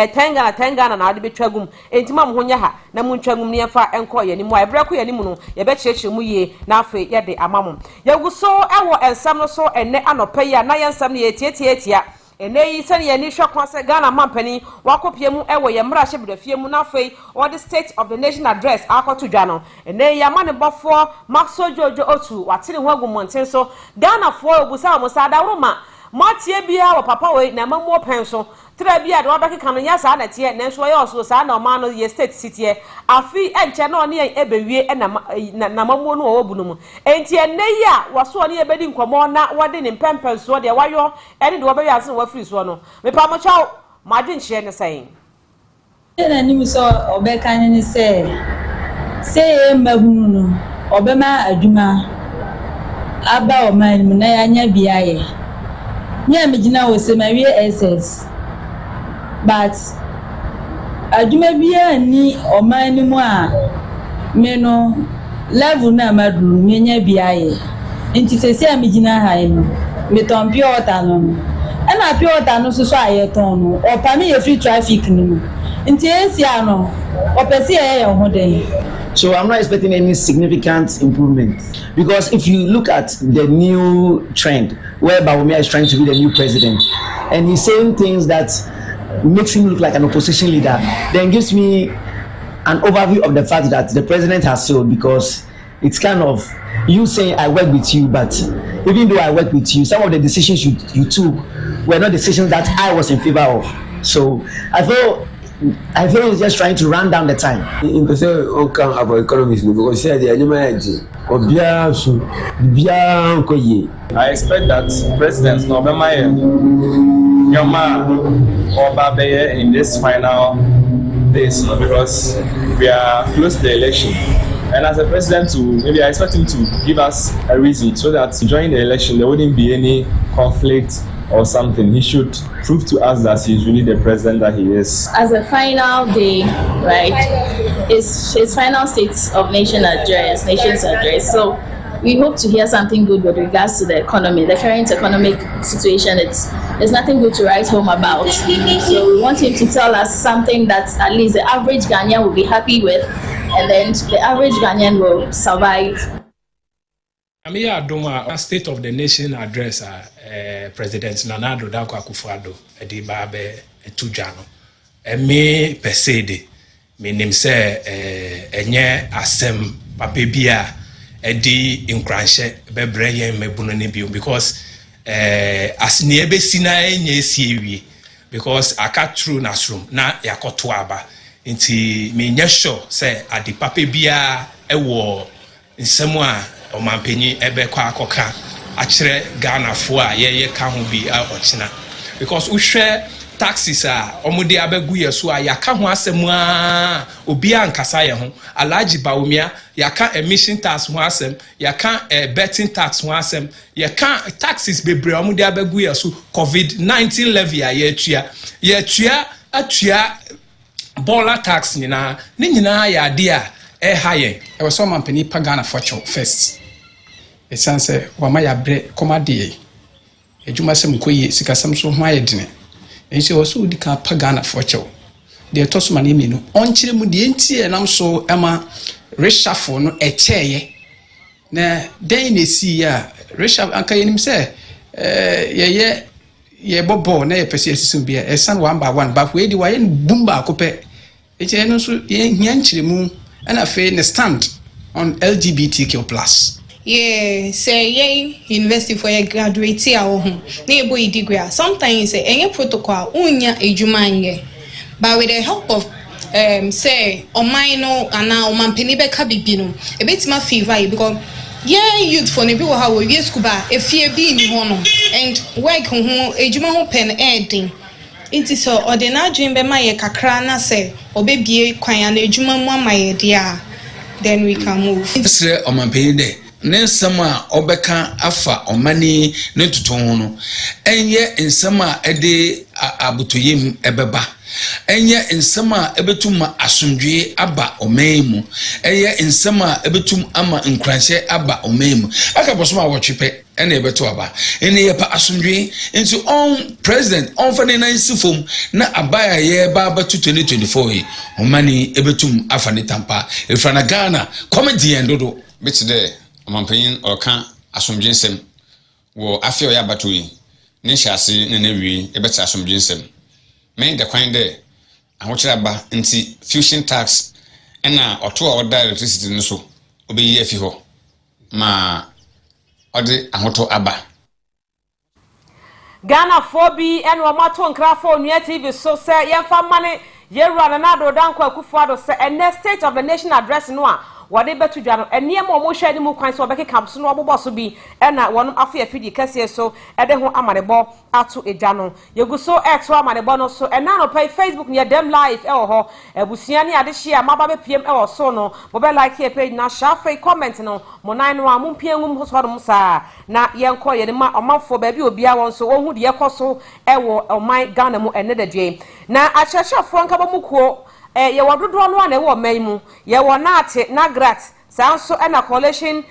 10 Ghana na ade betwagum entima mo honya ha na mu ntwagum ne fa enko ye ni mu abrako ye ni mu no ye be chirechire mu ye na afa ye de amamo ye guso ewo ensam no so enne anopa ya na ye nsam ne ye tietietia eneyi sene ye ni hwakwa se Ghana mampani wakopie mu ewo ye mra hyebedafie mu na afei or the state of the nation address akoto dwa no eneyi amane bofo Maxo Jojo otu watire ho agumonten so Ghana fo obusa mo sada roma matie bia wo papa we na mamu pen so tra bia de wabeka no nya sa na tie na so ye oso sa na ma no ye state city afi enche na one ebewie na mamu no wo bunu mu enti eneyi a waso ne ebedi nkomo na wode ne mpempen so de wayo ene de wabewi ase wa free so no me pa mo chaw ma de nche ne sayin na ni so obeka ni se e mahunu no obema adwuma aba o man mu na ya nya bia ye nya megina wo se mawie SS but adwuma bia ni o man ni mu a me no level na maduru me nya bia ye nti se se megina ha ye no me ton pure water no na pure water no so aye ton no o pa me ye free traffic ni no nti ensi ano o pese ye ho den. So I'm not expecting any significant improvement because if you look at the new trend where Bawumia is trying to be the new president and he's saying things that makes him look like an opposition leader, then gives me an overview of the fact that the president has failed because it's kind of you saying I work with you, but even though I work with you, some of the decisions you took were not decisions that I was in favor of. So I feel he's just trying to run down the time. In person, okay, about economics because said the animal obia so bia nkoye. I expect that President Nobema Nyoma Obabeye in this final days because we are close to the election. And as a president, maybe I expect him to give us a reason so that during the election there wouldn't be any conflict or something. He should prove to us that he's really the president that he is. As a final day, right, his final State of Nation's address. So we hope to hear something good with regards to the economy. The current economic situation, there's nothing good to write home about. So we want him to tell us something that at least the average Ghanaian will be happy with, and then the average Ghanaian will survive. I'm here at State of the Nation address President Nana Addo Dankwa Akufo-Addo edi baabe etujano me pesede me nim se enye asem papa bia edi nkranhye bebre yen mebunu ne bio because asne ebesi na enye esiewie because aka true nasrum na yakoto aba nti me nya sure se adi papa bia ewo nsemu a omampenyi ebe kwa akoka akire Ghana fo a ye ka ho bi a ochina because we share taxes a omode abegu yeso a yaka ho asem a obi ankasa ye ho Alhaji Bawumia yaka emission tax ho asem yaka betting tax ho asem yaka taxes bebre omode abegu yeso COVID-19 levy a ye atua bola tax nyina ne nyina ya de a haye e was some company pa Ghana for first it sense wama ya bre komade ejuma sem koyi sikasam so ho ayedene ense waso udi ka pa Ghana for de toso mane mienu onkyere mu de entie nam so ema reshuffle no echeye na den na si ya reshuffle anka yenim se ye bobo na ye pese asisum bia esan 1 by 1 but we di wa ye bumba akopɛ eche no so ye nyankyere mu and I feel stand on LGBTQ+. Yeah, say university for a graduate here or home. Neighbor degree. Sometimes say any protocol unya ejumanye. But with the help of say omaino and now mampeni be kabibino. A bit my favor because youth for nebi wa hawo yes kuba e fie bi ni hono and work ho ejuma ho pen ending. It is so ordinary dream be my kakra na say obebie kwan na ejuma mu amaye dia then we can move. Sre omampeni de ne nsɛm a ɔbɛka afa ɔmani ne tuton no ɛnyɛ nsɛm a ɛde abotoyem ɛbɛba ɛnyɛ nsɛm a ɛbɛtum asomdwe aba ɔman mu ɛyɛ nsɛm a ɛbɛtum ama nkranhyɛ aba ɔman mu aka bɔsom a wɔtwepɛ ene ebeto aba ene ye pa asomdwe nti on president on fa ne nan sifom na abaya ye ba ba 2024 yi omani ebetum afa ne tampa efra na Ghana comedy endodo bit there omampanyin oka asomdwe nsem wo afio ya bato yi ne hyase ne na wi ebeta asomdwe nsem men the kwan there ahokyere ba nti fusion tax ena oto a oda electricity no so obeyi afi ho ma ode ahoto aba Ghana fobi and wamato nkrafo Onua TV so say yemfa mane yewura na do danko akufuado say and the state of the nation address no a wade betu dwa no eniem omo hwa ni mu kwan so obeke camp so no obobo so bi na wonum afa afidi kase so ede ho amanebo ato edwa no yeguso eto amanebo no so ena no pay Facebook ne dem live e ho ebusia ne ade hia maba be piem e wo so no bo be like here page na share free comment no mo nan no amum piengum so do sa na yenko ye ma omafo ba bi obia won so ohu de yekoso e wo oman Ghana mu ene dadwe na achachafo nka ba mukuo ye wadodo no na e wo man mu ye wo na ate na grat sanso na collection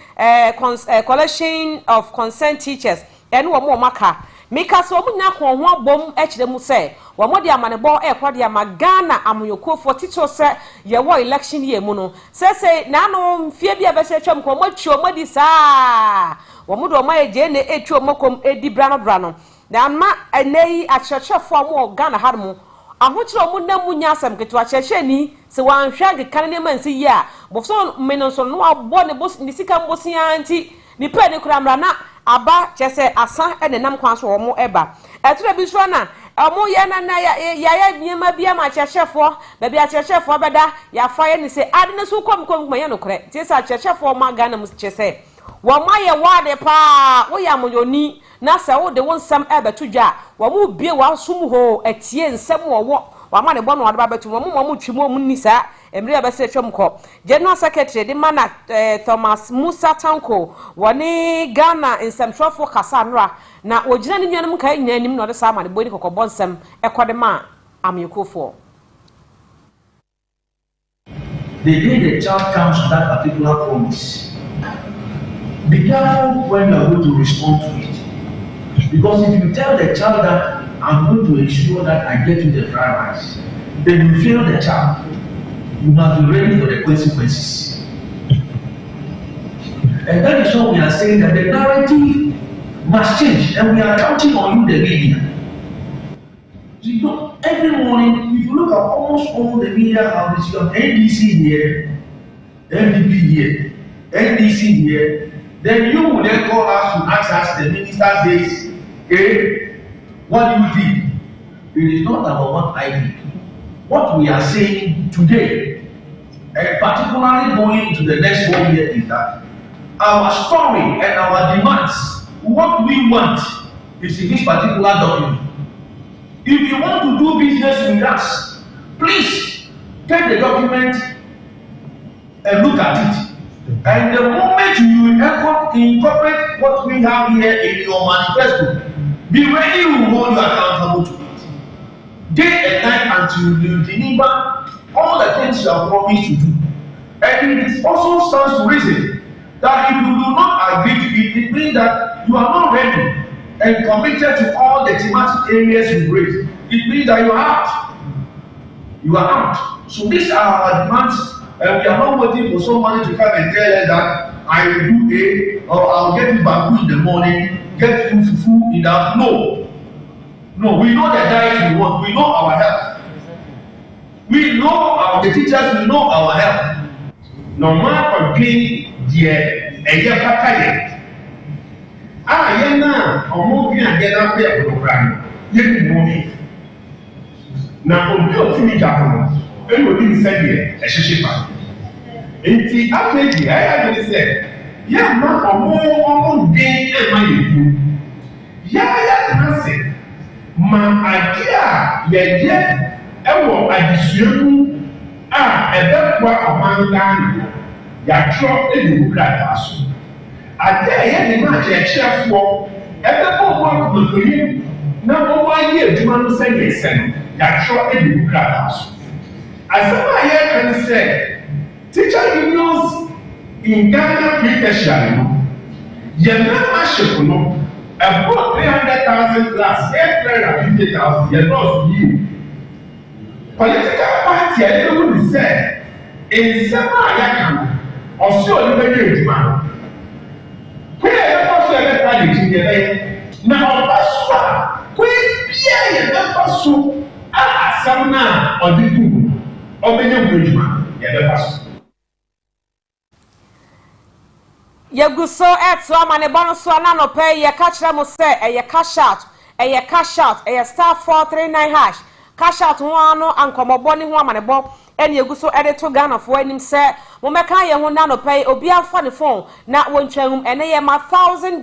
of consent teachers ene wo mo maka mika so mu nya ko ho abom e kire mu se wo mo de amanebo e kwade ama Ghana amoyokofo tito se ye wo election ye mu no se na no mfie bia be se twam ko mo twio mo di saa wo mo do ma ye je ne etwio mokom edi brano na ma enei achachafo mo Ghana harmu ahokyere mu na munya asem keto akyehye ni se wanhwa gekane ne mansi yi a bofso menonso no abo ne bos ni sika mbosia anti ni pe ne kura mra na aba kyese asa ene nam kwan so wo eba etre bi so na omo ye na ya nyema bia ma kyehefo ba bia kyehefo beda ya fa ye ni se ade ne so kom ye no kure ti se kyehefo ma Ghana mu kyese wo ma ye wade pa wo ya moyoni na se wo de won sam ebetu dwa wo mu bie wa sum ho atie nsem wo wa ma ne bo no wade ba betu wo mu twimo mu ni sa emre ya bese twem ko general secretary de mana Thomas Musa Tanko woni Ghana nsem trofo kasa nra na ogina ne nyanum kai nyanim no de sa ma ne bodi kokobon nsem ekode ma amyekofo. The day the child comes to that particular promise, be careful when you are going to respond to it. Because if you tell the child that I'm going to ensure that I get you the fried rice, then you fail the child. You must be ready for the consequences. And that is what we are saying, that the narrative must change, and we are counting on you, the media. You know, every morning, if you look at almost all the media houses, you have NDC here, NDP here, NDC here. Then you will then call us to ask us, the minister says, hey, what do you think? It is not about what I think. What we are saying today, and particularly going to the next 1 year, is that our story and our demands, what we want, is in this particular document. If you want to do business with us, please take the document and look at it. And the moment you incorporate what we have here in your manifesto, be ready to hold you accountable to it. Day and night until you deliver all the things you have promised to do. And it is also stands to reason that if you do not agree to it, it means that you are not ready and committed to all the thematic areas you raised. It means that you are out. You are out. So these are our demands. And we are not waiting for somebody to come and tell us that I will do A, or I'll get you bamboo in the morning, get you fufu in the afternoon. No, we know the diet we want. We know our health. We know the teachers, we know our health. No matter what the Kakaye. Yena, or moving again after a program. Yet, moving. Now, on your TV Japan. Everybody said here, a ship. Enti afeji aya dey say, ya ma omo dey e ma you. Ya na say, ma adia ye ewo adisuaku ebekwa omangan ya tro edu krata so. Adia ye dey ma chefo ebekwa omo koyi na omo aye aduma no say yesen ya tro edu krata so. Asama here can say, teacher unions in Ghana especially, your membership no about 300,000 plus 850,000 your loss you political party I don't say in some ayaka also you make it man where also let party in the now pastor where bia your pastor some na odiku obenye bridgeman your pastor Yaguso eto amane bono so na no pay ye catch them say e cash out e star 439 hash cash out one no ankomoboni ho amane bo ene yaguso ede to Ghana fo anim say mo meka ye ho na no pay obi afa ne phone na wontwahum ene ye ma 1000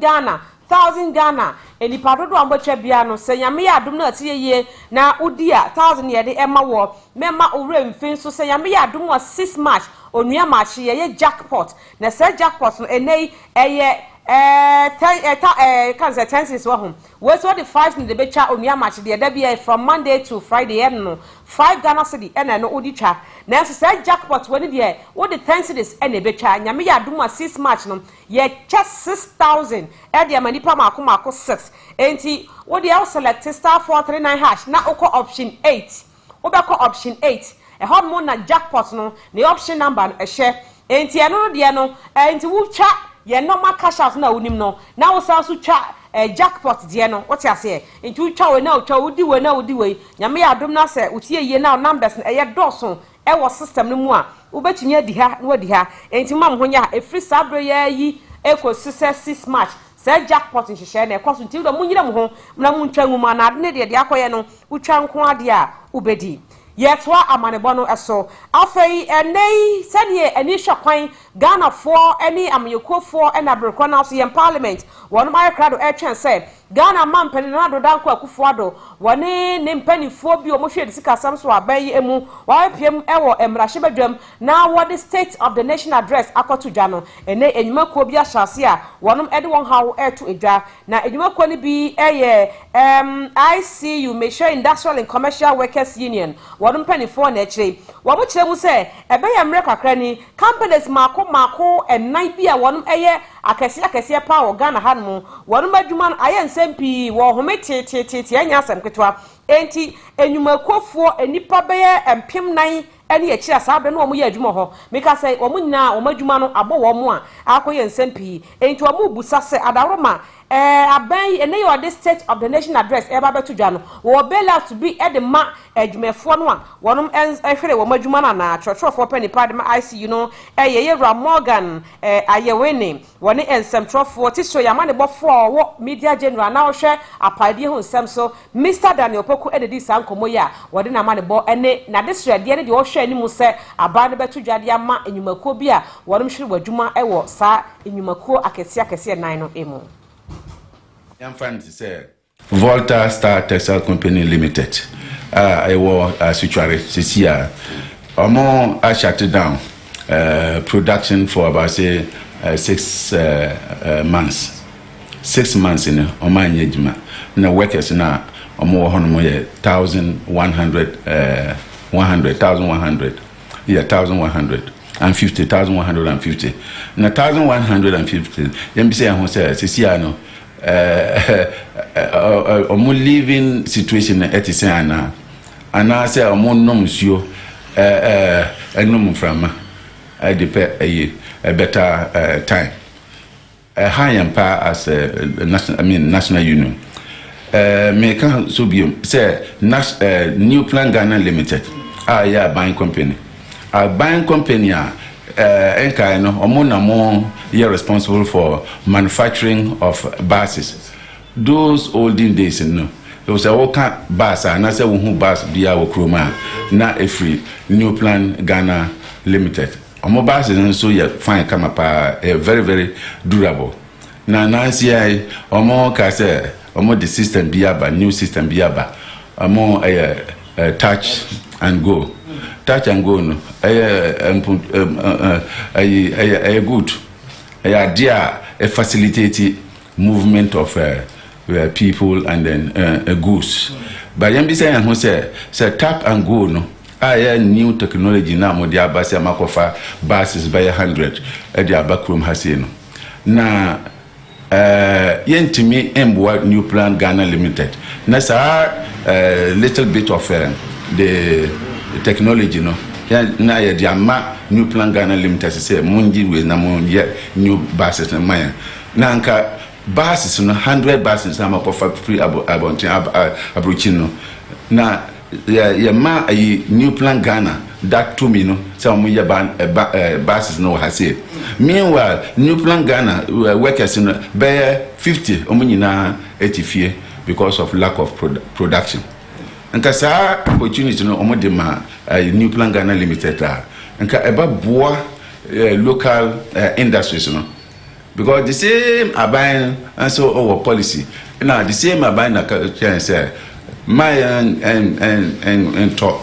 Ghana eni padodo ambocha bia no se nyame ya adom na atie ye na udi a 1000 ye de ema wo mema owre mfin so se nyame ya adom wa 6 March onua match ye jackpot na se jackpot no enei eye can say 10 since wahum we so the 5 in the becha onua match de da bia from Monday to Friday no 5 Ghana cedi ena no odi twa na so se jackpot woni de wo the 10 cedis ena becha nyame ya adom wa 6 March no ye just 6,000 e de manipa mako 6 enti wo deเอาselect star 439 hash na oko option 8 wo be ko option 8 e hot mo na jackpot no the option number no ehye enti eno no de no enti wo twa ye normal cash out na wonim no na wo sa so twa jackpot de no what you say enti wo twa we na wo twa wodi we nyame ya adom na se utie ye na numbers no eye doso e wo system no mu a wo betumi adi ha na wadi ha enti mam honya e free sabre ya yi eko 6 March say jackpot in share na ekoso nti do munyira mu ho na muntwa nguma na ade ne de akoye no utwa nko ade a ubedi yetwa amanebo no eso afei enei sane eni hwakwan Ghana for eni amyekofo ena breko na so ye parliament wonu mai krado e twen say Ghana man penina do danko akufo ado woni ne mpanifo bi o mo hwe de sika sam so abayi emu wa piem ewo emrahye badwam na what the state of the nation address akoto dwa no ene enyuma ko bi ahyase a wonum ede won hawo eto edwa na enyuma ko ni bi eye ICU Measure Industrial and Commercial Workers Union wonum panifo na ekire wo mo kire mu say ebe ye mre kakra ni companies mako enan bi a wonum eye akese pa wo Ghana hanmu wonum adwuma aye nsempi wo home tete anya asem ketwa enti enyumakofo enipa beye empem nan ene ye kira sabe no omo ye adwuma ho meka say omo nyina omo adwuma no abo wo mo a akoye nsempi enti omo busa se adaroma aban ene yo the state of the nation address eba beto dwa no wo bela to be e de ma adwumefo no a wonum ehwere wo madwuma na na trotro penny pad ma ICU no ye Morgan ayewene woni ensem trofo tiso ya ma ne bofo wo media general na wo hwe apade ho nsem so Mr Daniel Poku ededi sankomo ya wodi na ma ne bo ene na desrade ne de wo hwe ni mu se aba ne beto dwa de ama enyumako bi a wonum hwere wadwuma ewo sa enyumako akese nan no emu. I'm fine to say Volta Star Textile Company Limited. I was a situary this year. I shut down production for about say 6 months. 6 months in my engagement. Now workers now more 1,100, 1,100. Yeah, 1,150, 1,150. Now 1,150. Let me say I say this year no. Omo living situation etise ana say omo nom suo enom frama I depend a better time high empire as national union me can so be say New Plan Ghana Limited yeah buying company enka no omo na mo ye responsible for manufacturing of buses. Those olden days no there was a worker bus and I say who bus bia wo kroma na every New Plan Ghana Limited omo buses so ye fine come up very durable na nancy I omo ka say omo the system bia ba new system bia ba omo touch and go no good idea facilitate movement of people and then goods but yam be say who say tap and go no new technology na mo dia ba say makofa buses by 100 e dia backroom hase no na yentimi emboa New Plan Ghana Limited. Nasa little bit of the technology no. Na ye diama New Plan Ghana Limited say munji we na munje new buses na maya. Na anka buses no 100 buses na makofa free abontin abrochino. Na ye ma New Plan Ghana that to me no say mo ye buses no ha say. Meanwhile New Plan Ghana workers no be 50 omunyina etifie because of lack of production. Nka saa opportunity no omo de ma New Plan Ghana Limited nka eba boa local industries no, because the same aban and so our policy now the same aban na can say my and top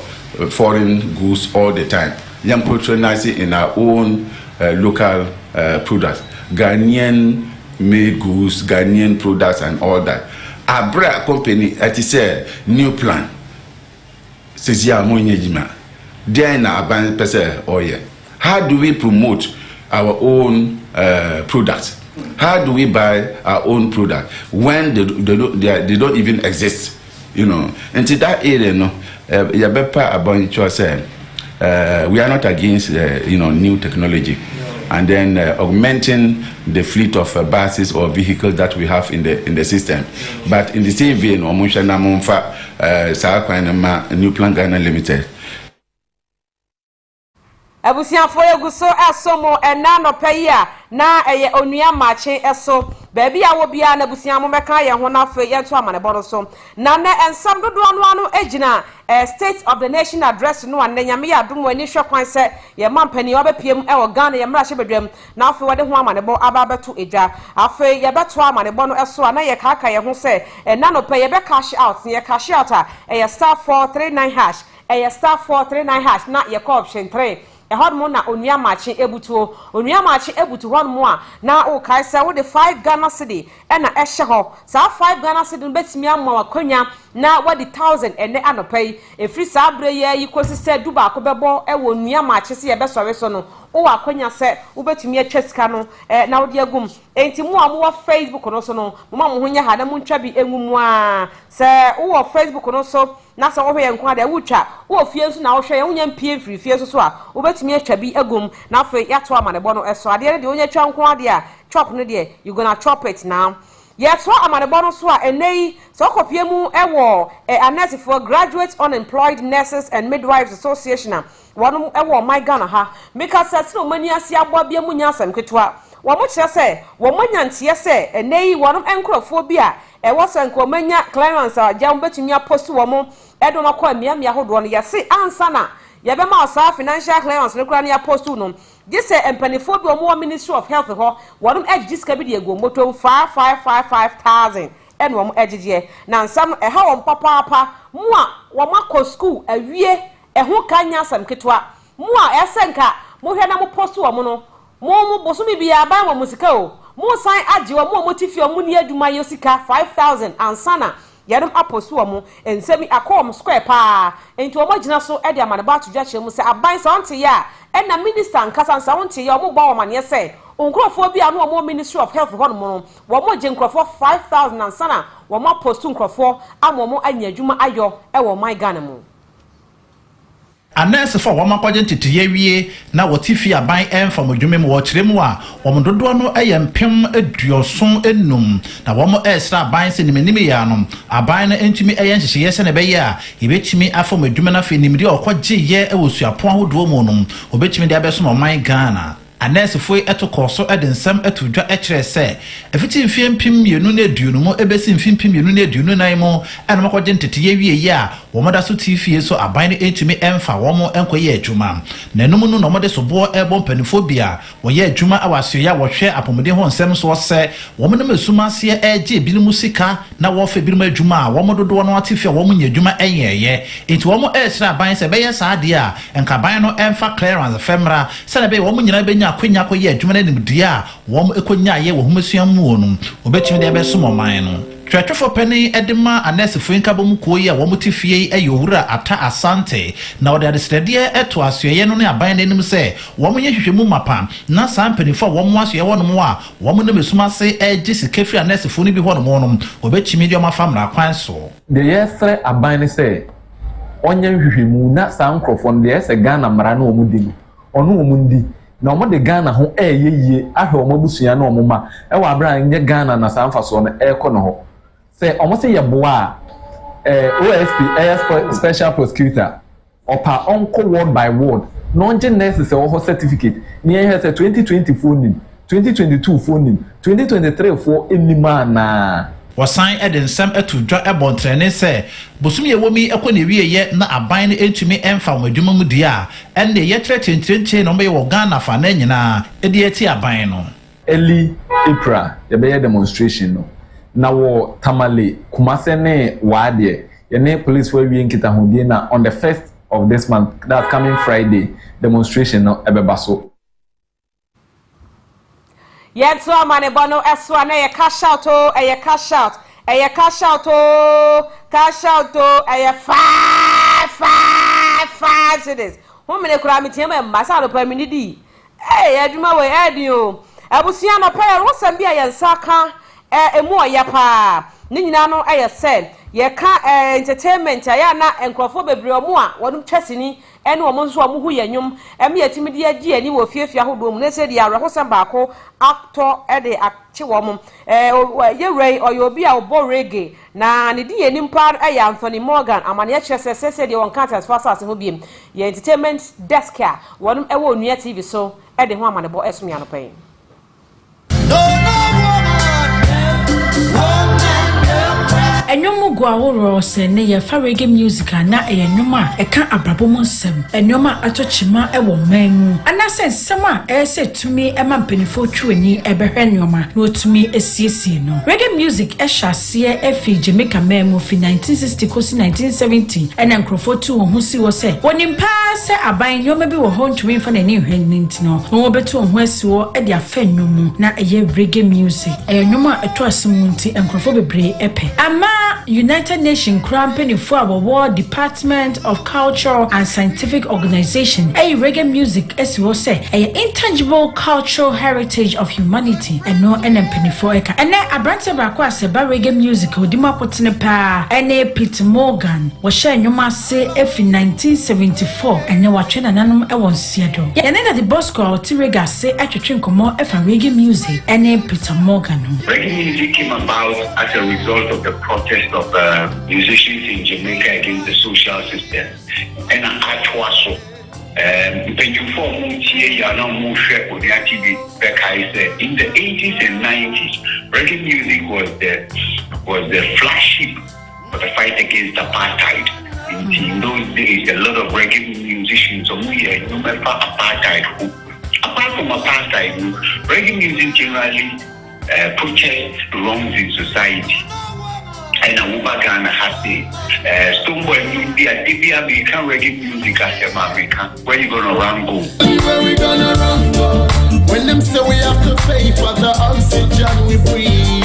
foreign goods all the time. Young patronize in our own local products, Ghanaian made goods, Ghanaian products and all that. Abra company at say New Plan says ya moyejima then aban pese oye. How do we promote our own products? How do we buy our own product when they don't even exist, you know? And to that area no ya bepa about say we are not against new technology and then augmenting the fleet of buses or vehicles that we have in the system, but in the same vein omusha na monfa New Plan Ghana Limited. Abusia for eguso asomo enano peya na eye Onua Maakye eso baby a wo bia na abusia mo meka ye ho na fe ye to amane bono so na ensam dodo anu ejina State of the Nation address no an nyame ya dum ani hwe kwan se ye mampani obepiem e wo Ghana ye mra hye bedwam na afe wode ho amane bo aba beto eja afe ye beto amane bo no eso na ye kaka ye ho se enano pe ye be cash out ye cash out a ye star 439 hash ye star 439 hash na ye call option 3 ehormo na Onua Maakye ebutu hormo a na o kai se wo de 5 Ghana cedi e na ehye ho sa 5 Ghana cedi betimi amma wakonya na wo de 1000 ene anopai efri sa abre ye yikosi se duba akobebo e wo Onua Maakye se ye besore so no o wakonya se wo betimi atwa sika no na wo de agum enti mu amwo Facebook no so no mo ho nya ha na mu ntwa bi engumu a se wo Facebook no so na se wo hwe nkwa de wutwa wo fie so na wo hwe ye wonya mpie mfiri fie so a wo betimi atwa bi agum na afa yato amane bo no eso ade de wonya twa nkwa de a chop no de you gonna chop it now. Yato amane bo no so a enei so kopie mu ewo anesi for Graduate Unemployed Nurses and Midwives Association a wono ewo my Ghana ha make us no mani asi abo bia mu nya asem ketwa wo mo kire se wo mo nyantie se enei wono enkrofo bi a ewo sanko manya clearance a jam betumi apost wo mo edo no kwa miamia hodo no yesi ansa na yebe ma osa financial clearance no kura na apost no gise empanifo bi omo Ministry of Health ho wono egiska bi de ego moto 555000 eno wo egige na nsam eha wo papa mu a wo makọ school awie eho kanya asam ketwa mu a esenka mo hwe na mo post wo mo no mo bosumi bia ba mo musika o mo san age wo mo motifi o mo ni aduma yosika 5000 ansana yadum apost wo mo ensemi akom square pa enti wo magina so e de amane ba to dwa mu se aban sa onte ya e na minister nkasa sa onte ya mo ba wo mane se onkrofo bia no mo Ministry of Health ho no mo wo mo je nkrofo 5000 ansana wo mo post nkrofo amomo anya adwuma ayo e wo my Ghana mu Anese for wama kwaje ntitiye wie na wotifi aban emfa modwume mu wo kiremu a wo dodo no empem aduoson enum na wo esra aban se nimenime ya no aban na entumi nhihye se ne beye a yebetimi afọ modwume na fe nimde okwaje ye ewosuapo ahodo mu no obetimi de abeso no man Ghana Anese foi etokọso edensam etudwa ekire se efiti mfie mpim mienu na eduonu mu ebesi mfie mpim mienu na eduonu nan mu ena makwaje ntetiye wie ye a wo moda so TV so aban na entumi emfa wo mo enkoye adwuma na enum no no mode so bo ebo panifobia wo ye adwuma awasio ya wo hwe apomode ho nsem so se wo mo na masumase eje bilimu sika na wo fa bilimu adwuma a wo mododo no atifia wo mo nya adwuma enyeye enti wo mo esra aban se beye saade a enka aban no emfa clearance femra se na be wo mo nyina benya akwenya koye adwuma na nimdia wo mo ekonya ye wo homasua mu no obetimi de be so mo man no twetwefo pani edema anesifo nkabom koyi a womutifie eyowura ata asante na ode adesrede eto asoye no ne aban nanim se womunye hwehwemu mapa na sampanifo womu asoye wonom a womu ne mesumase eji sikefri anesifo ni bi honom wonom obechimi dio mafamra kwan so de yesre aban ne se onye hwehwemu na sankrofo no de yese Ghana mara na omudi ono omundi na omo de Ghana ho eyeye ahwe omo busua na omo ma ewa abra nye Ghana na sanfa so no ekọ no ho se omo se yeboa OSP special prosecutor opa onko word by word no nje nurse se ho certificate ni he se 2020 phone 2022 phone 2023 for enima na wasan eden nsem etudwa ebontrene se bosum ye womi ekone wieye na aban ne entumi emfa wadwuma mu dia enne ye tretenche no me wo Ghana fa na nyina edi eti aban no early April ye be demonstration no na wo Tamale Kumase ne Wade ye ne police for wi nkita hodie na on the 1st of this month, that's coming Friday, demonstration no ebebaso. Yenso mane bono eswa na ye cash out o e cash out cash out e 5 cities. Wo mene kura mitiam e masa lo pa minidi adwuma we adi o abusia no pa ro sam bia yensa ka emu oyapa ni nyina no se ye ka entertainment aya na enkrofo bebre omo a wonum twasini ene omo nso omo hu yanyum eme yatimi de agi ani wo fiafia hodom na se dia ahwehosam baako actor de akche wo ye rey oyobi a obo reggae na ne di yanim pa aya Anthony Morgan amane ya chese se de won cantas fasas ho biem ye entertainment desk a wonum ewo Onua TV so de ho amane bo esumia no pen Enyomu gwaworo se ne ye fa reggae music na enyoma eka abrabom nsem enyoma atochima ewo manmu anase nsem a se tumi ema mpenifo twani ebehwe nyoma na otumi esiesie no reggae music ehwase efi Jamaica manmu fi 1960 kosi 1970 ena nkrofo tu wo husi wo se wonimpa se aban nyoma bi wo ho ntumi fa na ni hwen ntino no wo betu ho asiwo e de afa nyomu na eye reggae music enyoma eto asemunti nkrofo bebre epe ama United Nations Company for our World Department of Culture and Scientific Organization. Reggae music as we say, intangible cultural heritage of humanity and no NMP for eka. And then abrante bakwa se ba reggae music odima potene pa. And Peter Morgan was share nyoma say F in 1974 and then watchena nanum ewon siado. And then the boss call Tirega say atwetwen komo F reggae music and Peter Morgan. Reggae music came about as a result of the protest of musicians in Jamaica against the social system. And Atwaso, when you form in the 80s and 90s, reggae music was the flagship for the fight against apartheid. In those days, a lot of reggae musicians apartheid. Apart from apartheid, reggae music generally protest wrongs in society. And a Ghana has the Stoneboy India, American reggae music as American. Where you gonna run go? Where we gonna run go? When them say we have to pay for the oxygen we breathe.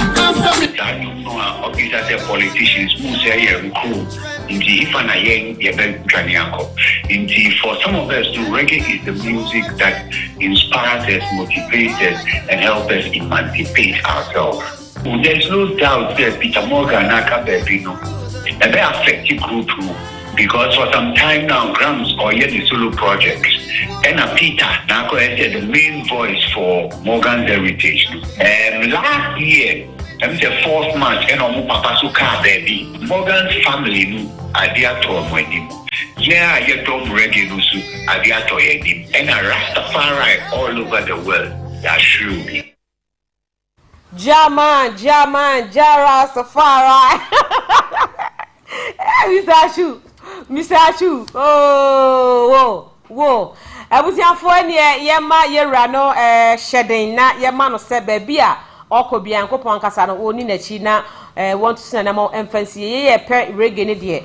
I don't know obviously as politicians who say you're cool. Indeed, if I'm a young, you're very Indeed, for some of us, reggae is the music that inspires us, motivates us, and helps us emancipate ourselves. There's no doubt that Peter Morgan Naka Bebino, a very effective group because for some time now, Grams or yet the solo projects, and Peter Nako is the main voice for Morgan's heritage. Last year, I'm the 4th March, and I'm Papa Suka baby. Morgan's family are there to him. Yeah, you don't reggae Lusu, are there to him, and a Rastafari all over the world. That's true. Jaman, Jara Safari. Mr. Ashu. Oh, whoa. I was young for any yama yerano shedding na yamano said baby or be uncle Pancasano only in a China want to send a more emphasis ye per reggae dear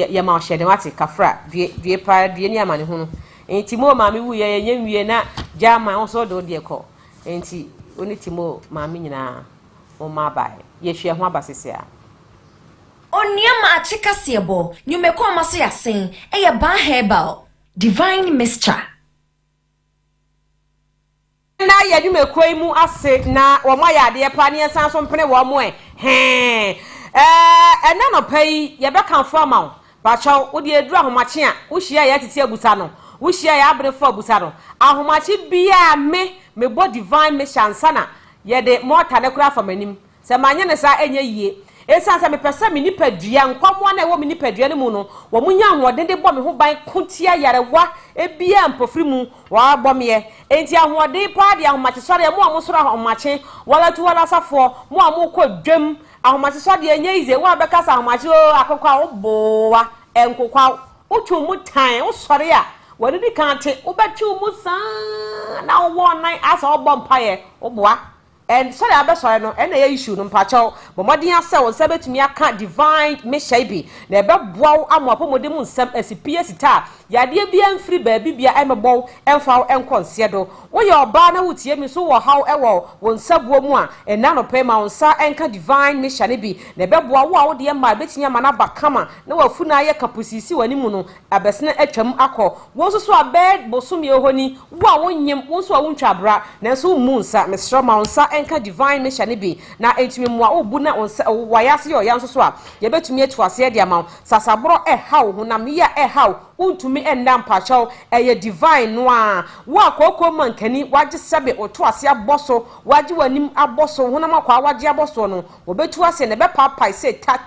yama shedding what it kafra dear part dear man. Ain't Timo mammy we are young we na Jama also do dear call. Enti oni timo maami nyina ma bai ye hwe ho abasisia Oniama achika siebo nyumeko amaso yasen eye ban herbal divine mixture na ya nyumeko mu ase na wo ma ya de pa ne san so mpene wo mo ena no pai ye be kan fo ma ba chaw wo de eduru ahomache a wo hia ya tete abusa no wo hia ya abrefo abusa no ahomache bia me bo divine mixture ansana ye de mota ne kura fa manim se manye ne sa enye yie esa se me pese me nipadua nkwamo na wo me nipadua ne mu no wo munya ahode de bo me ho ban kotia yarewa ebia mpofri mu wa bomye enti ahode pa de ahomache sore mo amosoro ahomache wala tu wala safo mo amoko dwam ahomache sore de enye ize wo abeka sa ahomache akokwa obowa enkokwa utwu mu tan wo sore a wani di kante ubetwu mu san na wo nan asa obom paye oboa and sorry abesore no na ye issue no mpacho bo modin ase won se betumi aka divine mixture bi na ebe boaw amopo modem nsam asipie sita yade bia mfiri baabi bia emebɔw emfa enkonse do wo ye oba na wutie mi so wo haw ewo won sabuo mu a ena no pe ma wonsa enka divine mixture ne bi na ebe boaw wo a wo de ma betumi ama na bakama na wafu na ye kapusisi wani mu no abesene atwam akɔ wo so so abed bosumi ohoni wo a wonyem wo so a wontwa bra na so mu nsa mesro ma wonsa enka divine mixture ne bi na entumi mu a obu na wonsa wayase yo ya nso so a ye betumi atuase de ama sasabro haw honam ya haw untumi enda mpachaw eye divine no a wo akoko mankani waje sebe oto ase aboso waje wanim aboso honam akwa waje aboso no obetu ase ne be papai se ta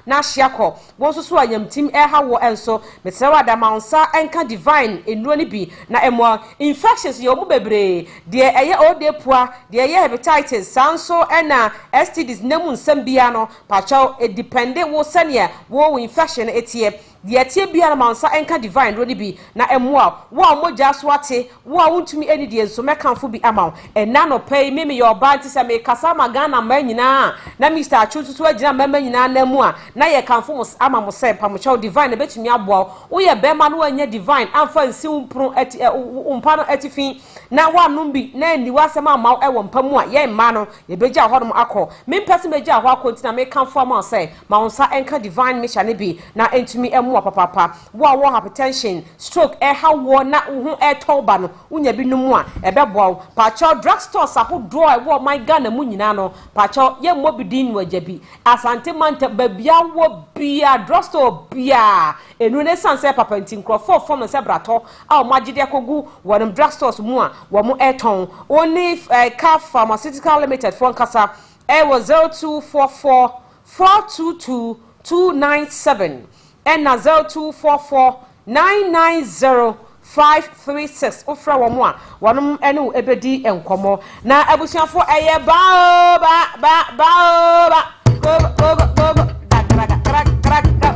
na hyiakọ wo so so anyamtim hawo enso mesewa da mansa enka divine enuro ni bi na emo infections ye omu bebre de eye odepua de eye hepatitis sanso ena STDs nemu nsam bia no pachaw e depende wo sane wo infection etie de tie bia na mansa enka divine ro ni bi na emoa wo amoja so ate wo a wontumi eni de enso mekanfo bi ama ena no pay me your band se me kasa magana ma nyina na Mr. Achutu so agina mama nyina na mu a na ye kanfo mo ama mo se pamocha divine betumi aboa wo ye bema no anya divine amfa nsi umpro ati umpa no atifin na wa numbi na ni wasema ama ewo mpa mu a ye mma no ye beja hodom akọ me mpese beja ho akọ ntina me kanfo ama se ma wonsa enka divine mission ne bi na entumi emu papa wo hypertension stroke hawo na hu toba no unya bi numu a ebeboa pacho drugstores ahodo a wo my Ghana mu nyina no pacho ye mobidin wajabi asante manta babia wo bia drugstore bia enu ne sanse papa ntinkrofo form se brato a o magide akogu wonum drugstores mu a wo mu eton only Car Pharmaceutical Limited for nkasa was 0244 422 297 and 0244 990 536 ofra wo mo a wonum ene ebedi enkomo na abusuafo eye ba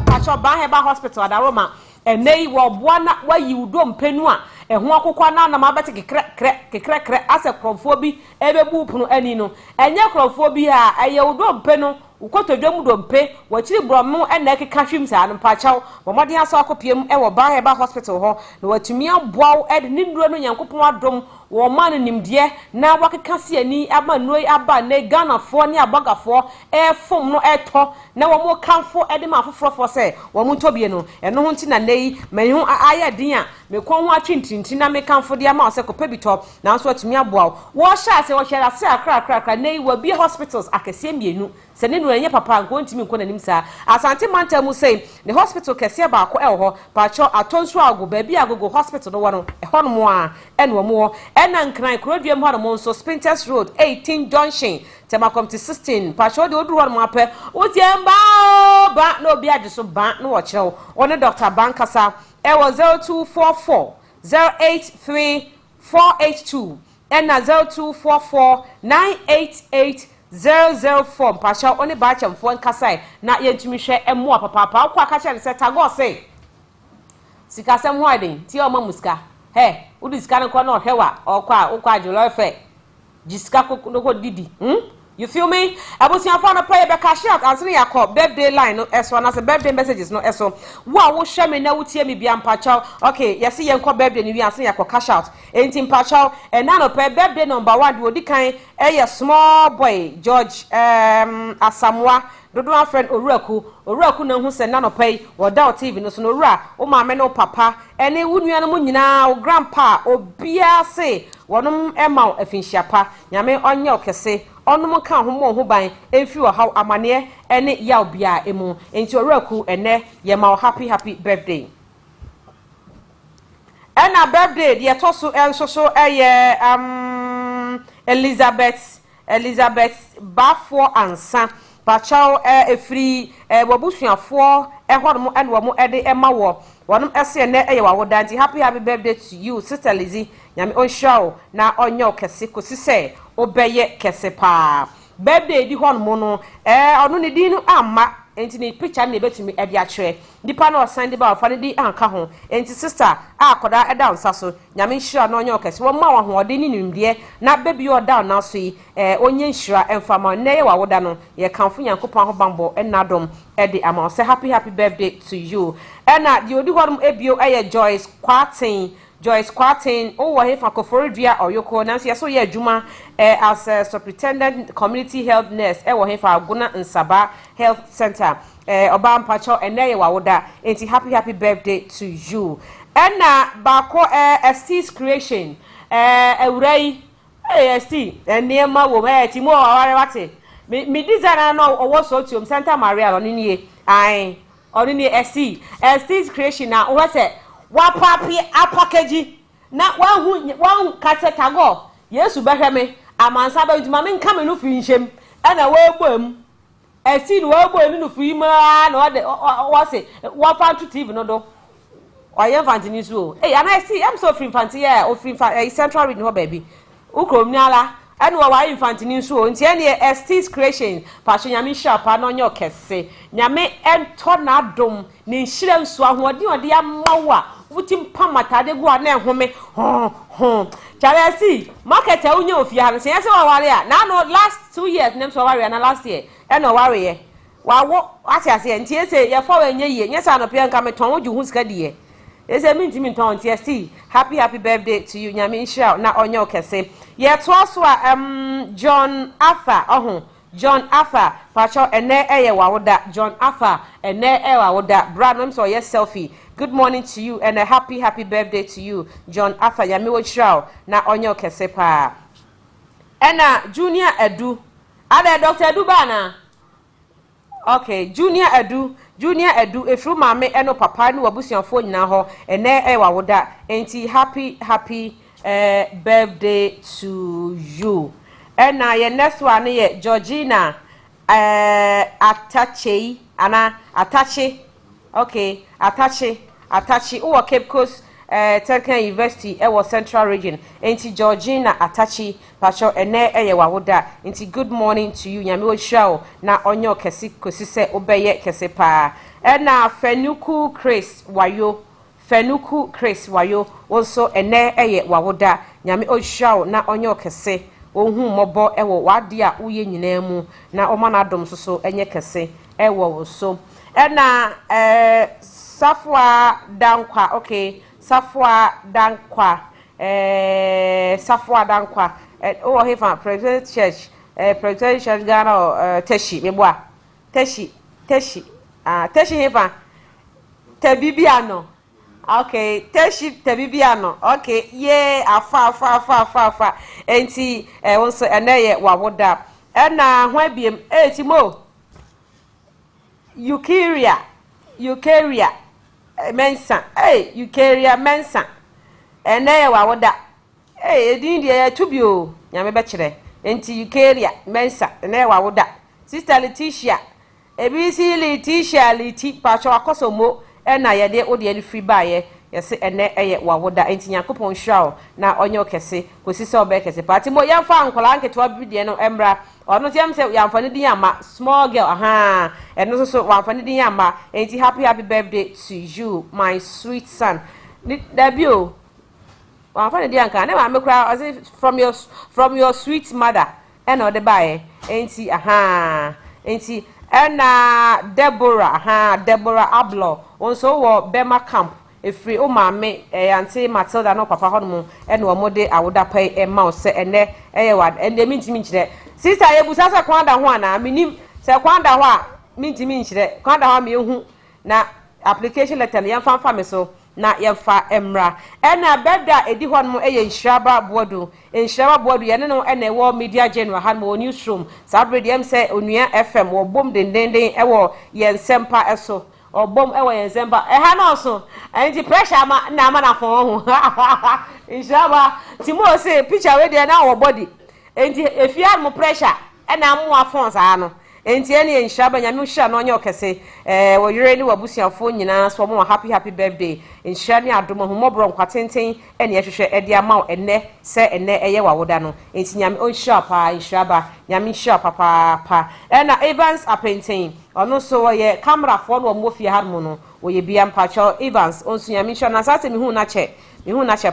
pacho ba heba hospital adaroma enei wo boa na wayi udo mpenu a eho akokwa na na mabete kekre ase krofo bi ebebu punu ani no enye krofo bi a eye udo mpenu ukoto dwam dompe wachiri bromu ena keka hwim sa no pachaw bomode aso akopiem e wo ba heba hospital ho na watumi aboaw ed ni nduro no yankopon adom wo man nimde na wakeka se ani aba noi aba ne Ghana fo ne abagafo fom no eto na wo mo kanfo ede ma foforo se wo mo ntobie no eno ho nti na nei manhu aya din a me kon ho atwintinti na me kanfo de ama se kopa bitop na so atumi aboaw wo sha se wo hwera se akra nei wa bi hospitals akese mienu se ne no enye papa nko ntimi nko nanim sa asante manta mu say the hospital kese ba ko ho pacho atonso ago ba bi agogo hospital no wono ho no mo a ene wo mo ena nkran krodua mu ho no mo so Spinters Road 18 Junction Temakom to 16 pacho de odu ho no mo apɛ otiemba ba no bi ade so ba no wo kyerɛw one Dr. Bankasa was 0244 083 482 and 0244 988 004 pasha oni ba chamfo nkasai na yentumi hwe emu papa kwa kacha se tago se sika sem ho aden ti o ma muska he udi sika nko na hwewa okwa jolo fe jisika ko didi You feel me? Abusia fa no pay be cash out answer yakọ birthday line no eso na say birthday messages no eso. Wo hwe me na wutie me bia mpachaw. Okay, yesi yenko birthday ni wi answer yakọ cash out. Enti mpachaw and na no pay birthday number 1 di odi kan small boy George Asamoah Dodo friend Oraku na hu se na no pay woda o TV no so no ora o ma me no papa ene wunua no nyina o grandpa obia se wonom ema afinhyiapa nyame onye okese onom ka homo ho ban emfi wo haw amane ene ya obia emu enti Oraku ene ye ma happy birthday ena birthday de to so enso so Elizabeth Bafo ansa Pachao free wabusuafo ehormo and wamo ede emawo wonum ese ne wawoda nti happy birthday to you sister Lizzie nyame on show na onyo kese kosise obeye kese pa birthday di honmo no onu ne di no amma enti ni picture na betumi ede akere dipa na osande ba ofa ne di anka ho enti sister akoda eda onsa so nyame nhira na onyo kese wo ma wa ho ode ni nimde na baby o down na so yi onye nhira emfama na ye wawoda no ye kanfo yankopon ho bambo enadom ede ama say happy birthday to you ena di odi honum ebio Joyce Quartin o wo he fa koforidua oyoko na so ye adwuma as a superintendent community health nurse wo he fa Aguna Nsaba Health Center oba mpacho eneye wawoda enti happy birthday to you ena bako ST's creation ewurai ST enema wo ti mo aware wate me designer no owo so tiom Santa Maria onini onini ST's creation na o se wa papi apakeji na wan kate kago Yesu behweme amansa ba ntuma me nka me no firi nshem na wa egbom esi no wa egbom no firi ma na wa se wa fa to TV no do oye fantini so ana esi am so free fanti o free central reading ho baby ukrom ni ala ene wa infantini so nti ene ST's creation pa so nyame shapa na onye okese nyame ento na adom ni nhire nso ahodi odi amawa wutim pamatade gu na ehome Charesi market unye ofia no se yese wa ware a na no last 2 years nem so ware na last year ene ware ye wa wo ase nti yese ye fa wa nye ye nyesa no pe nka meton wo ju hu sika die ese minti minton nti yesi happy birthday to you nyame nhira na onye okese ye to so a John Arthur John Arthur pacho ene wawoda John Arthur ene wawoda brandom so yes selfie. Good morning to you and a happy birthday to you John Arthur yame wo chiraw na onyo kese pa ena Junior Edu ada Dr. Edu bana okay Junior Edu efru mame eno papa ni wabusianfo nyina ho ene wawoda enti happy birthday to you ena ye next one ye Georgina Atache okay Atache o Cape Coast Technical University was Central Region enti Georgina Atache pacho ene wawoda enti good morning to you nyame wo hwa na onyo kesi kosise obeye kese pa ena Fenuku Chris Wayo also ene wawoda nyame o hwa na onyo kese ohun mobo ewo wade a uye nyina mu na omana adom so enye kese ewo so ena Safwa Dankwa okay Safwa Dankwa oh hefa Presbyterian Church Ghana Teshi meboa Teshi hefa Tebibiano okay Teshi Tebibiano okay ye afa enti wonso eneye wawoda ena ho abiem etimo Eukarya mensa Eukarya mensa ene wawoda edin de tubio nyame be kire enti Eukarya mensa ene wawoda sister Letitia ebisi Letitia liti pacho akosomo ena yede ode ni free baye yese ene wawoda enti yakopon hwa na onye okese kosise obekese party mo yamfa nkola nketo abidie no emra ono tiam se yamfa ne din ama small girl eno so wamfa ne din ama enti happy birthday to you my sweet son Dabio wamfa ne din anka ne ma mekura from your sweet mother ena ode bae enti aha enti ena Deborah Ablo onso wo Bema camp efri o maame ante Matilda no papa hono ena o mode awoda pai e ma se ene eye wad ende mintimi nchire sister yebusa se kwanda ho ana minim se kwanda ho a mintimi nchire kwanda ho me hu na application letter yan fanfa me so na yemfa emra ena beda edi ho no eye nhyaba boadu ye no ena ewo media general han mo newsroom sabredi em se Onua FM wo bom dendenden ewo yensempa eso obom ewo yensempa ha no so enti pressure ma na fon ho nhyaba timo se picture we dey na wo body enti efia mo pressure ena mo afon sa no enti ene nhyaba nyame hia no onye okese wo yire ni wabusiafo nyina so mo happy birthday nhyia ni adomo humobro nkwatenten ene yehwehwe ede ama enne se enne eye wawoda no enti nyame onhyia pa nhyaba nyame hia papa ena Evans Apenten ono so ye camera fo no mo fie harmo no wo ye bia mpacho Evans onso nyame hia na sase mi hu na che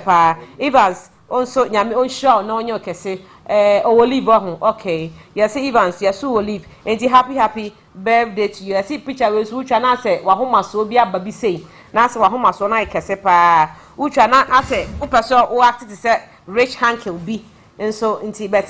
pa Evans onso nyame onhyia no onye okese Olive okay yes Evans yes Olive and happy birthday to you. I see picture we which na say wa homa so bia babi sei na say wa homa so na ikese pa which na ase upeso o act to say rich hankel be and so inti but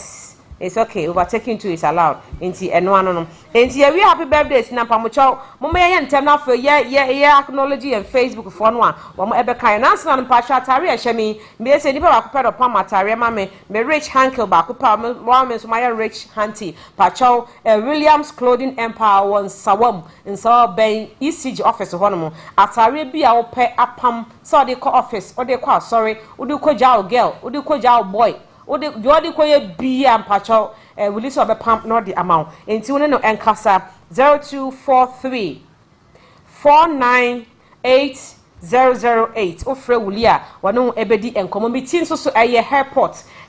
it's okay overtaking to is allowed inti eno ano no inti we happy birthday na pamocho mo me ye ntem na for ye acknowledge and Facebook for no a wo mo ebe kan na sana pa sha tare ehye me se ni ba ko pedo pam tare ma me rich hankel ba ko pa mo me so my rich hanty pacho Williams Clothing Empire won sawam in saw ben ECG office ho no mo atare bi a wo pe apam so de ko office o de ko sorry o de ko jaw girl o de ko jaw boy ode jodi koye bia mpacho will so be pump no the amount enti woni no enkasa 0243 498 ofre wulia wonu ebedi enkomo miti nso so eye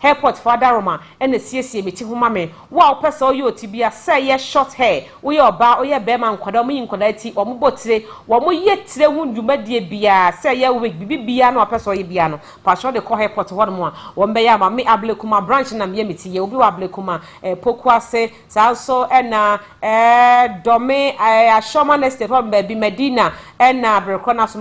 airport father Roma ene siesie meti homa me wa opese oye otibia say ye short hair oye oba oye be man kwada mo yinkwada ti omo botire wo mo yetire hu dwumadie bia say ye wig bibia na opese oye bia no pasho de ko airport ho mo wo mbe ya ma me ablekuma branch na me meti ye obi wa ablekuma pokuase so ena dome ashoma next ho mbe bi Medina ena brekona so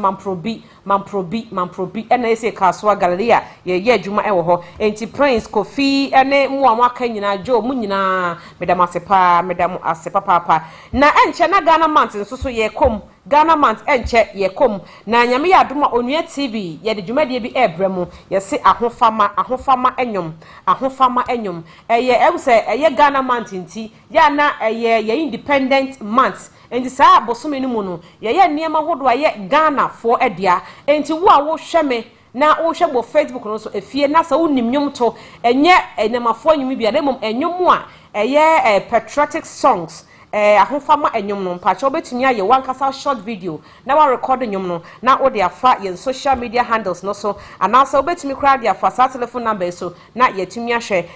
mamprobi ena ese kaswa galleria ye adwuma ewo ho enti Prince Kofi ene mu amaka nyina jo mu nyina medam asepa papa na enche na Ghana month nso so ye kom Ghana month enche ye kom na nyame ya adoma Onua TV ye de dwumadie bi ebremu ye se ahofama enyom eye ewse eye Ghana month nti ya na ye independent month enti saa bosome no mu no ye niema hodo aye Ghana for edia enti wo a wo hweme na wo hwebo Facebook no so efie na sa wonim nwom to enye enemafo nwum bia na mom enwom a eye patriotic songs ahofama enyom no mpacha obetumi aye wankasa short video na wa record enyom no na wo de afa ye social media handles no so anasa obetumi kra de afa sa telephone number so na yetumi ahwe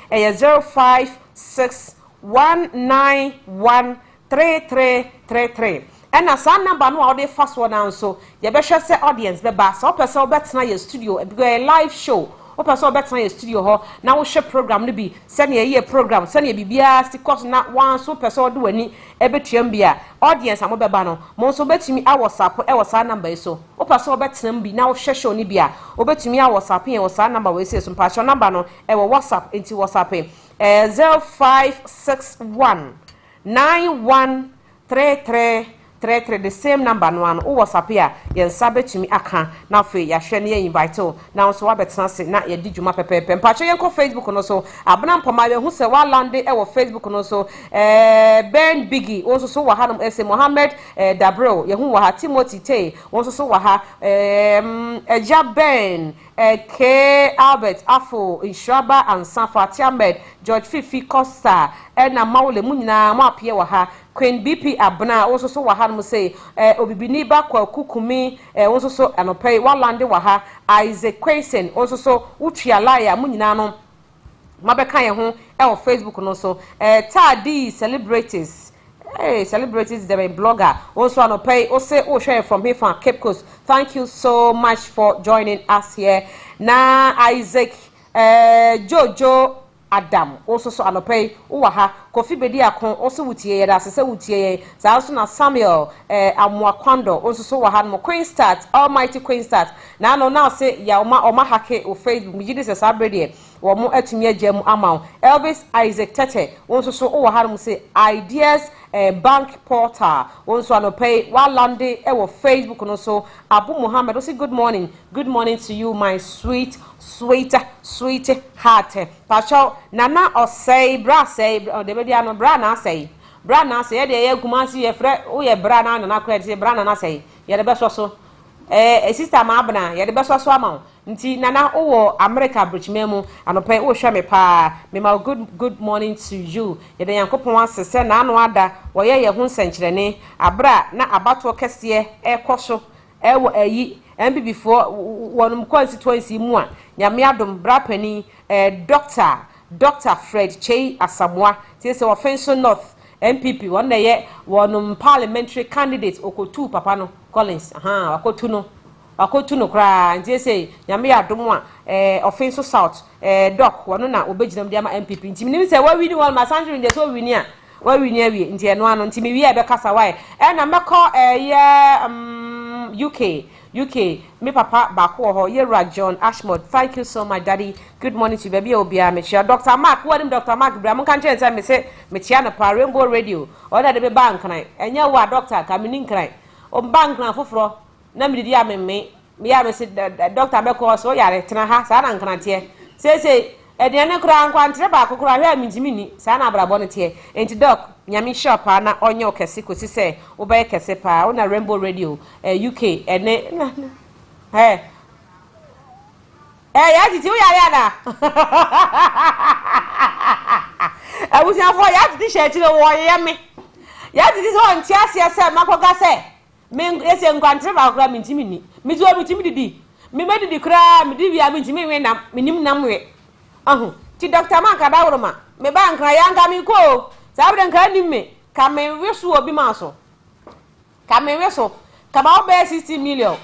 0561913333 ena sa number no a de fast one anso ye be hwe se audience be ba so person obetena ye studio because a live show o person obetena ye studio ho na wo hwe program no bi se na ye program se na bibia stikos na one so person do wani ebetuam bia audience amo be ba no mo so betumi a WhatsApp e wo sa number so o person obetena bi na wo hwe show ni bia obetumi a WhatsApp ye wo sa number we say so mpacho number no e wo WhatsApp enti WhatsApp 0561913333 the same number no an o WhatsApp ya ye nsa betumi aka na fe ya hwe ne ye invite na so wa betena se na ye di dwuma pepepe mpacho ye ko Facebook no so abna mpoma we hu se wa lande e wo Facebook no so Ben Biggie wo so wa hanum ese Mohammed Dabro ye hu wa ha Timothy Tay wo so wa ha Eja Ben K Albert Afo Inshaba and Sanfati Ahmed George Fifi Costa na Maule mu nyina ma apie wa ha Queen BP Abna wo so wa ha no say obibini ba kwa kukumi wo so anopai wa lande wa ha Isaac Quason wo so utualaya mu nyina no mabeka ye ho e Facebook no so Tadi celebrities celebrities the blogger also anopai o say o share from here from Cape Coast. Thank you so much for joining us here na Isaac Jojo Adam also so anope uwaha Kofi Bediakon also wutie da sese wutie sa also na Samuel Amwakwando also so waha mo Queen Start Almighty Queen Start na no now say ya oma hake o Facebook mi gidi se sabrede wo mo atumi agya mu ama Elvis Isaac Tete also so waha mo say ideas bank portal also anope wa lande e wo Facebook no so Abu Muhammad also good morning to you my sweet heart pacho nana osei bra say de be dia no bra na say ye de ye kumasi ye frɛ wo ye bra na na kra de bra na say ye de be so sister ma abna ye de be so ama nti nana wo America bridgememu anope wo hwɛ me pa me ma good morning to you ye de yankopon asese na anu ada wo ye ho nsenkyerene abra na abato kese ekoso ewo ayi before one constituency mu a nyame adom brapani Dr. Fred Chei Asamoah say offensive North MPP one ye one parliamentary candidate okotu papa no Collins wakotu no kra nti say nyame adom a offensive South doc one na obeginam dia ma MPP nti nim say wa wini one masanjiri nde so wini a wa wini awie nti eno ano nti me wi e be kasa why na meko UK me papa bako ho Yera John Ashmore thank you so much daddy good morning to baby obia me chia Dr. Mark what him Dr. Mark bra mo kan chen say me say me chia na pa Rainbow Radio order de be bank nan enya wa doctor ka me nin kran o bank na foforo na me di me ya me say doctor be ko so yare tena ha sa na nkran tie say ediane kura nkwantre ba kokura hwe amintimi ni sa na abrabo ne tie enti doc nyami shop na onye okese kosi se wo be kese pa ona Rainbow Radio UK ene ya titi wo yare ana awusia fo ya titi sheti wo ye me ya titi so ntia ase se makoga se me ese nkwantre ba kokura amintimi ni mi zo amintimi didi mi medidi kura mi di wi amintimi we na minim nam we ti Dr. Manka dawroma me bank na yanga mi ko sabre nka ni me ka me wesu obi ma so ka me weso ka ba obe 60 million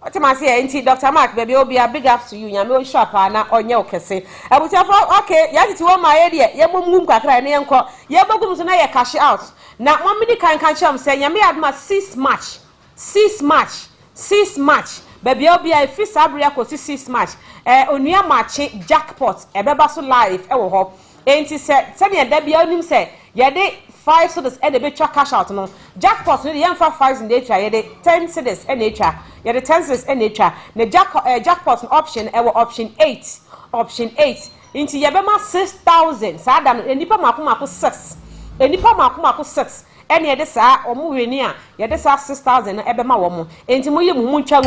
oti ma say enti Dr. Mark baby obi a big up to you nyame o shop na onye okese abutiafo okay ya titi wo ma ye de ye bomum kakra ne yenko ye bogum so na ye cash out na mo mini kan cham say nyame adma 6 match baby obi a fi sabre akosi 6 match Onua Maakye jackpot ebeba so live wo ho enti se ne da bia onim se ye de 5 cedis e de be twa cash out no jackpot no ye mfa 5 in the twa ye de 10 cedis e na twa ye de 10 cedis e na twa ne jackpot option e wo option 8 enti ye be ma 6000 sa da no enipa makomako 6 eni ede sa omu weni a yede sa 6000 na ebe ma wo mo enti mo ye mu twa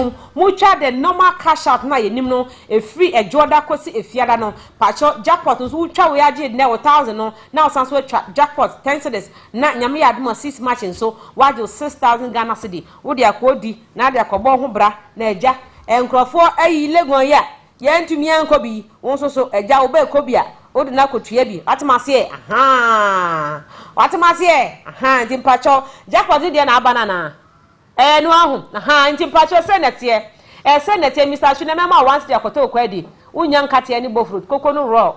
the normal cash out na yenim no e free e joda kosi e fiada no pacho jackpot so twa we age na 1000 no na osan so twa jackpot 10 cedis na nyame ya aduma 6 match so waje 6000 Ghana cedi wo de akodi na de akobo ho bra na eja enkrofo ayi legon ya ye ntumi enkobi won so eja wo be kobi a odi na kotua bi watemase nti mpacho jackpot de na abanana no ahu nti mpacho senete Mr. Chunema ma once de akoto kwadi unya nkate ni bofruit koko no raw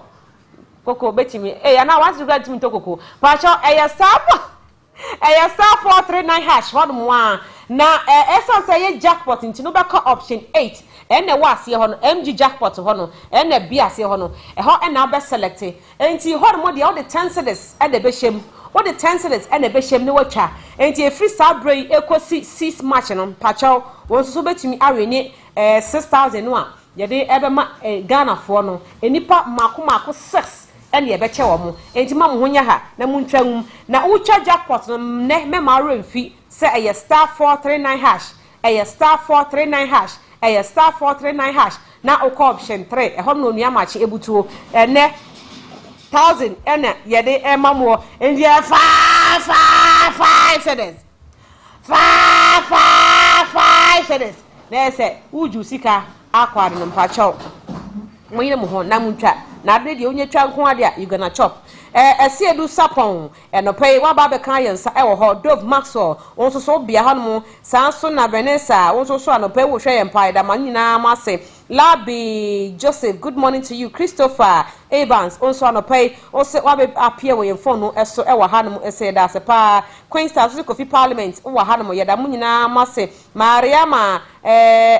koko betimi na once de grad timi to koko mpacho star 439 hash hodum wa na eso say ye jackpot nti no be ka option 8 ene wa ase ho no MG jackpot ho no ene bi ase ho no ho ena be select enti ho mo de all the 10 cedis e de be shem what the 10 cedis ene be shem ne watcha enti e free star brain ekosi 6 match no pacho won so betimi aweni 6000 no a ye de ebe ma Ghana fo no enipa mako 6 ene ye be che wo mo enti ma mo honya ha na mu ntwam na ucha jackpot no ne me ma remfi se e star 439 hash star 439 hash star 439 hash na o option 3 ho no Onua Maakye ebutuo ene 1000 ene ye de emamo endi 5 cedis 5 cedis na se uju sika akwade no mpacho mo yire mo ho na muntwa na ade de onye twa nko ade a you gonna chop esiedu sapon enopay wa ba be kan yensa wo ho Dove Maxwell won so bia ha no sanso na Vanessa won so anopay wo hwe empire da man nyina ma se Labi Joseph, good morning to you. Christopher Evans, also on a pay, also appear with your phone, so ewa hanum said as a pa Queen Stars Coffee Parliament, Uwa Hanamo Yadamunina Mase, Mariama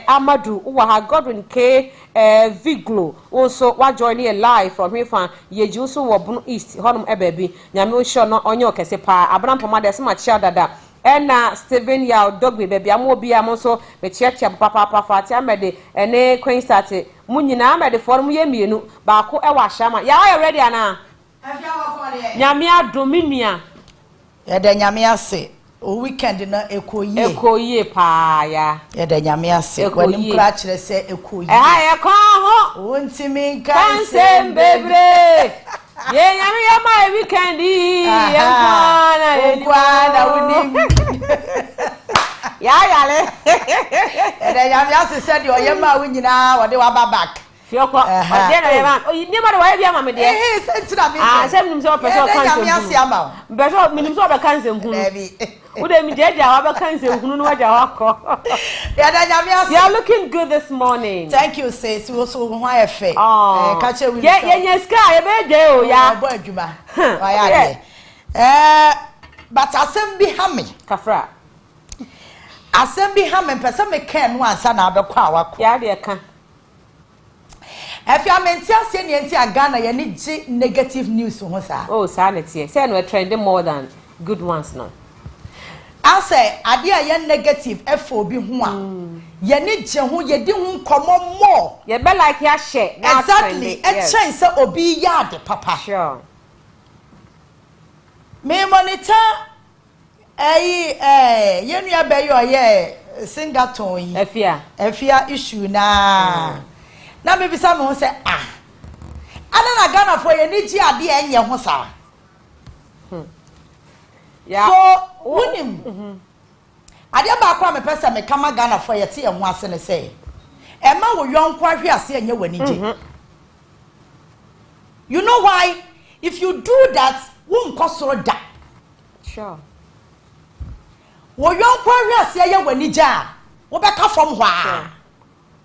Amadou, Uwa Godwin K. Viglo, also what joining a live from here from Yejusu Wabun East, Honum Ebebi, Yamu Shona Onyo Kesepa, Abram Pomada, Sma Chadada. Ena Steven ya dogbe baby amobi amonso me chiachi papa fati amede ene Queen start munyina amede forum ye mienu ba ko ewa shama ya ready ana afia wakole nyame adominua ye de nyame ase o weekend na ekoyie pa ya ye de nyame ase kwanim kra kire se ekoyie ye ko ho wontimi kanse bebre ye nyame ya my weekend ye kwana woni ya yale ede nyame ase se de oye ma wo nyina wo de wa back fioko ode na yema ni ma de wa bia ma me de se ntira me se minim se o person kan se nyame ase ama beso minim se o be kan se nkunu ude mi jeja wa be kan se nkunu no waja wako ede nyame ase you are looking good this morning. Thank you sis we so ho ayefe ka che we ye sky e be je o ya bo adwuma wa ya de but asem bi ha me kafra asem bi ha me pese me ken no ansa na abekwa awako ya de ka if you are mentia se ne enti Ghana ye ni gi negative news ho sa oh sa na tie say no trending more than good ones no I say ade a ye negative efo bi ho a ye ni gi ho ye di ho komo more ye be like ya share exactly e chen se obi yard papa sure me monitor ye nua be yo ye singaton yi efia issue na me bisa me ho se ana na Ghana for ye ni gi ade enye ho sa yeah so wonim ade ba kwa me pesa me kama Ghana for ye te ye ho ase ne se e ma wo yonko ahwe ase enye wani gi you know why if you do that won kosoro da sure wo yonko ahwe ase ye wani ja wo be ka from hwa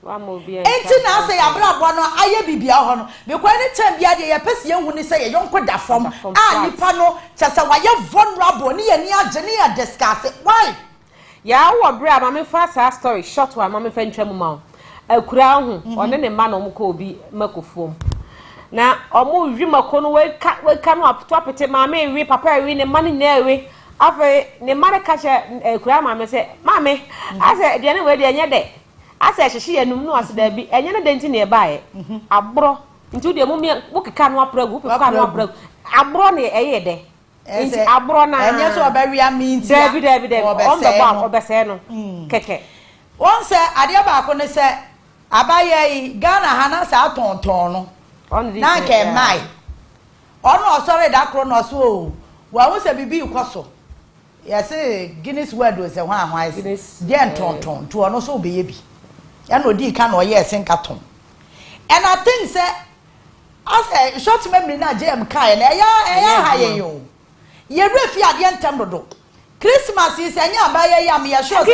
enti na say abrabo no aye bibia ho no because any time bia de ye pese ye hu ni say ye yonko da from nipa no chese wa ye vulnerable ni ye ni age ni ya discuss why ya wo bra ma me fa sa story short one ma me fa ntwa mu ma akura hu one ne ma no mko obi makofuom na omo wi makono we ka no apete ma me wi papa wi ne ma ne na wi afa ne ma ne ka che akura ma me se ma me ase de ne we de nye de ase hyehe yanum no ase da bi enye ne denti ne baaye abro nti de mu keka no apragu keka no apragu abro ne eye de nti abro na enye so obawia minti David on the bar obese no keke won se ade ba ko ne se abaye Ghana hana sa tonton no na ke mai ono osore da kro no so wa wo se bibi ikoso yes Guinness word we se hwan hwan se je tonton to ono so be bi ya no di ka no ye senkaton and I think say as a short memory na JM kai na ya ha ye yo ye refi ade entem dodo Christmas is anya abaye ya me sure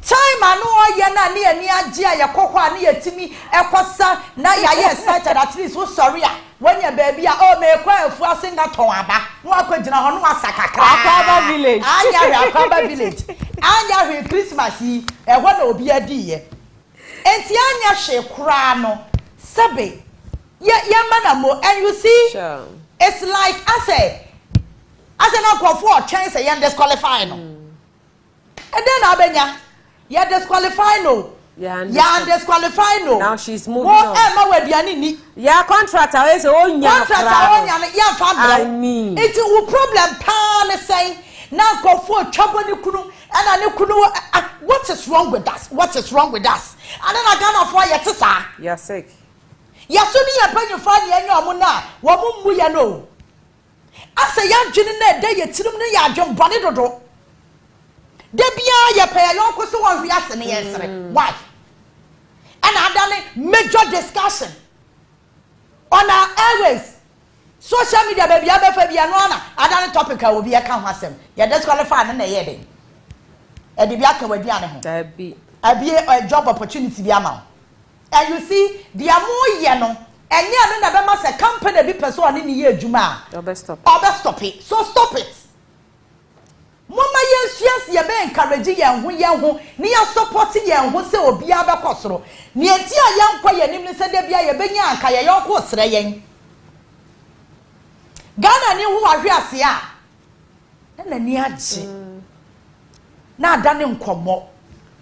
time anu oye na ne ani age a ye kokwa na yetimi ekosa na ya ye excited at least wo sorry a wanya baby a o me kwa afu asengaton aba no akogina ho no asakakra Akaba village Akaba village anya hwe Christmas yi ehwo na obi adi ye enti anya hwe kura no sebe ye manamo and you see sure. It's like I say na go for chance ye disqualify no and then abenya ye disqualify no ya disqualify no now she's moving on ma wadiani ni ya contract away say onya ya fa bra it will problem pan say na go for trouble ni kunu and ni kunu what is wrong with us and then I gonna for ye tisa you're sick ya so ni ya panyu fa ni anya omo na wo mu ya no asa ya dwene na da ye tirim ne ya dwon bone dodo da bia ye pa yon ko so won hwi ase ne yesere why and adane major discussion on our airways social media baby abefa bia no ana adane topic a obi e ka ho asem ye disqualify na ye den e de bia ka wadi ane ho da bi a job opportunity bi ama. And you see, the more ye no, and ye no na be say company bi person ani ni ye adwuma. Stop it. So stop it. Mama yes ye be encourage ye ho ni ya support ye ho se obi abekosoro. Ni enti a ye nkwa ye nim ne se de bia ye benya anka ye yonko sere yen. Ghana ni hu ahwe ase a. Na ni agi. Na adane nkomo.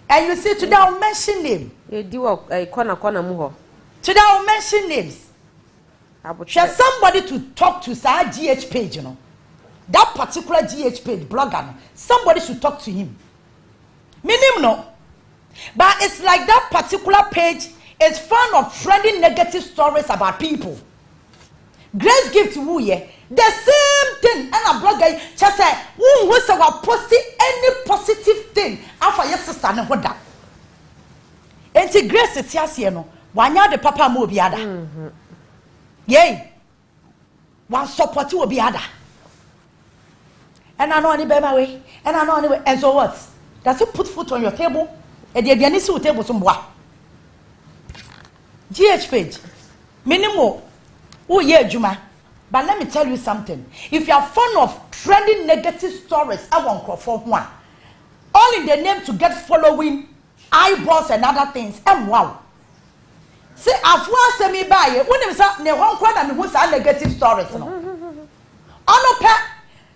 And you see today I'll mention name. Today I'll mention names. Shall somebody to talk to our GH page, you know. That particular GH page, blogger, somebody should talk to him. Meaning no. But it's like that particular page is fond of trending negative stories about people. Grace gift who ye the same thing and a blogger just say who was our posting any positive thing after your sister and what that. Enti Grace etiasie no wanya de papa mo obi ada. Yey. Wan support obi ada. And I know any bema way. And I know anyway. And so what? Does it put food on your table? And the aduane table some bois. GH page. Minimum. Oh yeah, Juma. But let me tell you something. If you are fond of trending negative stories, I won't call for one. All in the name to get following, eyeballs and other things. And wow. Say, I've once sent me by you. When you say, no one quite and who's negative stories.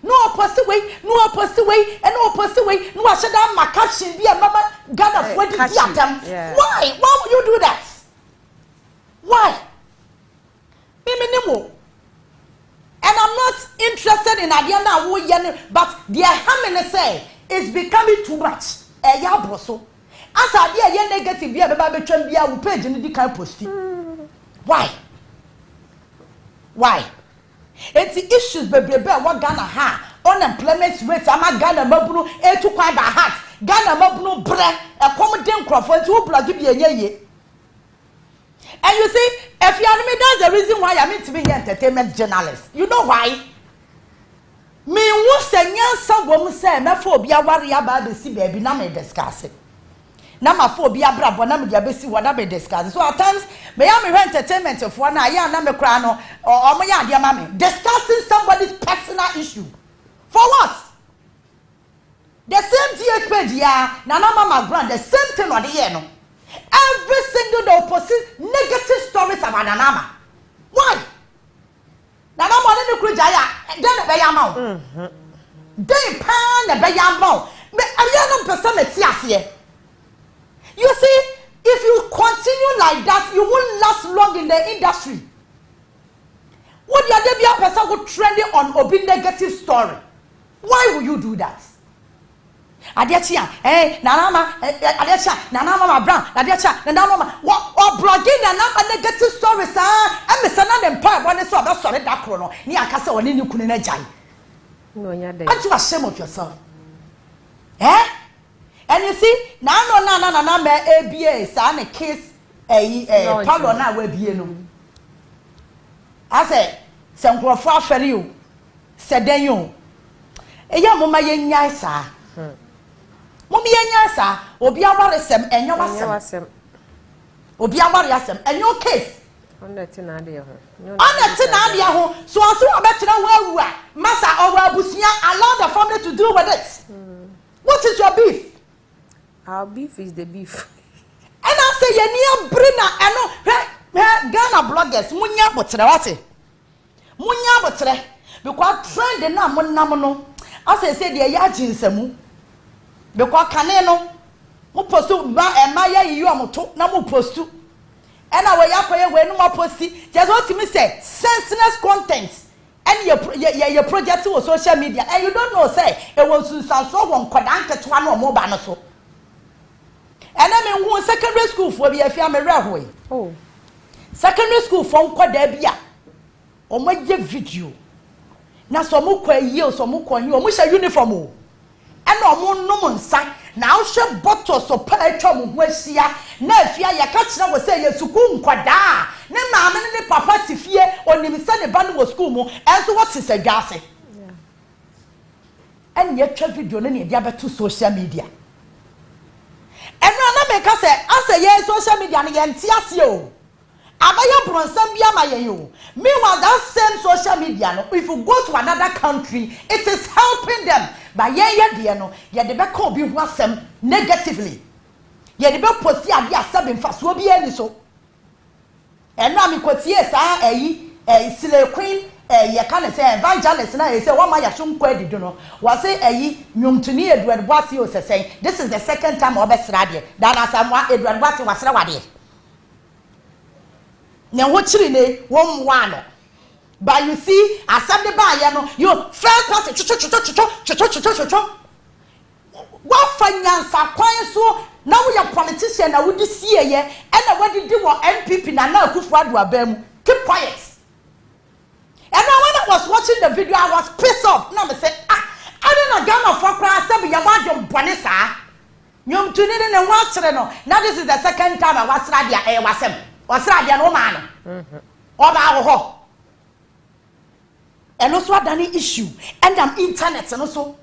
No opposite way, no opposite way, and no opposite way. No, I said, I'm my caption be a mama Ghana for the atom. Why? Why would you do that? Why? And I'm not interested in Adiana, but their harmony say it's becoming too much. A yabroso. As I dear negative, be a baby will page in the kind post. Why? Why? It's the issues, baby, what Ghana ha unemployment rates. I'm a Ghana mabunu, a two kind of hat. Ghana mabunu bre, a common Crawford, two blood give you a ye. And you see, if you are me, that's the reason why I mean to be an entertainment journalist. You know why? Me who say yes, woman say, my phobia warrior baby, see baby, na me discuss it. Na my phobia brabo, na me diabesi, what I be discuss. So at times, may I be entertainment of one eye, na me crano, or my dear mammy, discussing somebody's personal issue. For what? The same GH page, yeah, Nana Mama Grand, the same thing on the year. Every single day post negative stories about Nanama. Why? Nanama didn't create Jaya, then the Bayamau. They pan the Bayamau. I am not. You see, if you continue like that, you won't last long in the industry. Would you be a person who trending on obi negative story? Why would you do that? Adiachia, Nanama, Adiacha, Nanama Brown, Adiacha, Nanama, what blogging and negative stories, and the son and part one is that solid that chrono, near Casa or Ninu Kunajai. No, aren't you ashamed of yourself? And you see, Nana, ABA, son, a kiss, a Palona will be no. I say, some for for you, said then you. A young woman, yes, sir. Mommy and yasa, obi awaresem enyo wasem. Obi awaresem enyo case. Oneti na ade ho. So aso obetina wawu a, masa owa abusia allow the family to deal with it. What is your beef? Our beef is the beef. And I say ye near brina eno Ghana bloggers munya botre wate. Munya botre because trend na monam no. I say the yaji nsemu. Because caneno, mu postu ba emaya you amoto na mu postu. And our yakoye we no more posti. Just what me say, senseless content. And your project on social media. And you don't know say it was so one kodanke to one or more banaso. And I mean who secondary school for be a family railway. Oh. Secondary school for Kodebia. O my video. Na so mu kwa yi so mu kwa yi o mu sha uniform. And no monsa now she bottles of petrol wessia na afia ya ka kira wo say yesuku nkwada ne maame ne papa tifie onim se ne ba no school mu enso what is adwase and ye twa video ne dia beto social media and na me ka say asa ye social media no ye ntiase o abaya bronsam bia ma ye yo meanwhile that same social media no if you go to another country it is helping them by ye de no ye de be ka obi ho asem negatively ye de be posi ade asem mfaso bi ani so eno ami kotie sa Sile Queen ye can say evangelist na say one my yashum kwedi do no was say nyumtuni Edward Boati o say this is the second time obesra de dan asamwa Edward Boati wasra wade ne ho chiri ne won wa no but you see asam de ba ye no you first person cho what finance kwan so na we are politician na we di see ye and na we di wo NPP na Akufo Addo abam keep quiet. And now when I was watching the video, I was pissed off. Now I said, I don't know Ghana for class. Say, "You want your bonesa? You tune in and watch it." No, now this is the second time I was radio. Was radio no man. Oba and also a done issue and internet and also.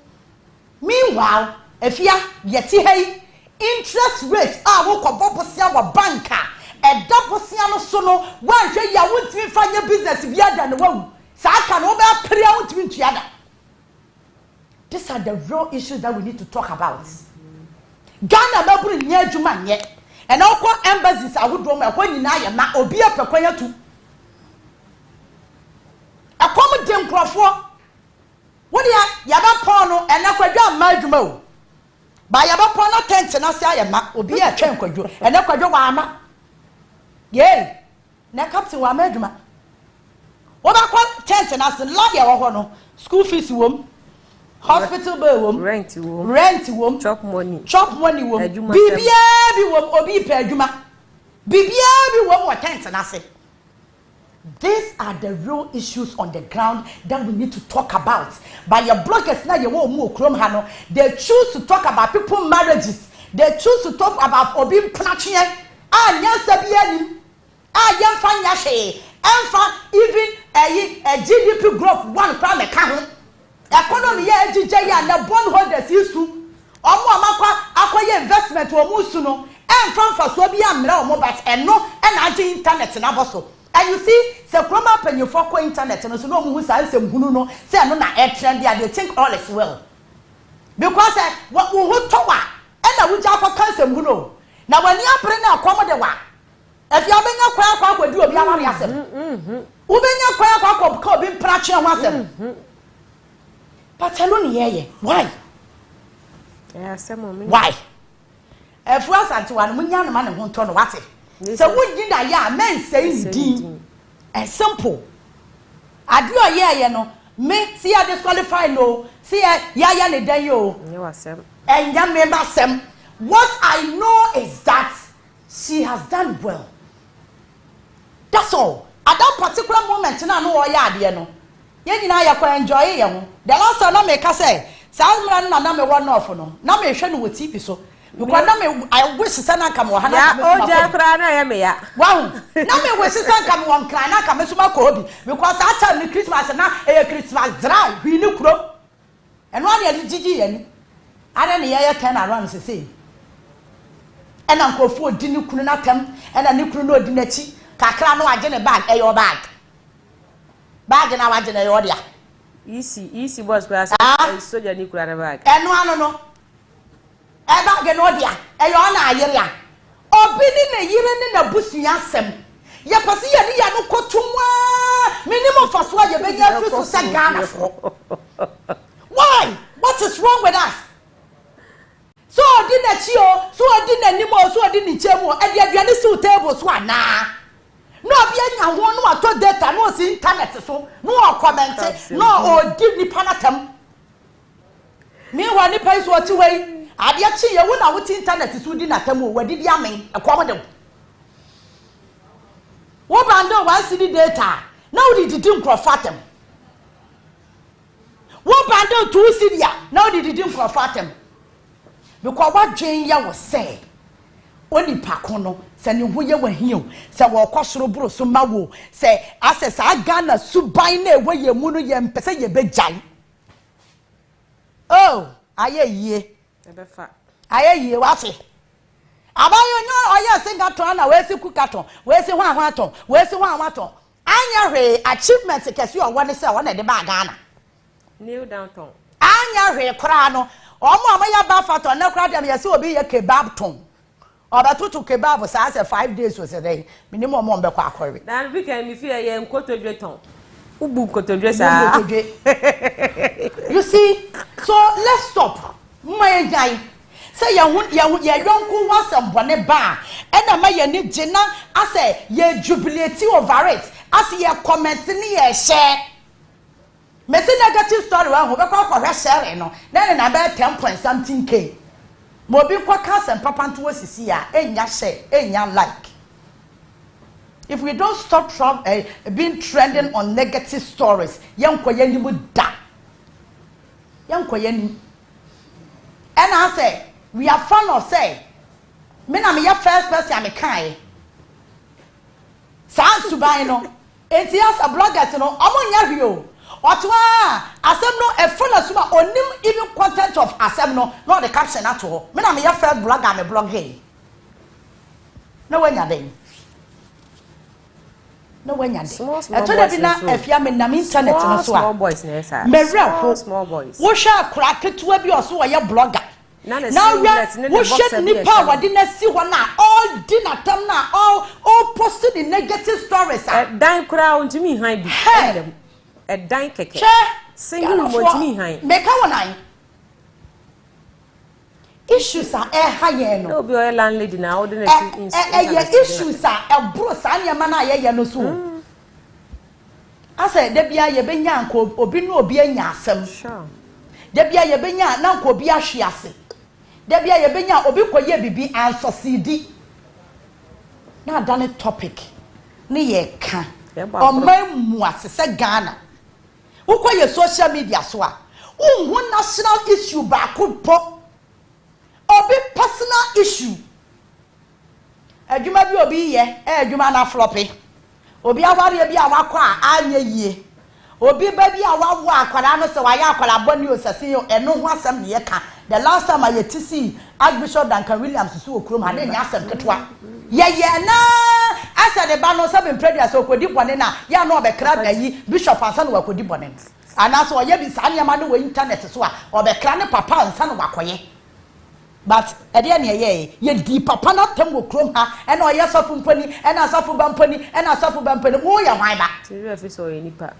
Meanwhile, if you yeti hey interest rates wo kobo sia wa banker e double sia no so no wan hwe ya wontimi fanya business bia da no wawu. These are the real issues that we need to talk about. Ghana baburu nye adwuma nye and all embassies awodo ma kwa nyina ya ma obi apekwanya tu akom dem krofo wodi ya ba pon no ena kwadwa ma adwuma o ba ya ba pon na tent na sia ya ma obi a twen kwadwo ena kwadwo wa ama ye na captain wa ma adwuma oba kwa tent na se lawyer wo ho no school fees wom hospital bill wom rent wom chop money wom bibia bi wom obi pe adwuma bibia bi wom wa tent na se. These are the real issues on the ground that we need to talk about. By your bloggers now you want more chrome hano, they choose to talk about people marriages, they choose to talk about obi planchien nyansabiani yan yashe even a GDP growth one crown e ka ho economy ya ejije ya na bondholders isu omo amakwa akoye investment omo su no emfa so bi amra omo but eno na age internet na boso. And you see se kroma penyo for ko internet no so no mu sa nsem hunu no se no na e trend ya they think all is well because what wo ho towa e na wuja akwa kansem hunu na wani apre na akomo de wa if you benya kwa kwadi obi amari asem ubenya kwa ko obi mprache ho asem but alone ye why why if was at one munya no man ho to no wate so wudi da ya men say din and simple adio ye no me see ya disqualify no see ya le dan yo and ya member sem. What I know is that she has done well. That's all. At that particular moment na no ya ade no ye nyina ya kwa enjoy ye ho. The last time na me ka say Salman na me one off no na me hwe no with TV so because na me I wish sana kam wo hana o je kra na ye me ya wow na me wish sana kam won kra na kam suma ko obi because I tell me Christmas na Christmas dry hwi ni kuro eno ane ye gigi ye ni ade ne ye turn around say and uncle for dini kunu na tem and ani kunu no di na chi kakra no age ne bag e your bag na waje na your dia easy boss class soldier ni kura na bag eno ano no e bag no dia e your na ayere a obi ni na yire ni na busuya asem ye pase ye ni ya no kotumwa minimum for so ye be ya free so say Ghana for why what is wrong with us? So di na chi o so di na nimo so di ni chemu e di aduane si table so ana no bia nya ho no ato data no si internet so no comment no o di ni panatam me wa ni pai so ti wei ade chi ye wo na wo ti internet so di na tam o wadi di amen e kwa modem wo bando wa si di data na wo di nkrofatem wo bando tu sidia na wo di nkrofatem because what Jane ya was say only pakono se ni ho ye wahio se wo kwasoro bro so mawo se access Ghana suban na ewe ye mu no ye mpese ye bejai oh aye ye wa se abayo nyo oye singa ton na we si kukaton we si hwan hwan we si hwan hwan anya hwe achievement kesi o woni se wona de ba Ghana new downtown anya hwe kra no omo ya ba fato na kra dem yesi obi ye kebab ton obatutu kebab sa 5 days was day minimum mo mbekwa akori na weekend mi fi ye nkotodwe ton ubu nkotodwe sa you see so let's stop my guy say ya yonku wasem bone ba ena ma ye ni gina ase ye jubilate over it ase ye comment ni ye share mesi negative story wa ho be kwa share no na be 10 point something k mo bi kwa kasem papa nto wasisi ya enya share enya like if we don't stop being trending on negative stories yankoye ni mu da yankoye ni and I say we are fun of say me na me ya first person me kai sans subai no enti as a bloggers no omonya hwio otwa asem no e follow suma onim even content of asem no the caption ato me na me ya first blogger me blog hey no wanya den no wanya den e to dey na afia me na internet no so small boys na esa small boys wo sha akura ketua bi oso wo ye blogger now we should nipa wadina si wana all dinner time na all posted the negative stories dan kura untimi han bi dan keke single untimi han make one issues are higher no obi o landlady na ordinary issues are bro sa nyama na ye no so asa de bia ye benya nko obi no obi anya asem de bia ye benya na nko obi ahwe ase de bia ye benya obi koye bibi ansosidi na dane topic ne ye ka omamu asese Ghana ukoye social media so a unhu national issue ba ko po obi personal issue adwuma bi obi ye adwuma na floppy obi aware bi awakọ a anya yie obi ba bi awawo akwara no se wa ya akwara boni osase yo eno ho asem ne ye ka the last time I see Archbishop Duncan Williams so okrom ha ne nya asem ketwa ye na asa de ba no se be predia so kodi bone na ya no obekra na yi bishop ansa no wakodi bone ana so ye bi sa nyama no we internet so a obekra ne papa ansa no wakoye but ede ne ye di papa na tem wo krom ha e na oye sofu mpani e na sofu bampani e na sofu bampani wo ya hwan ba tiri office o ye nipa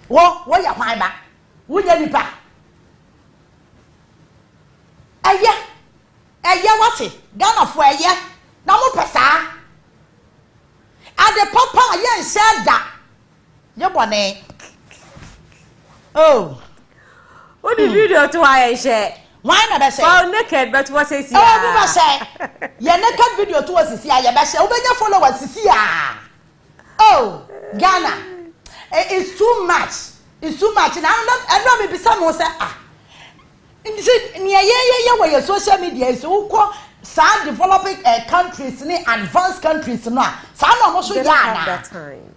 wo ya hwan ba wo ya nipa eye wati Ghana fo eye na mo pesa ade papa ye nsheda ye bone oh what the video to why share why na be say for naked but what say oh be say ye naked video to was see ya be say obenya followers see ya oh Ghana it's too much na I me be some say your social media is so some developing countries ni advanced countries no some no so ya that time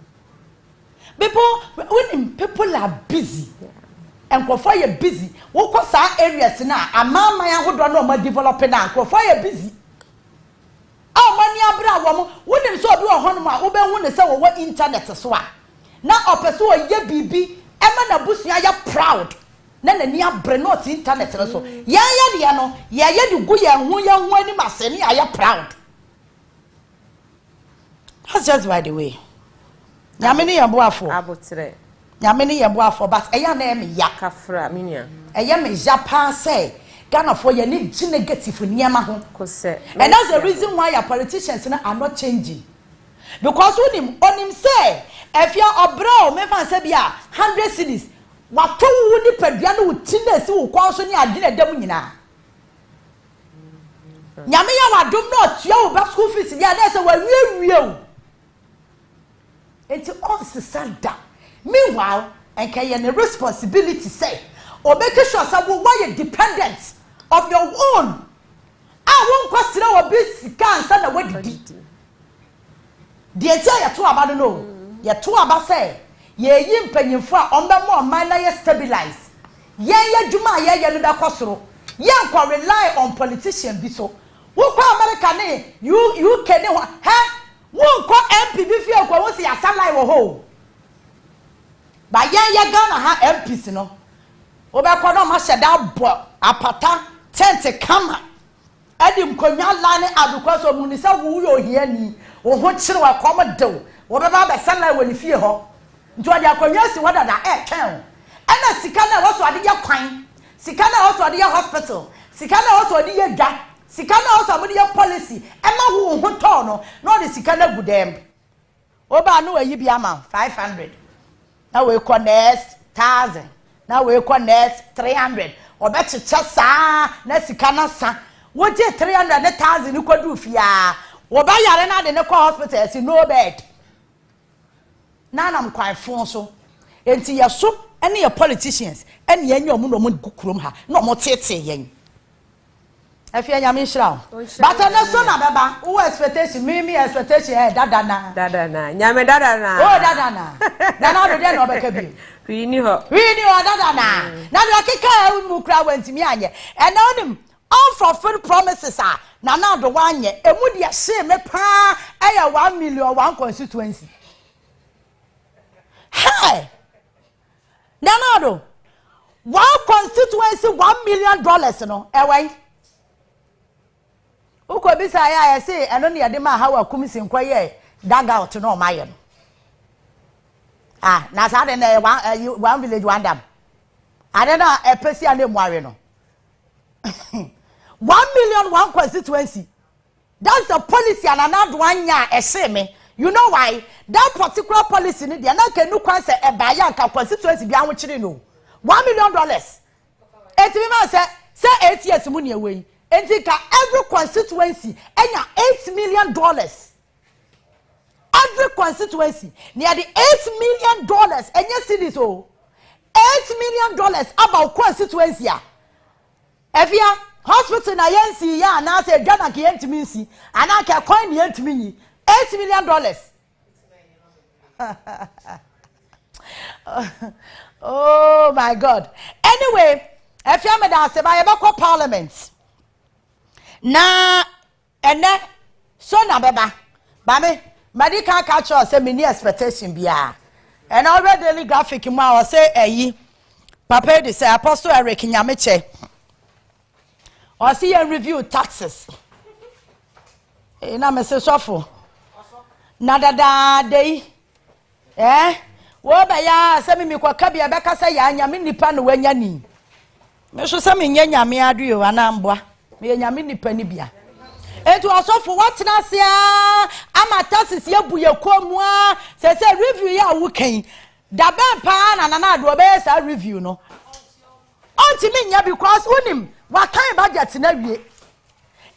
people are busy and for you busy wo ko sa areas na amama ya hodo no ma developing na for you busy mani abra wo mo wonim so obi wo hono ma wo be hu ne se wo internet so a na opeso wo ye bibi e ma na busua ya proud na ni abre not internet so ya de no ya de gu ya hu ani maseni ya proud. That's just by the way. Nyameni ya boafo abotre nyameni ya boafo but eya na me ya kafra minia eya me Japan say Ghana for ya ni negative niema ho kose and that's the reason why your politicians are not changing because onim say if you obro me fan say bia 100 cities wato wu ni padua no utina si wo kwa so ni ade na dam nyina nyame ya wadom no tua wo ba school fees bia na say wa wie o it's all sisanda meanwhile and can you responsibility say or make sure say why you dependent of your own won kwasira wo bi sika ansa na wadidi de etia ya to aba no ya to aba say ye yi mpanyimfo a ombemo man na ye stabilize ye dwuma ye no da kosoro ye nko rely on politician bi so Wo kwa America ne you can ha wo ko MP bi fi akwa wo si asalai wo ho. Ba ye Ghana ha MPs no. Wo be kwa no ma sheda bo apata tent kama. Edim konya lane adukwaso mu ni sa wo yo hia ni. Wo ho kire wa kom dew. Wo be ba salai wo ni fie ho. Nti odi akonya si wada da ken. Ena sika na wo so ade ye kwan. Sika na wo so ade ye hospital. Sika na wo so ade ye dwa. Sika na wo so ade ye policy. Ema wo ho to no de sika na gudem. Oba no ayi bia ma 500. Na we connect 1000. Na we connect 300. Obechicha saa na sika na sa. Wo je 300 na 1000 ni kodu fia. Wo ba yare na de ne ko hospital si no bed. Na nam kwan fon so. Enti yeso ene ye politicians ene ye nyom no mo kukurom ha na mo tete yen. Afia nyame nhira. But na so na beba wo expectation me expectation dada na nyame dada na oh dada na na do de no beka bi wi ni ho dada na do akeka mu kra wantimi anye ena onim unfulfilled promises na do wanye emu de hye me pa eya 1 million one constituency. Hey, Nanado, one constituency $1 million no. Ewe. Uko bisa ya say eno ne yade ma hawa kumisi nkwaye daga out no maye no. Na sa de na one village one dam. Ade na epesi ane muare no. 1 million one constituency. That's the policy and another one ya me. You know why? That particular policy ni dia na kenu kwan se e ya ka constituency bia ho kire no. $1 million. Etimi ma say 8 years mu ne ewe. Enti ka every constituency enya $8 million. Every constituency near the $8 million enya cities oh. $8 million about constituency ya. Efia hospital na yensi ya na say Ghana ki yentimi nsi ana ka coin yentimi ni $8 million. Oh my God. Anyway, if you am say by your parliament. Na ene so na beba. Ba me medical catch us say me expectation bia. And already daily graphic ma o say eyi. Papa de say Apostle Eric Nyameche. O see you review taxes. Na me say sofo. Na dada dey wo ba ya se mi kwaka bia be ka se ya nyame nipa no wanya ni me so se mi nya nyame adu o anamboa me nyame nipa ni bia etu osofo watena se amata sisi ebu ye komu a se review ya wo kan da ben pa na adu be sa review no onti mi nya because unim wa kan budget na wie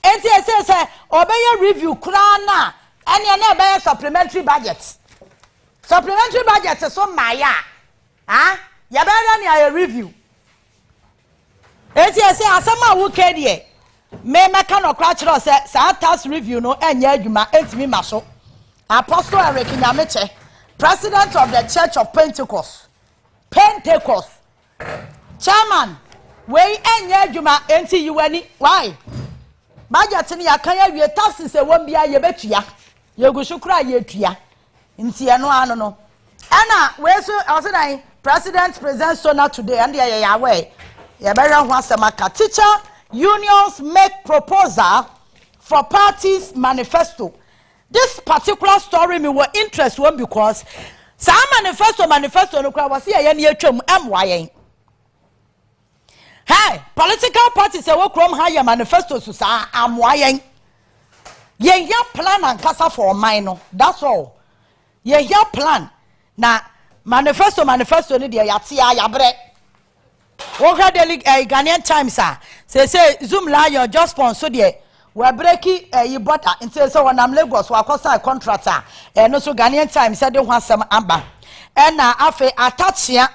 enti se obeye review kura na ene na be supplementary budget. Supplementary budget so maya. Ya be na ya review. Enti say asama wo ke de. Me meka no kra kire say sa tax review no enya adwuma entimi maso. Apostle Eric Nyameche, President of the Church of Pentecost. Chairman, we enya adwuma enti yiwani. Why? Budget ni akan ya wie taxes e won bia ye betua. Ye gushukura ye tua. Nti eno ano no. Ana we so osedan president presents sona today and ye away. Ye better ho asemaka. Teacher unions make proposal for parties manifesto. This particular story me were interest one because some manifesto no kwa wase ye ne atwam emwayen. Hey, political parties say we krom higher manifesto so sa amwayen. Ye ya plan and kasa for mine no. That's all. Ye ya plan na manifesto ni de ya tia ya bre. O ga daily Ghanaian Times say Zoom lion just sponsor there. We breaki you border until so when I'm Lagos we akosa contractor no so Ghanaian Times said they want some amba. And na afa attach here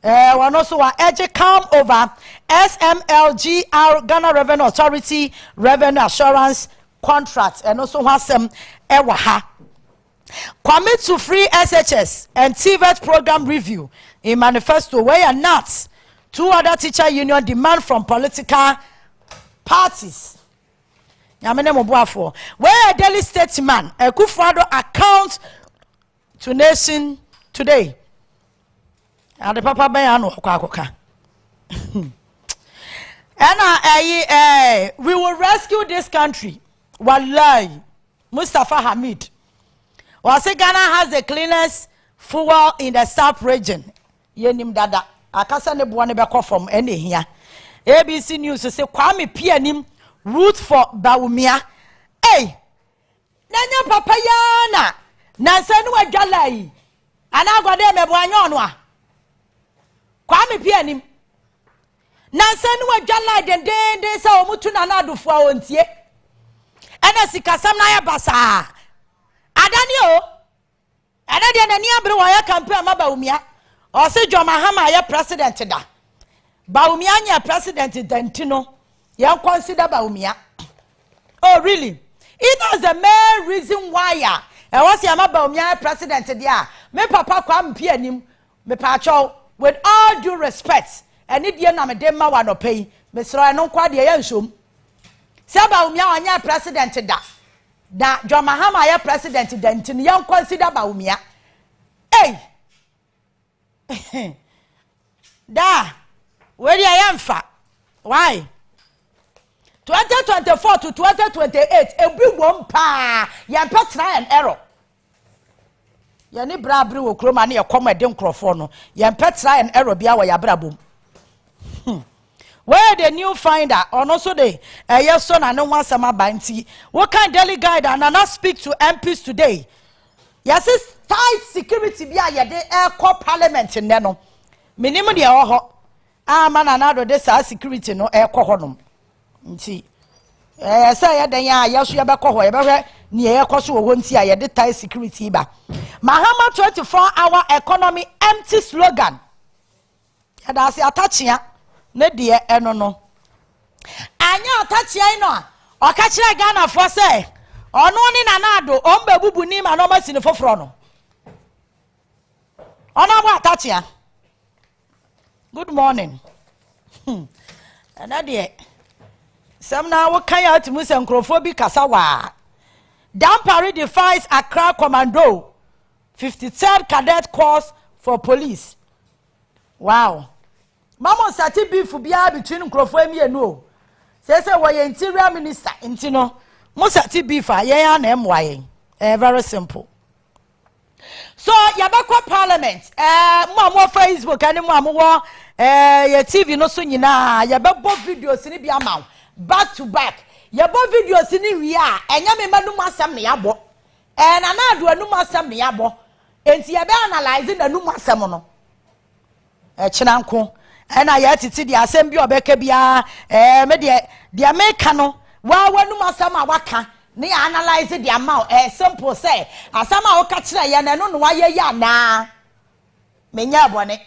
one also edge come over SMLGR Ghana Revenue Authority Revenue Assurance contract and also want some ewa commit to free SHS and Civic program review in manifesto where not two other teacher union demand from political parties. Yamene Mobuafo. Where a daily statesman, Akufo-Addo account to nation today. And the Papa Bayano Kwakoka. And we will rescue this country. Wallahi. Mustafa Hamid. Wase Ghana has the cleanest fuel in the South region. Yenim dada. Akasa ne buwane beko from ene here. ABC News say Kwame Pianim root for Bawumia. Hey! Nanya papa yana. Nansanu adwalai. Anagwade mebwanyo onwa. Kwame Pianim. Nansanu adwalai den sa omutu na nadufo a ontie. Ena sikasam na ya basa. Adani o. Ana de nani abre wa ya campaign ma Bawumia. O se John Mahama ya president da. Bawumia nya president dentino. You consider Bawumia. Oh really? It was the main reason why I was Yama Bawumia president there. Me papa Kwame Pianim, me pacho with all due respect. And it na me dem ma wa no pay. Me sro no kwa de ya nsom. Se Bawumia anya president da. Da John Mahama ya president dentino. You consider Bawumia. Hey. Da. Where I am fa? Why? 2024 to 2028, a big one pa. Ya pet try and error. Ya ni brabri wo kroma na come dem crofo no. Ya pet try and error bia wa ya brabom. Where the new finder or also the yes son and no one sama banti. What kind daily guide and not speak to MPs today? Yes, tight security bia ya de air core parliament in no. Minimum dia ho. Man another de security no air core honum. Nti say ya den ya yaso ya be koho ya be ni ya koso wo nti ya de tie security ba Mahama 24-hour economy empty slogan ya da se atachia ne de eno no anya atachia no o ka kire Ghana fo say ono ni nanado o mba bubu ni ma no masini foforo no ono bo atachia. Good morning. Anade some now what can you to Musa Nkrofobi Kasawa? Dampari defies Accra Commando 53rd Cadet Course for Police. Wow. Mama sati beef bia between Nkrofobi and no. Say why interior minister intino. Musati beef ya na MY. Very simple. So yabakwa parliament mo Facebook and mo ya TV no so nyina yababo videos ni bia maw back to back yabo videos ni wi a enya me manum asam ne yabo na na ado anum asam ne yabo enti yabe analyze na anum asam no china nko na ya titi di asem bi obeka bia me de America no wa wanum asam a waka ni analyze the amount simple say asama o ka kire ya na no no wa ye ya na menya bone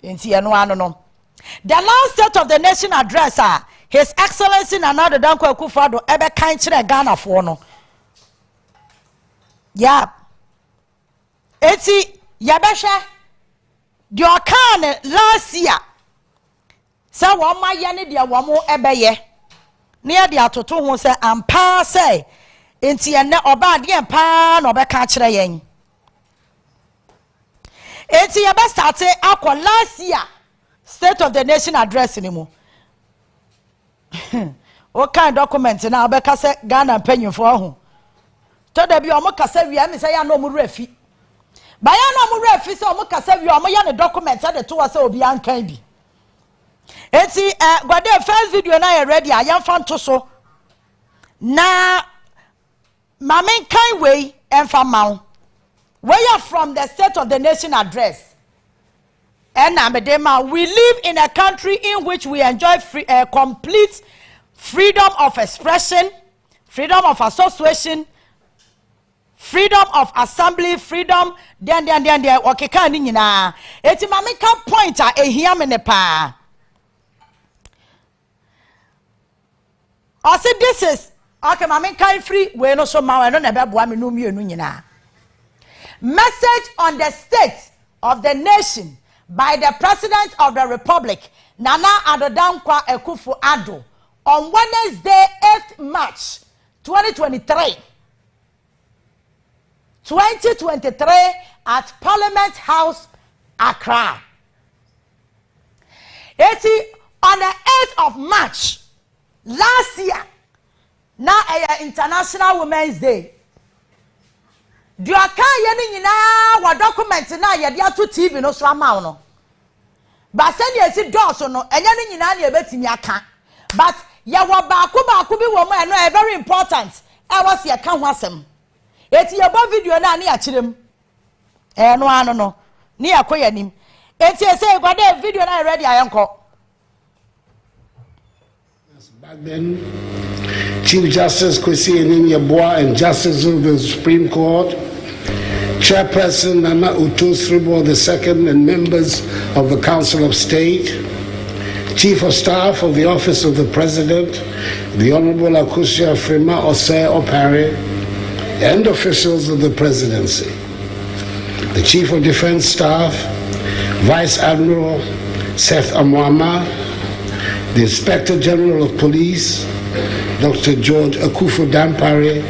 enti ye no ano no. The last state of the nation address His Excellency Nana Addo Dankwa Akufo-Addo ebe kan kire Ghana fo no ya eti ya behwe the okan last year say wo ma ye ne de wo mo ebe ye near the atoto ho say ampa say enti ene oba de ampa na obeka kire yen enti ya be start akwa last year state of the nation address ni mu what kind document na obeka say Ghana panyimfo ho to da bi o mo kasa wi am say ya no mu refi ba ya no mu refi say o mo kasa wi o mo ya ne document say de to wa say obi ankan bi eti gwade first video na you ready I am fan to so na mamen kan way emfa maw where you from the state of the nation address and we live in a country in which we enjoy complete freedom of expression, freedom of association, freedom of assembly, freedom then okay kan ni nyina eti mamen kan point ehia me ne pa. I said this is okay mamen kan free we no so ma we no na be boa me no mienu nyina. Message on the state of the nation by the President of the Republic, Nana Addo Dankwa Akufo-Addo, on Wednesday, 8th March 2023. 2023 at Parliament House, Accra. On the 8th of March last year, now International Women's Day. Do you can what documents now you to TV no so amount no. But send you see doors no enye ni nyina na ebetimi aka. But ya wo baako bi wo mo no very important. E was ye ka ho asem. Eti ye bo video na ya kirem. No ano no. Ni akoya nim. Eti say go dey video na ready ayenko. Back then, Chief Justice Kwesi Enim-Yeboah and Justice of the Supreme Court, Chairperson Nana Uto-Sribo II and members of the Council of State, Chief of Staff of the Office of the President, the Honorable Akusia Frima Osei Opare, and officials of the Presidency, the Chief of Defense Staff, Vice Admiral Seth Amwama, the Inspector General of Police, Dr. George Akufo-Dampare,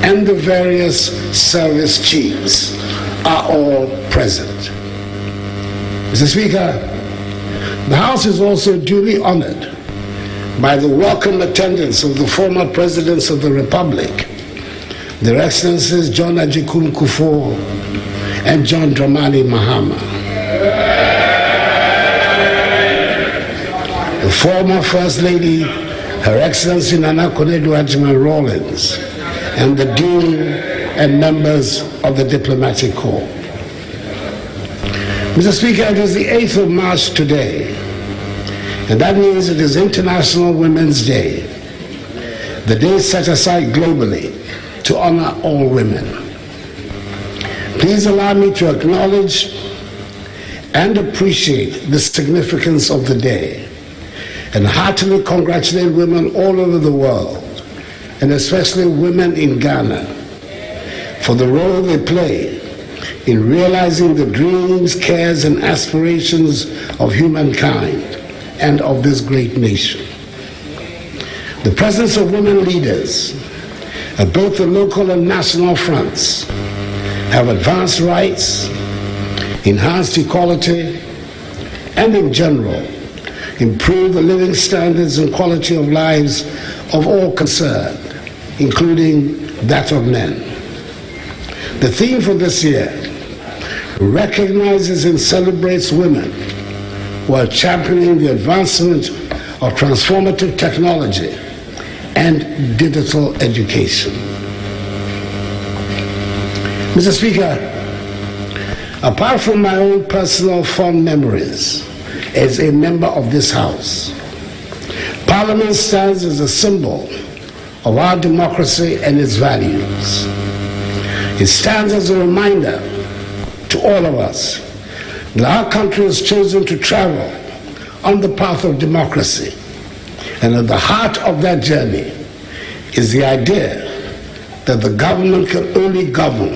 and the various service chiefs are all present. Mr. Speaker, the House is also duly honored by the welcome attendance of the former Presidents of the Republic, Their Excellencies John Agyekum Kufuor and John Dramani Mahama. The former First Lady, Her Excellency Nana Konadu Rawlings, and the Dean and members of the Diplomatic Corps. Mr. Speaker, it is the 8th of March today, and that means it is International Women's Day, the day set aside globally to honor all women. Please allow me to acknowledge and appreciate the significance of the day, and heartily congratulate women all over the world, and especially women in Ghana, for the role they play in realizing the dreams, cares, and aspirations of humankind and of this great nation. The presence of women leaders at both the local and national fronts have advanced rights, enhanced equality, and in general, improve the living standards and quality of lives of all concerned, including that of men. The theme for this year recognizes and celebrates women while championing the advancement of transformative technology and digital education. Mr. Speaker, apart from my own personal fond memories, as a member of this House, Parliament stands as a symbol of our democracy and its values. It stands as a reminder to all of us that our country has chosen to travel on the path of democracy, and at the heart of that journey is the idea that the government can only govern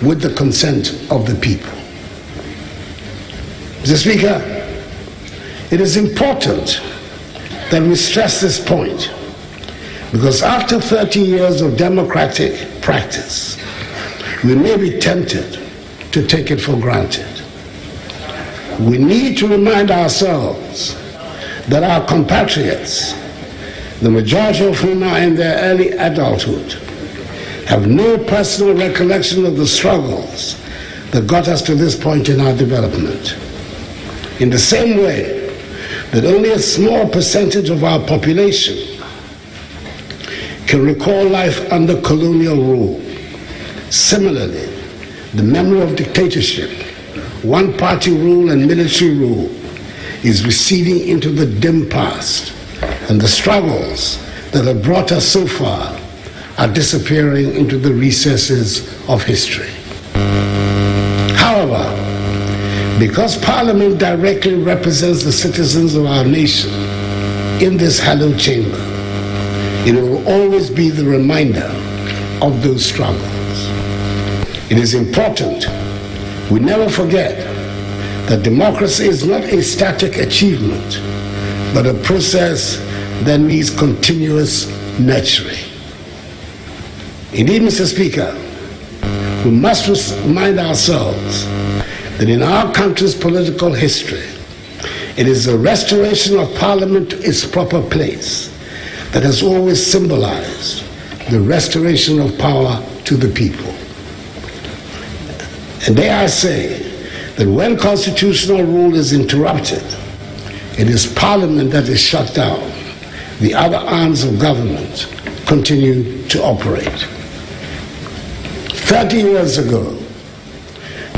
with the consent of the people. Mr. Speaker, it is important that we stress this point, because after 30 years of democratic practice, we may be tempted to take it for granted. We need to remind ourselves that our compatriots, the majority of whom are in their early adulthood, have no personal recollection of the struggles that got us to this point in our development. In the same way that only a small percentage of our population can recall life under colonial rule, similarly, the memory of dictatorship, one-party rule, and military rule is receding into the dim past, and the struggles that have brought us so far are disappearing into the recesses of history. However, because Parliament directly represents the citizens of our nation in this hallowed chamber, it will always be the reminder of those struggles. It is important we never forget that democracy is not a static achievement, but a process than means continuous nurturing. Indeed, Mr. Speaker, we must remind ourselves that in our country's political history, it is the restoration of Parliament to its proper place that has always symbolized the restoration of power to the people. And dare I say that when constitutional rule is interrupted, it is Parliament that is shut down. The other arms of government continue to operate. 30 years ago,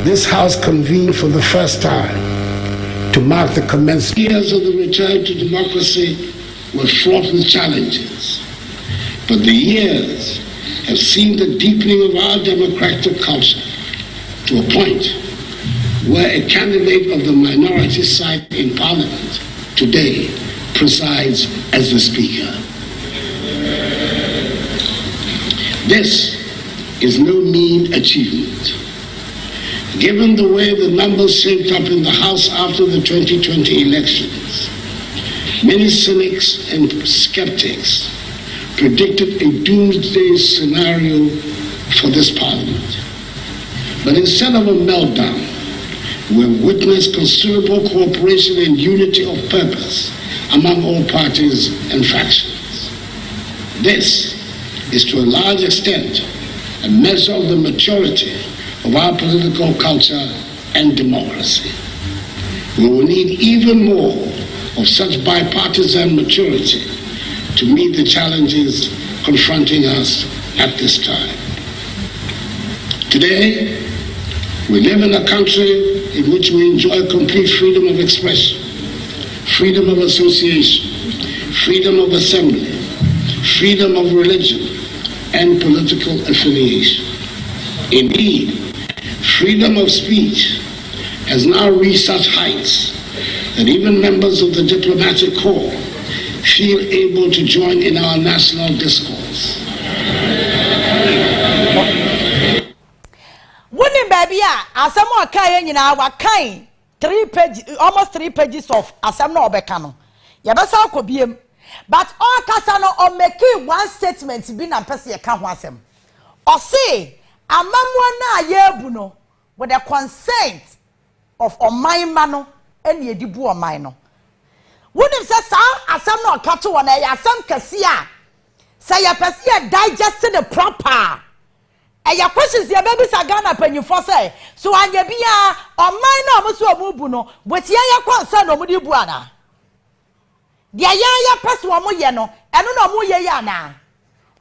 this House convened for the first time to mark the commencement. Years of the return to democracy were fraught with challenges, but the years have seen the deepening of our democratic culture to a point where a candidate of the minority side in Parliament today presides as the Speaker. This is no mean achievement. Given the way the numbers shaped up in the House after the 2020 elections, many cynics and skeptics predicted a doomsday scenario for this Parliament. But instead of a meltdown, we've witnessed considerable cooperation and unity of purpose among all parties and factions. This is to a large extent a measure of the maturity of our political culture and democracy. We will need even more of such bipartisan maturity to meet the challenges confronting us at this time. Today, we live in a country in which we enjoy complete freedom of expression, freedom of association, freedom of assembly, freedom of religion, and political affiliation. Indeed, freedom of speech has now reached such heights that even members of the diplomatic corps feel able to join in our national discourse. Wouldn't baby, as someone carrying in our kind, 3 pages, almost 3 pages of Asam Obekano. Yabasa could be him. But all Casano or making one statement to be a person can't want him. Or say, a mamma yebuno with the consent of my mano and ye dibu or mino. Wouldn't say, Asam no cattle on a Asam Cassia. Say a person digested the proper. And your questions, your babies are gonna pen you for say. So I be or mine no musu mubuno, but ya concern no mudibuana. The ya person mo ye no, and no mo ye ya na.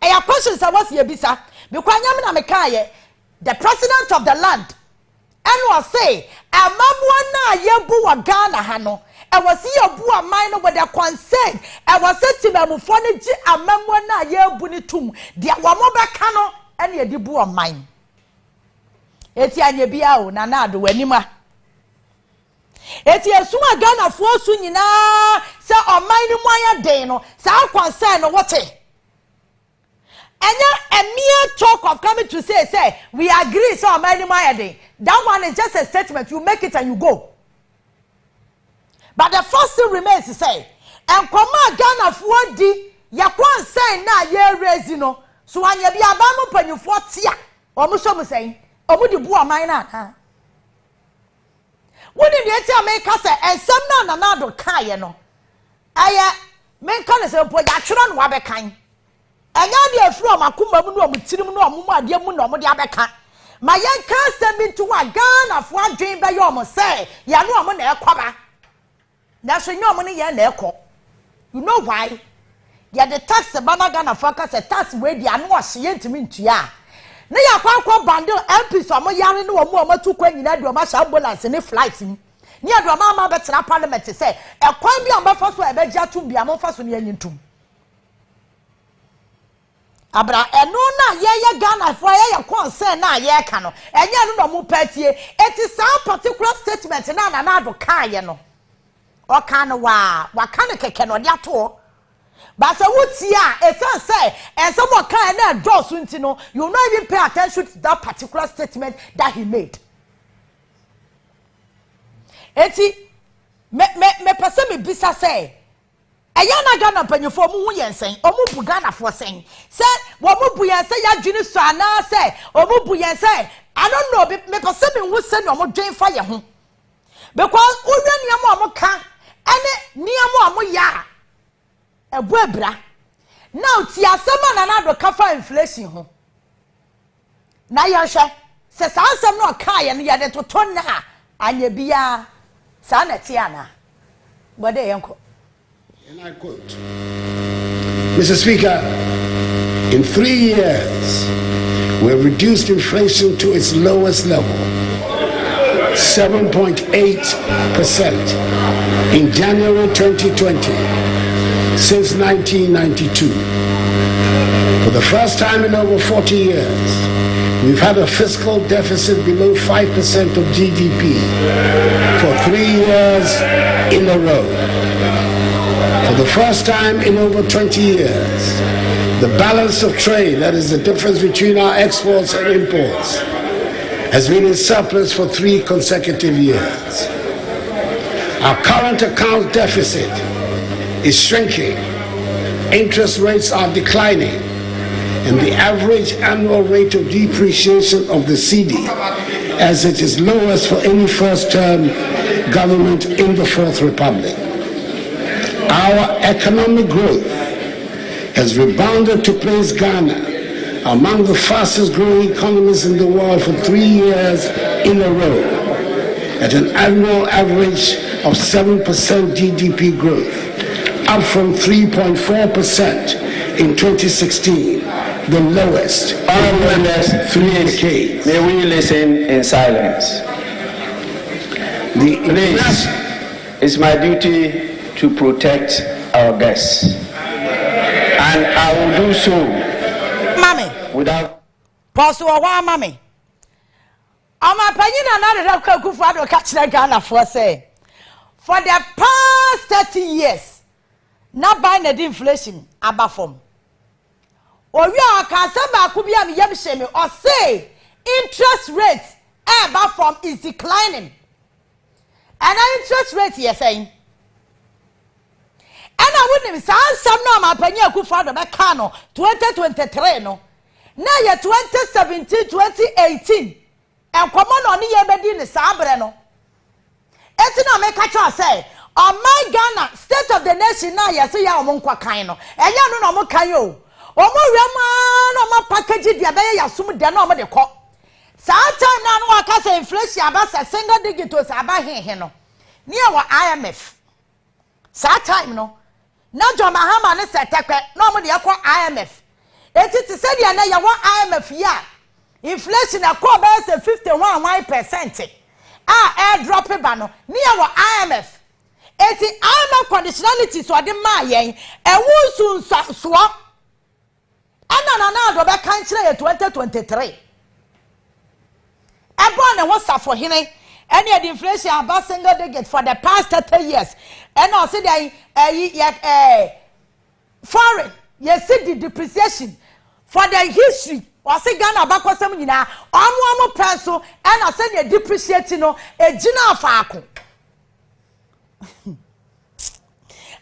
And your questions are what's your bisa, because Yamina Mekaye, the president of the land, and was say, a mamwana ye bu a Ghana hano, and was see a bua minor with their consent, and was said to them for a mamwana ye bunitum, the Wamoba cano. And ye dibu on mine. Eti anye biao na na do wenima. Eti esuma Ghana fo su nyina se on mine moya den no sa concern no what Enya a mere talk of coming to say we agree so on mine moya den. That one is just a statement, you make it and you go. But the first thing remains to say and come Ghana fo di ya concern na ye raise no. So when you be a bamu pen you 40 or muso saying, or would you boo a minor? Wouldn't you tell me, Cassa, and some none Kayano? I make colors of Poyatron Wabekine. And I dear from a Kumba with Tinum no Muma, dear Muno, Modiabeka. My young can't send me to a gun of one dream by your almost say, Yano money a cover. That's no money yan echo. You know why? Ya the tax bana Ghana focus a tax way the anwa she to me to ya. Na ya kwa bundle MP so mo yare no mo ma tu kwa nyina do ma sha ambulance ne flight ni. Ni ado ma betra parliament say e kwan bi amba fa so e be ja tum bi am fa so ne anyintum. Abra eno na ye Ghana for ye concern na ye ka no. Enye no mo patie. It is some particular statement na do kan ye no. O kan wa kan keke no dia to. But so what if say and someone can draw soon to know you not even pay attention to that particular statement that he made. Eti me person me bisa say Ayana Ghana panyefo mu hu yensen omu bu Ghana for sen say wo mu bu yensen ya dwene so ana say omu bu yensen I don't know me person me hu say no mo dwen fa ye ho because uwe niam omo ka ene niam omo ya ebu ebra now ti asema na na do kafa inflation ho na ye hwe se sa asem no ka ye no ye de toto na anya bia sa na ti ana bode yenko. And I quote, Mr. Speaker, in 3 years, we have reduced inflation to its lowest level, 7.8% in January 2020, since 1992. For the first time in over 40 years, we've had a fiscal deficit below 5% of GDP for 3 years in a row. For the first time in over 20 years, the balance of trade, that is the difference between our exports and imports, has been in surplus for 3 consecutive years. Our current account deficit is shrinking, interest rates are declining, and the average annual rate of depreciation of the cedi, as it is lowest for any first-term government in the Fourth Republic. Our economic growth has rebounded to place Ghana among the fastest growing economies in the world for 3 years in a row, at an annual average of 7% GDP growth, up from 3.4% in 2016, the lowest in the last 3 decades. May we listen in silence. Please, it's my duty to protect our guests, and I will do so, Mommy, without pause or one, Mommy. Ama panyina na de kwa kufu ado ka kire Ghana for say for the past 30 years na buy na the inflation abafom owi aka ba ku bia me yam sheme or say interest rate abafom is declining, and our interest rate yes saying and I wouldn't say some no ma panya kufu ado be ka no 2023 no na ye 2017 2018 and come on ni ye bedi ni sabre no eti na me catch us say on my Ghana state of the nation na ye say ya omo nkwa kan no enya no na omo kan yo omo wiama na omo package dia be ya sum de na omo de ko sa time na no aka say inflation aba say single digit to say aba he no ni e wa IMF sa time no na John Mahama ne setekwe na omo de ko IMF eti ti say dia na ye wa IMF ya inflation akọ be say 51% air drop ba no near wa IMF eti IMF conditionality so de ma yen ewusu so ana do be kan kire 2023 ebo na what's for hine any the inflation about single digit for the past 30 years and also the foreign you see the depreciation for the history wase Ghana bakosam nyina omo penso and I say depreciate no ejina afaako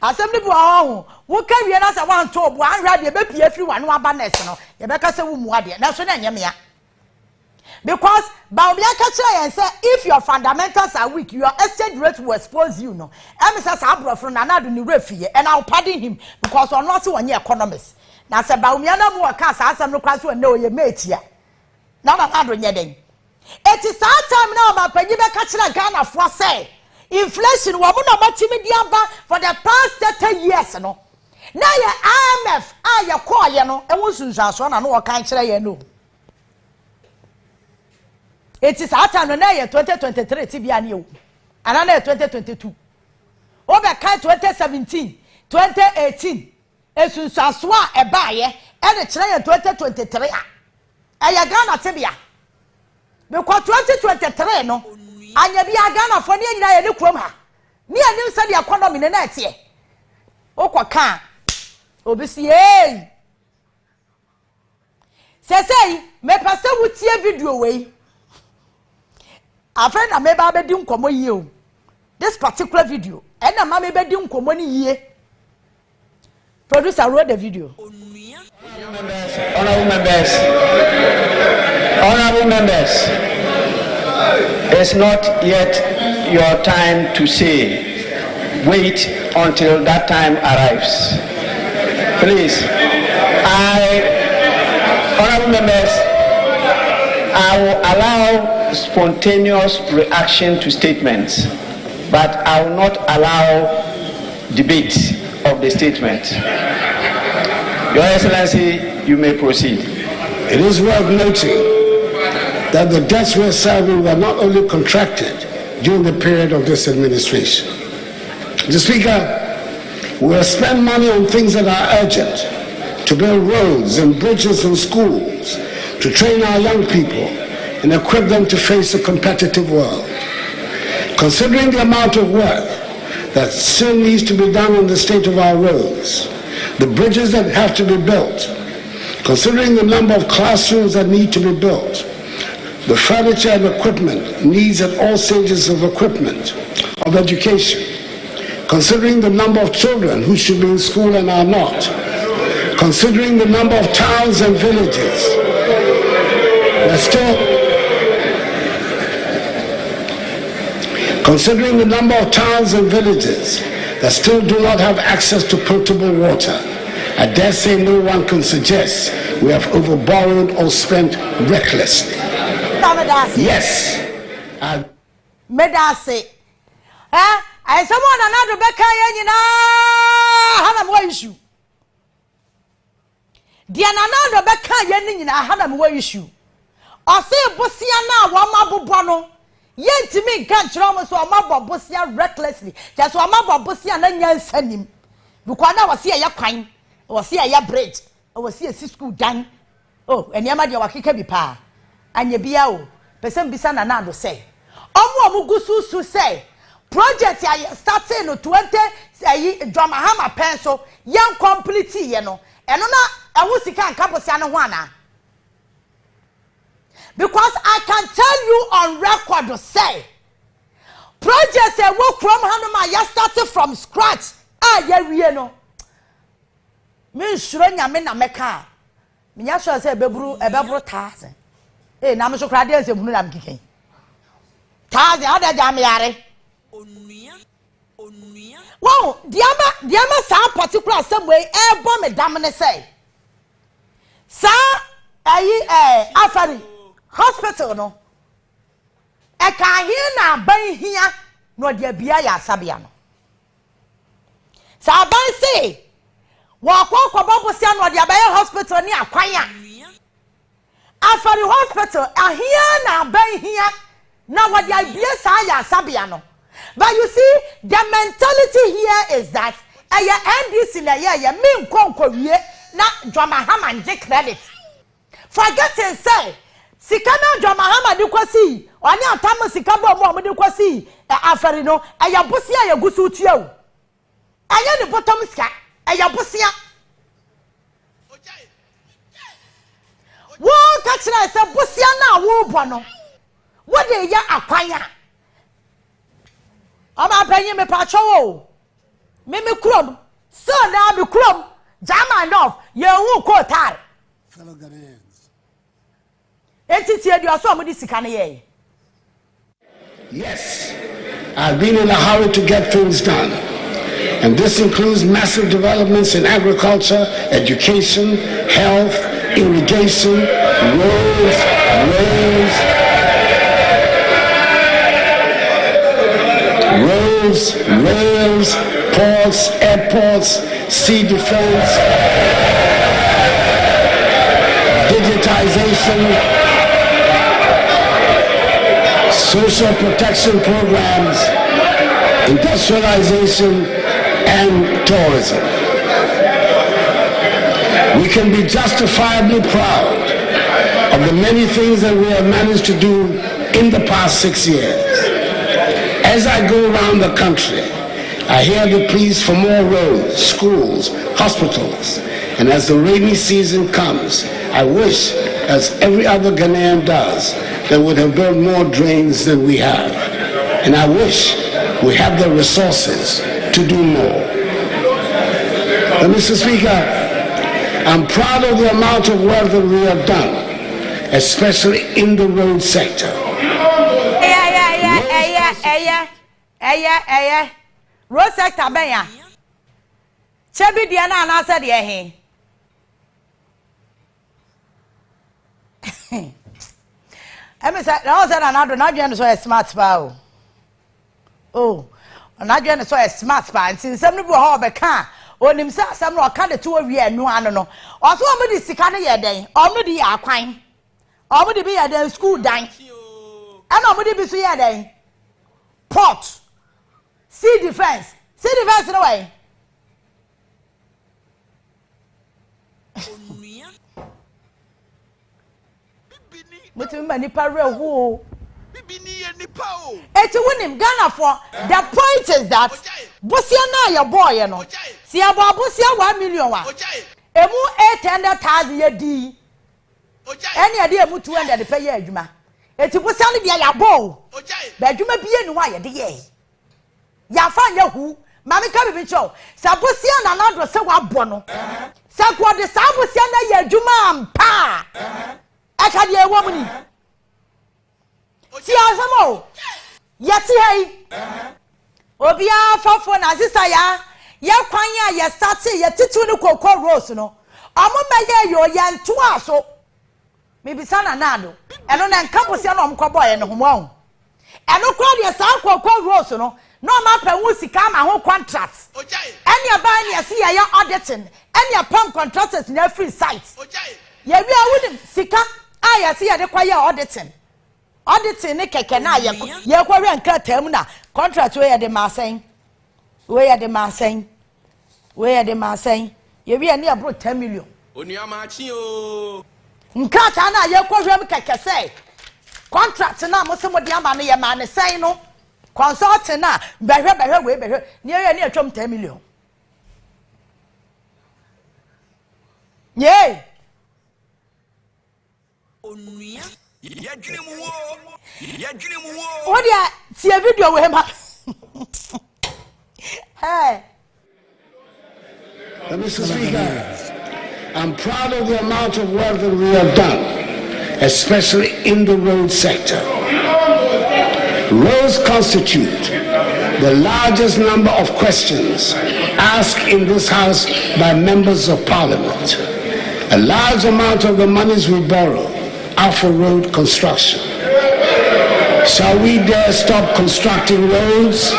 assembly bo ho wo ka wie na say wan to bo an radio be pie free wan aba ness no ye be ka say wo mu ade na so na nyemea because ba obi aka kire yen say if your fundamentals are weak your exchange rate will expose you no em say sa abrofo na na do ni refie and I will pardon him because on no say won economists na se ba umiana mu waka sa asem no kwaso na oye metia na na do nye den eti sa time na ma panyi be ka kire Ghana fo say inflation wo mu na matimi di aba for the past 30 years no na ye IMF aye call ye no e wo sunsuaso na no wo kan kire ye no eti sa time na ye 2023 ti bia na ye ana na 2022 o be kan 2017 2018 esunsaso a ebaaye e de kire ye 2023 a ya Ghana tebia because 2023 no anya bia Ghana fo ne nyina ye ne krom ha ne anim se de economy ne na tie okwa obisi hey say me pase wutie video we afa na me ba bedi nkomo yie o this particular video e na ma me bedi nkomo ni yie Producer wrote the video. Honorable members, it's not yet your time to say. Wait until that time arrives. Please, honorable members, I will allow spontaneous reaction to statements, but I will not allow debate of the statement. Your Excellency, you may proceed. It is worth noting that the debts we're serving were not only contracted during the period of this administration. Mr. Speaker, we have spent money on things that are urgent, to build roads and bridges and schools, to train our young people and equip them to face a competitive world. Considering the amount of work that still needs to be done on the state of our roads, the bridges that have to be built, considering the number of classrooms that need to be built, the furniture and equipment needs at all stages of education, considering the number of children who should be in school and are not, considering the number of towns and villages that still do not have access to potable water. I dare say no one can suggest we have overborrowed or spent recklessly. Yes. Medase. I someone another Becca Hanam issue. Diana Becca Yenin Hanam issue. Or say Bosiana Wama Bubono. Yen to me can't trauma so Maba Bosia recklessly. Just Wama Bosia and then send him. Because I was here a pine, was here a bridge, I was here a school done. Oh, and Yamadi Wakika be pa. And ye biao, Person Bisan another say. Omo Mugusu say. Project ya starting no 20 drama hammer pencil young complete you know and na awusika nkaposia no ho ana because I can tell you on record to say projects e wo krom hanoma ya started from scratch ya wie no me nsuro nyame na meka me nya sure say ebeburu 1000 na me so kra de nsebunu na mkiken 1000 ada jam yare. Wow, Diama sa particular some way bomb me damn say. Sa Afari hospital no. E ka here na ban here no dia bia ya sabia no. Sa ban say wa kwa bobo sia no dia ban hospital ni akwan ya. Afari hospital here na ban here na wa dia bia sa ya sabia no. But you see, the mentality here is that NDC na ya mean konko wie na Drama Hama nje credit. Forgetting say, sikana Drama Hama di kwasi, oni atama sikaba mo di kwasi, afari no, busia ya gusu utia o. Aya ni bottom ska, busia. Wo ka kire say busia na wo bo no. Wo de ya akwanya. Ama penye me pacho me krom so na be krom jama enough ye wu kotar fellow Ghanaians entity e so mo di sika na ye. Yes, I've been in a hurry to get things done, and this includes massive developments in agriculture, education, health, irrigation, roads, rails, ports, airports, sea defense, digitization, social protection programs, industrialization, and tourism. We can be justifiably proud of the many things that we have managed to do in the past 6 years. As I go around the country, I hear the pleas for more roads, schools, hospitals. And as the rainy season comes, I wish, as every other Ghanaian does, that we would have built more drains than we have. And I wish we have the resources to do more. Mr. Speaker, I'm proud of the amount of work that we have done, especially in the road sector. Road sector, Benya. Chebi Diana and I said, yeah, I said, I was another Nigerian so a smart spow. Oh, Nigerian so a smart spy, and since some people have a car, or himself, some rock kind of 2 of years, no, I don't know. Also, I'm the Sikana day, already are crime. Already be at the school dying. And nobody be see a day. Port. See defense in a way. But you many parallel who it's a winning Ghana for the point is that Busia your boy, you know. See about Busia 1 million. Emu 800,000 a D. Any idea mu 200 pay year, Juma. It's a Busia ya bow. But you may be in wire, dear. Ya find your who, Mammy Cabin Show. Sabusia and another so what bono. Sakwa the Sabusia ya Juma pa. I can hear woman. See Azamo. Yeti hey. Obia for Nazisa ya kwanya ya start ya titunu koko rose no. Amuma yo ya ntua so. Maybe sana nado. Eno na campus ya no mkoboy no homo. Eno kwa ya sa koko rose no. No ma pe wu sika ma ho contracts. Any aban ya see ya auditing. Any upon contractors in every site. Ya wi awunim sika aya see ya de kwa ya auditing. Auditing ne keke na ya kwa wi anka tem na contract we ya de masen. We ya de masen. We ya de masen. Ya wi ani abro 10 million. Onua Maakye o. Nka ta na ya kwa hwem keke say. Contract na mo se mo de ama ne ya ma ne sen no. Consulting na behwe we behwe ni ya ni atwom 10 million. Yay. Onua ya dwene mu wo. What dia tie video we ma. Hey. Mr. Speaker, I'm proud of the amount of work that we have done, especially in the road sector. Roads constitute the largest number of questions asked in this House by members of Parliament. A large amount of the monies we borrow are for road construction. Shall we dare stop constructing roads?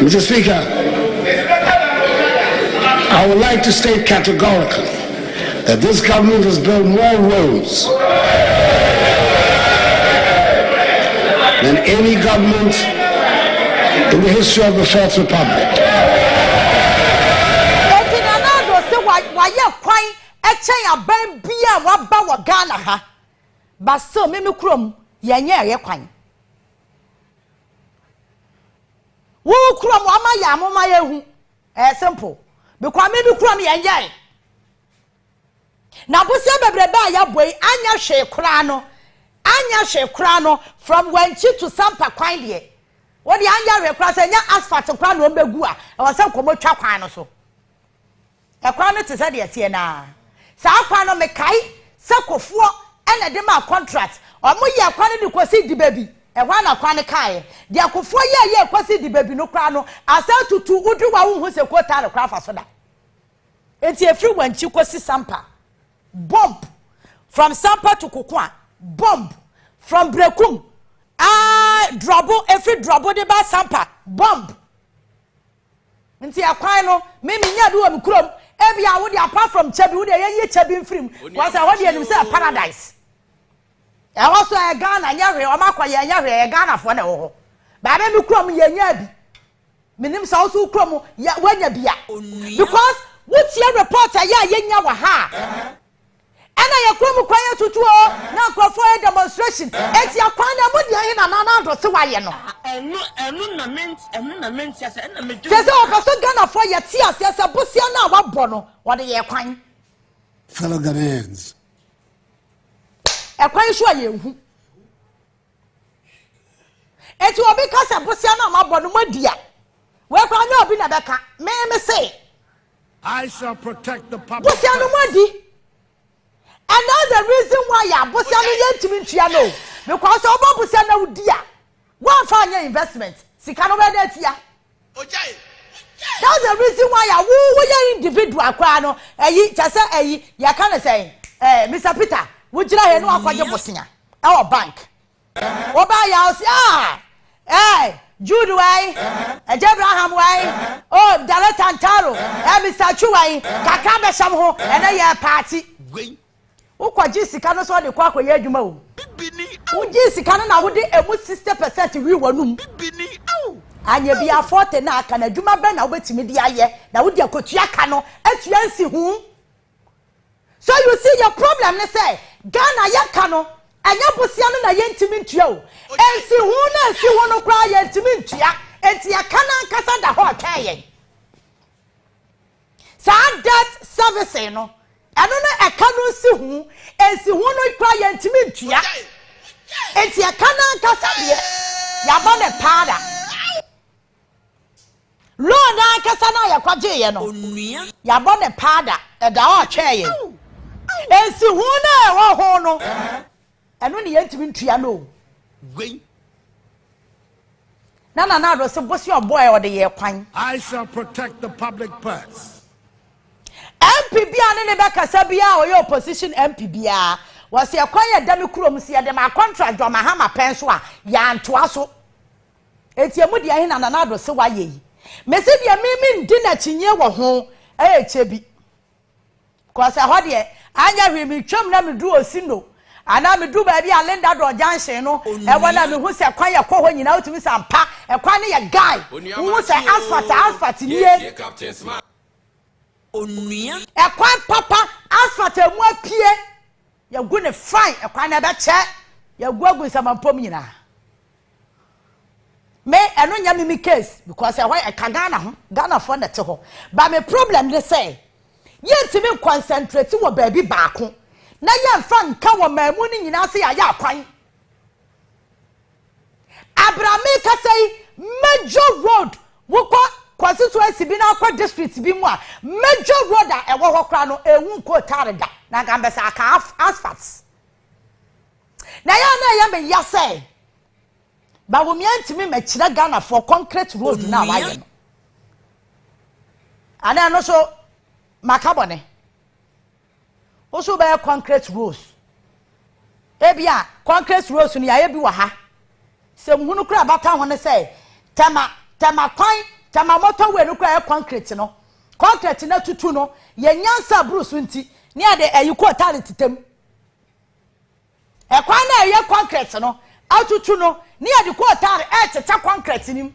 Mr. Speaker, I would like to state categorically that this government has built more roads than any government in the history of the Fourth Republic. Simple. Because maybe krom yenye. Na busia bebreba ya boy anya hwe kra no from Wenchi to Sampa kwan de. Wo de anya hwe kra se nya asphalt kra no mbegu a e wo se komotwa kwan no so. E kwan no te se de tie na. Sa kwan no mekai se kofuo ena de ma contract. Omo ye kwan no kosi di baby. E hwa na kwan no kai. De kofuo ye kosi di baby no kra no asa tutu udu wa hu se kota no kra fa so da. Enti efri Wenchi kosi Sampa. Bomb from Sampa to Kukwa. Bomb from Brekum. Drobo every drobo de ba Sampa. Bomb. Nti akwan no me nya do am krom e bia wo de apart from Chebi wo de ye Chebi mfrim. Was I what de nim say paradise. E wo so e Ghana nya hwe o makwa ye nya hwe e Ghana fo na wo ho. Ba be me krom ye nya bi. Minim so so krom ya wanya bia. Because what's your report ye nya wa ha. Ana yakromu kwanya tutuo na krofo demonstration eti akwana mudi ayi na do se waye no enu na menti ase na medu se okoso Ghana for ye ti ase se bosia na wabɔ no wode ye kwan fellow Ghanaians e kwan so aye hu eti obi kasa bosia na mabɔ no madia we kwa nya obi na beka me say I shall protect the public. Bosia no madi. And that's the reason why ya bosia no yentimi ntua no because obo bosia na udia one fa investment sika no be da tia ojai. That's the reason why ya wo individual kwa no eyi chase eyi ya kan say Mr. Peter wo gira he no akwaje bosia e wo bank oba ya o si Jude way Abraham way oh Director Antaro Mr. Chuwai kaka be sham ho ene ye party ukwaji sika no so de kwa akoye adwuma o bibini uji sika no na wo de emu 60% wi wanum bibini anya bia 40 na aka na adwuma be na wo betimi de aye na wo de akotua ka no atua nsi hu. So you see your problem ne say Ghana yaka no anya bosia no na yentimi ntua o ensi hu na ensi hu no kwa yentimi ntua enti yaka na nkasa da ho atwaye sa that service no eno na eka no si hu ensi hu no kwa yentimi ntua enti yaka na nkasa de ya ba ne pada lo na nkasa na yakwaje ye no ya ba ne pada e da ho atwaye ensi hu na e wo ho no eno ne yentimi ntua no gwen na do se bosi oboy o de ye kwan. I shall protect the public purse. MP bia ne beka sabia o ye opposition MP bia was ye kwan ye dami kurom se ye de ma contract do ma ha ma pen so a ya ntoa so etiemu de ahe na do se wa ye yi mesi de mimi ndi na chinye wo ho chebi ko se ho de anya hwi mi twam na mi du osino ana me du ba bia Linda do junction no e wona me hu se kwan ye kɔ hɔ nyina otumi sampa e kwan ne ye guy hu se asphalt nie onua e kwan papa asphalt emu apie ye gu ne fine e kwan na be che ye gu agu samampom nyina me eno nya me case because e hɔ e ka Ghana for na te hɔ ba me problem dey say ye ntimi concentrate wɔ baabi baako na ye fan ka wo mamu ni nyina se ya akwan Abraham ka say major road wo ko Constituency bi na akwa district bi mu a major road a e wo hokra no ehun ko tareda na ga mbesa aka asphalt na ya me ya say ba wo mi antimi ma kira Ghana for concrete road na wa ye no ana no so makabone also by concrete roads ebia concrete roads ni aye bi wa ha se hunu kura bata ho ne say tama kwan tama motorway no kura concrete no concrete na tutu no ye nyansa bruce nti ni ade ayiko talent tem e kwan na ye concrete no atutu no ni ade ko tare teta concrete nim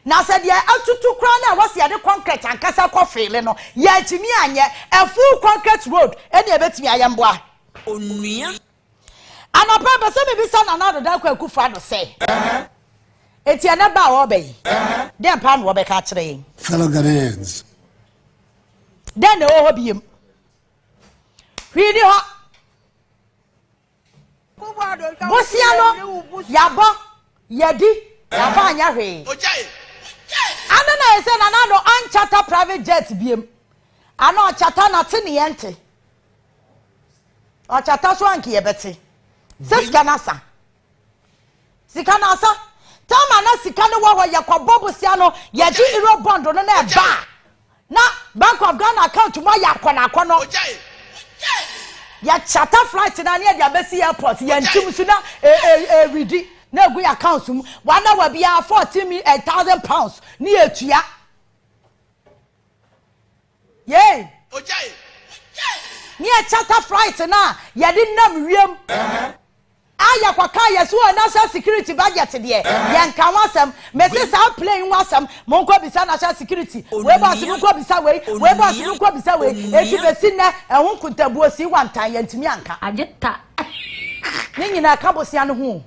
na se de atutu kura na wose ade concrete ankasa ko fele no ye atimi anye a full concrete road ene ebetimi ayemboa onua anopa be se me bi sa na do da kwa akufa do se eti ana ba wo be den pa no wo be ka kire fellow Ghanaians den de wo biem hwidi ho bosia no yabo yedi yafa anya hwe ana na ese na do anchata private jet biem ana ochata na te ne yente ochata so anki yebete sika nasa tama na sika ne wo yakobo sia no ye ji euro bond no na ba na Bank of Ghana account mo yakona ya chata flight na ne dia besi airport ya ntim su na ridi na gu account mu wana wa bia 14,000 pounds ni etua ye ni a charter flight na ya di nam wiem aya kwaka yesu national security budget de ye nka wasam mese sa plane wasam monko bisa national security we boss monko bisa we boss monko bisa we eti besi na ehun kuntabuo si wantan ya ntimi anka ageta ni nyina ka bosia no ho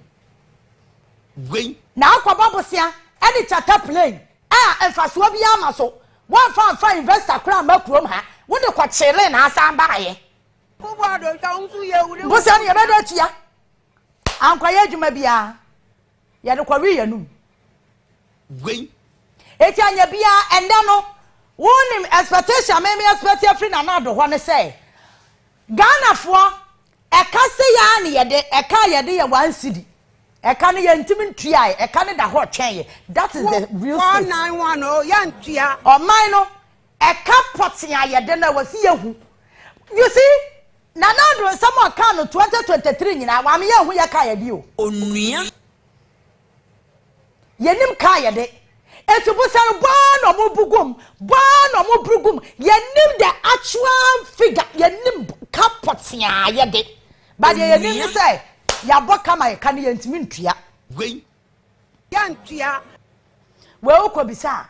gwen na akwa bosia any charter plane emfaso bi ama so one fa investor kra makurom ha wo de kwa chele na asa baaye bosia ni ye be tia ankoye adwuma bia ya de kwari yanu Gwen. Eti anya bia enda no wonim expectation me expect free na na do ho ne say Ghana fo eka se ya ne yede eka yede ye 1 cedi eka ne ye ntimi ntua eka ne da ho twen that is the real thing 491 oh ya ntua o man no eka potin ayede na wasi yehu you see Nanado someone can 2023 nyina wa me yehu ye ka yede o onua yenim ka yede etubusan no mo bugum yenim the actual figure yenim ka potin ayede but yenim say ya boka my kan ye ntimi ntua gwen ya ntua we okobisa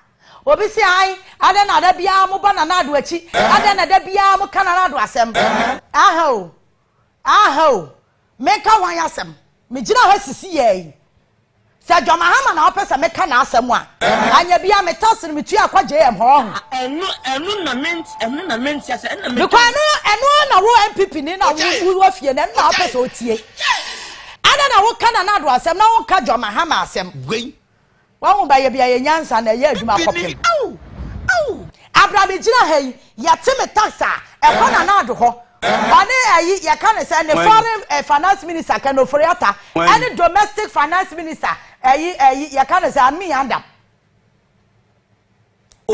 obisi ai ada na da bia mo bana na do achi ada na da bia mo kana na do asem aho me ka wan asem me gina ha sisi ye se John Mahama na opesa me ka na asem a anya bia me tasiri me tua kwa JM ho enu na ment ase enu me kwa enu na wo MPP ni na wo fie na opesa otie ada na wo kana na do asem na wo ka John Mahama asem gwen wa ba ye bia ye nyansa na ye aduma kopem Abraham gina hey ya teme taxa e kona na do ho one ayi ya kan say the foreign finance minister kan oforiata any domestic finance minister ayi ya kan say ami andam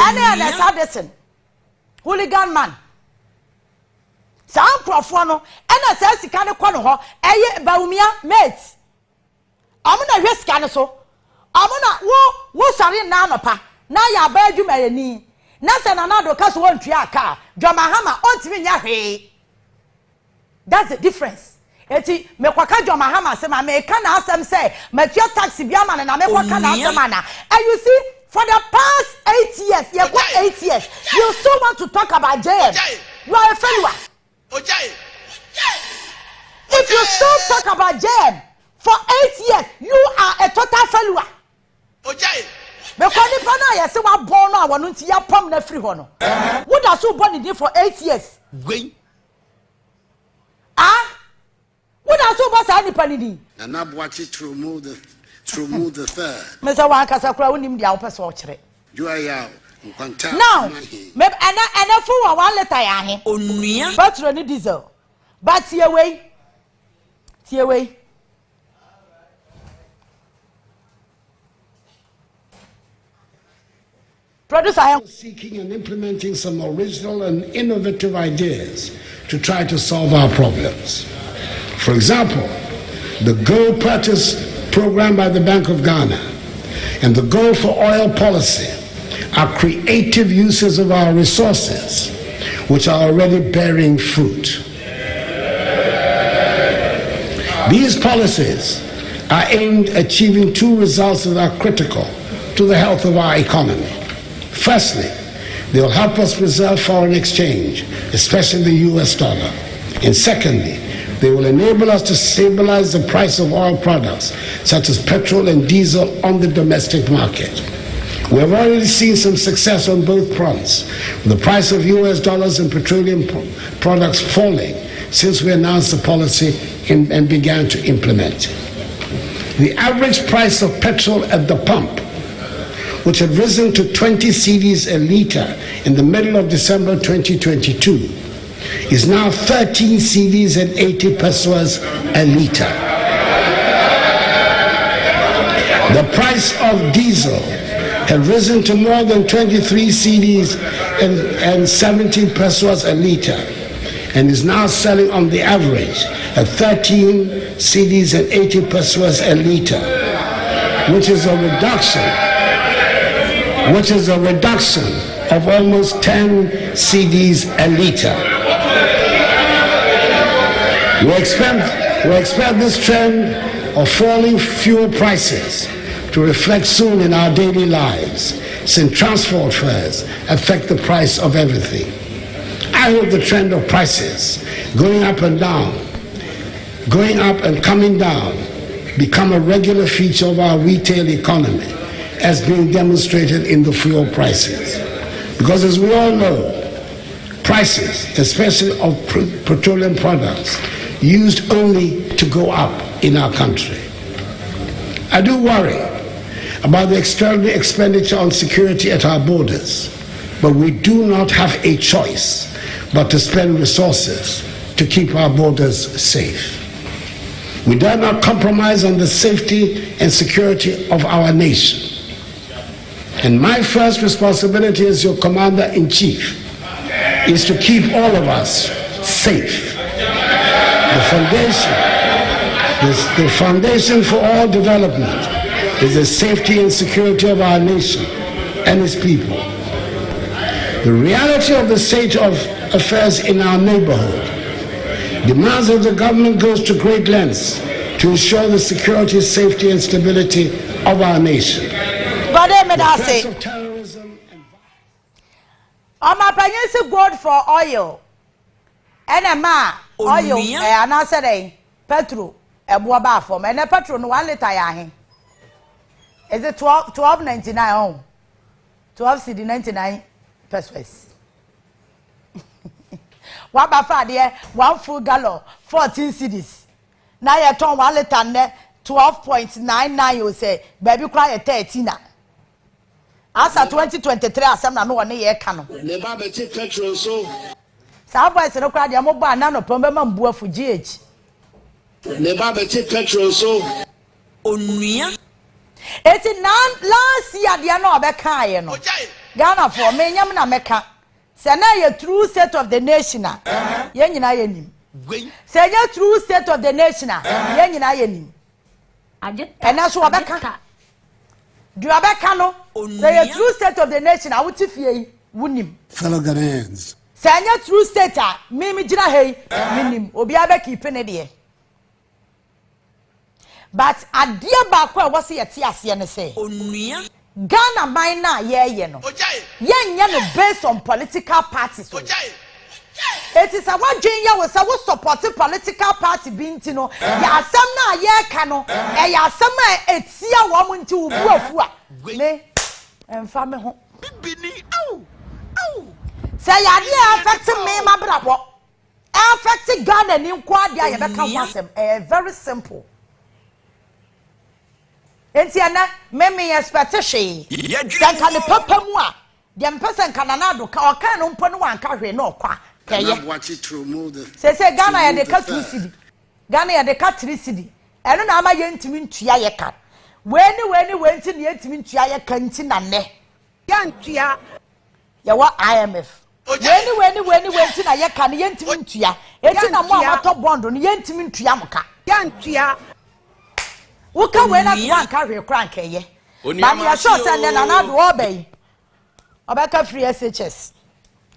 any Sadison hooligan man some crofo no ena say sika ne kono ho ayi baumia mate amuna hwe sika ne so amuna wo sare na anopa na ya ba adwuma yani na se na do kaso won tua aka John Mahama ontimi nya hwe. That's the difference. Eti me kwaka John Mahama se ma me ka na asem say me tua taxi bia man na me kwaka na asem na and you see for the past 8 years you go 8 years you still want to talk about JM. You are a failure. If you still talk about JM for 8 years you are a total failure. Because the pana ya se wa born no awonu nti ya pom na free ho no. Wo da so born dey for 8 years. Gwen. Wo da so born sa ni panidi. Na na boachi to remove the third. Me say wan kasa kura wonim dia wo pese o kire. Joya nkwanta. Now, me ana fu wa 1 liter ya he. Onua. Petrol ni diesel. But tie way. Producer seeking and implementing some original and innovative ideas to try to solve our problems. For example, the gold purchase program by the Bank of Ghana and the gold for oil policy are creative uses of our resources which are already bearing fruit. These policies are aimed at achieving 2 results that are critical to the health of our economy. Firstly, they will help us preserve foreign exchange, especially the US dollar. And secondly, they will enable us to stabilize the price of oil products, such as petrol and diesel, on the domestic market. We have already seen some success on both fronts, with the price of US dollars and petroleum products falling since we announced the policy and began to implement it. The average price of petrol at the pump, which had risen to 20 cedis a litre in the middle of December 2022, is now 13 cedis and 80 pesos a litre. The price of diesel had risen to more than 23 cedis and 70 pesos a litre, and is now selling on the average at 13 cedis and 80 pesos a litre, which is a reduction of almost 10 cedis a litre. We expect this trend of falling fuel prices to reflect soon in our daily lives, since transport fares affect the price of everything. I hope the trend of prices going up and coming down become a regular feature of our retail economy, as being demonstrated in the fuel prices. Because as we all know, prices, especially of petroleum products, used only to go up in our country. I do worry about the extraordinary expenditure on security at our borders, but we do not have a choice but to spend resources to keep our borders safe. We dare not compromise on the safety and security of our nation. And my first responsibility as your commander-in-chief is to keep all of us safe. The foundation for all development is the safety and security of our nation and its people. The reality of the state of affairs in our neighborhood demands that the government goes to great lengths to ensure the security, safety, and stability of our nation. Gold for oil. NMA oil and I said petrol a boaba form and a petrol no 1 liter yahin. Is it 12.99 on 12.99 pesos. What about there 1 full gallon 14 cedis. Now you turn 1 liter 12.99 you say baby cry 13 na. As at 2023 asem na no one ye ka no. Never be take petrol so. Sa voice no cry dey mo bo ana no pombe ma mbu afu GH. Never be take petrol so. Onua. Eti nan last year dey na obeka ye no. Ghana for me nyam na meka. Se na ye true state of the nation a. Ye nyina ye nim. Se ye true state of the nation a. Ye nyina ye nim. Ena so obeka. Do you abeka no? Say a true state of the nation. I would fie wunim. Fellow Ghanaians. Say a true state. Me jina hey minim. Obi abeki pene de. But adia ba kwa wasi yeti asiye ne say. Onua. Ghana man na ye no. Ye no based on political parties. It is a one junior was a supporting political party binti no. Ya asem na ye ka no. Ya asem etia wo nti ubu afu a. Me emfa me ho. Bibini au. Say ya dey affect me ma brabo. Affect Ghana ni nkwa dia ye beka ho asem. Very simple. Enti ana me expect she. Sanka ne papa mu a. Dem person kananado ka o kan no mpo no wanka hwe no kwa. Say Ghana ya de ka 2 cedi. Ghana ya de ka 3 cedi. Eno na ama ye ntimi ntua ye ka. Weni nti ne ntimi ntua ye ka nti na ne. Ya ntua. Ya wa IMF. Weni nti na ye ka ne ye ntimi ntua. Eti na mo amato bond no ye ntimi ntua mo ka. Ya ntua. Uka we na kwa nka hwe kra nka ye. Ba ya sure say na na do obey. Obeka free SHS.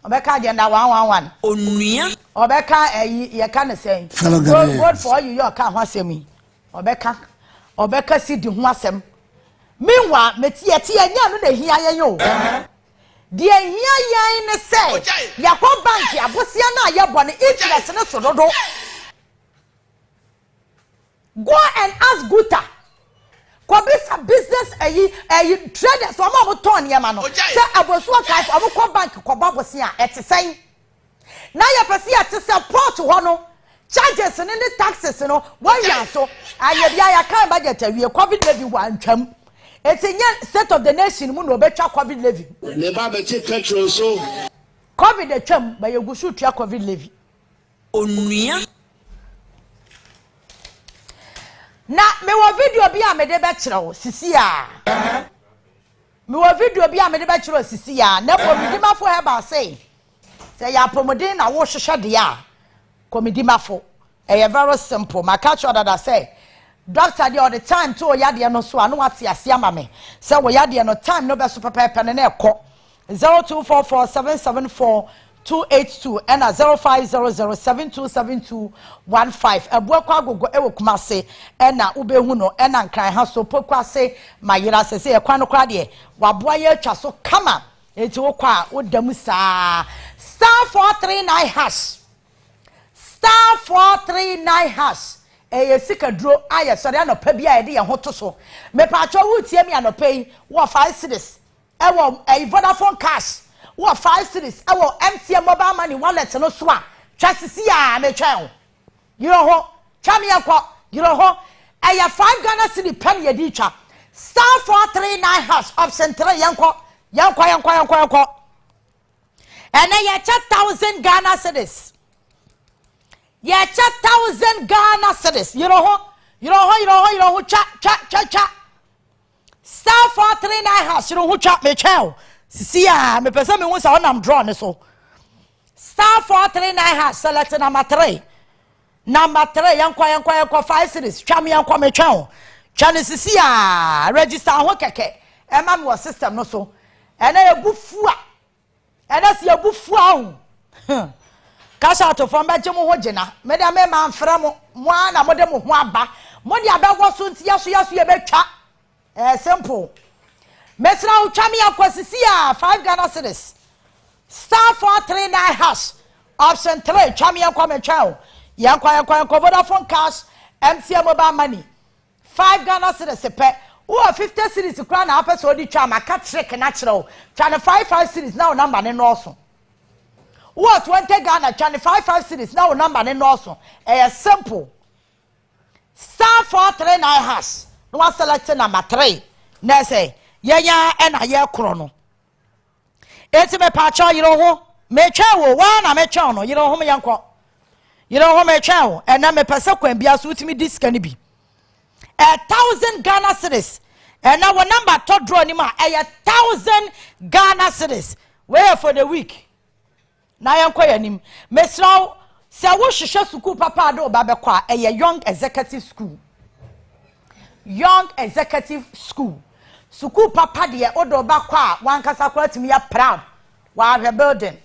Obeka agenda 111. Onua. Obeka ye ka ne say. God for you your ka ho asem yi. Obeka si di ho asem. Meanwhile, meti anya no na hia ye yo. Die hia yan ne say. Yakọ bank abosia na ye bọ ne interest ne so dodo. Go and ask Guta. Kobisa business traders so mo ton ye ma no. Say abosu kai so mo bank ko babosia etisen. Na ye pese ate support ho no. Charges and the taxes no 1 year so aye bia ya kan budget awie covid levy wan twam. Etinye state of the nation mu no betwa covid levy. Never be take petrol so. Covid e twam ba ye gusu twa covid levy. Onua. Na me wo video bi a me de be kire wo sisi a. Me wo video bi a me de be kire wo sisi a na pomidimafo heba say. Say ya pomodin na wo hwehwe de a. Komidimafo. Very simple. My catch order that say doctor dey all the time to oyade no so anu ate ase ama me. Say oyade no time no be so pepe ne na ekọ. 0244774282 and 0500727215 ebuakwa agogo ewo kumase na ubehu no na nkran ha so pokwa se mayira se ekwa no kra de waboa ye atwa so kama enti wo kwa wodamu saa *439 hash star 439 hash sika dro aye sori anopa bia de ye hoto so me pa cho wutie mi anopa yi wo 5 cedis ewo Vodafone cash wo 5 cedis ewo MTN mobile money wallet no so a twasisi a me twan yiro ho twame yakọ yiro ho Aya 5 Ghana city pen yedicha. Star 439 hash option 3 yanko. And then you 1,000 Ghana cedis. You 1,000 Ghana cedis. You know who cha. Star 439 hash. You know who chat me chow. See ya. Me person me who say I'm drawn so. Star 439 hash. Select number 3. Number 3 yanko 5 cedis. Chami yanko me chow. Chani see ya. Register ho keke. Emma mo system no so. And then you bufua. And that's your bufua. Cash out of from Benjamin Wojena. Madame man from one a modem waba. Money about what soon yes, you better. Simple. Mesra Chami Aquasisia 5 Ghana cedis. Star 439 hash. Option 3 Chami Aquame Chow. Yanko Vodafone cash. MCM mobile money. 5 Ghana cedis. Oh, 50 cities to crown up so the charm, cat trick natural. Channel 5 cities now number and also. Oh, 20 Ghana, Channel 5 cities now number and also. Simple. Star 439 hash. No one selected number 3. Nese, yeah, and a year chrono. It's me patcha, you know who? Me chow, one a me chow, you know who me uncle. You know who me chow, and I'm a person be as with me this can be. 1,000 Ghana cedis. And now number to draw ni ma 1,000 Ghana cedis. Where for the week? Na yanko yanim. Mesraw se wo hwehwe school papa do ba bekwa young executive school. Young executive school. School papa de odo ba kwa wan kasa kwa timi ya proud. Wa hwe building.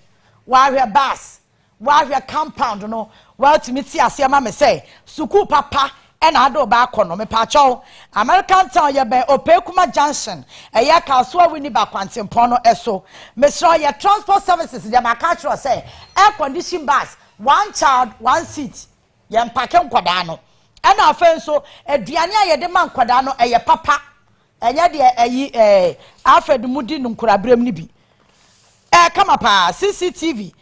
Wa hwe bus. Wa hwe compound no. Wa timi ti ase ma me say school papa and I do back on me pacho. American town ye be Opekuma Junction. A ya kaswa wini ba kwantim pono eso. Mesro ye transport services de makatro say air condition bus, 1 child, 1 seat. Ye mpake nkwada no. And afen so aduane a ye de man nkwada no eye papa. Enye de ayi afed mudi nkrabrem ni bi. Kama pa CCTV.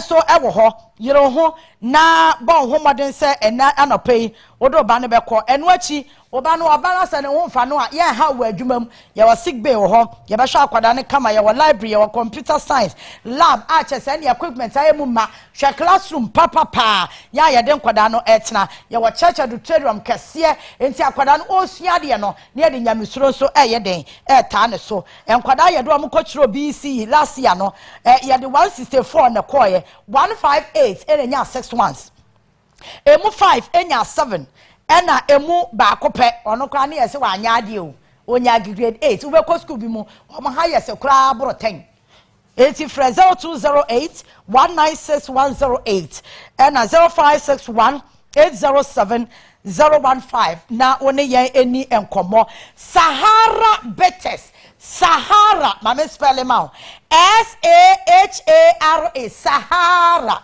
So ewo ho yero ho na bon ho modern se ena anopai odo ba ne beko enu achi oba no oba se ne ho mfa no a ye ha wo adwumam ye wo sick bay wo ho ye be hwa akwada ne kama ye wo library ye wo computer science lab HS and equipment ayemu ma hwa classroom papa ya ye de nkwada no etna ye wo church auditorium kese enti akwada no osua de no ne ye de nyamesuro so ye den ta ne so enkwada ye do am kochiro BC last year no ye de 164 ne koye 158 enya 6 ones emu 5 enya 7 ena emu ba kope ono kwa na yese wa anya ade o onya grade 8 ube ko school bi mu o ma ha yese kra bro 10 80 196108 ena 0561 807 015 na one ye eni enkomo Sahara Betes Sahara mama spell him out SAHARA Sahara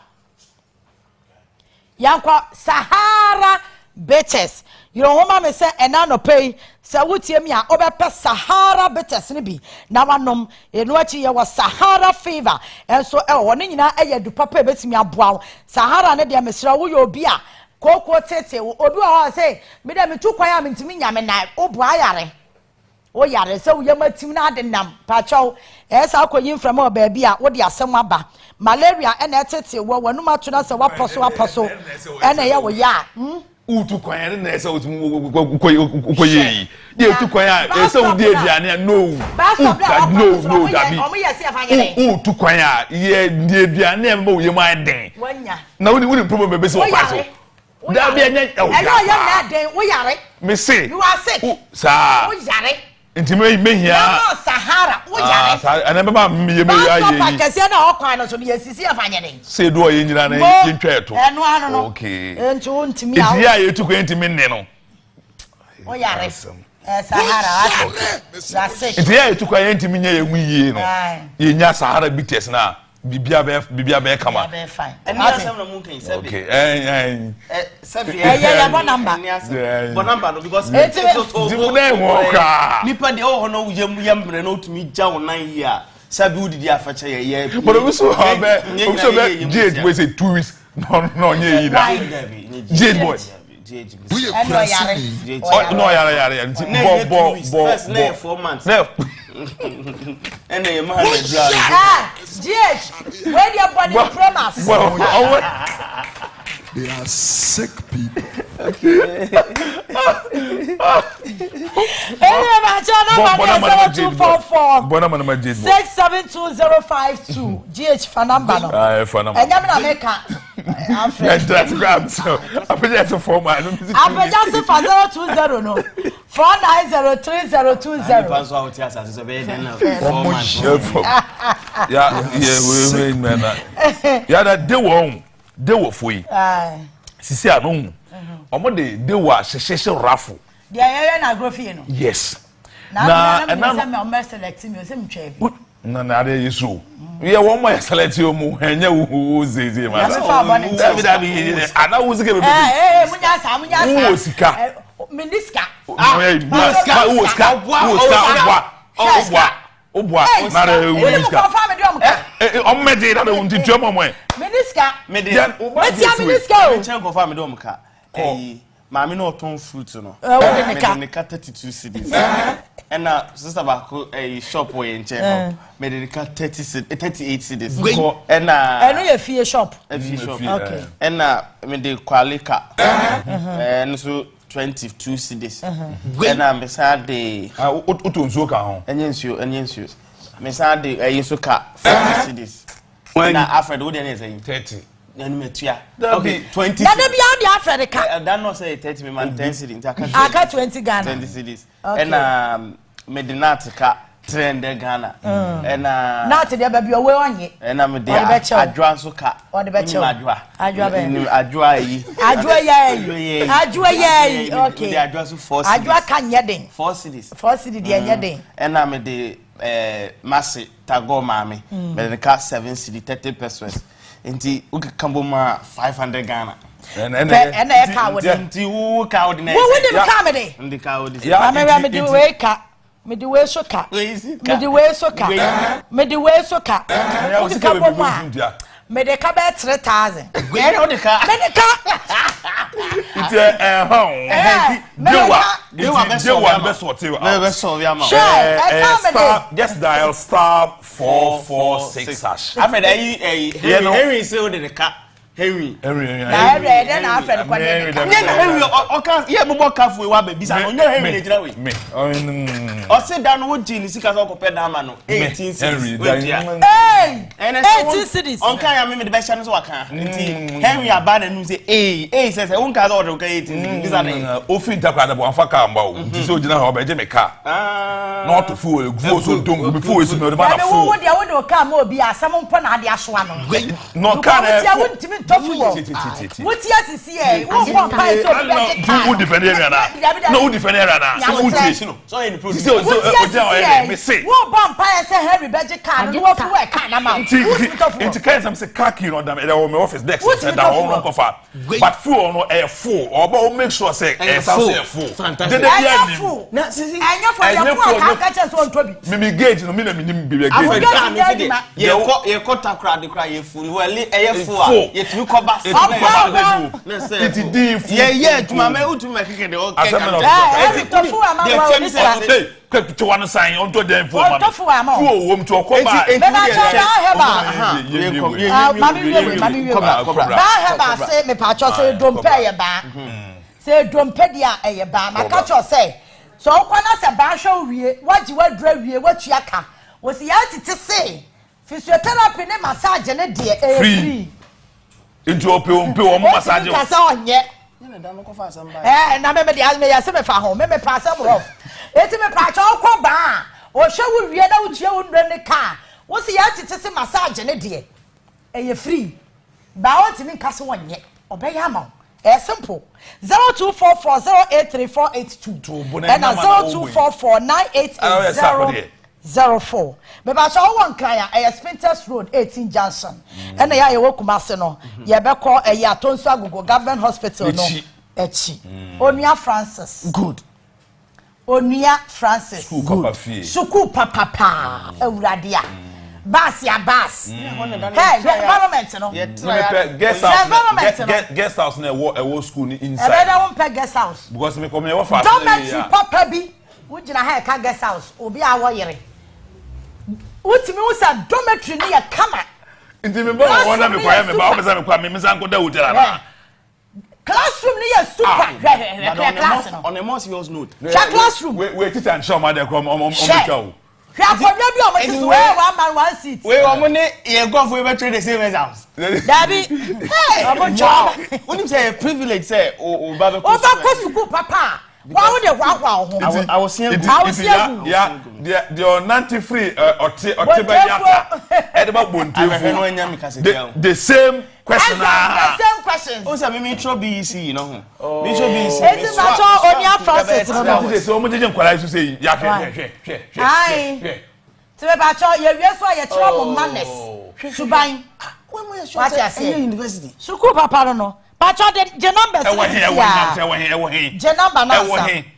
yankwa Sahara Betes you know homa me say enano pay say wutie me a obepe Sahara Betes ni bi na wanom enu achi ye was Sahara fever enso woni nyina eye du papa betimi aboa Sahara ne de mesra wo ye obi a koko tete obi o say me de me tukwan a mentimi nyame na oboa yare o yare se wo yamatim na de nam pacho esa akoyin from o ba bi a wo de asem aba malaria ena tete wo wanum atuna se waposo ena ye wo ya utu kwan na esa ukoyi ye utu kwan esa udi aduane no dabi omo ye se afanyere utu kwan ye di aduane mba wo yemu aden wanya na wo problem be se wo paso dabi enya eyo ye na aden wo yare me say you are sick sa wo yare intime mehia no Sahara wo yare ana baba me aye papa kese na okwan no so ye sisi afanyere se do ye nyira na ye ntweto eno ano no okay ento ntimi a ya ye tukwa ntimi nne no wo yare Sahara enti ya ye tukwa ye ntimi nya ye wiye no ye nya Sahara bites na bibia be kama and na sam na mun kan sabi okay sabi ya bo number no because it's to nipa de o hono yembre no tumi ja wonan yi a sabi udidi afacha ye but we so be jade we say 2 weeks no nye yi da jade boy No yare nti bo first na 4 months and a man GH where your body promise they are sick people. Okay. Number 67205 GH for number no. For number. And I'm America. That's grab so. I put that for my. I just for 020 no. 490320. Pass out here as a very yeah, man. Yeah, that they were for you. Sisi anu. Omo de wa shesheshe raffle. They are na grofie no. Yes. Na me select me say me twa bi. Na dey yeso. We one more select you mu enye wo zeze ma. David ana wo sika be. Munya sa. Wo sika. Miniska. Obwa na re miniska. O meje na wo nti tuamo mo. Miniska. Miniska. Me chen confirm me do mka. Mami no ton fruit no. Me ka 32 cedis. And sister bako shop we nche me dey ka 38 cedis. And no ye fie shop. Okay. And me dey kwalika. And so 22 cedis. And me say dey utonsuo ka ho. Enye nsuo. Me say dey yeso ka 50 cedis. Na Alfred wo dey na say 30. Okay, 20. That be on the Africa. That not say 30 me man 10 cedis. I got 20 Ghana. 20 cedis. And medinata 300 Ghana. And not the baby away on ye. And I'm the adwa so ka. Or the betcha. Adwa ye. Okay. The adwa so 4 cedis. Adwa kan yedin. 4 cedis. 4 cedis the yedin. And I'm the Masi Tago Mami. Medinata 7 cedis 30 pesos. Nti ukambo ma 500 Ghana. And I car with them. Nti u ka ordinary. Who would them comedy? Ndi ka ordinary. Yeah, me do way ka. Me do way so ka. Me do way so ka. Me do way so ka. Ukambo ma. Me de ka be 3,000. Where no de ka? Me de ka. It's Dewa best what you just dial star 446 hash. After Henry say the car. Henry. Then after the Henry okay yeah bobo cafe we wa baby say no Henry dey we. Me. O say dan wo gin sika so ko pe dan ma no 18 cities. Hey! 18 cities. On kan ya me de be sha no so waka. Nti Henry aba na nu say say won ka so order ka 18 cities. Bisa na ofi ntakwa da bo anfa ka mba o. Nti so gina ho be je me ka. Not to fool go so dom before we see me the man of fool. Wo de ka ma obi asam mpo na ade aso ano. No ka tofu what yes is here who pay so who defend area na no who defend area na so who teach no so in the process so me say who bomb pay say Harry beje car no wo work car na ma into kind some say car key no dem e my office next and that one go far but full no e full or make sure say e sound say full dey dey full na sisi anya for your full car catch so on tobi me gauge no me na me nim be gauge ye ko takra de kra ye full well e full you cover it deep yeah tuma me utu me keke de okay tofu ama wa ni sa to one sign on to them for tofu ama fu wo mtu okoba me na cha heba mami ba heba say me pa cho say dompe ye ba say dompe dia ye ba maka cho say so okwana se ba hwe wie waji wadura wie watua ka wo si ya tete say physiotherapy ne massage ne de free into open massage ka sa onye na me de as me ya se me fa ho me pa sam rough eti me pa cha okọ ba o hwe wo wie na wo tua wo nre ne ka wo si ya tete se massage ne de e free ba o ti mi ka se onye obeya ama simple 0244083482 and 0244988004 me ba so won kan ya Spinters Road 18 Johnson and ya ye wokumase no ye be call ya Tonsu Agogo Government Hospital no echi Onua Francis good Onua Francis good suku papa ewurade a Bass. Hey, the environment, no. Guest house na a school inside. I don't pay guest house. Because me come here fast. Dormitory papa bi. Wo gina ha ka guest house. Obi a wo yere. Utimi wo sa dormitory ni ya kama. Nti me ba wona me kwaya me ba o me kwa me san ko da hotel na. Classroom ni ya super. Class no. On a more serious note. Classroom. We teach and show ma dey come on go. We are for bi o mo ti way one man one seat. We o ne ye go for we train the same exams. Dabi. Hey, omo job. When say privilege say o ba be ko school papa. Why would you walk out? I was seeing yeah, the nanti free the same question. The same questions. Also, me try BEC, you know. Me try BEC. It's not all on your process. So much didn't qualify to say, yeah. Aye. To be bacho, you why you trouble madness. To buy. When we are at university. Suku papa no. Bacho the numbers. The number now.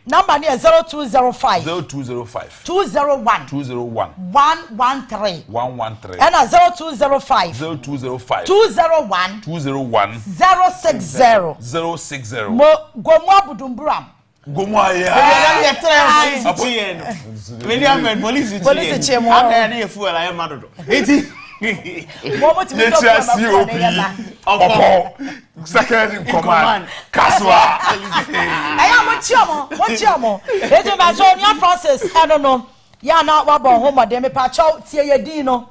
Number near 0205 0205 201 201 113 113 and 0205 0205 201 201 060 mo gomo abudumburam gomo ya police chemo am na e fuel aye madodo eti second in command Kaswa what chamo eti ba so nya Francis I don't know ya na wa bon home dem me pa chaw tie ye din no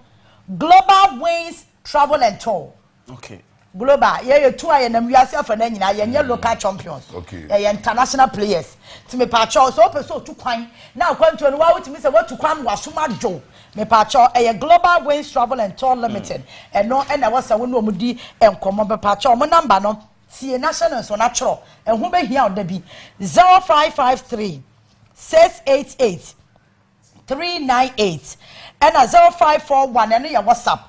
Global Wings Travel and Tour. Okay. Global ye tour ye na wiase afa na nyina ye local champions. Okay. Ye international players. Ti me pa chaw so person to kwan na kwanto no wa wutimi se what to kwan wasoma jo. Me pa chaw Global Wings Travel and Tour Limited. And no and I was a no mudi enkomo be pa chaw mo number no tie national so natural and who be here on the be 0553 688 398 and 0541 and your WhatsApp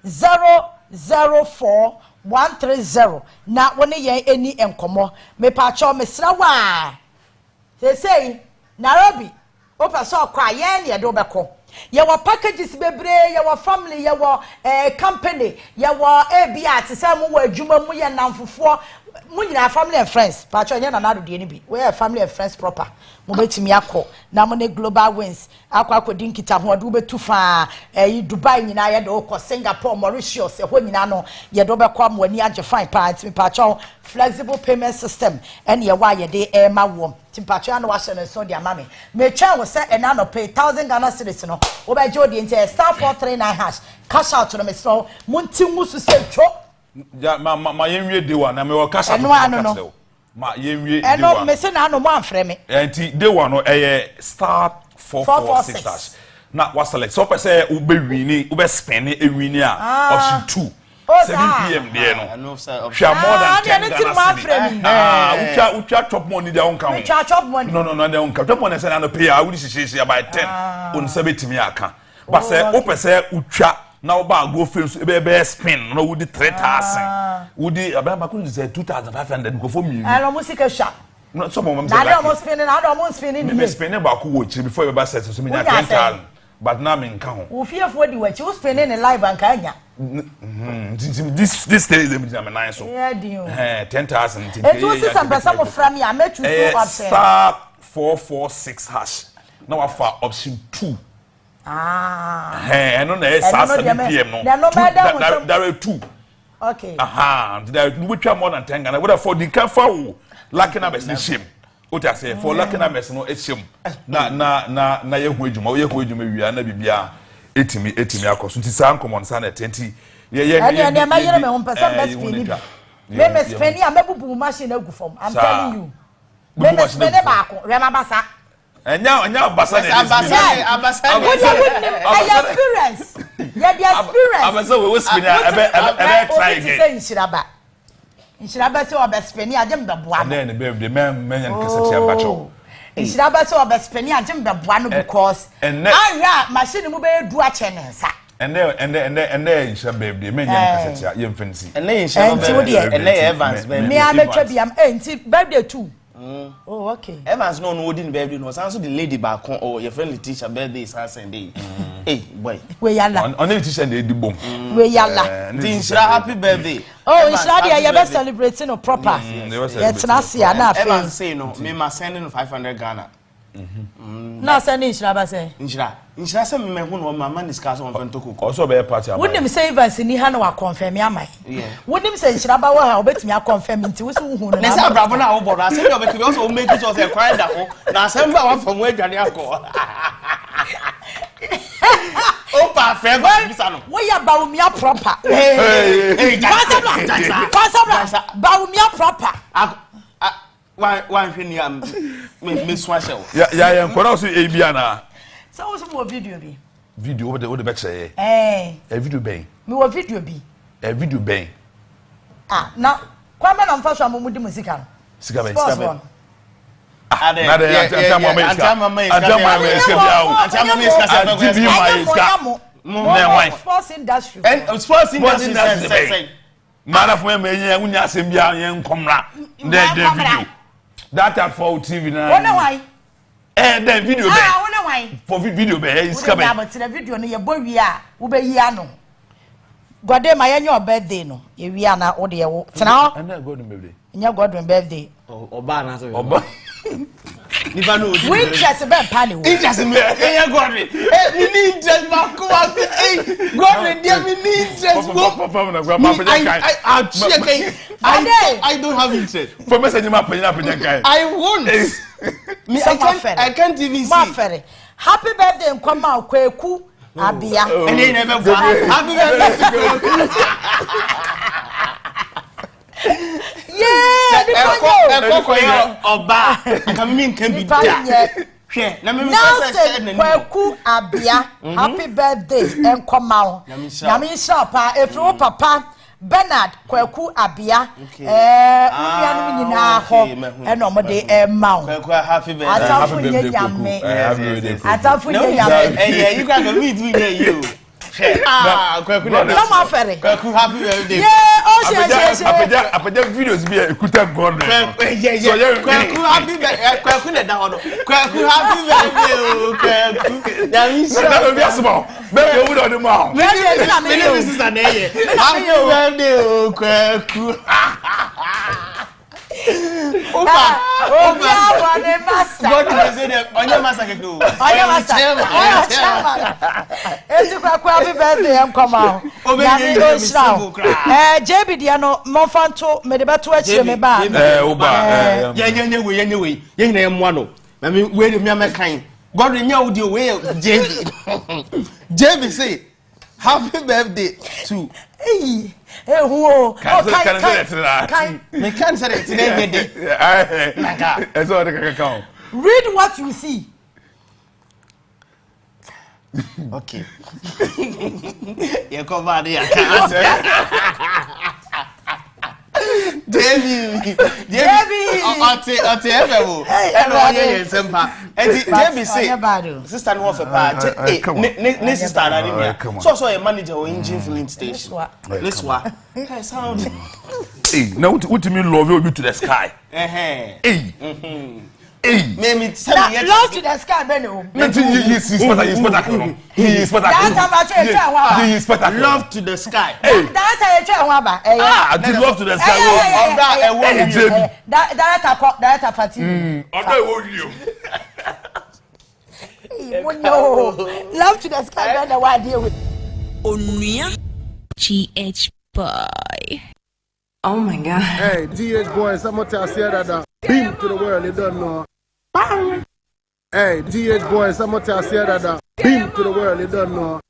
004 130 na woni ye eni enkomo me pa cho me sra wa say Nairobi o pa so kwa ye ne do beko ye wa packages bebre ye wa family ye wa company ye wa abia te say mu wa adwuma mu ye namfofo mu nyina family and friends pa cho ye na na do de ni bi we family and friends proper mo betimi akọ na mo ne Global Wings akọ dinkita ho do betu fa Dubai nyina ye do ko Singapore Mauritius ho nyina no ye do bekọ am wani age fine pa cho flexible payment system and ye wa ye de ma wo timpacho na wa se no so de amame me twa wo se ena no pay 1000 Ghana cedis no wo be jo de nti star 439 hash cash out no me so munti musu se twa ja ma yenwie de wa na me wo cash out no ma yenwie de wa me se na no mo amfre me enti de wa no star 446 hash na wa select so pese wo be wini wo be spend e wini a option 2 7 p.m. there no. We are more than 10 Ghana. We top money there on count. Top money. No, they on count. Top money say na pay. I will see about 10. On 70 me aka. But say open say ucha na oba go films be spin no would 3,000. Would the about could say 2,500 go for me. I almost see a shop. No, some of them say. I almost spending. Me spending about watch before you buy set so me 10,000. But now me count. We fear for the watch. You spending in live and Kenya. This day is the nice so. Yeah, deal. 10,000. It was some person of family. I met you so upset. Star 446 hash. Now I for option 2. I know there 7 p.m. no. There are 2. Okay. There which are more than 10 and I would have for the careful lacking up a shame. What I say for lacking up no it's shame. Na ye hwejuma wi ana bibia etimi akoso nti san common san 20 ye ma yere me hon person best pay ni me spend ya mebubu machine agu form I'm telling you me spend ba ko rema basa enya basa experience yeah the experience abasa we spend ebe try again inshiraba se obespeni agem beboa no and then the man nkasati abacho inshiraba se obespeni agem beboa no because ahia machine mu be du a che ne nsa and then inshiraba baby men nkasati ye mfansi and then inshiraba and then Evans me ametwa biam enti birthday too. Okay. Evans no odi ni birthday no sanso the lady back or your friendly teacher birthday is Sunday. Hey, boy. We yalla. On it send the bomb. We yalla. Tinshira happy birthday. Oh, Inshira dia you best celebrating no proper. Yes, na sia na afi. Ever say no, me ma sending 500 Ghana. Na send Inshira ba say. Inshira say me hu no mama discuss on fentoko. Also be party am. Wouldn't say Evans ni ha na wa confirm ya mai. Wouldn't say Inshira ba wa ha obetimi confirm nti wo so hu no. Na say abrabo na wo bodo say you obetimi also make it us a quiet da ho. Na say mba wa from we dwane akọ. Opa forever bisa no. We ya Baumia proper. Hey, Pasabra. Baumia proper. Why hwe ni am me swashe wo. Ya nkora so e bia na. So wo so mo video bi. Video wo de be che. Video ben. Me wo video bi. Video ben. Na kwa me na mfa so amomudi musika no. Sika ben. Ade. Sports industry. Sports industry. Mana for me unya asem bia yen komra. The video. That for TV na. Wona why? The video be. Wona why? For video be sika be. But the video no ye bowi a wo be yi ano. Gode ma yenye birthday no. Ye wi ana wo de ye wo. Tena. Na Godwin birthday. Nya Godwin birthday. Oba na so. Oba. Nipa no. We interest be pani wo. Interest me. Enya Godwin. Me need interest ma ko wa. Godwin dia me need interest go. I don't have interest. For message ma penya kai. I won't. I can't even see. Happy birthday nkoma Kwaku Abia. Ene never go. Happy birthday. Oba kamin kan bi da hwe na me say Kwaku Abia happy birthday enkoma wo nyame sha pa efro papa Bernard Kwaku Abia unia no nyina ho eno mo de ma wo Kwaku happy birthday atafu nye nyame atafu nye nyame you can meet with you Kwaku come afere Kwaku happy birthday apeja videos bi ekuta god so Kwaku happy birthday Kwaku le da hono Kwaku happy birthday Kwaku da mi so na bi asmo be we do ma me sister na ye happy birthday Kwaku Opa wane master God is there onye master keko onye master ezi Kwaku happy birthday enkoma nyame do sra JB dia no monfanto me de beto akire me ba oba yenye we yenye emo no na me we de me amekan God nya wo de we JB say happy birthday to who can me can say it today read what you see. Okay. You come out here. David. David say sister no for pa. Ne sister na ni. So a manager or engine filling station. This one. Sound. Hey, now what you mean love you to the sky? Hey. Hey, me love to the sky beno. He is spectacular. He is spectacular. Love to the sky. Hey, that I wa ba. I love to the sky. That Fati. Love to the sky beno wa deal with. Onua GH boy. Oh my God. Hey, GH boy, someone tell us that beam to the world, you don't know. Hey, GH boy, someone tell us that beam to the world, you don't know.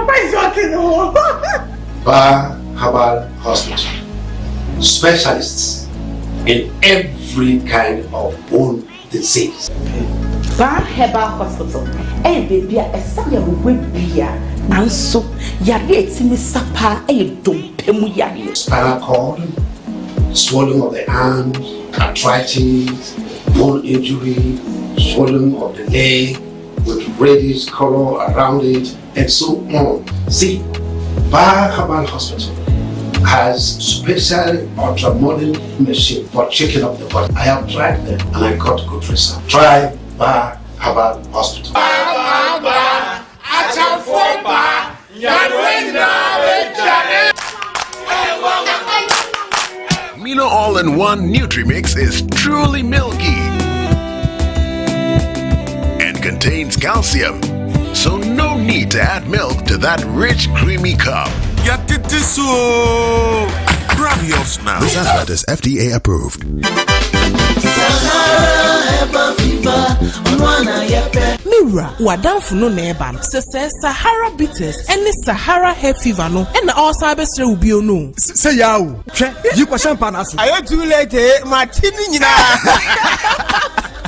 Papa is working. Bar Herbal Hospital. Specialists in every kind of bone disease. Bar Herbal Hospital. Baby, a son of Wibia, Nanso, Yari, Sapa, a dumpemu yari. Spinal cord, swelling of the arms, arthritis, bone injury, swelling of the leg with reddish color around it, and so on. See, Bar Herbal Hospital has special ultra-modern machine for checking up the body. I have tried them and I got good result. Try Bar Herbal Hospital. Milo All-in-One Nutri-Mix is truly milky and contains calcium, so no need to add milk to that rich, creamy cup. Grab yours now. This advert is FDA approved. Mira, wadanfo no na eba se Sahara bitters and Sahara hair fever no and all cybersre will be no. Say yawo. Hwe, yi kwa champagne aso. Ayo too late, Martini nyina.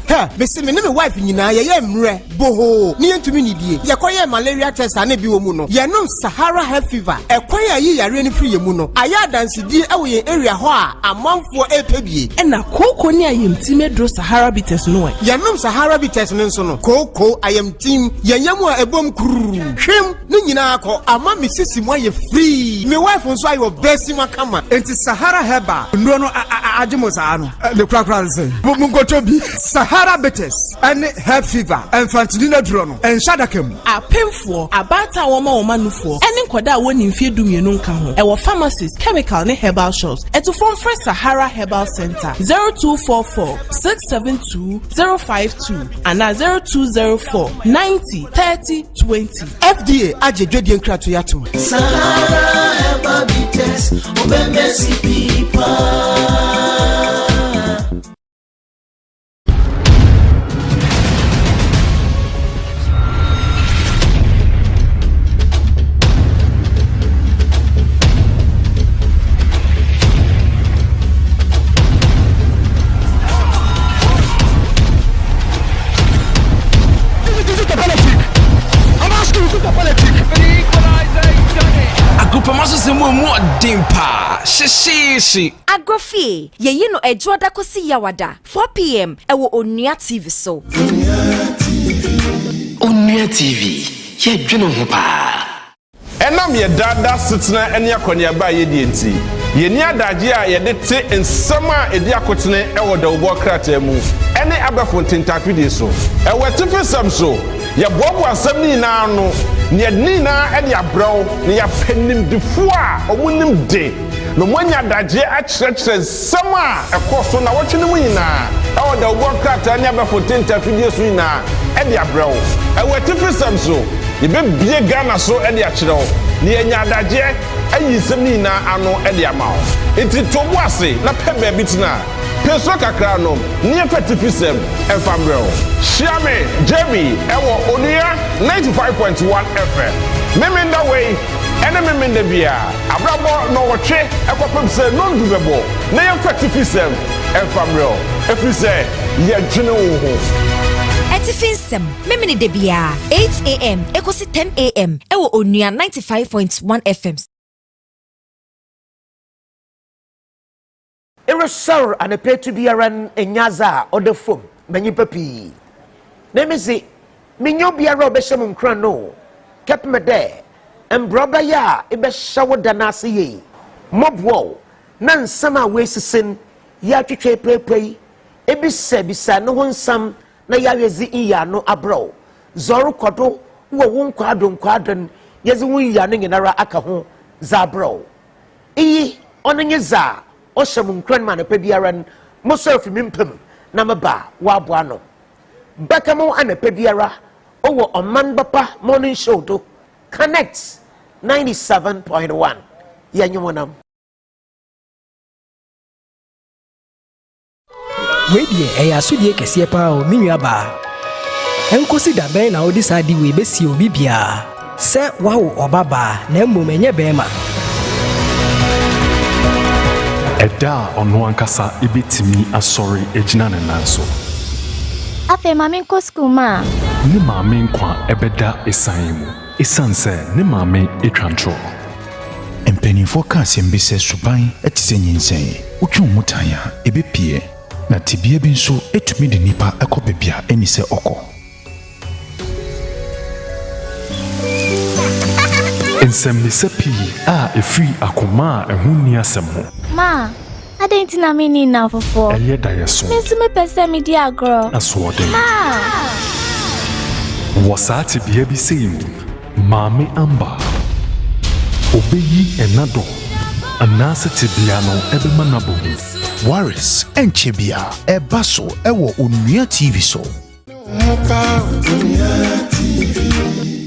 Ha, me me wife nyina ye mre boho. Ni entumi nidie. Ye koye malaria test ane bi wo mu no. Ye nom Sahara hair fever. E koye yi yare ni free ye mu no. Aya dance die e wo ye area ho a amanfo epebie. E na koko ni ayem time dro Sahara bitters no e. Ye nom Sahara bitters no nso no. Koko ayem team ye yam a ebom kuru. Hwem ni nyina akọ ama me sisi mo ye free. Me wife nso ayo besi makama. Enti Sahara heba. Nro no agemo sa no. Le krakra nse. Mu ngoto bi. Sahara bitters and hair fever and fantina drono and shadakem a painful abata woma nufo ene nkoda woni mfie dumienu nka ho e wo pharmacies chemical ne herbal shops e to from fresh Sahara Herbal Center 0244 672 052 and 0204 90 30 20 FDA ajedwedie nkrato yato Sahara Herbal Bitters obemesi people. Agrofie, ye no ejoda kosi yawada 4 p.m. ewo Onua TV so. Onua TV, ye dwene ho pa. Enam ye dada sitena ene akonia ba ye die nti. Ye ni adaje a ye de te ensam a edi akotene ewo da obo krata mu. Ene abafo ntentafidi so. Ewo tifisam so. Ye bobo asam ni na no. Ne ni na ede abraw, ne ya penim difo a omunim de. No mwanya daje akyerɛkyerɛ nsɛm a ɛkɔ so na wɔtwe mu nyinaa ɛwɔ da obo krata ne abafo ntentafidi so nyinaa ɛde abraw. Ewo tifisam so. Yebebie Ghana so e de akyerɛw ne enya adagye ayi nsɛm ni na ano e de ama wo enti tobo ase na pɛ ba bi tina penso kakra no ne efetifisɛm ɛfa mbrɛw Shiame Jerry ɛwɔ Onua 95.1 FM memenda wei ene memenda bia abrabɔ no wɔtwe ɛkɔpem sɛ no ndu bɛbɔ na efetifisɛm ɛfa mbrɛw efisɛ ye dwene wo ho Etifinsem, memini debia 8 a.m. ekosi 10 a.m. ewo Onua 95.1 FM. Erosor and a pay to be around enyaza or the foam, many papi. Nemisi, minyo biara beshamum crano, kept me there, and brother ya, ebe shower danasi ye. Mob woe, none summer waste sin, ya to pray, ebi sebisa no one some. Na yawezi iya no abro zoru kodo wo wonkwadon kwadon yezi wunya no nyinara aka ho za bro iyi onenye za ohyem nkran ma na pediara mo sofi mimpem na meba wa aboa no bakamo ana pediara owo oman bapa morning show do connect 97.1 yanyumonam Wedie eya sudie kese pa o minua ba enkosi da ben na odi sadi we besi obi bia se wawo obaba na mmom enye bema Eda ono ankasa ebetimi asori ejina ne nanso Afe mame nko school ma ne mame nkwa ebeda esan mu esanse ne mame etwantro Empenifo ka sembise suban etise nyinsen utwu mutanya ebepie na tibia bi nso etumi de nipa akobebia eni se okọ nsɛmmisa pii a ɛfiri akoma a ɛho nni asɛm ho. Ma, I didn't know me now for. Ɛyɛ dayɛ so. Miss me pese me dia girl. Asoɔden. Ma. Wɔ saa tebea bi sei mu, maame amba. Obeyi ɛnadɔ. Anaasɛ tebea no ɛbɛma n'abɔ. Waris Enchebia Ebaso Ewo Onua TV so.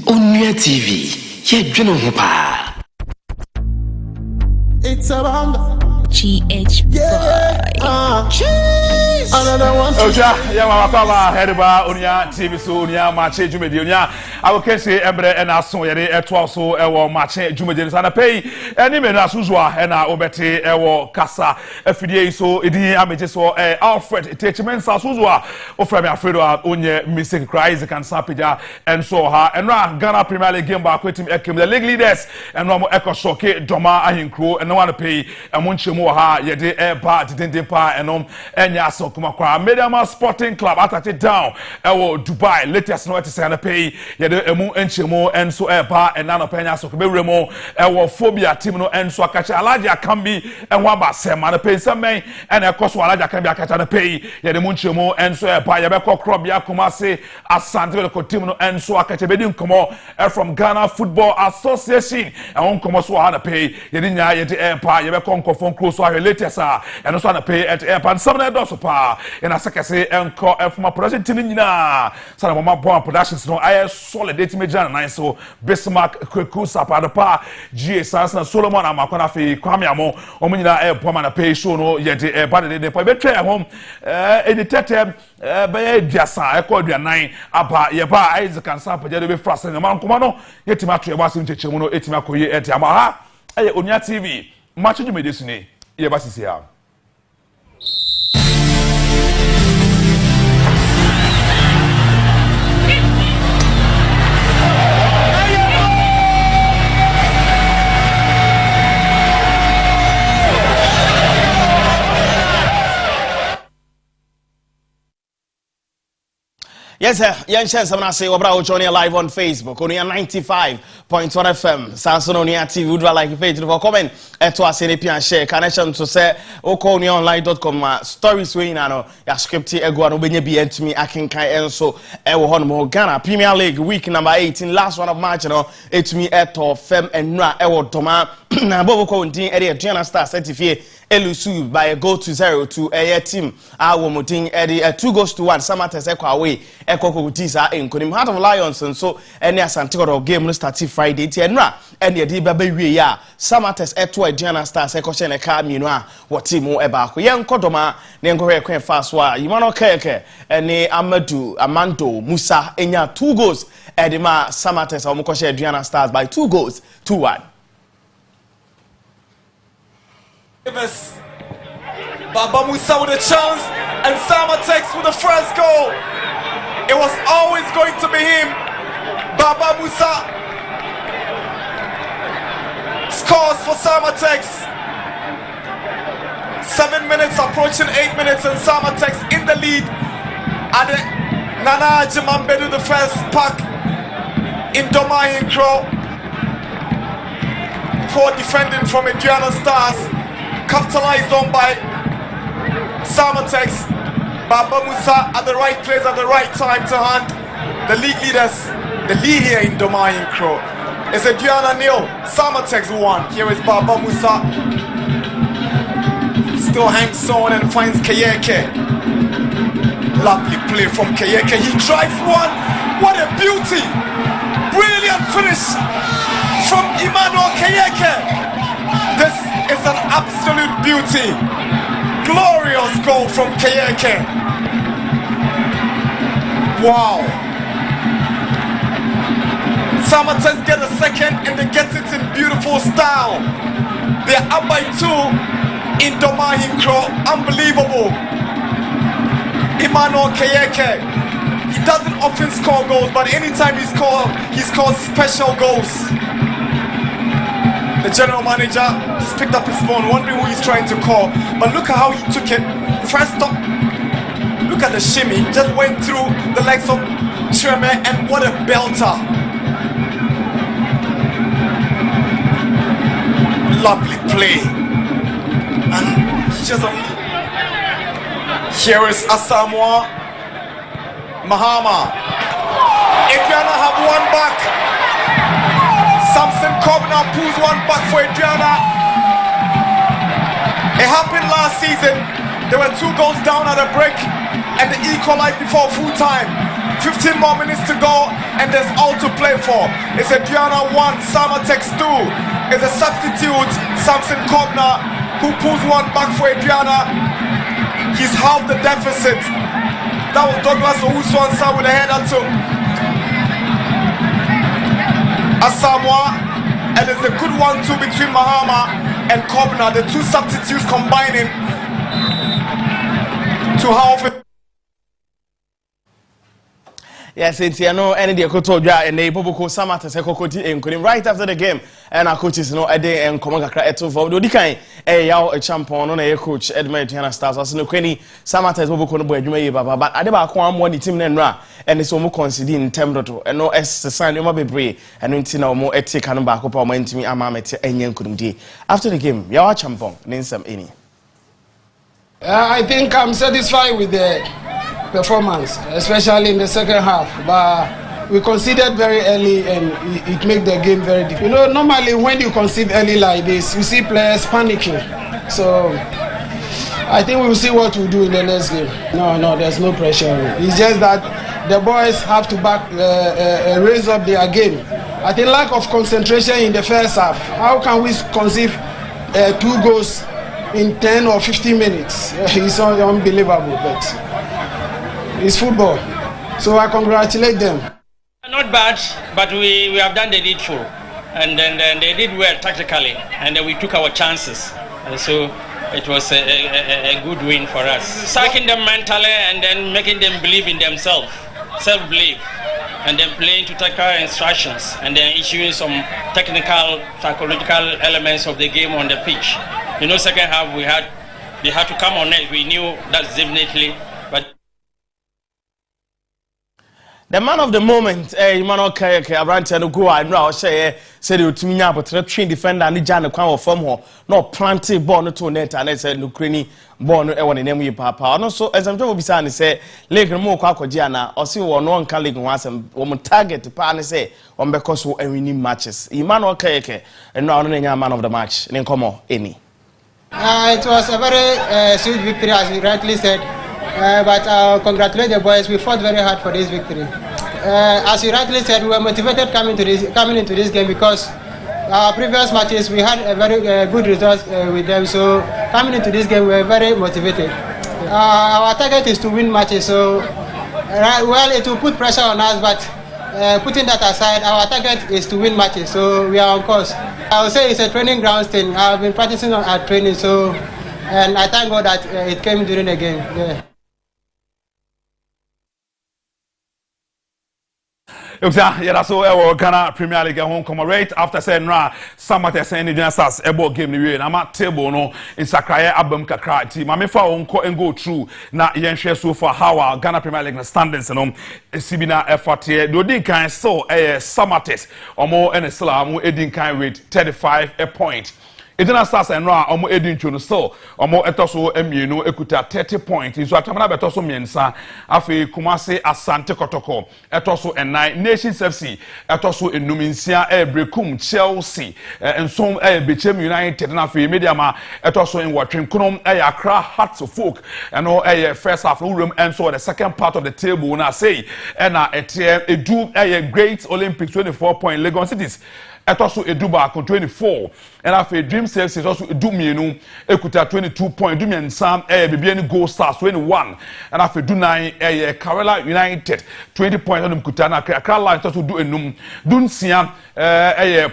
Onua TV, yɛdwene ho paa. It's about GH boy. Cheese. Another one. Oja, ya mama kama herba Onua TV so Onua Maakye dwumedi Onua awokese embre na so yede eto so ewo Maakye dwumedi sana pay eni me na suzua na obete ewo kasa afidie so edi ameje so Alfred attachment sa suzua ofra me afredo onye mistake cries can sapeja and so ha enra Ghana Premier League game ba kwetim ekem the league leaders enra mo ekosoke doma ahinkro and one pay amonchemu ha yede ba didende pa enom enya so kumakwa Mediama Sporting Club attacked down ewo Dubai latest no to say na pay yede emu enchemu enso ba enano penya so bewremo ewo phobia team no enso akacha alaja kambi enwa ba sema na pay semen and ekoso alaja kambi akacha na pay yede mu enchemu enso ba yebe kokro bia kumase asante ko team no enso akacha bedi nkomo from Ghana Football Association and nkomo so ha na pay yede nya yede ba yebe konkofon close wa latest and so na pay at airport some na do so pa in a sekese enko from production team nyina sana mama bon productions no aye solid date major na so Bismarck Kweku Sapadapa GA Sans na Solomon amakona fe kwame amo omo nyina boma na pay show no yede ba de po be twa hom editete be diasa ekoduanan aba ye ba Isaac kan Sapadja de be frase na mankoma no yetima to ye ba so nchechemu no etima koye enti ama ha aye Onua TV Maakye dwumedi sune ye ba sisi ha. Yes, sir. Yan chance I'm say Wabra joining live on Facebook. Onua 95.1 FM. Samson Onua TV. Would like page for comment to us in and share connection to say okonuaonline.com stories we no ya script ego an obenye bi entimi akenkan enso ewo hono mo Ghana Premier League week number 18 last one of March no etimi eto fem enra ewo doma na boboko ndin ere Aduana Stars certificate elusu by a goal to 0 to a team our moting eddie 2-1 Samates ekwa away ekoko tisa enkonim Heart of Lions and so any asantiko game no start Friday ti enra any edi baba wie ya Samates eto Aduana Stars ekoshe ne ka mienu a wo team eba ko yenkodoma ne enkohwe kwen fast wa yimano keke ene Amando Musa enya 2 goals edima Samates omukoshe Aduana Stars by 2-1 Baba Musa with a chance and Samatex with the first goal. It was always going to be him. Baba Musa scores for Samatex. 7 minutes approaching 8 minutes and Samatex in the lead. And Nana Jimambedu the first pack in Domain Crow. Poor defending from Aduana Stars. Capitalized on by Samatex. Baba Musa at the right place at the right time to hand the league leaders. The lead here in Domain Crow is Aduana 0, Samatex 1. Here is Baba Musa. Still hangs on and finds Kayeke. Lovely play from Kayeke. He drives one. What a beauty! Brilliant finish from Emmanuel Kayeke. This is an absolute beauty. Glorious goal from Kayeke. Wow. Samatex get a second and they get it in beautiful style. They're up by 2 in Domain Crow. Unbelievable. Emmanuel Kayeke. He doesn't often score goals, but anytime he scores special goals. The general manager just picked up his phone, wondering who he's trying to call. But look at how he took it. First up, look at the shimmy. Just went through the legs of Treme, and what a belter. Lovely play. And just here is Asamoah Mahama. Adriana have one back. Samson Kobna pulls one back for Adriana. It happened last season. There were 2 goals down at a break and the equalized before full time. 15 more minutes to go and there's all to play for. It's Adriana 1, Samatex 2. It's a substitute, Samson Kobna, who pulls one back for Adriana. He's half the deficit. That was Douglas Owusu-Ansah with a header to Asamoah, and it's a good 1-2 between Mahama and Kobna, the 2 substitutes combining to half it. Yes, it's no any the Kotodra and the Boboko Samata Sekoti and right after the game. And our coaches know a day and Komaka Eto for Dodikai, a yaw a champion on a coach, Edmund Stars, as no Kenny, Samata Boboko Boy, but Adeba Kwam won the team and Ra, and it's almost considered in Temdoto, and no S sign you might be and until more etic and back up on to me, Amamet and Yankundi. After the game, yaw champion, name some any. I think I'm satisfied with the performance, especially in the second half, but we conceded very early and it made the game very difficult. You know, normally when you concede early like this, you see players panicking. So I think we will see what we do in the next game. No, there's no pressure. It's just that the boys have to raise up their game. I think lack of concentration in the first half. How can we conceive 2 goals in 10 or 15 minutes? It's unbelievable, but it's football. So I congratulate them. Not bad, but we have done the needful, and then they did well tactically, and then we took our chances, and so it was a good win for us. Sacking them mentally and then making them believe in themselves, self-belief, and then playing to tactical instructions, and then issuing some technical, psychological elements of the game on the pitch. You know, second half they had to come on net. We knew that's definitely, but. The man of the moment, Emmanuel Kayeke, Abrante no go and now say said you to me now, but train defender and Jan Kwan from her, no planted born to net and I said Ukraine born one in name papa. And also as I'm talking beside say Lake more Kwakojana or see one one colleague once and woman target to pan say on because we winning matches. Emmanuel Kayeke and now only man of the match. Then come on any. It was a very sweet victory as you rightly said. But I congratulate the boys. We fought very hard for this victory. As you rightly said, we were motivated coming into this game because our previous matches we had a very good result with them. So coming into this game, we were very motivated. Our target is to win matches. So well, it will put pressure on us, but putting that aside, our target is to win matches. So we are on course. I would say it's a training grounds thing. I've been practicing on our training, and I thank God that it came during the game. Yeah. Yeah, so Ghana Premier League home come right after saying na Samate saying the Stars ebo game ni we na ma table no in Sakraya abam kakra ti ma me fa onko and go through na yen share so far how Ghana Premier League standings no sibina effort here do din kan so Samate omo and Islam edin kan with 35 a point. Edina Stars and Ra omo edin chuno so omo etoso emienu ekuta 30 points so atamana betoso miensa afi Kumasi Asante Kotoko etoso enai Nations FC etoso enuminsia Brekum Chelsea ensom Bechem United na afi Mediama etoso in Watrin Kunom Accra Hearts of Folk eno first half room and so the second part of the table na say na edu Great Olympics 24 point Lagos Cities etoso eduba con 24 and after Dream Sales is also Dumienu Ekuta 22 point Dumiensa Bibiani Gold Stars 21 and after Dunai Kerala United 20 point on Kutana Accra Lions also do enum Dunsia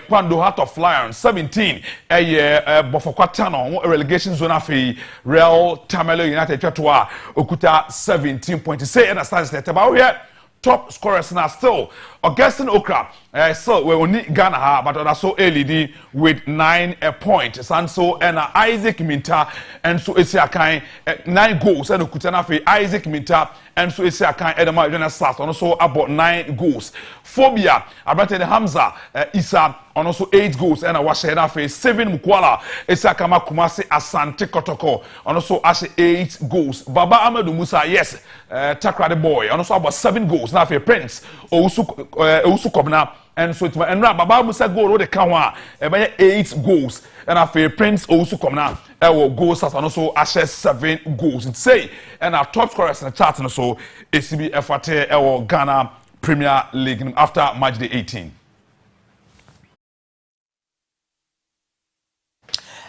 Pando Heart of Lions 17 Bofokwatano relegation zone afi Real Tamale United Chatua Okuta 17 point say and as start about here top scorers now still Augustine Okra So we only Ghana ha, but also LED with 9 points. And so and Isaac Minta and so it's a kind 9 goals and Kutana fe Isaac Minta and so it's a kind Edema Jonas Stars and also about 9 goals. Phobia about the Hamza Isa and also 8 goals and a Washena fe 7 Mukwala Isakama Kumasi Asante Kotoko and also as 8 goals. Baba Amadou Musa yes Takra the boy and also about 7 goals now for Prince Ousu Kobna. And so it's and Baba Musa goal the Kawa 8 goals and after Prince also come now goals and also Ashes 7 goals and say and our top scorers in the chart and so ACB FAT or Ghana Premier League after match day 18.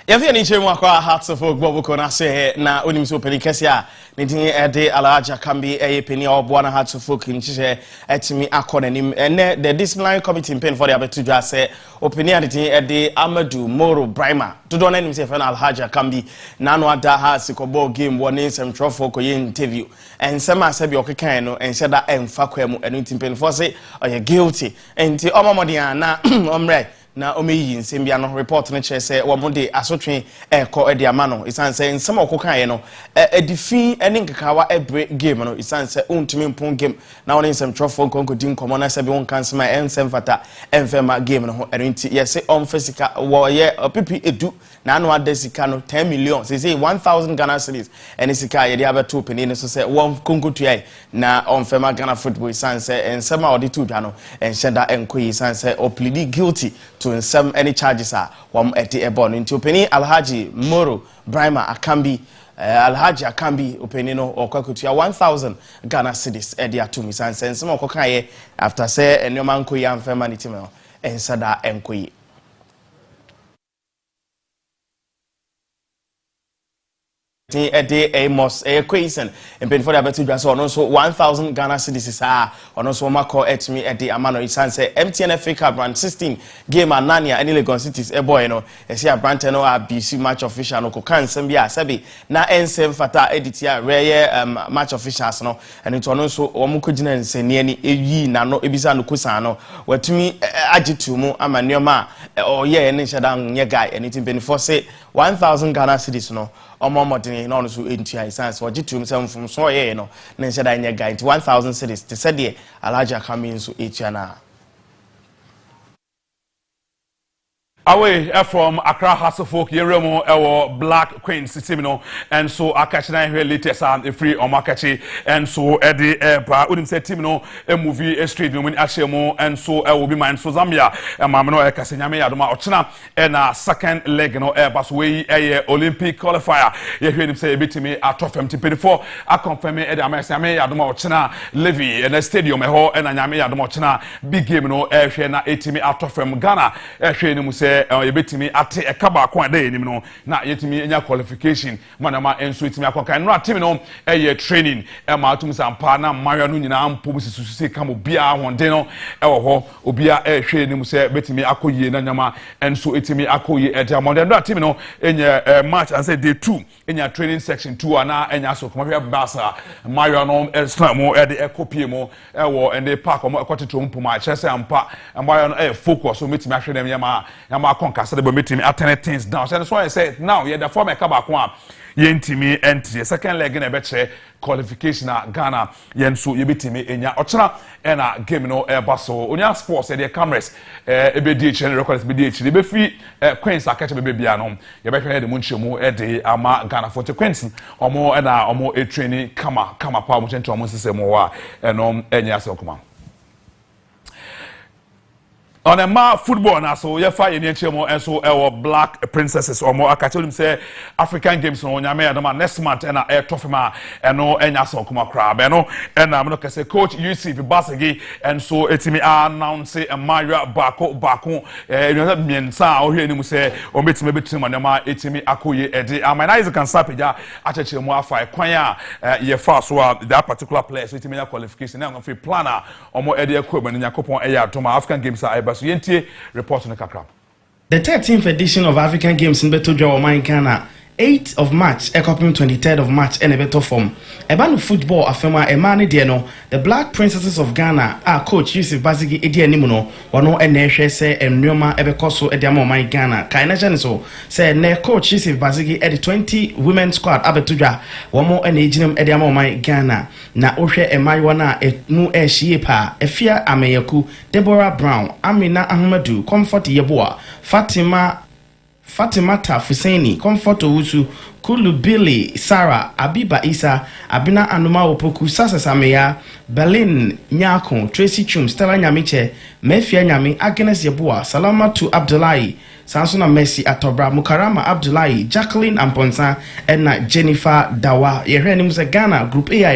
Yafi ni chemu akwa Hearts of Oak Bobo kona se na onim so peni kese a ne din ede Alhaji Kambi peni obo na Hearts of Oak nchise etimi akona nim ene the disciplinary committee pen for the abetudwa se opini ade din ede Amadou Moro Brima dodo na nim se fa na Alhaji Kambi na no ada ha sikobo game woni nsem trofo koye interview ensem asabi okekan no ense da emfa kwemu enu timpen for se oye guilty enti omomodi na omre na omeyi nsembia no report ne kire se wo mode asotwe eko edi amano isan se nsem okokan ye no edifi ene nkakawa ebre game no isan se untumi mpon game na woni nsem trofo nkonkodi nkomo na se bi won kansema ensem fata enfema game no ho erinti ye se on physical wo ye pipi edu na anu adesika no 10 million se say 1000 Ghana cedis ene sika ye dia beto peni ne so se won konkotua na on fema Ghana football isan se ensem a odi tudwa no enhyeda enkoyi isan se o plead guilty to some any charges are one at the airborne into penny Alhaji Moro Brima Akambi Alhaji Akambi openino or kwakutia 1000 Ghana cedis edia to me and some kokaye after say and your man koyan femanity mel and sada enkoyi a day Amos a question and been for the better so also 1000 Ghana cedis on also Mako at me at the Amano Isan say MTN FA brand 16 game and Nania and Legon cities a boy no a see a brand no BC match official no can sembia sabi na ensem fata editia rare match officials no and it also omukujina nseni ani eyi na no ebisa no kusa no watumi agitu mu amanioma or ye any shadan nye guy anything been for say 1000 Ghana cedis no omomodini na ono so entua isanse ogitu msem from so ye no na nhyeda nya guy 1000 cedis te said ye Alhaji Kambi so etua na away from Accra Hasselfolk Yeremo our Black Queen system no and so akachina here latest and free on Maakye and so Eddie ba unim say team no a movie a street no when ashemo and so will be mine so Zambia and mamno e kasenyame yadoma ochina and second leg no bas we Olympic qualifier ye hear him say betimi atofem team 24 a confirm e amesame yadoma ochina Levy and stadium e ho and anyame yadoma ochina big game no hwe na etimi atofem Ghana hwe ni mu say yebetimi ate ekaba kwa dey nim no na yetimi enya qualification manama enso etimi akokan no atimi no training ma atum sampa na mayo no nyina ampo musisusi kamo bia honde no ewo ho obia hwe nim say betimi akoyie na nyama enso etimi akoyie etiamonde no atimi no enya match and say day 2 enya training section 2 ana enya so kuma hwe basa mayo no extra mo e de ekopie mo ewo ende park mo ekoteto mpo ma chese ampa mayo no focus so metimi ahwe dem yama conquer the meeting attend things down. So that's why I said now yeah the former kabakwa yentimi entry second leg na beche qualification na Ghana yenso yebetimi enya ochina na game no baso onya sports the cameras ebedi channel records bedi echi be free Queens akache be bia no ye be hwe de munchemu de ama Ghana for Queens omo na omo training kama pa mo chento omo sesemo wa no enya se okuma on a ma football na so ye fa ye nchemo and so Black Princesses or more akacholim say African Games no nyame adama next month and air tofema and no enya so kuma crab and no and I'm not say coach UC Basagi and so etimi announce a Maria bako miensa o hwe ni mu say o metimi betim manama etimi akoye ede amanize kan sapeja achechemu afa kwan a ye fa so that particular player so etimi qualification na free planner omo ede akobani nyakopon eya atoma African Games so yentie report on the kakra. The 13th edition of African Games in Betodwa Ghana 8th of March, ekopim 23rd of March, and a better form. Ebanu football afema emani dieno. The Black Princesses of Ghana, coach Yusuf Bazigi edi animuno. Wano ene se emnyoma ebekoso ediamo my Ghana. Kaina janiso se ne coach Yusuf Bazigi edi 20 women squad abetuja. Wamo ene ejinem ediamo my Ghana. Na ohwe emaywana enu shiepa. Efia ameyaku Deborah Brown, Amina Ahmadu, Comfort Yeboa, Fatimata Fuseni, Comfort Owusu, Kulu Billy, Sarah, Abiba Isa, Abina Anuma Opoku, Sasa Sameya, Berlin Nyako, Tracy Chum, Stella Nyamiche, Mefia Nyami, Agnes Yeboa, Salama to Abdullahi, Sansona Messi Atobra, Mukarama Abdullahi, Jacqueline Amponsa, and Jennifer Dawa. Yerenim Ghana, Group A,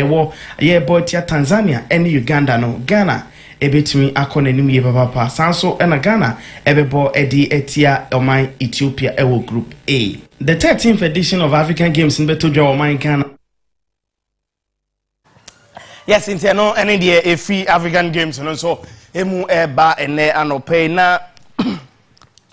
ye boy tia Tanzania, and Uganda no Ghana. Ebetumi akone nim ye papa sanso ena Ghana ebebo edi etia omai Ethiopia ewo group A. The 13th edition of African Games in Betodwa omai Ghana. Yes, into no any day free African Games no so emu eba ene anope na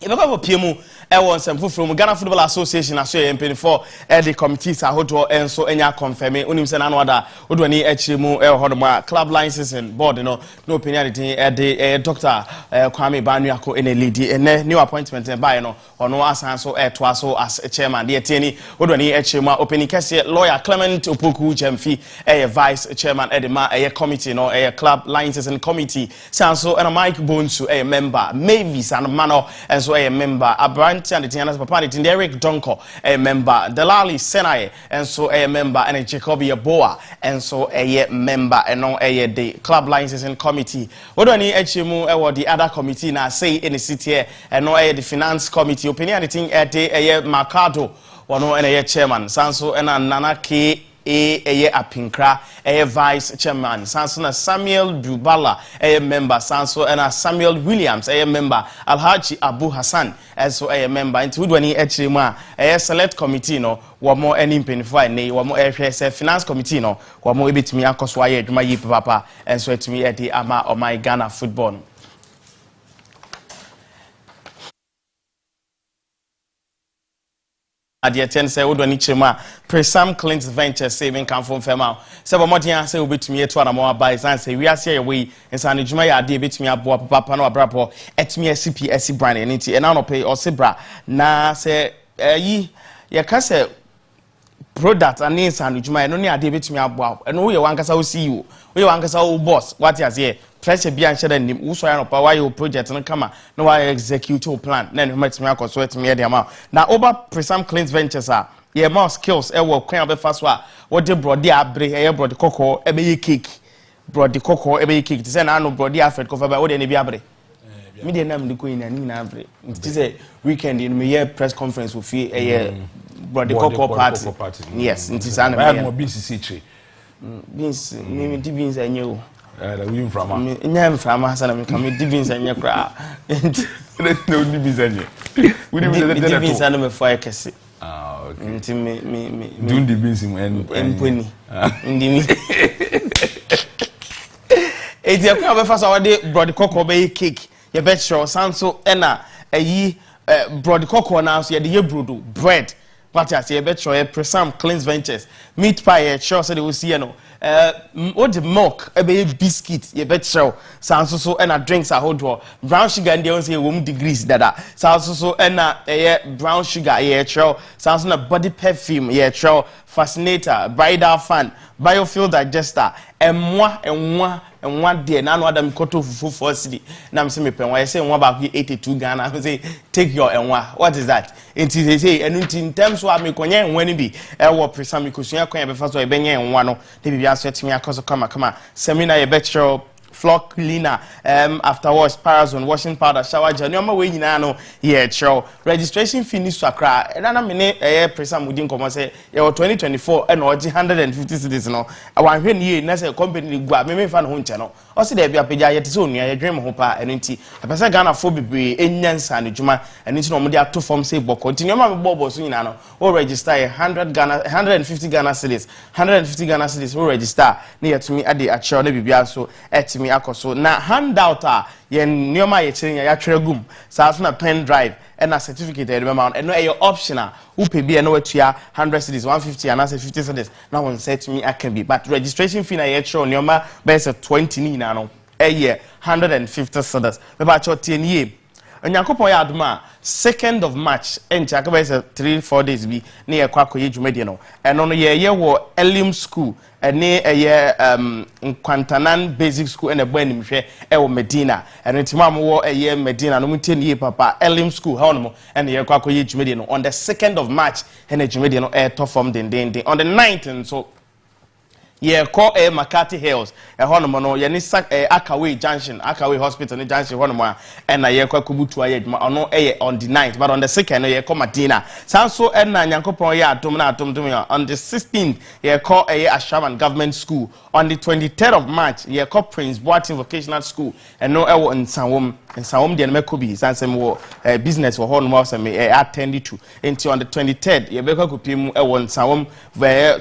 ebeko piemu Ewan Semfu from Ghana Football Association as you for the committees are hot and so enya confirm unim se na no other odwani echimu hodoma club license board no opinion the Dr. Kwame Banuako in a lady and new appointment by no ono asan so to so as chairman the tieni odwani echima opening kese lawyer Clement Opoku Jemfi vice chairman edema committee no club license and committee sanso and Mike Bonsu member Mavis and Mano and so member and the Tiana's Papa, Eric Donko, a member, Delali Senae, and so a member, and a Jacobi Boa, and so a member, and no a the club licensing committee. What do I need HMU or the other committee now say in the city, and no a the finance committee opinion, anything at a Mercado, or no a chairman, Sanso and Nana K. A Apinkra, a vice chairman, Sansona Samuel Dubala, a member, Sanso and Samuel Williams, a member, Alhaji Abu Hassan, as a member, into Udwani Echima, a select committee, no, one more any penify, nay, one more FSF finance committee, no, one more bit me a cosway, my papa, and so to me at the Ama or my Ghana football. At the attend say would any chema Presam Clint Venture saving come from Fema. Several more times say will be to me to more by and say we are here away and San Jumaya de bit me a boa papa no abrapo et me a CPSC brand and it and I pay or Sibra na say ye kase product and names and Jumaya no near debit me a boa and we one casa will see you. We one casa boss what you say. Pressure be and share them also no power your project no come no why execute plan then make me akọ so et me dey ma na over Presam Clint Ventures are ye more skills e work kwan be fast what dey brody abre e brody kokko e be cake brody kokko e be cake say na no brody afet cover by what dey be abre me dey na me ko ina ni na abre it say weekend in me press conference we feel brody kokko party yes it is an me BCC tree beans me beans enyo we from nyam from Hassan come divins and yakra no divins and we divins and me for kese okay me doing divins and pony ndimi e dey come first our day brody kokko be cake you bet sure sanso na ayi brody kokko na so ye dey brodo bread what you say bet sure Presam Clint Ventures meat pie sure so they will see no what the milk a biscuit ye bet show sounds so and drinks are hold brown sugar and they say 1 degrees dada sounds so and brown sugar ye show sounds na body perfume ye show fascinator bridal fan biofuel digester and one day na no adam koto fufu for city na me say me pen why say one back 82 Ghana I say take your enwa what is that it is say and in terms of me konye enwa ni bi e wo Presam me kosua kon be fa so e benye enwa no de bibia so etimi akoso kama seminar ye bet show floor cleaner afterwards parazone washing powder shower gel no ma we nyina no ye show registration fee ni swakra e na me Presam within come say ye 2024 and oji 150 cedis no wan hwe ni na say company gua me fa no ho nche no o se de bia pagya ye tese onua ye dwen ho pa eno nti apesa Ghana fo bebre enyansa ne djuma eno nti no mo de ato form say boko nti nyoma me bobo so nyina no o register 150 Ghana cedis 150 Ghana cedis o register na yetumi ade a show na bibia so etimi akoso na handout a ye nyoma ye chirin ya twere gum sa so na pen drive and a certificate amount and no optional who pay be no 100 cedis 150 and 50 cedis now one say to me I can be but registration fee na yet show nyoma best 20 ni na no a year 150 cedis me ba cho 10 year Onyankopon ya aduma 2nd of March encha ka 3-4 days bi na ye kwa koye dwumade no eno no ye wo Elim school ene eye Nkwantanan basic school ene bo animhwe e wo Medina eno ntima mo wo eye Medina no mutie nie papa Elim school ha no ene ye kwa koye dwumade no on the 2nd of March ene dwumade no e to form den on the 9th and so call Maakye Hills hono no ye ni Akaway Junction Akaway Hospital ni junction hono mo and na ye kwa kubutu aye ono on the 9th but on the 2nd ye call Medina sanso na Nyankopon ye atom na atom on the 16th ye call Ashaman Government School on the 23rd of March ye call Prince Boatin Vocational School and no ewo nsawom de na mekobi sansem wo business wo hono mo se me attend to until on the 23rd ye be kwa kopiem ewo nsawom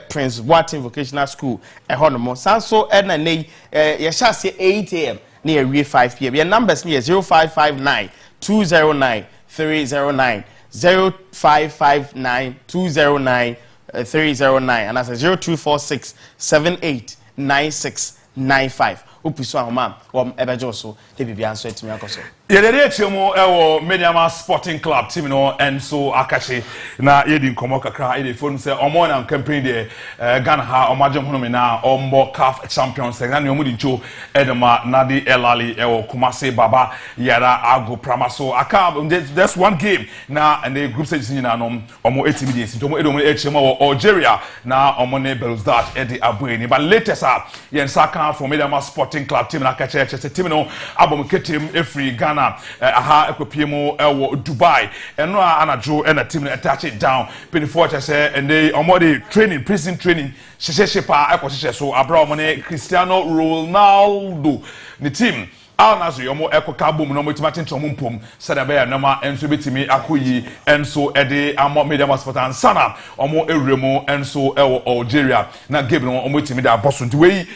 Prince Boatin Vocational School hono mo sanso na nei ye sha se 8 am near 5 p.m. Your numbers near 0559 209 309 0559 209 309 and that's 0246 789695. Upiso ahoma wom ebejo so de bibia nso etimi akoso yedede etiemu ewo Mediama Sporting Club team no enso akachi na yedi nkomo kakra ede phone say omo na campaign de Ghana ha omagem hono na ombo CAF Champions League na ne omudi ncho edema Nadi Elali ewo Kumasi Baba Yara Ago Pramaso aka there's one game na and the group stage na no omo etimi de nto omo edomo etiemu wo Algeria na omo ne Belouizdad edi abueni but latest yen saka from Mediama Sporting Club team na kache team no abom ketem every Ghana aha ekopiem ewo Dubai eno anajo na team na touch it down 24 say and they omodi training prison training sheshepa ekoshe so abra omone Cristiano Ronaldo the team Alnazo yomo ekoka bom no motimati ntomo mpom sadaba na ma enso betimi akoyi enso ede amo Mediama Sport and sana omo ewremu enso ewo Algeria na game no omo timi da boso nti we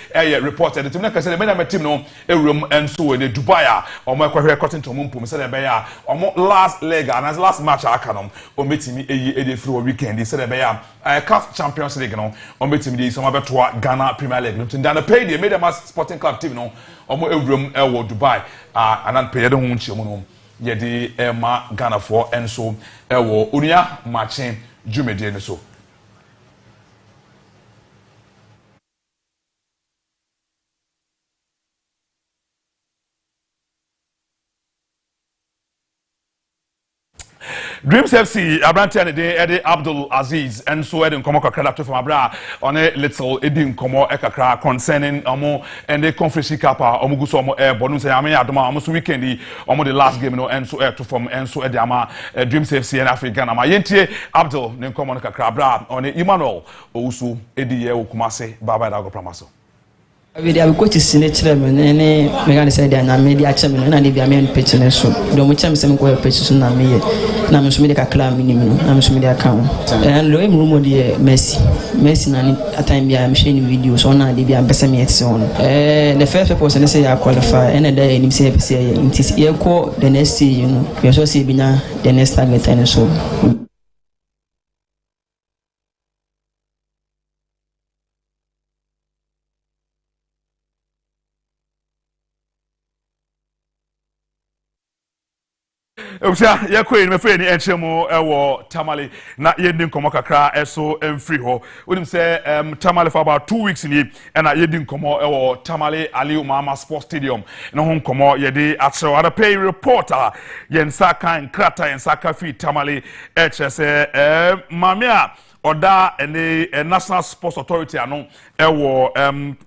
reported the team na kase Mediama team no ewremu enso ne Dubai omo ekohwe cotton ntomo mpom sadaba ya omo last leg and last match aka no omo timi ede free weekend sadaba ya CAF Champions League no omo timi de so mabetoa Ghana Premier League no tindana pay the Mediama Sporting Club team no omo ewrem ewo Dubai anan peyede ho nchiemu no yede ma Ghana for enso ewo Onua Maakye Jumede ne so Dreams FC Abrantia ne de Ede Abdul Aziz and so Eden Komo kakra from Abra on a little Edin Komo ekakra concerning omo and the conference kapa omo guso omo bonu say ame adoma omo so weekend omo the last game no and so to from and so Ede ama Dreams FC and African ama yentie Abdul ne Komo kakra Abra on Emmanuel Owusu Edi ye Kumase baba da go pramaso we dey go to sinetire me ne me ga say dey na me dey ache me na dey bia me pitch ne so do mo chem sem ko pitch so na me ye na me so me dey kakla me nim na me so me dey account and lo em rumo dey Messi na ni time bia me share ni video so na dey bia pesa me etse on the first person say ya qualify and dey nim say pesa ye intis ye ko the next you know we so say bina the next target and so Obsia yakwe me fe ni enchemu ewo Tamale na yedi nkomo kakra eso emfri ho wonim say Tamale for about 2 weeks ni na yedi nkomo ewo Tamale Ali Mama Sports Stadium no ho nkomo yedi atso ada pay reporter yensa kan krata yensa ka fi Tamale HSA mamia Oda and the National Sports Authority ano ewo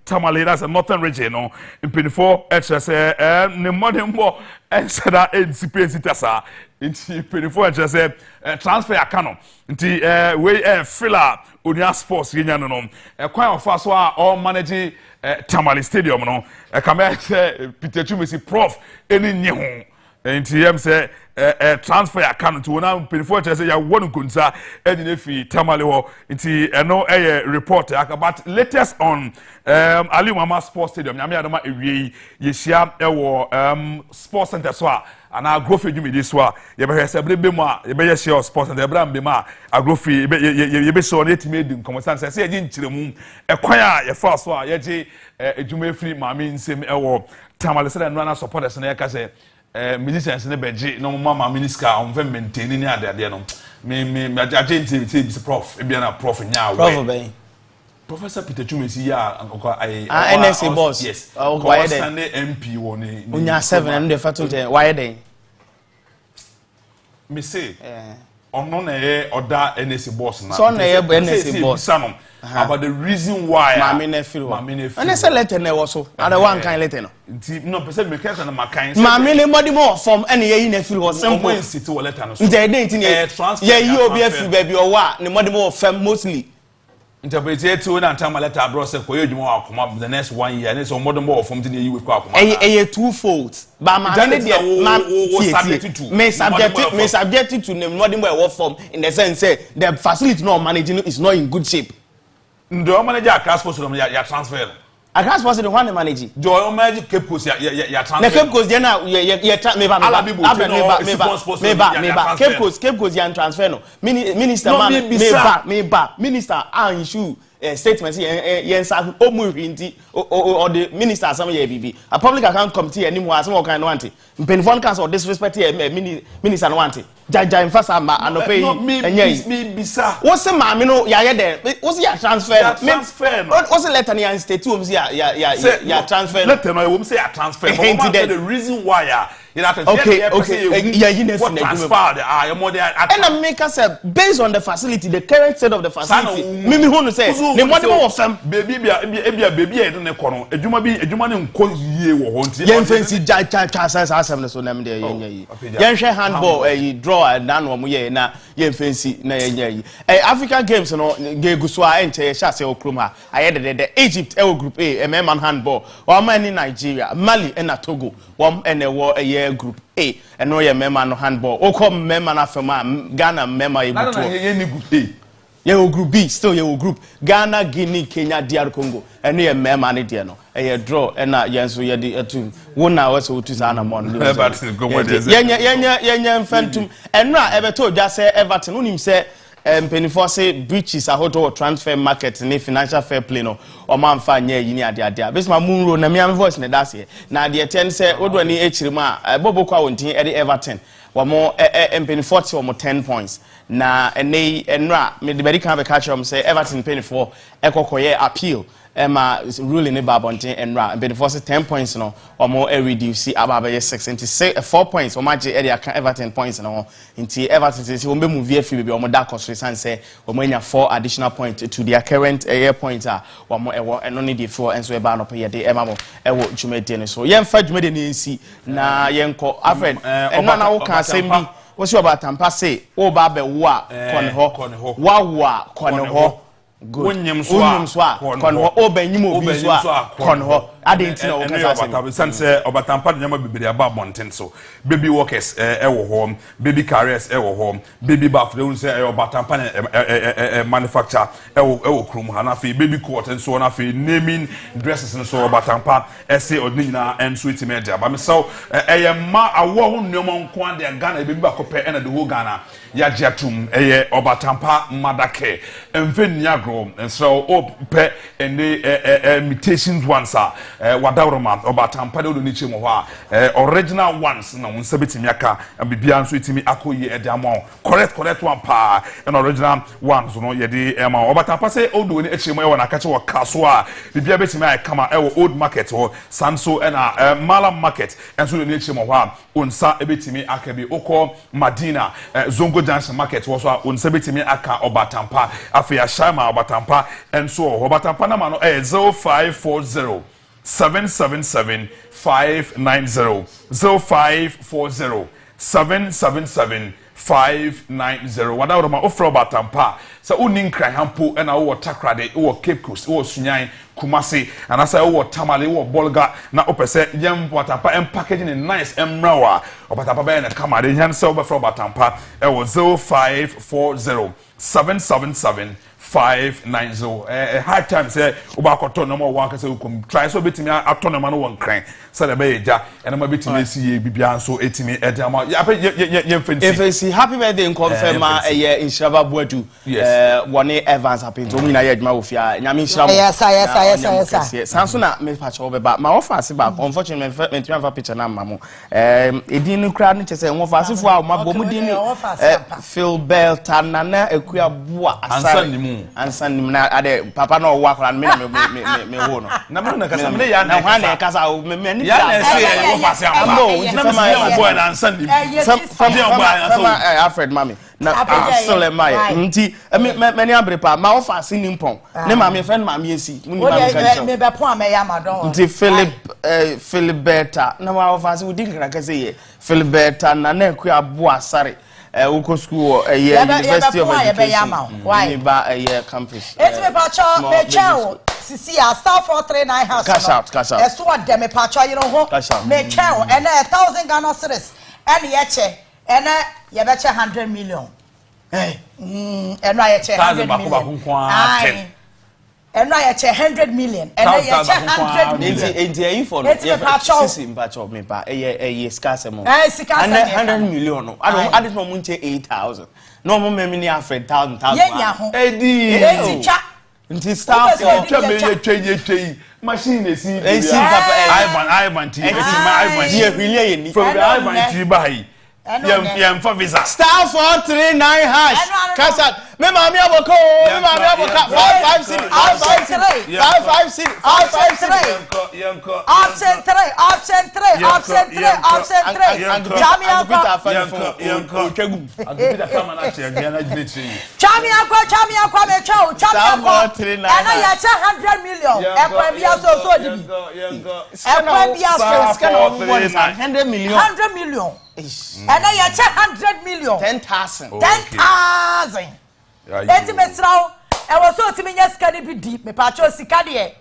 Tamale that's a northern region no in 24 HSA ne modern mo ensada NCPC tasa inti 24 HSA transfer akano inti we filler Onua Sports yenya no no kwan ofa so a all manage Tamale Stadium no kama say Peter Chumisi prof eni nye ho NTM say transfer account to now before say ya won kunsa edi fi tamale ho nti eno report about latest on Ali Mama Sports Stadium nyame adama ewie yehia ewo sports center so and agrofi dwumi this wa ye be hwese bre bemu a ye be ye share sports center bra mbemu a agrofi ye be so na etime edi nkomosan se ye nchiremu ekwan a ye fa so a ye je edwuma free mama nsem ewo tamale se na na supporters na ye ka se musicians ne beje no mama minister on ve maintain ni ade no me agent be prof e bia na prof nya prof be Professor Peter Chumesi ya NSA boss yes why then MP woni unya 7 and the fact why then me say ono na e oda NSA boss na so na e NSA boss about the reason why mama na feel and say letter na wo so ada one kind letter no no person me question na makan mama na body more from any ye na feel was simple city letter no so nje dey tin ye yi obi afi baby o wa ne body more fam mostly interpretate to na time letter abroad say ko yedwuma akoma the next 1 year and so modern more from the you with akoma eh twofold but my me subject to the modern more form in the sense say the facility not managing is not in good shape ndo manager across sports ya transfer across sports the one manage do manage Cape Coast ya transfer na Cape Coast na me Cape Coast ya transfer no minister man minister issue statement yensa omuhwinti or the minister asam ya bibi a public account committee anymore asam o kan no anti penfon council disrespect minister no anti jaja infasa ma anope me bisa what's ma me no ya there what's ya transfer what's letter ya state wom ya transfer letter no wom say ya transfer but the reason why okay you know what transferred more there and make us based on the facility the current state of the facility me who no say the money more fam baby e do ne kono adwuma ne nko yie wo ho nti yen fancy cha asem so nam there yen hwe handball draw and dan wo ye na yen fancy na yen African games no gegu so a enche sha se okrom ha aye the Egypt group A man handball o man in Nigeria Mali and Togo wom wo group A and no ye member no handball o come member na fema Ghana member e buto ye group A ye group B still ye Group Ghana Guinea Kenya DR Congo and ye member ne de no e draw and na ye so ye de atum wona we so tu sa na mon ye mfantum and na e beto dwa say Everton unim say penifo say breaches ahoto transfer market ni financial fair play no o man fa nya yi ni ade besma munro na me voice na das here na de ten say odo ni echirima bobo kwa wontin e Everton wo mo penifo ti wo mo 10 points na enra me de beri kan be catch am say Everton penifo ekokoye appeal ruling ne babontin enra penifo say 10 points no o mo reduce ababa 6 into 4 points o ma je area kan Everton points no nti Everton say o be move afi be o mo da cost reason say o mo nya 4 additional points to their current year points o mo ewo eno ne dey for enso e ba no pay dey ma mo ewo dwumade ne so yen fa dwumade ne nsi na yen ko Alfred enna na wo kan asem bi wo si obatampa say wo ba be wo a kone ho wa wo a kone ho wonyem so a kone ho obanyim obi so a kone ho adentina wo kasa say sense obatampa nyama bibiri aba monten so baby workers ewo home baby careers ewo home baby bath they say obatampa manufacture ewo krum ha na fe baby court and so na fe naming dresses and so obatampa say odnyina and sweet media ba me so ma awo ho nneoma nko ade Ghana baby bakope na the whole Ghana ya jatum obatampa madake emfeni agro and so pe and the imitations ones are wadawroma obatampa de ni chemo ho original ones na won sabetimi aka bibia nso etimi akoyi ede amao correct one pa and original ones no ye de ema obatampa say odo ni echemo e wona kache wo kaso a bibia betimi ai kama e wo old market ho sanso na malam market enso ni echemo ho a onsa ebetimi aka bi okọ Madina Zongo Junction market wo so a onsa betimi aka obatampa afia shama obatampa enso obatampa na ma no 0540 777 590 0540 777 590 wada wada ma ofro batampa sa unin kran hampo na wo takrade wo Cape Coast wo sunyan Kumasi and asa wo tamale wo bolga na opese yem batampa em packaging in nice emrawa batampa be na kamade yan se wo from batampa e wo 0540 777 590 hard time say uba koto no mo wan ka say ukum try so betimi ato no ma no won kran say the be eja and ma betimi si ye bibia so etimi edama ye fancy if happy birthday in confirm ye inshaba boadu woni Evans happen to me na ye adwuma ofia nyame inshaba yes sanso na me pa cho be ba ma offer se ba unfortunately me twa picture na mamo edin no kra no chese won fa sefo a ma bo mu din Phil Bell tanana akua boa asare ansan nim na ade papa no wa kra me wo no na me na kasa me ya na hwa na kasa me ni ya na say wo fa se am no na me boy na ansan nim Alfred mami na sole mai nti me ni abrepa ma wo fa se nim pon ne ma me friend ma me esi mu ni ma ka me be pon me ya ma don nti Philibert na ma wo fa se wo din kra kasa ye Philibert na na akua boa asare Uko school University of Education. Why? Ba campus. It's me pacho me chow. Sisi a star 439 house. Cash out. It's what them me pacho you know ho. Me chow and 1,000 Ghana cedis. And yeche and ye beche 100 million. Eh. And I yeche 100 million. And I check 100 million. And I check 100 million. It's for Sisi Mpacho me pa scarce mo. Scarce 100 million. I don't no munche 8,000. No mo me ni afred 1,000. Edi. Nti staff me machine esi Ivan TV. From the Ivan TV by yem for visa. Star 439 hash. Kasa me mami aboko. 5 city. Option 3. Chami akwa me chow. Chami akwa. And I 100 million. Ekwa bia so dibi. Ekwa bia so 100 million. 100 million. And I 100 million. 10,000. 10,000. Eti mesraw e wo so timi nya sika ni bi di me pa cho sika de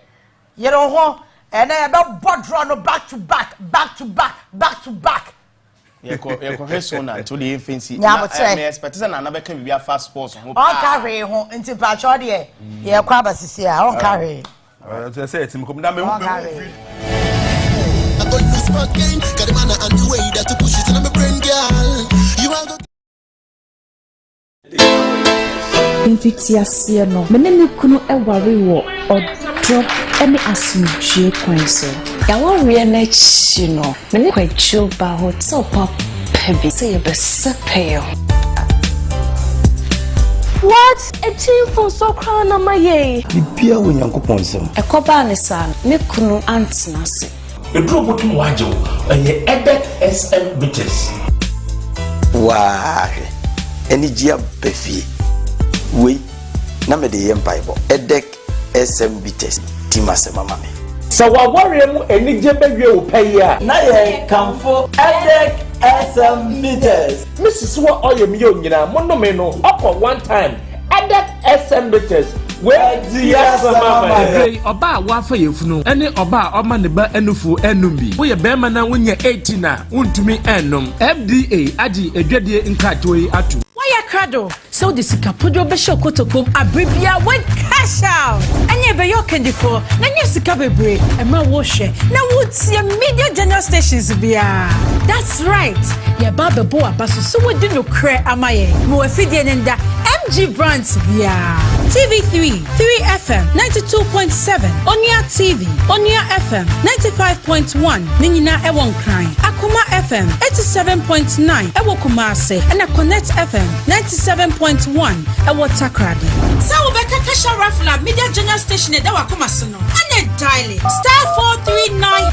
ye ro ho e na e be bodro no back to back. Ye ko heso na to the fancy na me expect say na be kan bibia fast sports ho on carry ho nti pa cho de ye kwa basisi a on carry to say timi ko na me I got this spot game, got the manner and the way that to push it in my brain, girl. You are Intuitiasie no menene kunu eware wo odrop ene asumdue kwanso ya wore na chi no mene kwacho ba hotel pop pebi say be sepel what a team for so crown na maye bibia wo nyankopon sem ekoba ne sa ne kunu antinase edro botum waje eye edet SM bitches wa eni gia befi we na me de yem bible edek SM bitches timasema mame so wa worry mu eni je bewie wo paya na ye kamfo edek SM bitches Mrs. Wa oyem yo nyina monno me no up one time edek SM bitches where dia sama hey oba wa fa yefunu ene oba oma ne ba enufu enumbi wo ye bema na wonya 18 na untumi enum FDA agi edwadie nkatoi atu why krado so the sikapodo be show kotokom abribia when cash out anye be yo kendifo na nya sika bebre e ma wo hwe na wo tie media general stations bia that's right ya baba bo abaso so wo di no kre amaye mo afidie nda MG brands bia TV3 3FM 92.7 Onua TV Onua FM 95.1 Ninyina ewon kran Akoma FM 87.9 ewo Kumase and Connect FM 97.1 ewo Takrade Sa ubeka kasha rafla media general station edawa Kumase no ane dial *439#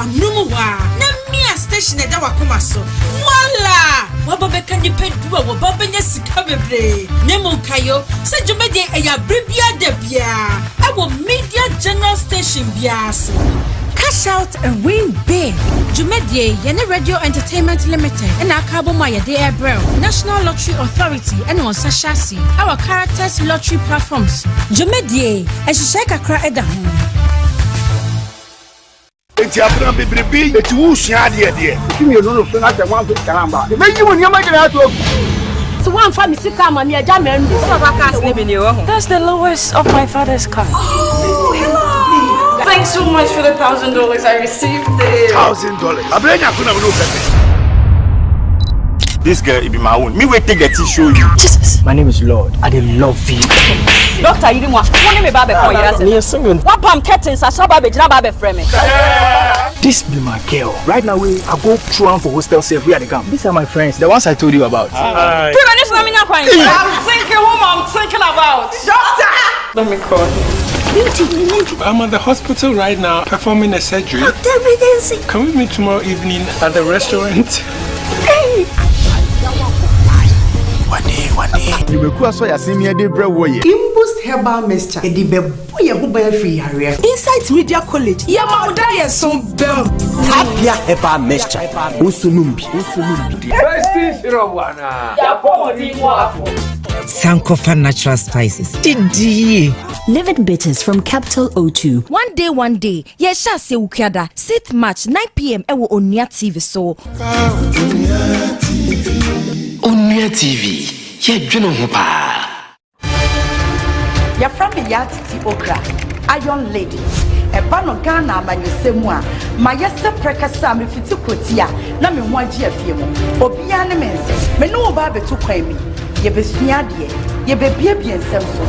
amnumuwa na mia station edawa Kumase wala wababeka nipeduwa wababenya sika bebre nemo kayo se jumede eya bribia de bia ewo media general station bia so Cash out and win big. Jumedie, Yene Radio Entertainment Limited, and Akabomaya de Abreu, National Lottery Authority, and on Sashasi, our characters lottery platforms. Jumedie, as you shake a cry at the home. It's your friend, baby. It's who she had here. Give me a little thing at the one to Calamba. The baby when you're making out of. So one family sit down and you're jamming. That's the lowest of my father's car. Oh, hello. Thanks so much for the $1,000 I received. $1,000. I blame you. This girl it be my own. Me wait take the tea show you. Jesus. My name is Lord. I love you. Doctor, you didn't want me baby for you. What palm curtains are so baby, baby frame. This be my girl. Right now I go through and for hostel safe where they come. These are my friends, the ones I told you about. I'm thinking whom I'm thinking about. Doctor! Let me call him. I'm at the hospital right now performing a surgery. Can we meet tomorrow evening at the restaurant? You will cross your senior day, bro. Imbus herbal mixture. Inside Media College. Yamauda so bell. Happy herbal mixture. Usunumbi. Sankofa natural spices. Didi. Living Bitters from Capital O2. One day. Yesha se ukiada. 6th March 9 p.m. Ewo Onua TV so. Onua TV. Ye dwene ho pa. Your friend Yatiti Okra, Iron Lady. A bano Ghana Manifesto. My yester precasa me fiti kotia. Na me mwaji afiemo. Obiane mense. Me no ba betu kwemi. Ye besua de. Ye bebie nsem so.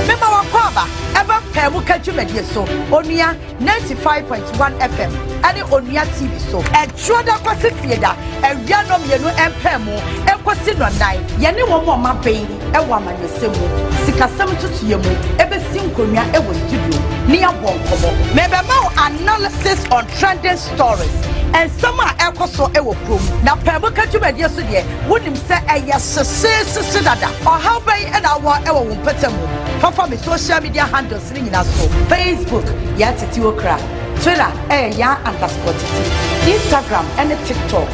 Me ma wakwaba. Eba pemu kadwumedie so. Onua 95.1 FM. Ane Onua TV so. Ejoda kwase fieda. Ewianom yenu empemu. Ekosi no nai. Yene wo mo maben. Ewa manyesemu. Sikasem tutuyemu. Ebe sinkonua ewo studio. Ni abon komo. Mebe ma analysis on trending stories. And some are ekoso ewo prom. Na pemu kadwumedie so de. Wonim se eya sese dada. Or how bay and awa ewo wumpetemu. Fafa me social media handles ni nyina so. Facebook Yatiti Okra. Twitter ya_titi. Instagram and TikTok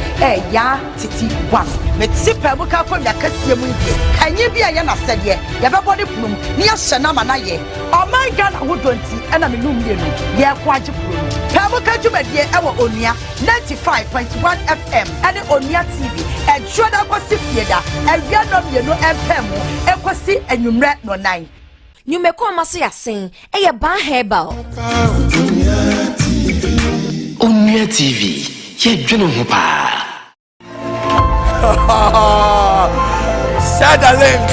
ya_titi1. Me tipa buka ko ya kasie mu die. Anye bia ya na sede ya be body plum ni ya hyena ma na ye. O my God wodonti e na me num die no. Ye kwaje plum. Pa buka dwumadie e wo Onua 95.1 FM and Onua TV. E joda kwasi fieda. E wianom ye no empemu e kwasi enwumre no 9. Nyumeko amaso ya sen eye ban herbal. Onua TV. Ye dwene ho pa. Sad link.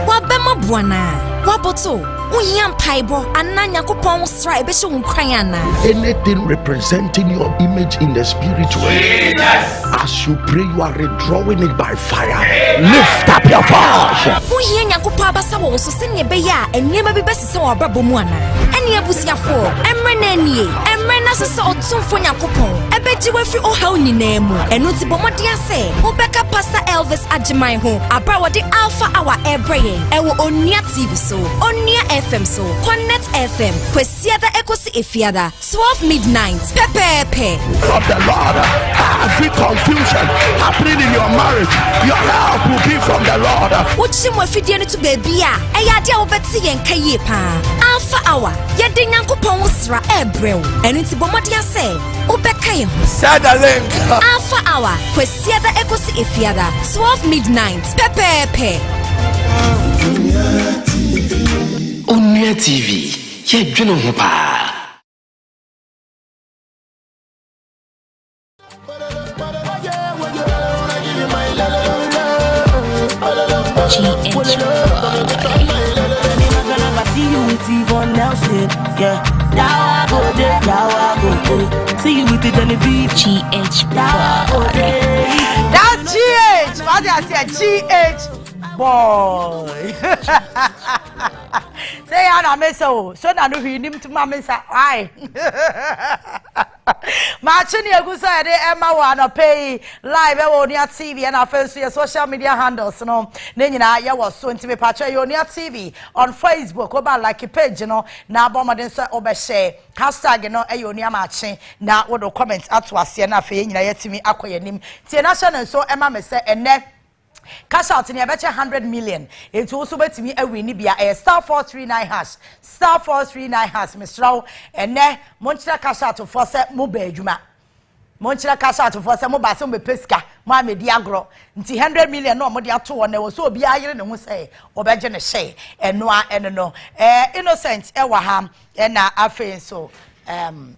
Wabema bwana. Waboto. Unyam paibo ananya kupon sra ebe so nkran. Anything representing your image in the spiritual. Yes. As you pray, you are redrawing it by fire. Lift up your voice. Uye nyakupa basa wo so se ne be ya enema bi besese wo brabo mu ana. Ene abusiafo emre na anie emre na so otumfo nyakopon ebeji wafi o haw nyina mu eno ti bomode ase obeka Pastor Elvis Ajimai ho abra wode Alpha Hour Ebrayen ewo Onua TV so Onua FM so Connect FM kwesiada ekosi efiada 12 midnight pepepe from the Lord. Every confusion happening in your marriage, your help will be from the Lord. Uchi mo afidie ne to baby a eya de obeti yen kaye pa Alpha Hour ye de nyankopon usra ebrew eno ti bomode ase obeka ye ho Sadalink Alpha Hour kwesiada ekosi efiada 12 midnight pepepe Onua TV. Ye dwene ho pa. See you with the Genevieve. GH. That's GH. What I said, GH boy. Say Anna Meso, so now we him to Mamma. Aye. Machini Agusa de Emma Wana pay live Onia TV and our first social media handles. No, Nina, ya was soon to be patcha Onia TV on Facebook. Oba like a page, you know, now Bomadensa Obeshe. Hashtag, you know, Ayonia Machin. Now, what the comments at was Siena Fay, Yetimi Aquayanim. Tiana Shannon, so Emma may say, and then. Cash out in a better 100 million. It also bet me a winnie be a star 439 hash. Star 439 hash, Mr. Row, and ne Monchla cash out to force Mube Juma. Monchla cash out to force Mobasum Pesca, my mediagro. 100 million no modia 2 and there was so be iron and say, or Benjamin Shay, and no, and no. Innocent, Ewaham, and I feel so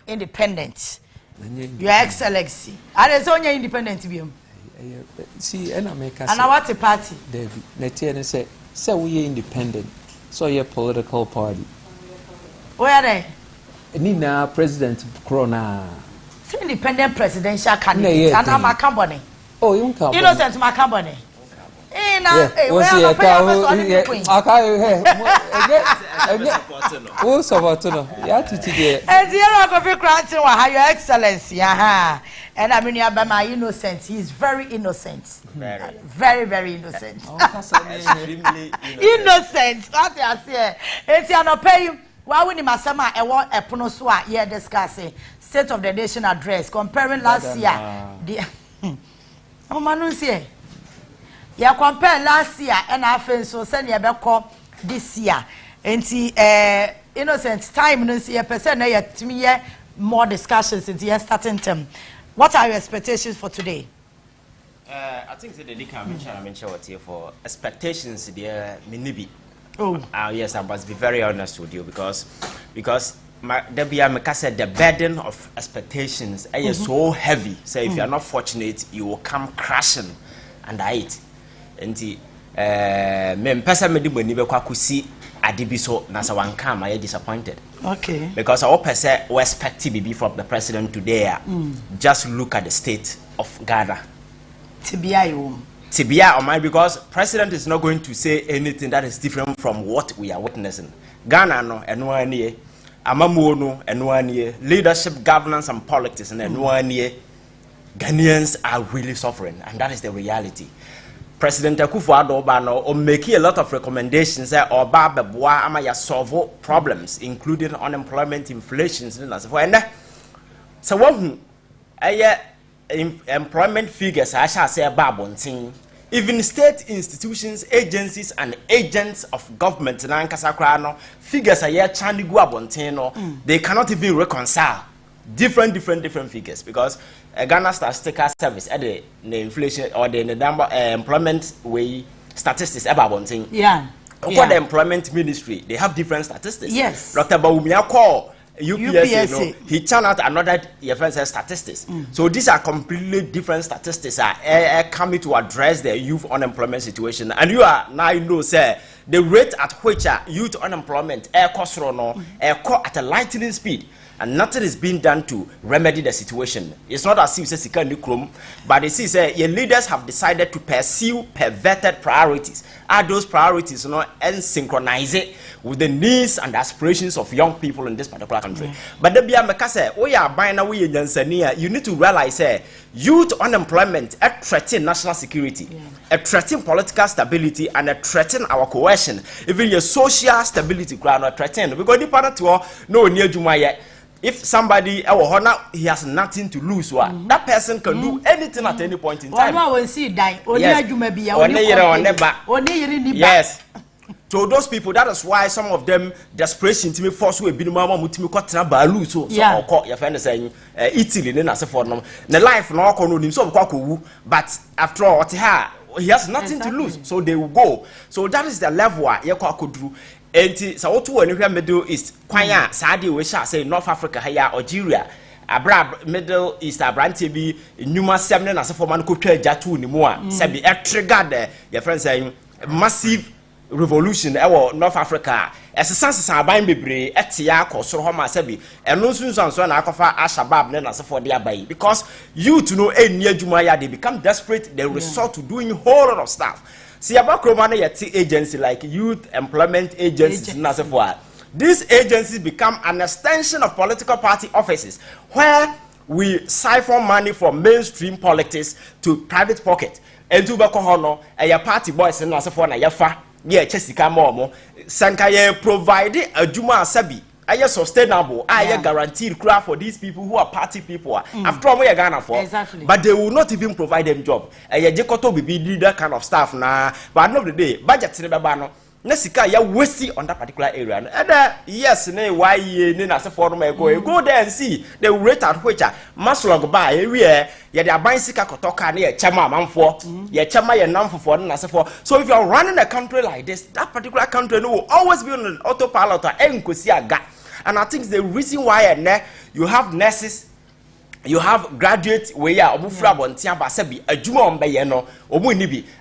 independent. Your Excellency. And it's only independent view. See, and I make us. And I want a party. David, Netian say we are independent. So you're a political party. Where are they? Nina, President Corona. Independent presidential candidate. And I'm a company. Oh, you can't. Innocent, my company. Eh, now, who support no? Yeah, today. And the other coffee granting Your Excellency. Aha. And I mean, my innocent. He is very innocent. Very, very innocent. Innocent. What I say? It's not pay. Why would you masama? I want a ponoswa here discussing State of the Nation address comparing last year. I'm Manusia. You compare last year and I feel so send you back this year. And see, innocent time no see a percent to me more discussions in the starting term. What are your expectations for today? I think that the can mention what here for expectations there maybe. Oh. Yes, I must be very honest with you because the burden of expectations is so heavy. So if you are not fortunate, you will come crashing under it. And the person made when you see Adibiso Nasawankam, I disappointed. Okay. Because our person we expect to from the president today. Just look at the state of Ghana. Tibia or mine, because president is not going to say anything that is different from what we are witnessing. Ghana no and 1 year, Amamuno and 1 year, leadership, governance and politics and 1 year. Ghanaians are really suffering, and that is the reality. President Akufo-Addo Obano making a lot of recommendations or Baba Amaya solve problems, including unemployment, inflation, and so one employment figures I shall say about even state institutions, agencies, and agents of government figures are here they cannot even reconcile different figures because Ghana Statistical Service at the inflation or the number employment way statistics about one thing. Yeah. For the employment ministry, they have different statistics. Yes. Dr. Bawumia call UPSA. He channeled out another statistics. So these are completely different statistics coming to address the youth unemployment situation. And you are now say the rate at which youth unemployment costs at a lightning speed. And nothing is being done to remedy the situation. It's not as if it's a but it is your leaders have decided to pursue perverted priorities. Are those priorities and synchronize it with the needs and aspirations of young people in this particular country? But the Biamekase, we are buying away in Tanzania. You need to realize youth unemployment threaten national security, threaten political stability, and threaten our cohesion. Even your social stability threaten. Because the part to no near Jumaya. If somebody he has nothing to lose, that person can do anything at any point in time. Yes. So those people, that is why some of them desperation to me force we be mama mutimi kwatena balu so your friend is saying Italy na say for no the life no no nim so kwa but after all he has nothing to lose, so they will go. So that is the level ye kwa kodru. Enti sa wotu anywhere Middle East kwanya saade we sha say North Africa haya Algeria abra Middle East abrante bi nyuma semne na sefo man ko twa jatu ni mu a se bi trigger your friend saying massive revolution North Africa sense aban bebre etia akosoro ho ma se bi eno sunsanso na akofa Al-Shabaab na sefo de abai because you to know eni adwuma ya they become desperate, they resort to doing whole lot of stuff. See about Kromana yet agency like youth employment agencies. These agencies become an extension of political party offices where we siphon money from mainstream politics to private pocket. And to Bakohono, a party boys and as for na yafa, yeah, Chessica Momo, Sankaye provided a Juma Sabi. Are sustainable? Are guaranteed craft for these people who are party people? After all, we are Ghana for. Exactly. But they will not even provide them job. Jekoto will be leader kind of staff now. But at the end of the day, budget in the bano. Nesika ya wasting on that particular area. And yes, why ye na se for go there and see the rate at which maslog by area. Yeah, they are buying sika kotoka near chama manfo. Yeah, chama ya namfo for na se for. So if you are running a country like this, that particular country will always be on an autopilot and kusiaga. And I think the reason why you have nurses, you have graduates where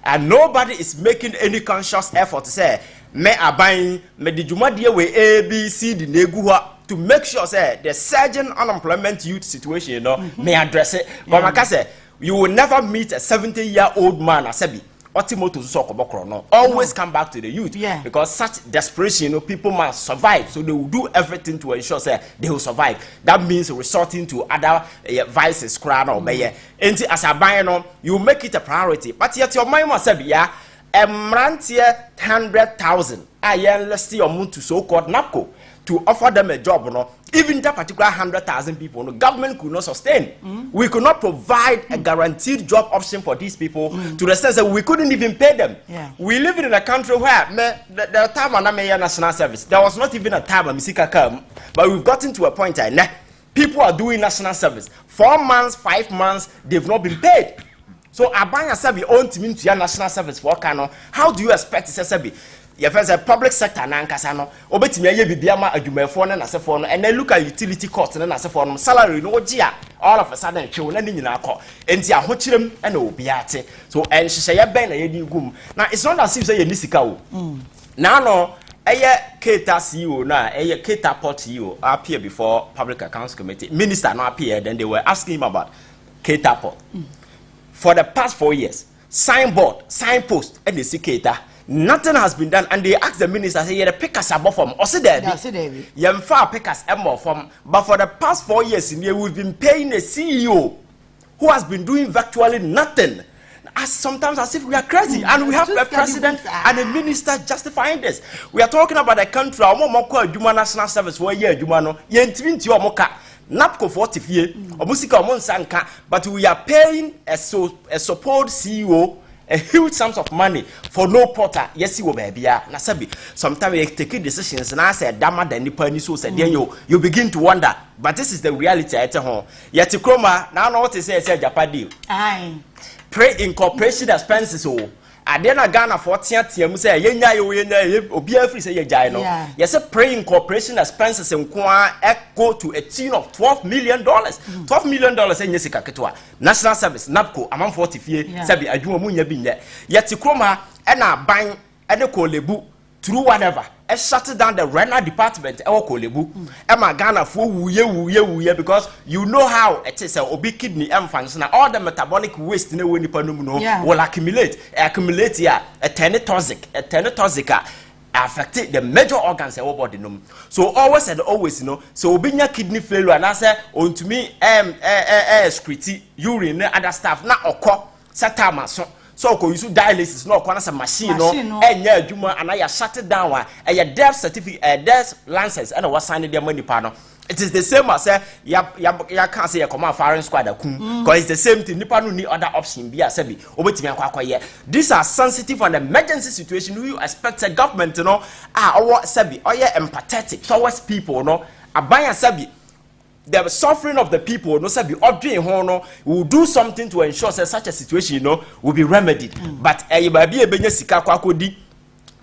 and nobody is making any conscious effort to say me abang me di jumadi we A B C D neguwa to make sure say the surging unemployment youth situation may address it. But like I say, you will never meet a 70-year-old man asebi. Always come back to the youth because such desperation, people must survive, so they will do everything to ensure that they will survive. That means resorting to other vices, crown or mayor. And as a buyer, you make it a priority. But yet your mind must say, a mrantia 100,000. I let's see your moon to so-called NAPCO to offer them a job, even that particular 100,000 people, the government could not sustain. We could not provide a guaranteed job option for these people to the sense that we couldn't even pay them. We live in a country where the time on a national service, there was not even a time on Misika come, but we've gotten to a point where people are doing national service. 4 months, 5 months, they've not been paid. So Abanya Sabi own team to your national service for Kano. How do you expect to say your first a public sector na nkasano obetimi aye bibia ma adwumafo na nasefo no and then look at utility cost na nasefo no salary no gia all of a sudden twe na nyina akọ enti ahokyerem na obi ate so en hyehyeye ben na yedi gum na it's not as if say ye nisika o na no eye Keta CEO na eye Keta Port CEO appear before Public Accounts Committee minister no appear then they were asking him about Keta Port for the past 4 years signboard signpost and the Keta. Nothing has been done, and they asked the minister, say, "Yeah, the pickers are from." Or say, "There, you far pickers are more from." But for the past 4 years, in here, we've been paying a CEO who has been doing virtually nothing. As sometimes as if we are crazy, and we have a president and a minister justifying this. We are talking about a country. National service for a year, NAPCO 40 years, but we are paying a support CEO. A huge sums of money for no porter. Yes, you baby. Nasabi. Sometimes you take decisions and I said, "Dama the Nipani so said." Then you begin to wonder. But this is the reality at home. Yet Kroma now know what to say. Say Japadi. Aye. Pray incorporation expenses. Oh. I then Ghana 40th year. Say yenya yenya obi free say yenya no. Yes, a pray incorporation expenses in Kwa go to a tune of $12 million. $12 million in Jessica Ketwa. National Service, NAPCO, among 40 feet, Sabi, I do a munya bin there. Yet Kroma and I buying and a colebu through whatever. I shut down the rental department, our colebu. Emma Ghana for wuye because you know how it is a obi kidney function. All the metabolic waste in the winning will accumulate here a tenetoxic. Affected the major organs of our body. So always and always, so obinya kidney failure and I say on to me excrete urine other stuff na okọ satama so ko use dialysis no okọ na machine no enya adwuma and I shut it down a death certificate death license and was signed the money pa no. It is the same as ya can't say a command firing squad because it's the same thing. Nipa no need other option be as be obetimi akwa. These are sensitive and emergency situation. You expect a government or sebi or empathetic towards people abaya sebi the suffering of the people no sebi odwe ho no will do something to ensure that such a situation will be remedied. But baby ebenya sika kwa akodi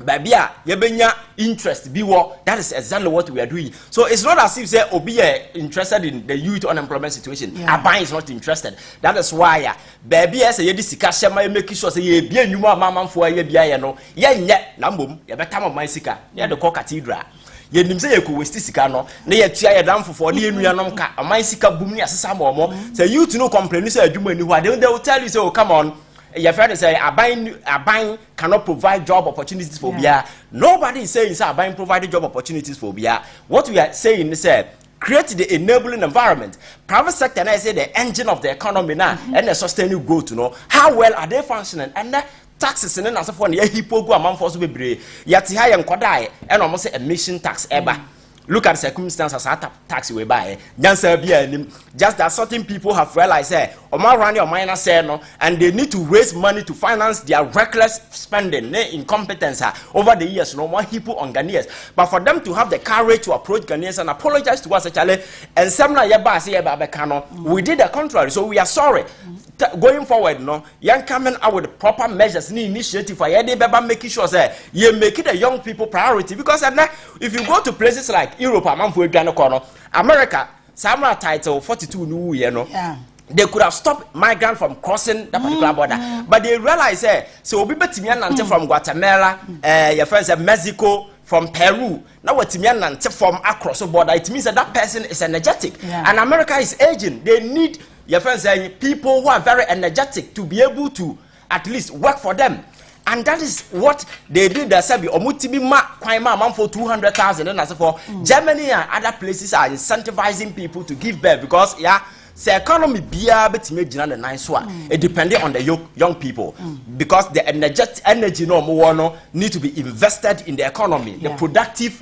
Babia, yebenya interest be what that is exactly what we are doing. So it's not as if say Obi interested in the youth unemployment situation. Aban is not interested. That is why baby say yedi sika shema make sure say ye bia nyuma amamfo ye bia ye no ye nye na mbom ye betam of my sika ye the cathedral ye nim say ye ko waste sika no na ye tua ye damfo for de enuanom ka amai sika bum ni asesa momo say youth no complain say adwuma ni ho they will tell you say oh come on. Your friend say Abang cannot provide job opportunities for Bia. Nobody is saying Abang provided job opportunities for Bia. What we are saying is create the enabling environment. Private sector, and I say the engine of the economy now, and the sustainable growth, how well are they functioning? And taxes and then as for the hippo go among force be yet high and kodai, and almost emission tax ever. Look at the circumstances at tax we buy. Just that certain people have realized, and they need to raise money to finance their reckless spending, incompetence over the years. No more people on Ghanaians, but for them to have the courage to approach Ghanaians and apologize to us, and some we did the contrary. So we are sorry. Going forward, young coming out with proper measures, initiative for making sure that you make it a young people priority. Because if you go to places like Europe, America, Samara title 42 they could have stopped migrants from crossing that particular border, but they realize so we bet from Guatemala, your friends at Mexico, from Peru. Now what from across the border, it means that person is energetic, and America is aging. They need your friends saying people who are very energetic to be able to at least work for them. And that is what they did. They said, for 200,000 and as for Germany and other places are incentivizing people to give birth because the economy it depending on the young people because the energy need to be invested in the economy, the productive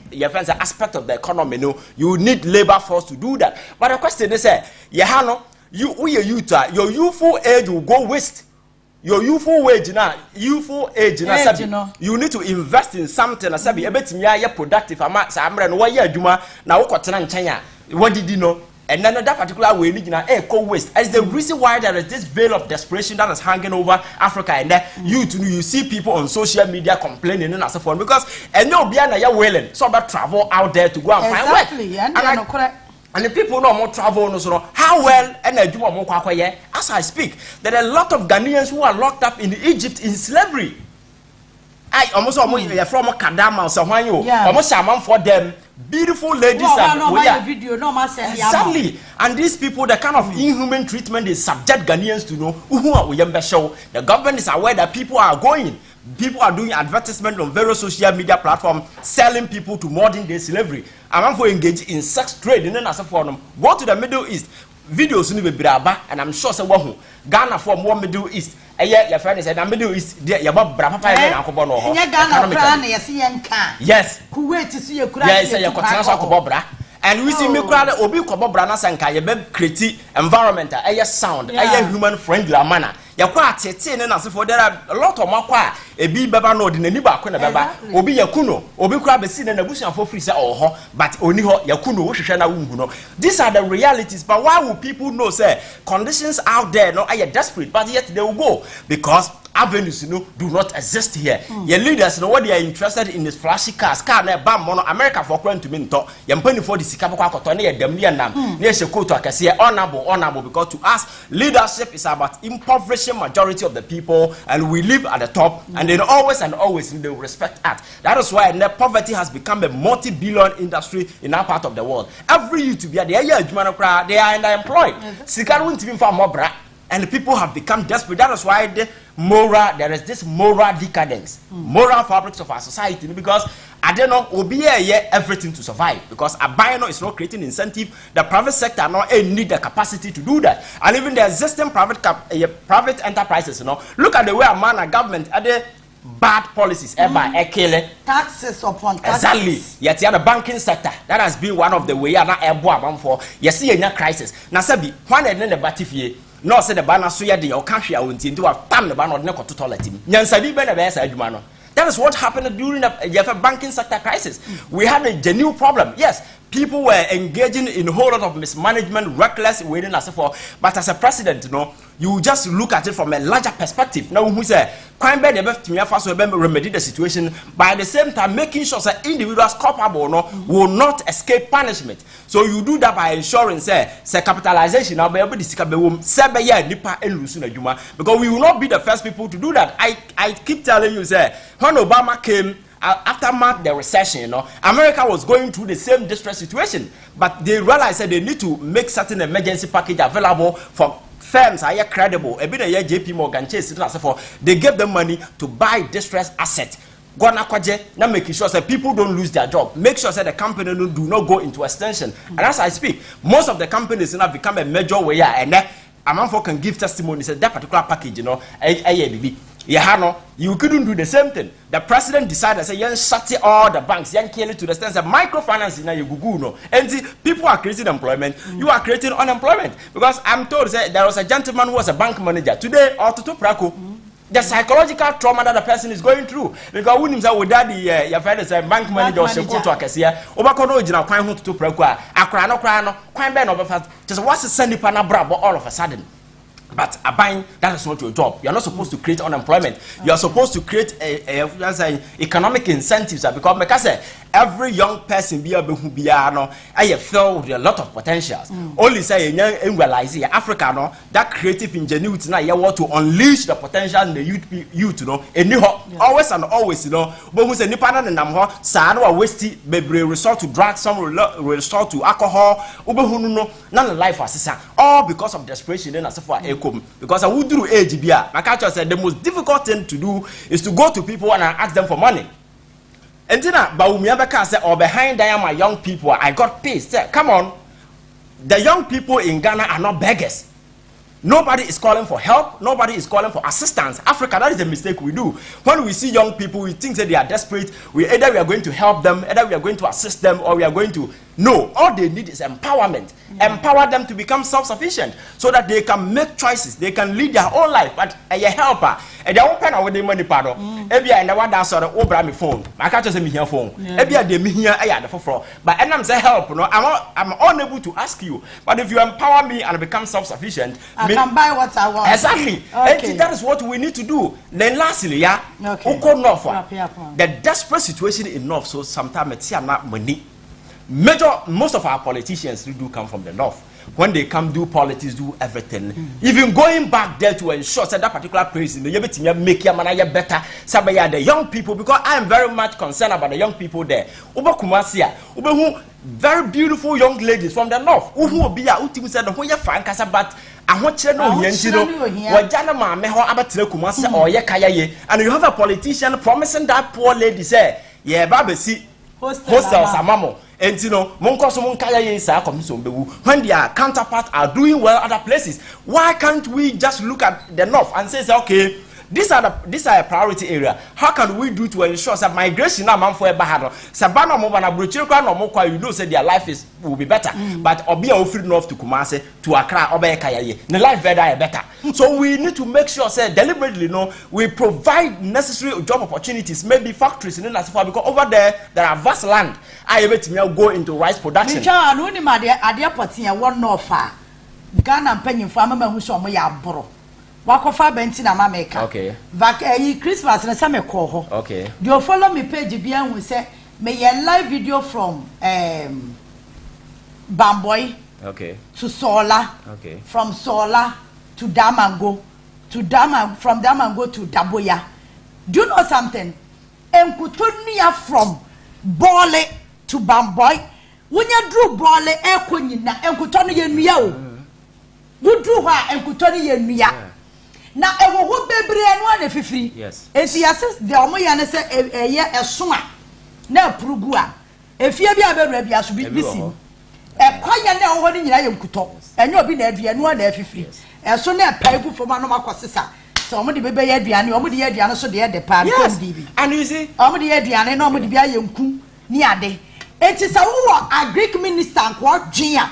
aspect of the economy. You need labor force to do that. But the question is, your youthful age will go waste. Your youthful age now, you need to invest in something. Productive. What did you know? And then that particular way, waste. As the reason why there is this veil of desperation that is hanging over Africa, and you see people on social media complaining and so forth because willing so about travel out there to go and find work. And the people know more travel, how well as I speak, there are a lot of Ghanaians who are locked up in Egypt in slavery. I almost from Kadama, almost for them. Beautiful ladies exactly. And these people, the kind of inhuman treatment they subject Ghanaians to the government is aware that people are doing advertisements on various social media platforms selling people to modern day slavery. I'm for engage in sex trade and then as a forum. Go to the Middle East. Videos in the and I'm sure say Ghana from one Middle East. Your friend is the Middle East. Yes. Kuwait is your and we see me crowd obi kobo brana sanka ye be create environment a sound a human friendly manner. Ya kwa tete ne na for there are a lot of makwa e bi beba no de nani ba ko na beba obi yakuno obi kura be si na busuan for free say oh but oni ho yakuno wo hwehwe na wungu no. These are the realities, but why will people know say conditions out there no are desperate but yet they will go because avenues do not exist here. Your leaders what they are interested in is flashy cars car na bam mono America for current to me nto ye mpani for the sika kwa koto na ye damni nam na ye shekoto akase honorable because to us leadership is about impoverishing majority of the people and we live at the top and then always they will respect us. That is why poverty has become a multi-billion industry in our part of the world. Every youth to be they are underemployed. Sika won't even for more bra. And people have become desperate. That is why there is this moral decadence, moral fabrics of our society. Because I don't know, everything to survive. Because a buyer is not creating incentive. The private sector need the capacity to do that. And even the existing private enterprises, look at the way a government at the bad policies taxes upon taxes. Exactly. Yet the banking sector that has been one of the way for you see a crisis. Now sabi when the batifie no say the banner so the or country I won't into a tam the banner not to toilet him. That is what happened during the banking sector crisis. We had a genuine problem. Yes, people were engaging in a whole lot of mismanagement, reckless waiting as for. But as a president, you just look at it from a larger perspective. Now, who say crime bed remedy the situation by the same time making sure that individuals culpable will not escape punishment. So you do that by ensuring say capitalization now be able to because we will not be the first people to do that. I keep telling you say when Obama came after the recession, America was going through the same distress situation, but they realized that they need to make certain emergency package available for firms are credible. A bit of JP Morgan Chase, they gave them money to buy distressed assets Gwana kwaje na making sure that people don't lose their job. Make sure that the company do not go into extension. And as I speak, most of the companies now become a major way and a man for can give testimony that particular package, you know, you couldn't do the same thing. The president decided, say, you shut all the banks, you kill it to the extent that microfinance in your Google, and see, people are creating employment, you are creating unemployment. Because I'm told that there was a gentleman who was a bank manager today, or to Prako. The psychological trauma that the person is going through, because when himself with daddy, your father say bank manager or sheko to akasia, obakono ojina kwan ho to Prako, akra no kwan be no be fast. Just what's the send pana brabo all of a sudden. But abine, that is not your job. You are not supposed to create unemployment. You are supposed to create economic incentives. Because every young person be able to be filled with a lot of potentials. Only say in realize Africa no that creative ingenuity now you want to unleash the potential in the youth, you know. And always and always, you know. But who say ni pana na namho sa no waste bebre resort to drugs, some resort to alcohol. No life asisa. All because of desperation and as for because I would do age bia. My culture said the most difficult thing to do is to go to people and ask them for money. And then Baumia said, or behind I am my young people, I got pissed. Come on, the young people in Ghana are not beggars. Nobody is calling for help. Nobody is calling for assistance. Africa, that is a mistake we do. When we see young people, we think that they are desperate. Either we are going to help them, either we are going to assist them, or we are going to... No, all they need is empowerment. Empower them to become self-sufficient so that they can make choices. They can lead their own life. But a helper, and they open our money pado. Ebia and the one that sort of over my phone. I can't just me here phone. Ebia de me here the for. But and I'm say help. No, I'm unable to ask you. But if you empower me and become self-sufficient, I can buy what I want. Exactly. Okay. That is what we need to do. Then lastly, the desperate situation in North. So sometimes it's not money. Most of our politicians do come from the North. When they come do politics, do everything. Even going back there to ensure that particular place in the make your man better. Sabaya the young people, because I am very much concerned about the young people there. Uba Kumasia, very beautiful young ladies from the North. Who will be a ultimate said who you find but I want you to know Wajana Meho Abatile Kumasa or Yakaye, and you have a politician promising that poor lady say, yeah, Baba see hostels Samamo. And you know, when their counterparts are doing well other places, why can't we just look at the North and say, okay, these are a priority area. How can we do to ensure that migration now man for a bahado? Sabana Mobana Bruchilka no Mokwa, you know, say their life will be better. But Obia offered North to Kumase, to Accra, Obekaye, the life better. So we need to make sure, say deliberately, we provide necessary job opportunities, maybe factories in Nasifa, because over there are vast land. I able to go into rice production. Ghana penny farmer who saw me abro. Wakofa benti na mameka. Okay. Christmas na some call. Okay. You follow me page bian we say me a live video from Bamboy. Okay. To Sola. Okay. From Sola to Damango from Damango to Daboya. Do you know something? Enkutonia from Bole to Bamboy. When you drew Bole ekwanyina enkutoni yenuya o. You drew her enkutoni yenuya. Na ewo ho bebre anu na fifiri. Yes. Esi assess the omo ya na se eye esoma na aprugu a. Efie bia be ra bia so bisi. Ekwanya na ho ni nyina ye nkuto. Enye obi na aduanu na afifiri. Eso na paigu foma no makosesa. So omo de bebe ye aduane, omo de ye aduane so de ye de pa ko ndibi. And you see, omo de ye aduane na omo de bia ye nku ni ade. It is a Greek minister called Gia.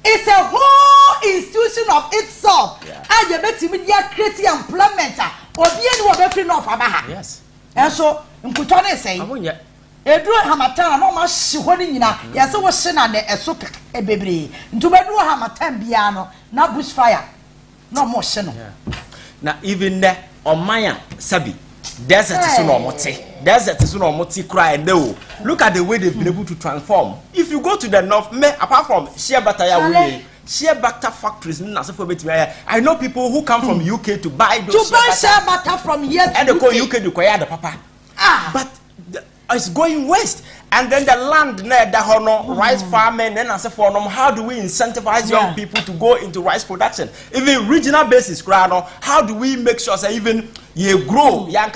It's a whole institution of itself. And you bet me creating employment. Or the end of every north Abaha. Yes. And so, Nkutone say, Edru Hamatan, no much Shihonina, yes, I was sent on the Esoka, a baby. To Bedru Hamatan Biano, not bushfire, no more seno. Now, even there on Maya Sabi. Desert is no moti. Desert is no moti cry no. Look at the way they've been able to transform. If you go to the north, apart from shea butter factories, I know people who come from UK to buy those shea butter from here. And they call UK to acquire the papa. Ah, but is going waste. And then the land near the hono, rice farming, and as for them, how do we incentivize young people to go into rice production? Even regional basis, how do we make sure that even you grow, then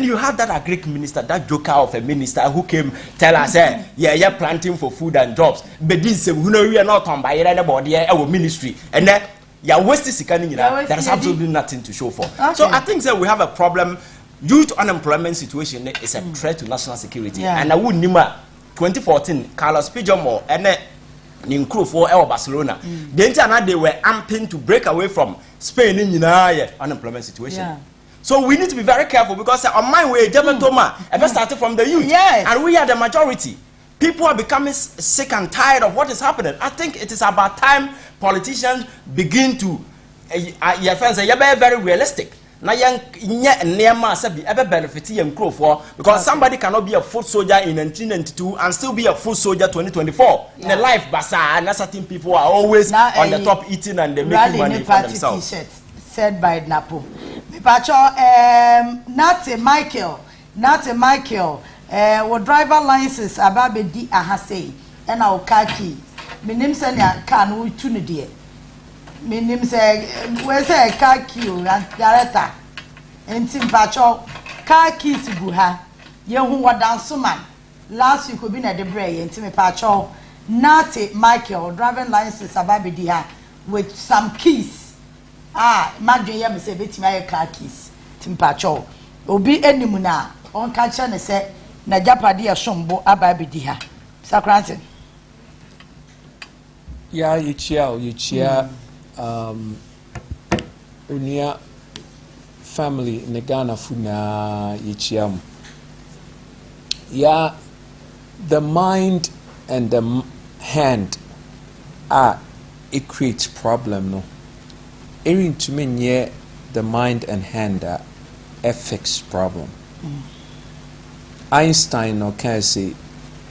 you have that agric minister, that joker of a minister who came tell us, yeah, planting for food and jobs. But this, we are not on by anybody, our ministry, and then yeah, West is there is absolutely nothing to show for. Okay. So I think that we have a problem. Youth unemployment situation is a threat to national security. And I would 2014, Carlos Pijomo and Ninkru for El Barcelona. The internet they were amping to break away from Spain in unemployment situation. So we need to be very careful because on my way, German Toma, I started from the youth. And we are the majority. People are becoming sick and tired of what is happening. I think it is about time politicians begin to be very realistic. Now, because somebody cannot be a foot soldier in 1992 and still be a foot soldier 2024. In a life, and certain people are always on the top eating and they making money for themselves. Said by Napo. Not a Michael. What driver license ababe di ahase and our car key. Minim sanya can we tune dear. Minim say, where's a car key and Garetta? And Tim Pacho, car keys buha. Young what dance man. Last you could be at the bray and Tim Pacho. Not a Michael driving license ababe dia with some keys. Imagine you say, bet my car keys. Tim Pacho. Obi any muna on catch and say. Na japadi ashombo ababidi ha Sakrantin ya yichia unia family ne Ghana funa yichia ya the mind and the hand it creates problem no erin to me the mind and hand a fixed problem. Einstein can say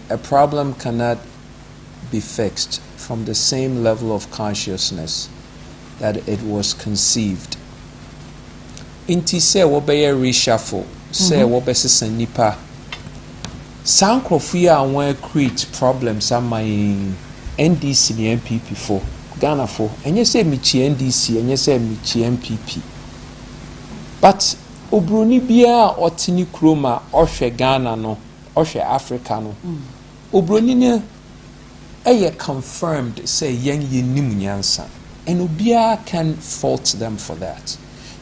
a problem cannot be fixed from the same level of consciousness that it was conceived. Inti se wo be reshuffle, say wo be sesa nipa. Sankrofia won create problems am my NDC and MPP for Ghana for. Enye say mi chi NDC, enye say mi chi MPP. But Obroni bia otini kroma ohwe Ghana no ohwe Africa no obroni ne confirmed say yen yenim nyansa and obia can fault them for that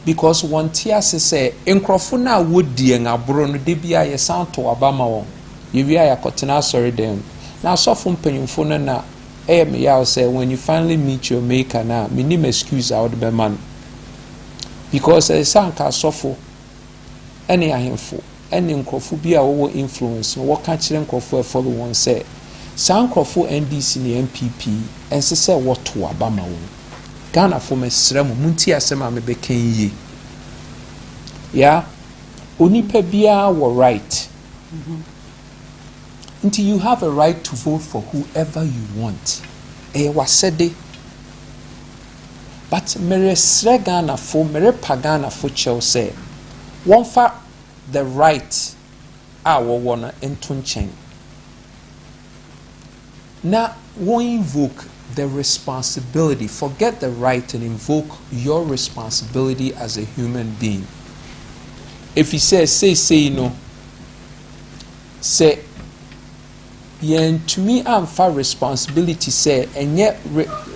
because one tiase say enkrofo na wodi en abro no de bia ye santo abama won ye wia ya kotena sorry dem na sofo mpanyimfo no na me ya say when you finally meet your maker na minim excuse out be man because sanka sofo any ahemfo any nkrofo bia wo influence no waka kire nkrofo e follow one say san nkrofo NDC ne MPP ense say woto abama wo Ghana fo mesrem munti asema me beken yi ya onipa bia wo right until you have a right to vote for whoever you want wasede but mere sre Ghana fo mere pagana fo chel say one for the right our wanna into chain. Now we invoke the responsibility, forget the right and invoke your responsibility as a human being. If he says say you know say yen to me I'm for responsibility say and yet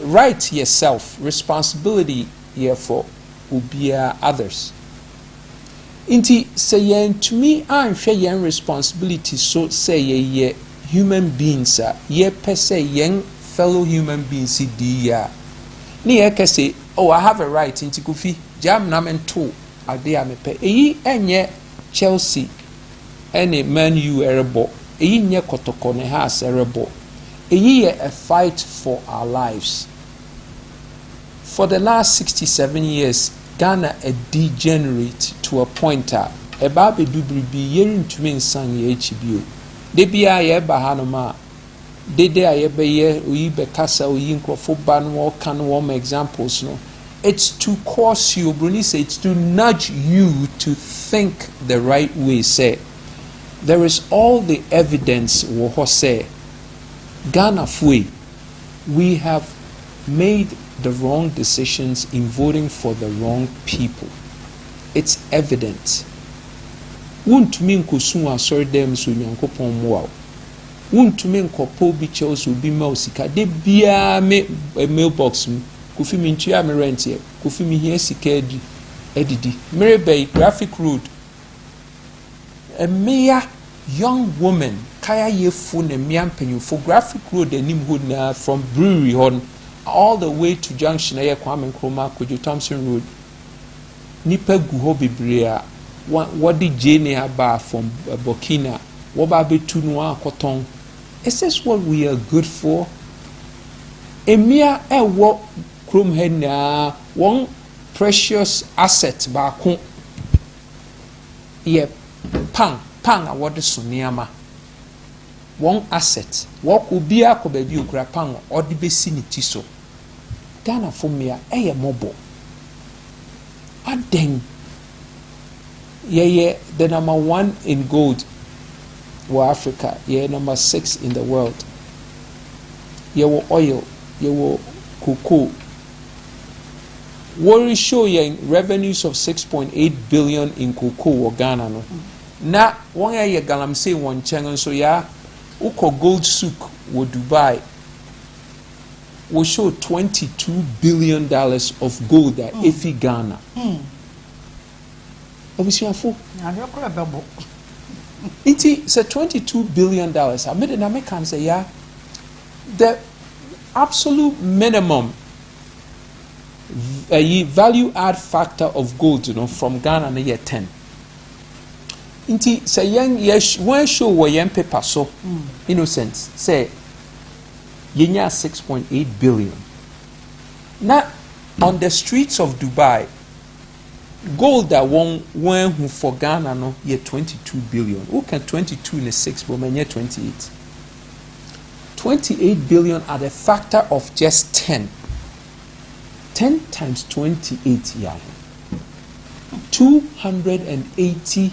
right yourself responsibility here for ubia others. Inti say yen to me share yen responsibility so say ye human beings ye per se yen fellow human beings di ya ni e say oh I have a right inti kufi jam na mento ade a mepe eyi enye Chelsea ene Man U erebo eyi nye kotoko ne house erebo eyi a fight for our lives. For the last 67 years Ghana a degenerate to a point eba be dubribi yerin tumi nsan ye echibio de bia ye ba hanoma de aye be ye oyi be kasa oyi nkrofo ba no kan wo examples no it's to cause you bruni say it's to nudge you to think the right way say there is all the evidence wo ho say Ghana fui we have made the wrong decisions in voting for the wrong people. It's evident. Wuntumi nkosu asori dem so Nyankopon moa. Wuntumi nkopo bi che so bi ma osika de bia me mailbox mu kofi mi ntua me rent ye kofi mi hia sika edidi mere bay graphic road a mere young woman kaya ye fu na mian for graphic road anim ho na from brewery hon all the way to junction aye Kwame Nkrumah Kojo Thompson road nipa gu ho bibrea what the jene aba from Burkina what ba betu no akoton. Is this what we are good for? Emia wo krom he na one precious asset ba ko ye pan award so niama one asset wo ko bia ko ba bi okura pan o de besi ni ti so Ghana for me eye mobo aden yeah the number 1 in gold for Africa, number 6 in the world. Oil, cocoa. We show revenues of 6.8 billion in cocoa or Ghana. No? Na one year galam say one channel so uko gold souk wo Dubai will show $22 billion of gold that Efi Ghana. Obviously, it's a $22 billion. I made an American say, the absolute minimum value add factor of gold, from Ghana na year 10. Inti say young when show we young paper so innocent say yenya 6.8 billion. Now on the streets of Dubai, gold that one who for Ghana no year 22 billion. Who can 22 in a 6 but man year 28. 28 billion at a factor of just 10. 10 times 28 yeah. $280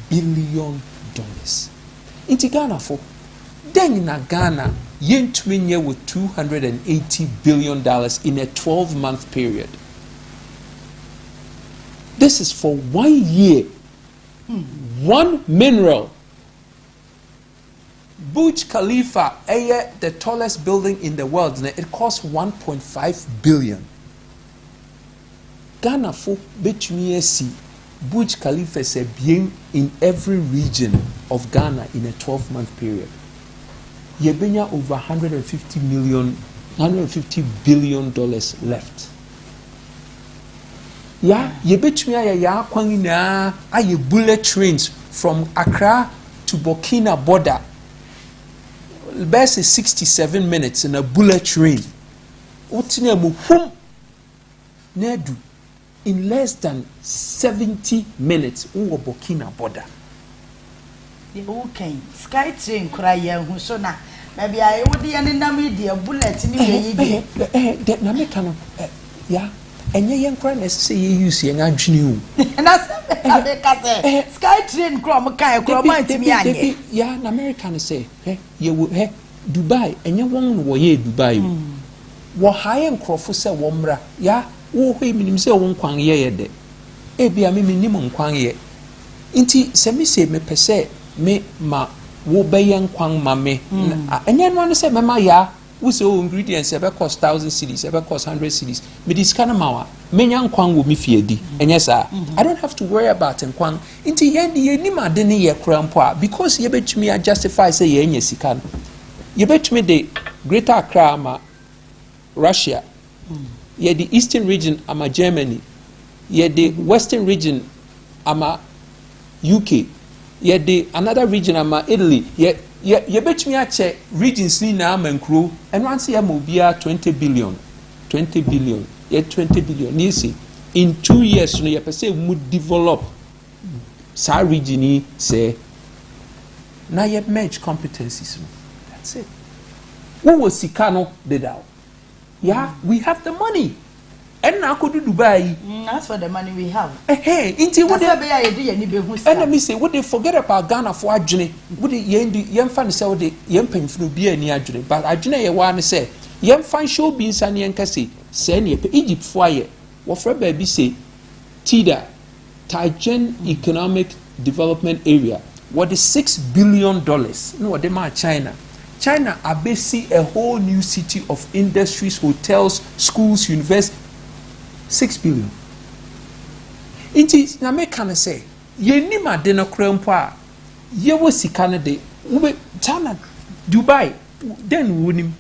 billion. Into Ghana for then in Ghana yen with $280 billion in a 12-month period. This is for 1 year. One mineral. Burj Khalifa, the tallest building in the world, it costs 1.5 billion. Ghana for between see Burj Khalifa is being in every region of Ghana in a 12-month period. Yebenya over $150 billion left. You bet me I bullet trains from Accra to Burkina border. Best is 67 minutes in a bullet train. In less than 70 minutes, Burkina border. Okay, Sky train crying who so now. Maybe I would be an media bullet in the yeah. And young friends say you use young Agnew. And that's Sky train crom me. Yeah, an American say, you will have Dubai, and you won't way Dubai. What high and Crawford say, Womra, ya, who him say one quang ye de. Ebi a minimum quang ye. Inti semi say me per se, me ma wo be young quang mammy. And then one say, Mamma ya. We say ingredients ever cost 1,000 cedis, ever cost 100 cedis. Me this kind of mawa, me young kwang will me fiedi. And yes, sir, I don't have to worry about and kwang. Inti yendi ni ma deni ye krampa because ye bet me I justify say ye sikan. Ye bet me the Greater Accra ama Russia, ye the Eastern region ama Germany, ye the Western region ama UK, ye the another region ama Italy, ye. You bet me at regions in Amankru and once a mobia 20 billion. 20 billion. Yet 20 billion. You see, in 2 years, you per se would develop. Sa region say now you merge competencies. That's it. Who was Sikano did out? Yeah, we have the money. and now could do Dubai. That's for the money we have. Hey, into what they me say, would they forget about Ghana for Ajane? Would the young fan say the young pen through beer near Ajane? But Ajane, you want to say, young fan show beans and young Cassie, send Egypt fire. What for baby say, TIDA, Tajan Economic Development Area, what is $6 billion? No, they are China. China are basically a whole new city of industries, hotels, schools, universities. 6 billion. Inti na me can say, ye ni ma de no krempo ye wo sika ne de wo China Dubai then wonim.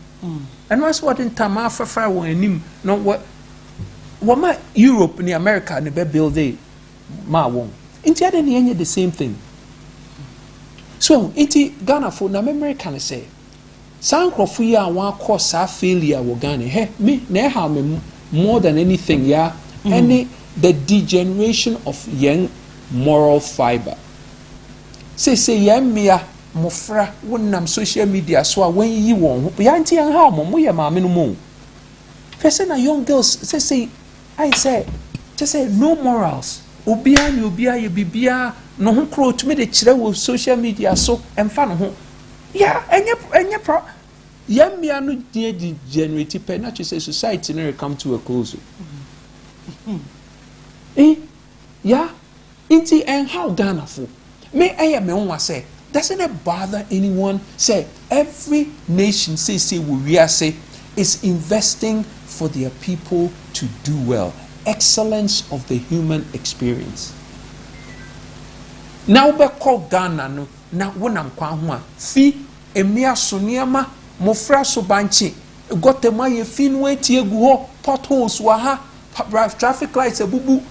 And what's what in time after won anim no what ma Europe ni America ne be build ma won. Inti ade ne yenye the same thing. So inti Ghana for na me can say sankrofo yi a wan cause sa failure wo Ghana he me na ha me more than anything, any the degeneration of young moral fiber. Say young mea mofra wonam social media so when you won yanti and how mo ya ma me no mo. Person na young girls say I say just say no morals. Obia ye bibia no ho kro to me de kire wo social media so emfa no ho. Yeah, enye pro Yem no degenerative pen, not say society never come to a close. Yeah, inti and how Ghana for may I am on say doesn't it bother anyone? Say every nation say we are say is investing for their people to do well. Excellence of the human experience. Now we call Ghana no now wonam kwa ho a fi emia soniema mofra so banchi gotema ye finwe tie gu ho potholes wa ha traffic lights abubu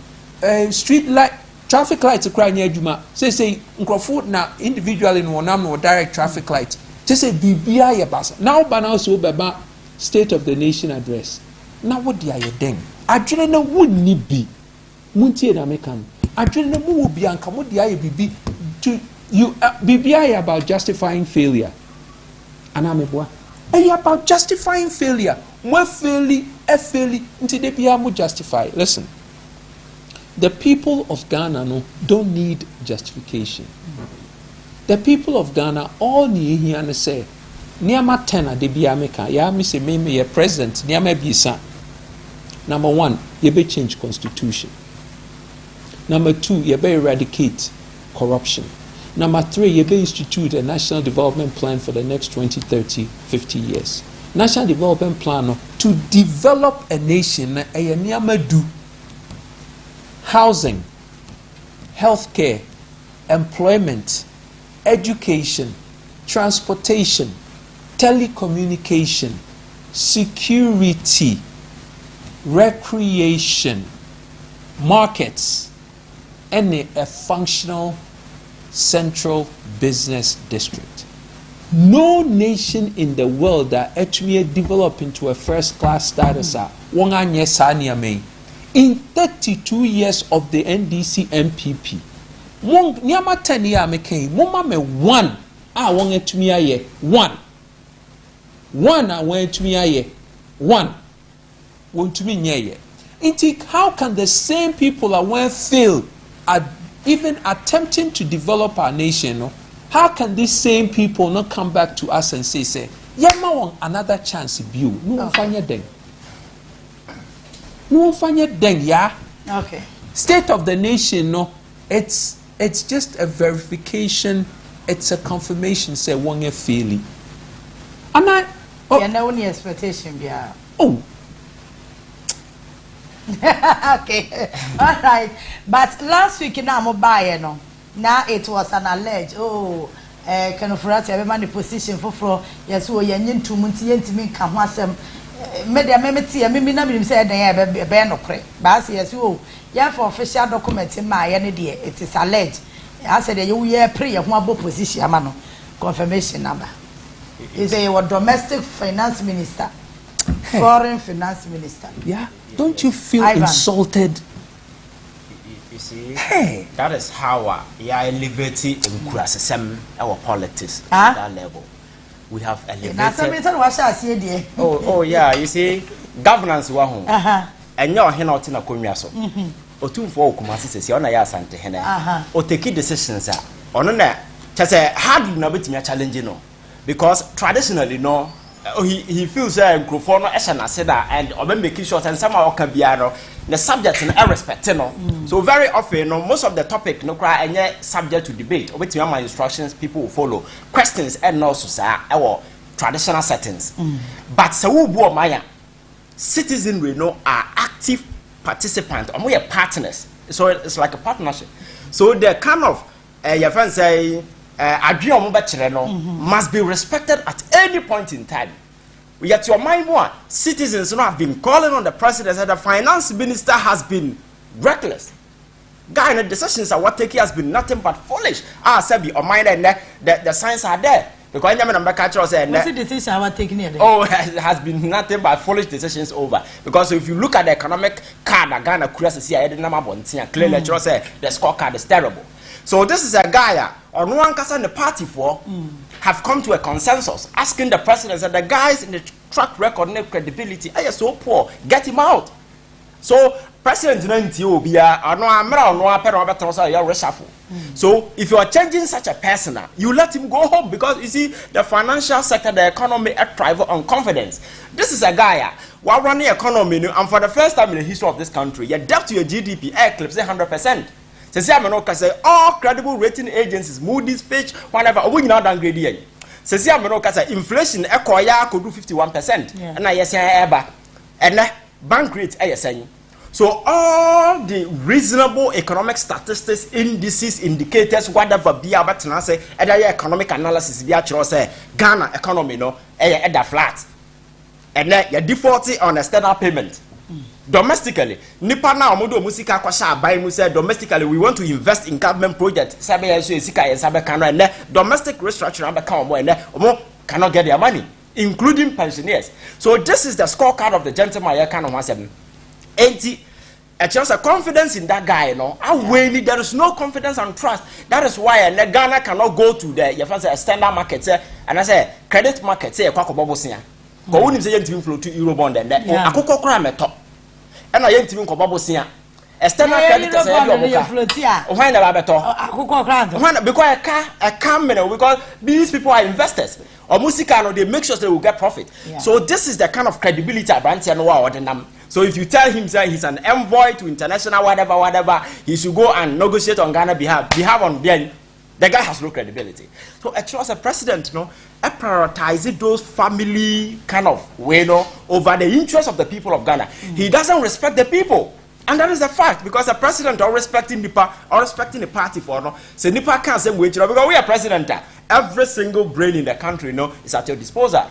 street light traffic lights kra nya adwuma say nkrofo na individually no nam no direct traffic light just say bibia ye basa now ba na so beba state of the nation address na wo dia ye den adwene na wonni bi muntie na mekan adwene na mu wo bi anka mo dia ye bibi to you bibia about justifying failure anameboa about justifying failure. More fairly, until they be able to justify. Listen, the people of Ghana don't need justification. The people of Ghana all need here and say, Niama tena de be America. Ya me say me a president. Niama bisa. Number 1, you be change constitution. Number 2, you be eradicate corruption. Number 3, you be institute a national development plan for the next 20, 30, 50 years. National development plan to develop a nation, do housing, healthcare, employment, education, transportation, telecommunication, security, recreation, markets, and a functional central business district. No nation in the world that actually developed into a first-class status in 32 years of the NDC MPP. Nyama 10 years making mama me one. I want to me aye one. One I want to me aye one. Want to me nye. How can the same people that went fail at even attempting to develop our nation? How can these same people not come back to us and say, "Yema want another chance view"? No one find them. No one find them. Yeah. Okay. State of the nation. No, it's just a verification. It's a confirmation. Say one year failing. And I. Yeah, no any expectation. Yeah. Oh. Okay. All right. But last week now I'm buying no. Now it was an alleged kind of right every position for yes we yen 2 months yentimi ka ho asem media memeti me na me say dan ya be no kre ba say yes yeah for official document ma ya ne de it is alleged I said you ye pre ye ho abo position ama no confirmation number is a domestic finance minister foreign finance minister. Yeah, don't you feel insulted? You see, hey, that is how we are elevating our politics at that level. We have elevated. Oh yeah, you see, governance enya ohena otina konwa so otumfo okumase sesi ona ya asante hene o take decisions a ono na chese hard na betimi challenge no because traditionally no he feels microphone no ehye na seda and obe making sure and some oka bia no the subject no respect no so very often no most of the topic no cry enye subject to debate obetimi my instructions people will follow questions and also say traditional settings but so wo bu o maya citizenry no are active participants or more partners so it's like a partnership so the kind of your friends say must be respected at any point in time. Yet your mind more citizens have been calling on the president that the finance minister has been reckless. Guy, the decisions are what taking has been nothing but foolish. Said be mind and the signs are there. Because the decision are taking it. Oh, it has been nothing but foolish decisions over. Because if you look at the economic card that Ghana curiosity, clearly the scorecard is terrible. So this is a guy Onua and the party have come to a consensus asking the president that the guys in the track record and credibility are so poor, get him out. So President reshuffle. So if you are changing such a person, you let him go home because you see the financial sector, the economy thrive on confidence. This is a guy while running the economy and for the first time in the history of this country, your debt to your GDP eclipses 100%. Say all credible rating agencies, Moody's, Fitch, whatever, we not downgrade here. Say inflation could do 51%. And I say ever. And bank rate saying. So all the reasonable economic statistics, indices, indicators, whatever be about to say, economic analysis be actually say Ghana economy no at the flat. And then you defaulting on external payment. Domestically, Nipa na omodo musika kwasha buy mu say domestically we want to invest in government projects. Sabe yeso esika ye sabe kan and domestic restructuring be kan omo and omo cannot get their money, including pensioners. So this is the scorecard of the gentleman here kan 17. 80 just a confidence in that guy, no. There is no confidence and trust. That is why Ghana cannot go to the standard market and I say credit market say kwakobobosia. Ko woni say yentimi flow to euro bond and akoko kra meto. And I yentimi nkobobosia. External credit say oboka. Why na ba beto? Akoko kra. Because a car because these people are investors. Or musika no they make sure they will get profit. So this is the kind of credibility Abrantia no wa odinam. So if you tell him that he's an envoy to international whatever, he should go and negotiate on Ghana behalf on then the guy has no credibility. So as a president, prioritizes those family kind of way, over the interests of the people of Ghana. He doesn't respect the people. And that is the fact, because the president or respecting Nipa or respecting the party for no. So Nipa can't say because we are president. Every single brain in the country is at your disposal.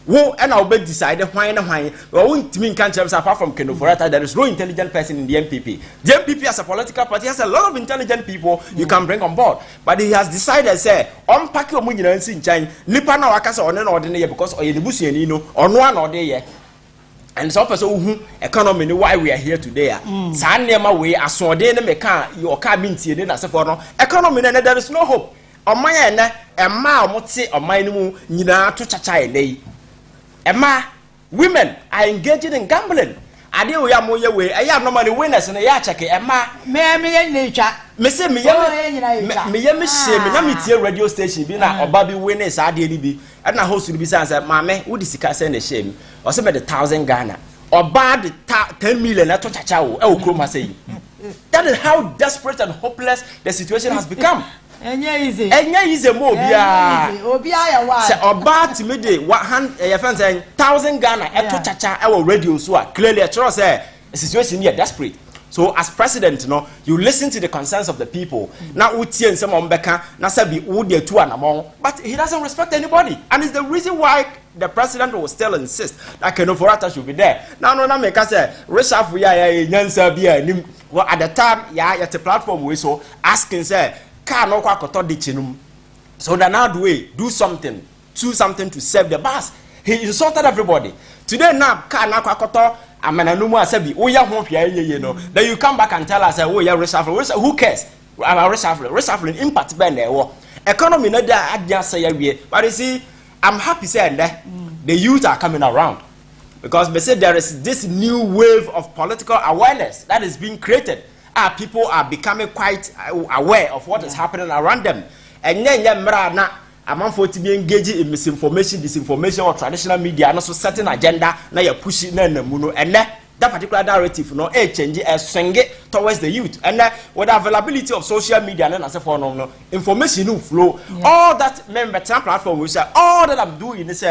Who and I'll be decided why. Won't mean can't apart from Keno Forata, there is no intelligent person in the MPP. The MPP as a political party has a lot of intelligent people you can bring on board. But he has decided say unpack your money and see China, Nipa na wakasa on an ordinary because or the bush or no one or day. And so person economy why we are here today. San nema way as so day meka your car means you didn't for no economy and there is no hope. On my end, a ma moti on my new nina to chacha day. Emma, women are engaging in gambling. I deal with your way. I have normally winners in a yachake. Emma, me nature. Me say me radio station. Be now or Bobby winners. I did be. And I host to be saying, "Mamma, who is the send a shame or some 1,000 Ghana or bad 10 million at Chachao." Oh, Kroma say. That is how desperate and hopeless the situation has become. Easy mo bia say oba timide 1,000 Ghana eto chacha e radio so clearly a say the situation here desperate. So as president you listen to the concerns of the people. Now utie nsem ombeka na sabi wo de tu anamon, but he doesn't respect anybody, and it's the reason why the president will still insist that Keno Forata should be there. Now no na make say reshuffle ya nyansa bia nim at the time at the platform we so asking say no so that now do something to save the bus. He insulted everybody. Today now then you come back and tell us reshuffle. Who cares? Reshuffling impact ben economy not there. But you see, I'm happy saying that the youth are coming around. because they say there is this new wave of political awareness that is being created. People are becoming quite aware of what is happening around them. And then a man for to be engaged in misinformation, disinformation, or traditional media, and also certain agenda. Now you're pushing and that particular narrative, change swing it towards the youth, and with the availability of social media and as for information flow. All that member platform will say all that I'm doing is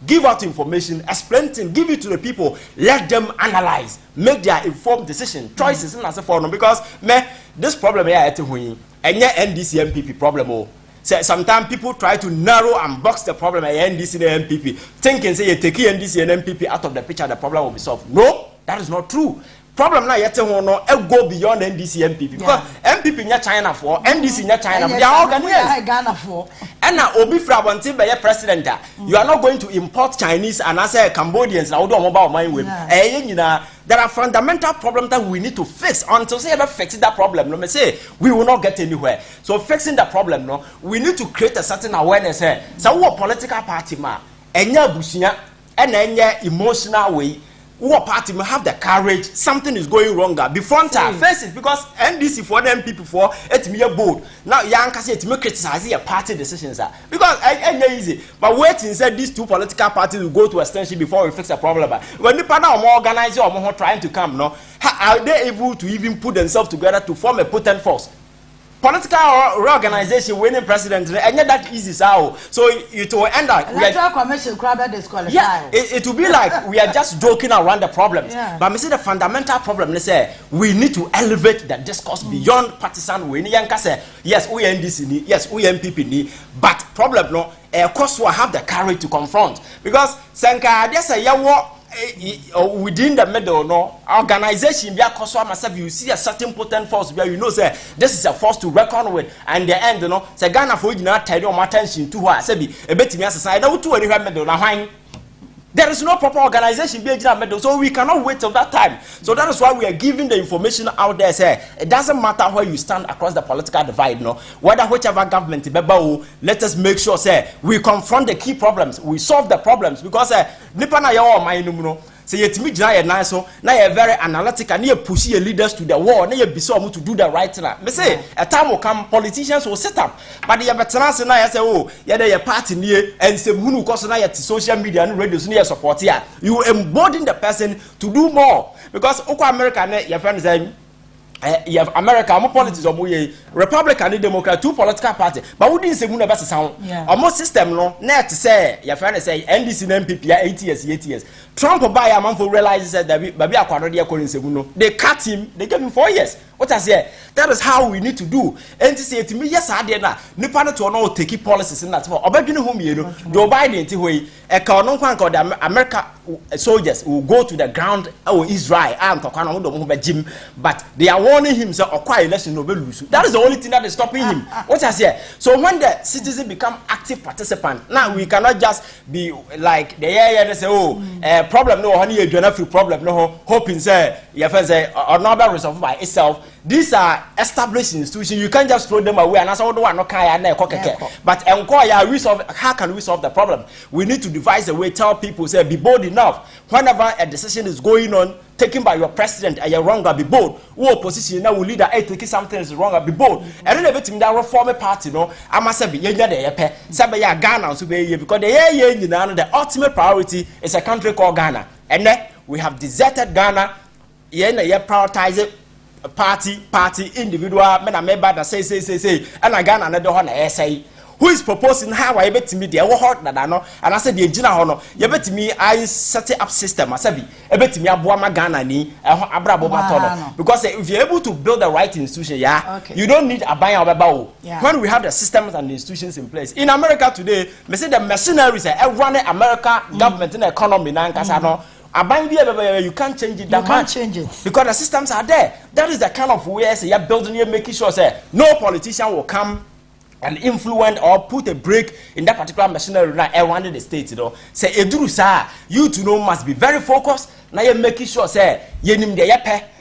give out information, explain things, give it to the people, let them analyze, make their informed decision, choices, and as for because this problem here at and NDC MPP problem. Sometimes people try to narrow and box the problem at NDC and MPP, thinking say you take NDC and MPP out of the picture, the problem will be solved. No. That is not true. Problem now yet no go beyond NDC MPP because MPP nya China for NDC nya China for they are organized Ghana for and now obi fra wanti be president you are not going to import Chinese and as Cambodians now do mobile mind with there are fundamental problems that we need to fix. Until say ever fix that problem, no me say we will not get anywhere. So fixing the problem, no, we need to create a certain awareness here. So what political party ma enya busia and enya emotional way. What party may have the courage? Something is going wrong. Be frontal, face it, because NDC for them people for it me a bold. Now young can say it may criticize your party decisions because it's easy. But wait inside these two political parties will go to extension before we fix a problem. When the partner or more organizer or more trying to come, no, are they able to even put themselves together to form a potent force? Political reorganization winning president and not that easy so it will end up it will be like we are just joking around the problems but me say the fundamental problem is we need to elevate the discourse beyond partisan way yes we NDC yes we MPP but problem no course we have the courage to confront because senka there's a within the middle, no organization, you see a certain potent force where you know, say this is a force to reckon with, and the end, you know, say Ghana for you not tell your attention to her, say a bit me as I don't do any middle. There is no proper organization being middle, so we cannot wait till that time. So that is why we are giving the information out there. Say it doesn't matter where you stand across the political divide, no, whether whichever government, let us make sure say we confront the key problems, we solve the problems because nipa na yawo man no say yetimi gina ye nan so na ye very analytical na ye push your leaders to the wall na ye bisi omo to do the right thing. Me say a time will come politicians will sit up but ye betena say na ye say oh ye dey party nie and say hunu cause na ye social media and radio so na ye support ya you embolden the person to do more because okwa America na ye friend say you have America, more politics or more Republican and Democrat, two political parties. But we didn't say we never sound. Almost system no. Net say your friend say NDC and MPP 8 years. Trump buy a man for realizes that baby akwadodi akorin seguno. They cut him. They gave him 4 years. What I say? That is how we need to do. NDC to me yes I did na. Nipa na to no take policies in that for. Obedini home you know. Joe Biden ti way. Ekonon kwan ko the America soldiers will go to the ground Israel. Am to kwan no do Jim, but they are warning him say okwa election no be lose. That is the only thing that is stopping him. What I say? So when the citizens become active participants, now we cannot just be like the they say problem no honey you free problem no hoping say your friend say another resolved by itself. These are established institutions. You can't just throw them away and as all no kaya na keke. But how can we solve the problem? We need to devise a way. Tell people say be bold enough. Whenever a decision is going on taken by your president and you're wrong, be bold. Who opposition now will leader taking something is wrong, be bold. And then a bit in that reform party, no, I must say be Ghana so be because the ultimate priority is a country called Ghana. And then we have deserted Ghana. Prioritize it. Party, individual, men are made by the say, and I got another one essay. Who is proposing how I bet me the award that I know, and I said the engineer honor, you bet me I set up system, I said, I bet me Abuama Ghana ni, Abrabo Matono. Because if you're able to build the right institution, you don't need a buy or bow. When we have the systems and the institutions in place. In America today, they say the mercenaries are running America government in the economy, you can't change it. Because the systems are there. That is the kind of way you're building, you're making sure no politician will come and influence or put a break in that particular machinery around the state. Say you to know must be very focused. Now you're making sure you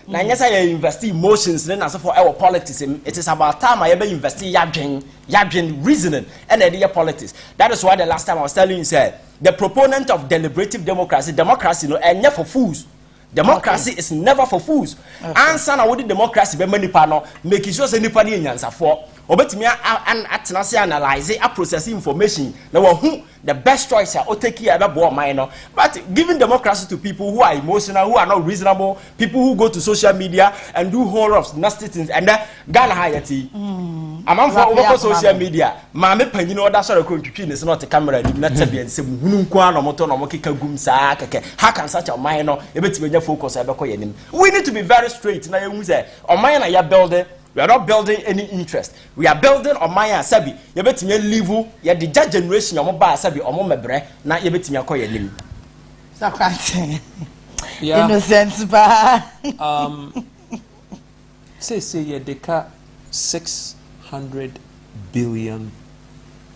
na nyesa you invest emotions then as for our politics. It is about time I ever invest yadwen reasoning and the politics. That is why the last time I was telling you said the proponent of deliberative democracy and never for fools. Democracy is never for fools. Answer na what democracy be manipa no make sure say nipa dey nyansa for obetimi atenase analyze a process information na who the best choice o take here be bo man no. But giving democracy to people who are emotional, who are not reasonable, people who go to social media and do whole of nasty things and then Ghana hayati amam for over social media maame panyin order so ko ntwitwi ne not the camera na tabe nsem hunu nko ano moto no mokeka gum saa keke how can such a man no ebetimi focus we need to be very straight na you say oman na ya building. We are not building any interest. We are building on my asabi. You bet me live. You the judge generation. Omo ba asabi. Omo mebre. Na you bet me akoye nim. Sakwante. Yeah. Innocent ba. Say you deka 600 billion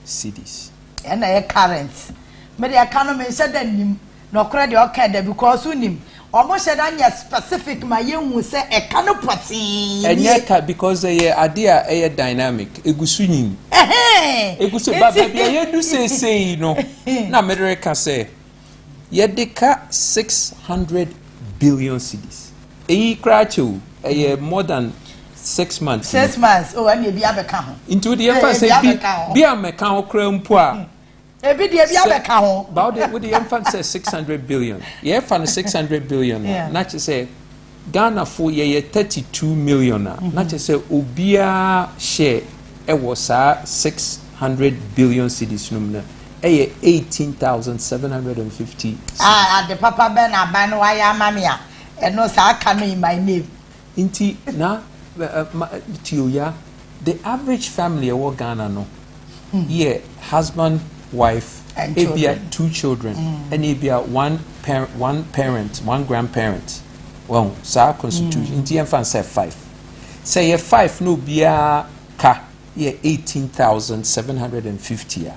cedis. And I current. Me the economy said that nim. No credit okay there because unim. Almost said anya specific my young say a canopati. And yet because they idea a dynamic. Egusunim. Egusu baby you do say you know. Na America say yedeka 600 billion cedis. E kracho more than 6 months. 6 months. Oh, and you be abeka ho. Into the emphasis be ameka ho kra mpo Ebi dia bi abeka ho. About it with the emphasis 600 billion. Yeah, fan 600 billion. Not to say Ghana for ye 32 million. Not to say obia share it was 600 billion cedis number. 18,750. Ah, the papa ben abano waya mamia. And no sa kanu in my name. Inti na tioya the average family of Ghana no. Yeah, husband, wife, and ebia 2 children, and ebia one parent, one grandparent. Well, sa constitution Indian fan say 5. Say ye 5 no bia ka ye 18,750.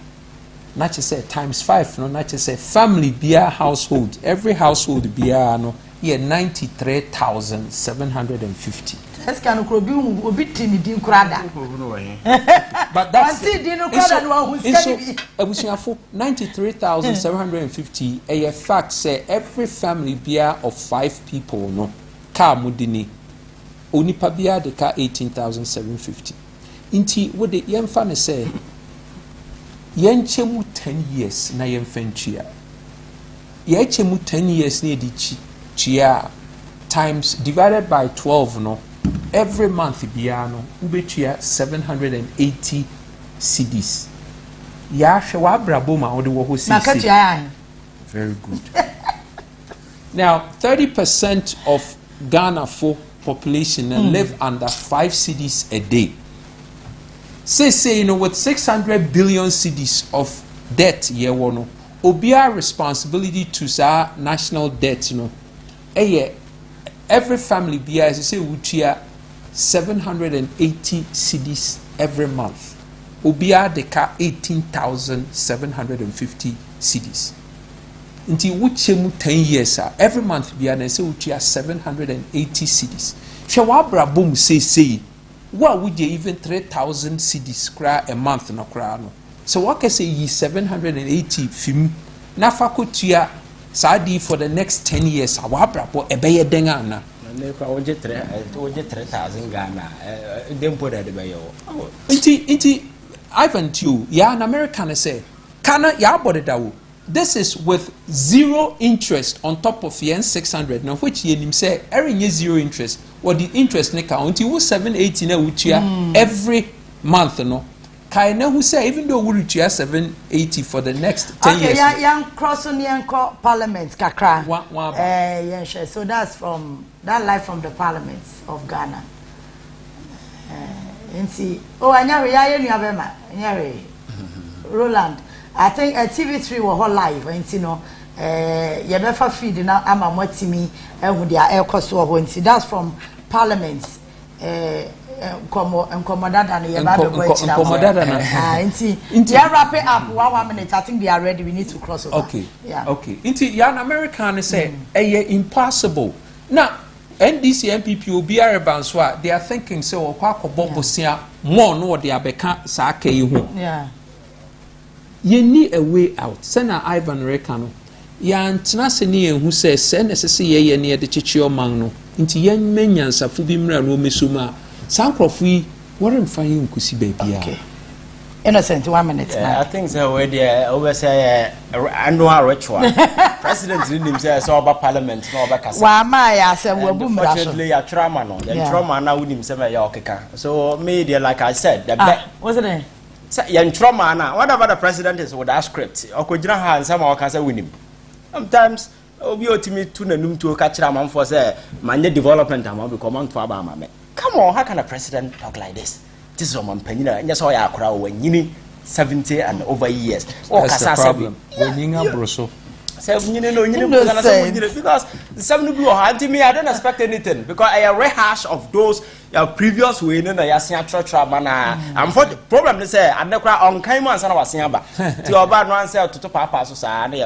Not to say times 5 no, not to say family bia household, every household bia no ye 93,750. That's kind of obitini din krada. But that's so 93,750 a fact say every family beer of 5 people no car mudini onipa bia de car 18,750 inti what the yemfa ne say yenchemu 10 years na yemfentua yenchemu 10 years na di chia times divided by 12 no every month biano ubetua 780 cedis ya hwe wa brabo ma ode wo ho cedis very good. Now 30% of Ghana for population live under 5 cedis a day. Say you know with 600 billion cedis of debt ye wono obia responsibility to sa national debt you know every family bia as you say wutia 780 cedis every month. Obia deka 18,750 cedis. Until wuchemu 10 years every month bia na say wutia 780 cedis. Shawabra boom say what would you even 3,000 cedis cry a month no cry no. So what can say ye 780 film na fakutia Sadi for the next 10 years, Awabra po ebeye denga na. Oje 3,000 Ghana. Dem put at the bayo. Inti Ivan Tew, ya an American say, Kana ya bodedawo. This is with 0 interest on top of yen 600. Now which ye nim say every zero interest. What the interest ne ka until 780 na wuchia every month no. Kaina who say even though we reach 780 for the next 10 years. Okay, young cross on young parliament kakra. Yeah, sure. So that's from that life from the parliaments of Ghana. And see, oh, I never Roland. I think TV3 were whole live, and you know, you better feed now. I'm a watching with their air cost or see that's from parliaments. Incomodada and wrap it up 1 minute. I think they are ready. We need to cross over. Okay. Yeah. Okay. Into young American say impossible. Now NDC MPP obi areba nso a they are thinking say okwa akọbọ bosia more no de abeka saa aka yi ho ye ni a way out sena Ivan Reka no ya ntena se ne ehu se nesese ye ne de chichi oman no nti ye menyansafu bi mra no mesuma saa nkrofo yi worem fa yin kusi baabia innocent 1 minute I think so we there over say annual ritual president him say so over parliament no over kasa wa ma ya asem wa bu mra so unfortunately ya trauma no the trauma na we him say ya okeka so me there like I said the what's it say ya trauma na whatever the president is with that script okojira ha answer ma okasa win him sometimes obi otimi tu nanum tu ka kira man for say manye development am be command for aba ma me come on how can a president talk like this? This is one penina, and just all your crowd when you 70 and over years. That's the problem. When you are Brussels. Because the 7 people are me, I don't expect anything because I rehash of those previous way in a church. I'm for the problem to say, I'm not on Kaiman and I was saying about to bad one sell to Papa Society.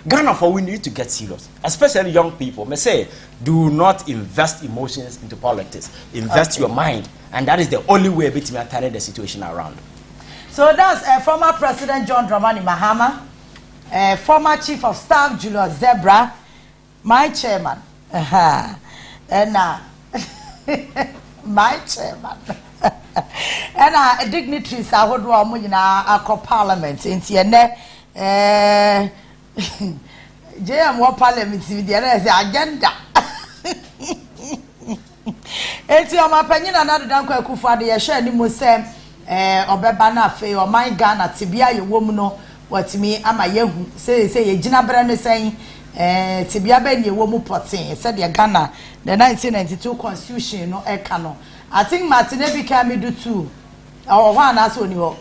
Ghana for we need to get serious, especially young people. May say, do not invest emotions into politics, invest your mind. And that is the only way between turning the situation around. So that's former President John Dramani Mahama, former Chief of Staff Julius Zebra, my chairman, and my chairman, and dignitaries I would want in our parliament in Tiene. JM what parliament with the agenda. Enti o ma panyin na nadu dan kwa Akufo de ye hwe ni mo sem obeba na afi o man Ghana tibia ye wom no watimi ama yehu say ye gina bra ne sen tibia ba ne wom potin say de Ghana the 1992 constitution no eka no I think Martin Ebika me do too o ho ana so ni ho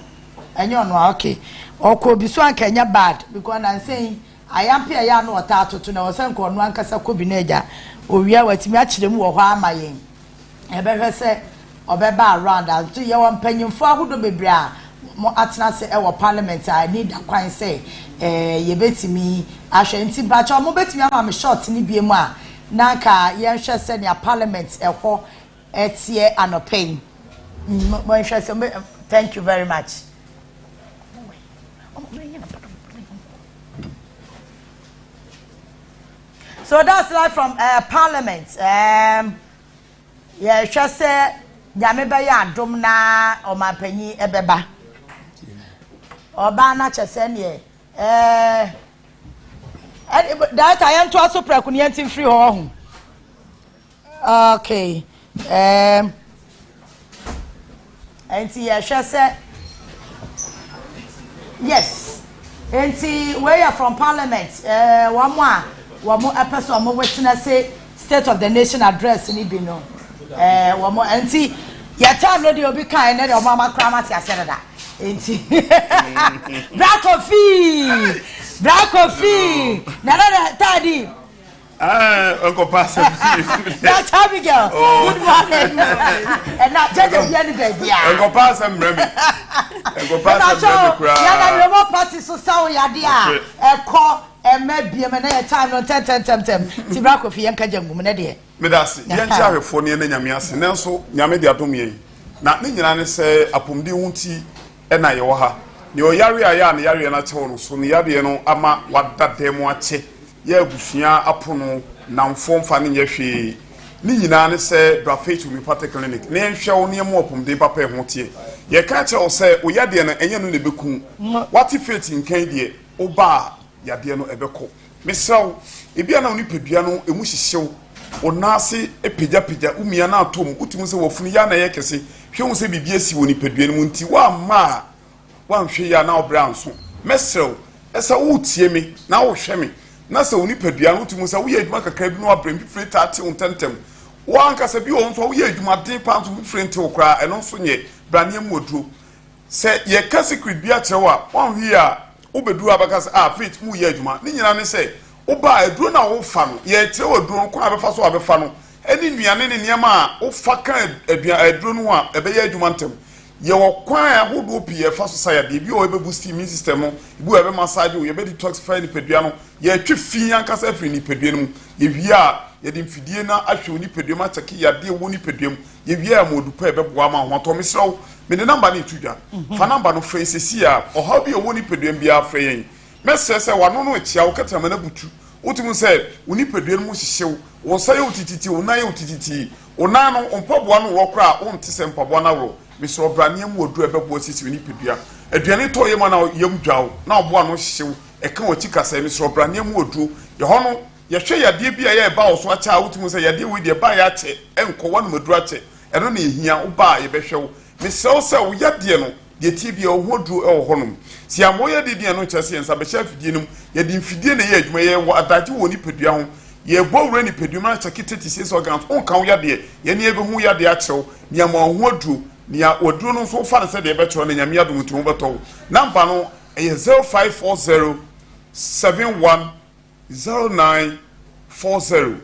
enyo no okay okọ bi so anka nya bad because I'm saying I am pia ya no ota atoto na wosan ko no ankasa ko bi na eja owia watimi a kire mu wo ho amayen ebe se obeba around as to ye won panyimfo ahodo bebra mo atena se e wo parliament I need akwan say ye betimi ahwe nti bacha mo betimi ama me short ni biemu a na ka ye hwe se ne parliament eho etie anopen mo hwe se thank you very much. So that's live from Parliament. Yeah, just say Yameba ya dum na omapanyi ebeba. Oba na chese ne that I am to also prekunientin free ho. Okay. Enti yeah, just say yes. Enti we are from Parliament. One more. Wamo episode wamo witness say State of the Nation address ni bi no wamo enti ya time no dey obi kan na dey o mama krama ti asere da enti black coffee na tadi Uncle Pastor that's happy girl good morning and now judge the any baby Uncle Pastor Remy Uncle Pastor Remy kra ya na remo party so sawo ya dia eko biem na ya time no tem ti bra kofi yanka jangum na de me da se yan cha hwefo ne nyame ase nanso nyame de adom ye na ne nyina ne se apomdi hunti e na ye wo ha ne o yare aya na yare na chewo no so ne yare no ama wada demo ache ye agusua apono namfo mfa ne ye hwe ne nyina ne se Brafet mi Pate Clinic ne nhwe wo ne mo apomdi papa ho tie ye ka che o se o yade no enye no ne beku what if it in kan de oba yade no ebeko mesraw ebia na oni pedua no emu hihyew onase epegya umia na atom utimu se wofunu ya na ye kese hwe se bibia si woni pedua no nti wa ma wa nhwe ya na obra nso mesraw esa wo tie me na wo hwe me na se oni pedua no utimu se wo ye adwuma kakra bi no abrem free tate untentem wa anka se bi won so wo ye adwuma den pa so free nte okra eno nso nye branie moduro se ye ka secret bia chewa won hwe a obedu abakasa faith mu ye adwuma ni nyina ne se oba eduro na wo fa no ye tire oduro ko abefa so abefa no eni nuane ne niam a wo fa kan eduro no a ebe ye adwuma ntem ye wo kwan ahodo pie fa so sa ya de bi o ebe boost immune system no ibu ebe massage o ye be detoxify ni pedua no ye twi fi ankasa fri ni pedua no ye wi a ye di mfidie na ahwe oni pedwem ataki yade wo ni pedwem ye wie amodu pa ebeboa ma ho to mesraw me ne number na itudwa fa number no fa sesi a oha bi wo ni pedwem bia fa yen mesese wano no ekia wo kata mana butu wotimu se oni pedwem mu hihyew wo saye utititi wo naye utititi ona no mpaboa no wo kra wo ntise mpaboa na wo mesro brane mu odu ebeboa sisi oni pedua aduane to ye ma na yam dwawo na oboa no hihyew eka wo chikasa mesro brane mu odu ye hono ye hwe yade bia ye ba wo so acha wotimu se yade we de ba ya che enkowa no maduru ache eno na ehia wo ba ye behwe wo mesro se wo yade no de ti bia wo hodu e wo honom si amoye de dia no chese ensa be chef die nim ye di mfidie na ye adwuma ye wo adaje wo ni pedua ho ye bowre ni pedua na chakete ti se organs on kan yade ye ne ebe hu yade achew ni ama hodu ni a oduro no so fa se de be chew na nyame adum tumu beto number no ye 0540 710940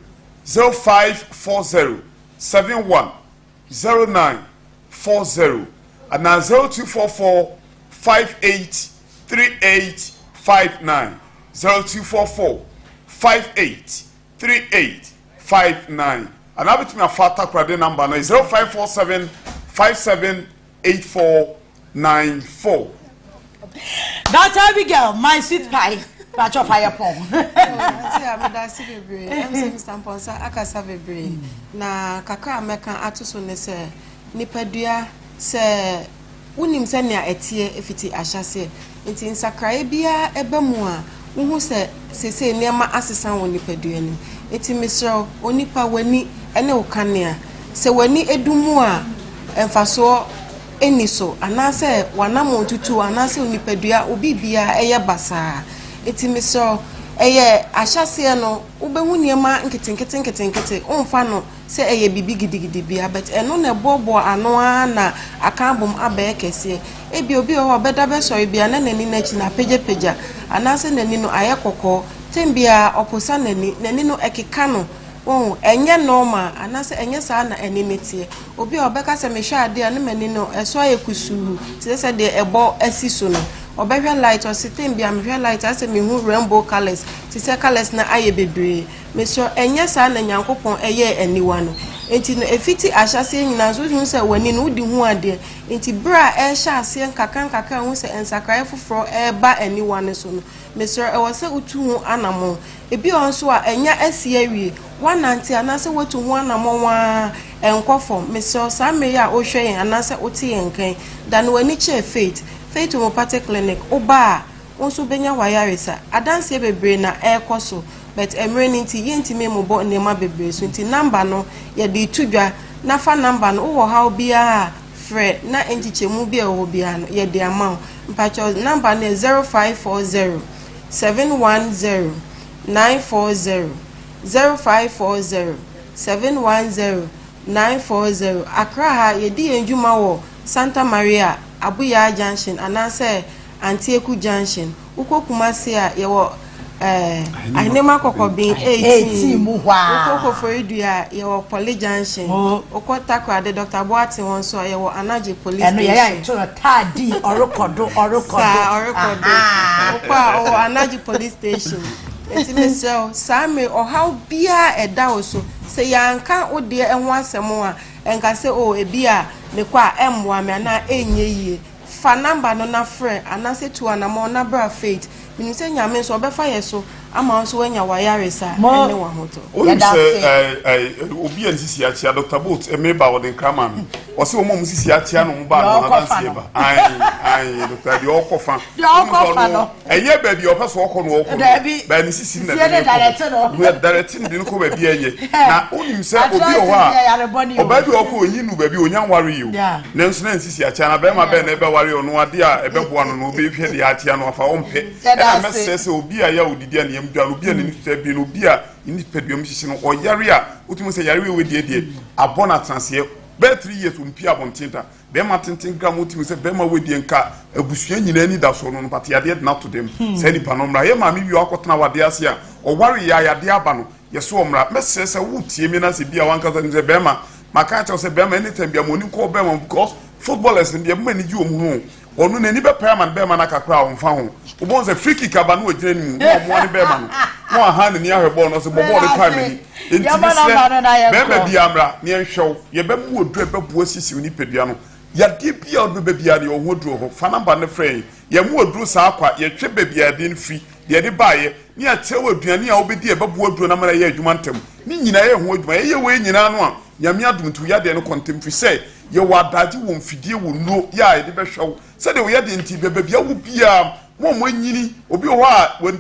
0540 710940 and 0244 583859 0244 583859 and I bet me a fata credit number no 0547 578494. That's Abigail, my sweet pie. Patch of fire pong. Na kakra meka atuso ne se nipadua se unim se nea etie efiti ahyase nti nsakrae bia ebemu a wo se sese nema asesan wo nipadua ni nti misro onipa wani ene okanea se wani edumu a emfaso eniso anase wanamo tutu anase onipadua obi bia eye basa nti misro eye ahyase no ubehu niema nkete onfa no se eye bibi gidigidi bia but eno na bobo ano na akambom abaye kese ebi obi o beda be so bia na nani na chi na peja anase nani no aye kokko tembia oposa nani no ekeka no enye normal anase enye sa na enimete obi o beka se mehwa ade a ne mani no eso aye kusu ti se de ebo asiso no obehwe light o sitem bia mehwe light ase mehu rainbow colors ti se colors na aye bebre meso enye sa na nyankopon eye aniwa no enti no efiti ahyase nyina so hu se wani no udi hu ade enti bra e hya ase nkaka hu se ensakrai foforo e ba aniwa ne so no meso e wo se utu hu anamo ebi onso a enya asie awie wananti anase watu hu anamo wa enkofo meso sa me ya o hwe yen anase oti yen kan dan wani che faith homeopathic clinic oba onso benya wayaresa adanse bebre na ekoso but emerenity yentime mobo nema bebre so nti number no ye de tudwa na fa number no wo ha obia fre na enjichemu bia wo bia no ye de amount mpacho number no 0540 710 940 0540 710 940 Accra ha ye di enjuma wo Santa Maria Abuya Junction anase Antieku Junction uko Kumasi a yewo ainema kokobin 18 muhwa uko Foridua yewo Poly Junction uko Takwa de Dr. Boati won so yewo Anaje Police Station eno ya to tadi orokodo uko Anaje Police Station etimeso same ohaw bia eda oso se yanka ode enho asemo a enka se ebia ne kwa emwa me na enye yie fa number no na frɛ anase to anamo na bra faith mini se nyame so obefa yeso ama so wanya wayaresa ene wa hoto ya da obi ansisi achia Dr. Boat emeba wode krama me o se omo musisi achia no mba no na danse eba ai Dr. de okofa no eye ba bi opeso okọ no okọ ba ni sisi na we directing de ko ba bi eye na onim se obi o ha oba bi okọ onyinu ba bi onyan ware yo na nso na nsisi achia na ba ma ba na ebe ware ono ade a ebe boa no obi hwe de achia no afa ompe na mesese obi a ya odidi na yem dua obi a ni se bi no obi a ni peduam hihye no oyare a otumu se yare we die abona transie be 3 years umpi abontinta be ma tenten gram otumu se be ma we die nka abusua nyina ni da so no pati ade na to dem se ni panomra ye ma mi wi akotena wade ase a oware ya yade aba no ye so omra mesese wutie mi na se bia wanka se be ma maka cha se be ma anytime bia moni ko be ma because footballers in the many you onu ne ni be perman be man akakra o mfa ho obo nse free kick aba no ogire ni mu mo ne be man no aha ne ni ahwebo no so bo bo de prime ni enti be bi amra ne nhwew ye be mu odu be bu asisi ni pedua no ya di bia odu be bia de oho duro ho fa number ne frɛ ye mu odu sa akwa ye twe be bia de nfi de de baaye ni atewa aduane a obedi e be bu odu na mara ye adwuma ntam ni nyina ye ho adwuma ye we nyina no a nyame adum tu ya de no contemporary say ye wadaji wo mfidie wo no ya de be hwew say de wo ya de nti be bia wo bia mo nyini obi ho a wadi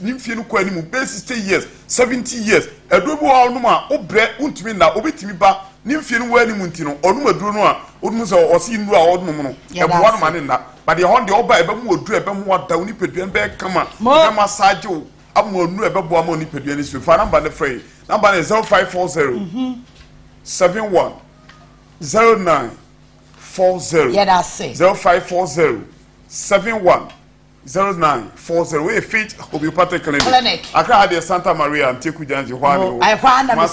nimfie no kwa animu be 60 years 70 years edobo ha no ma obre untumi na obetimi ba nimfie no wa animu nti no onu maduro no a odum so osi nru a odum no ebowa no ma ne na but the honde oba ebe mu oduru ebe mu wada oni pedua be kama be massage o amu onu ebe bo ama oni pedua ni so fa number ne free number is 0540 71 0940 yeah that's it 0540 71 0940 we fit homeopathic clinic aka had Santa Maria and Teku Janji hwanu I hwana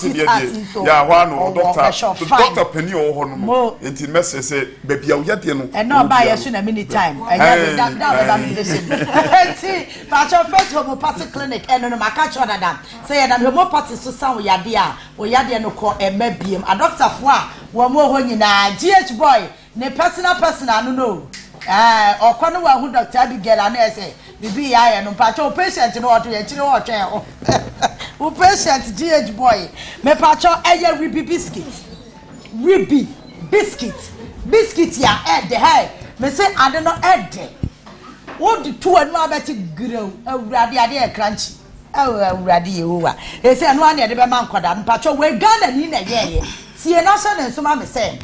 ya hwanu doctor Penny o hono mo enti message say baby a uyade no and no buy you na many time that me listen enti patcho first homeopathic clinic and no maka cho dadam say na homeopathy so san uyade a uyade no ko emabiem a doctor fo a wo mo ho nyina GH boy ne personal no okwano wa hu Dr. Abigail ana ese bibi ya no pacho patient no oto ye chire wo twen o patient GH boy me pacho eye ribi biscuit ya ede hey me say ade no ede wo di tu anu abeti grow awurade ade e crunchy awurade ye wa e say anu ane ede be man koda pacho we Ghana ni na ye tie na so ne nsoma me say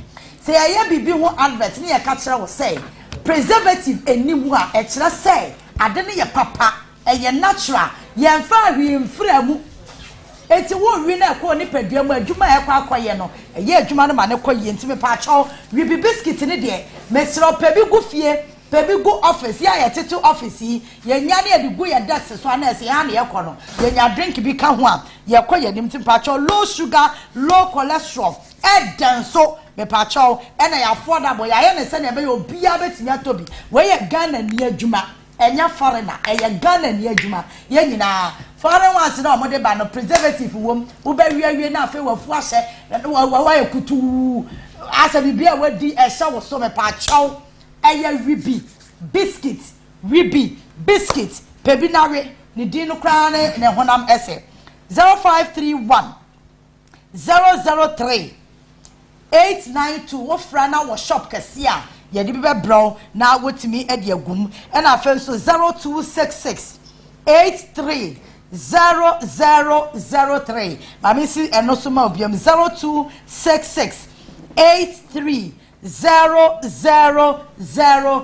aye bibi ho advert ni ye ka kire wo say preservative enimu a e kire say ade ne ye papa ye natural ye mfa hwimfra mu eti wo wi na ko ni pedua mu adwuma e kwa akoye no ye adwuma no ma ne koye ntime pa acho wi bi biscuit ne de mesro pebi gu fie pebi gu office ya ye tete office yi ye nya ne de gu ye desk so na se ya na ye ko no ye nya drink bi ka ho a ye koye nim tim pa acho low sugar low cholesterol e danso me pa acho e na ya affordable ya ye ne se na be obia betimi atobi we ye Ghana ni adwuma enya foreigner eye Ghana ni adwuma ye nyina foreign ones na omode ba no preservative wom wo ba wiawie na afa wafu ahye wa ye kutu asa bibia wadi ehye wo so me pa chaw eye biscuit pebinare ni din no kra ne honam ese 0531 003 892 wo fra na wo shop kasia ye di be brown na wotimi e de agum e na afa so 0266 83 0003 mami si eno so ma obiam 0266 83 0003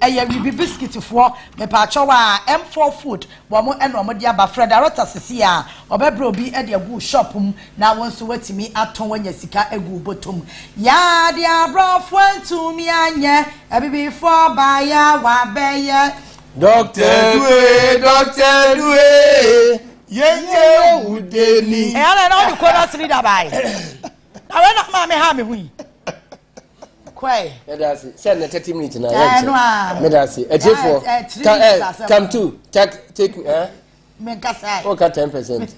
aya ribi biscuit fo me pa chowa M4 food wo mo eno mo dia ba freda rota sisi a obebro bi e de agu shop mu na won so watimi aton wanya sika agu botom ya dia brofo antumi anye abibi fo ba ya wa beye Doctor Due ye udeni e ala na ko na sri da bai awe na ma me ha me hui kwai medasi send the 30 minutes na medasi ejefo come to take me kasa okay 10%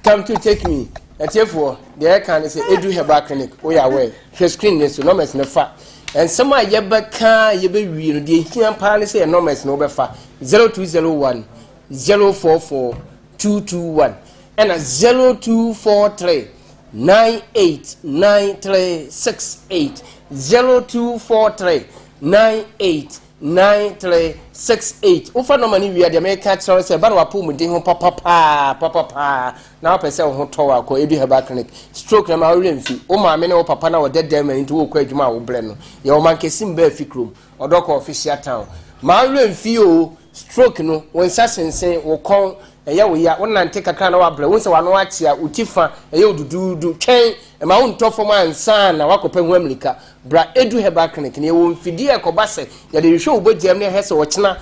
come to take me ejefo the can say edu heba clinic we are well share screen ne so no mess ne fa and some ye beka ye be wi no de hian pa ne say no mess no be fa 0201 044 221 and 0243 989368 0243 989368 ufa no mani wi ade me ka tro say ba na wapo mu din ho papa na pese ho towa ko edu heba clinic stroke na ma remfi o ma me ne o papa na wo dedem nti wo kwa adwuma wo bre no ye o man kesim ba fikrom odoko official town ma remfi o stroke no won sa sensen wo kon eye wo ya won nante kakra na wa bre won se wa no atia utifa eye odududu twen e ma won tofo ma ansa na wakopa hu America bra edu heba clinic ne wo mfidi e ko base ya de hwe obodiem ne hese wo kina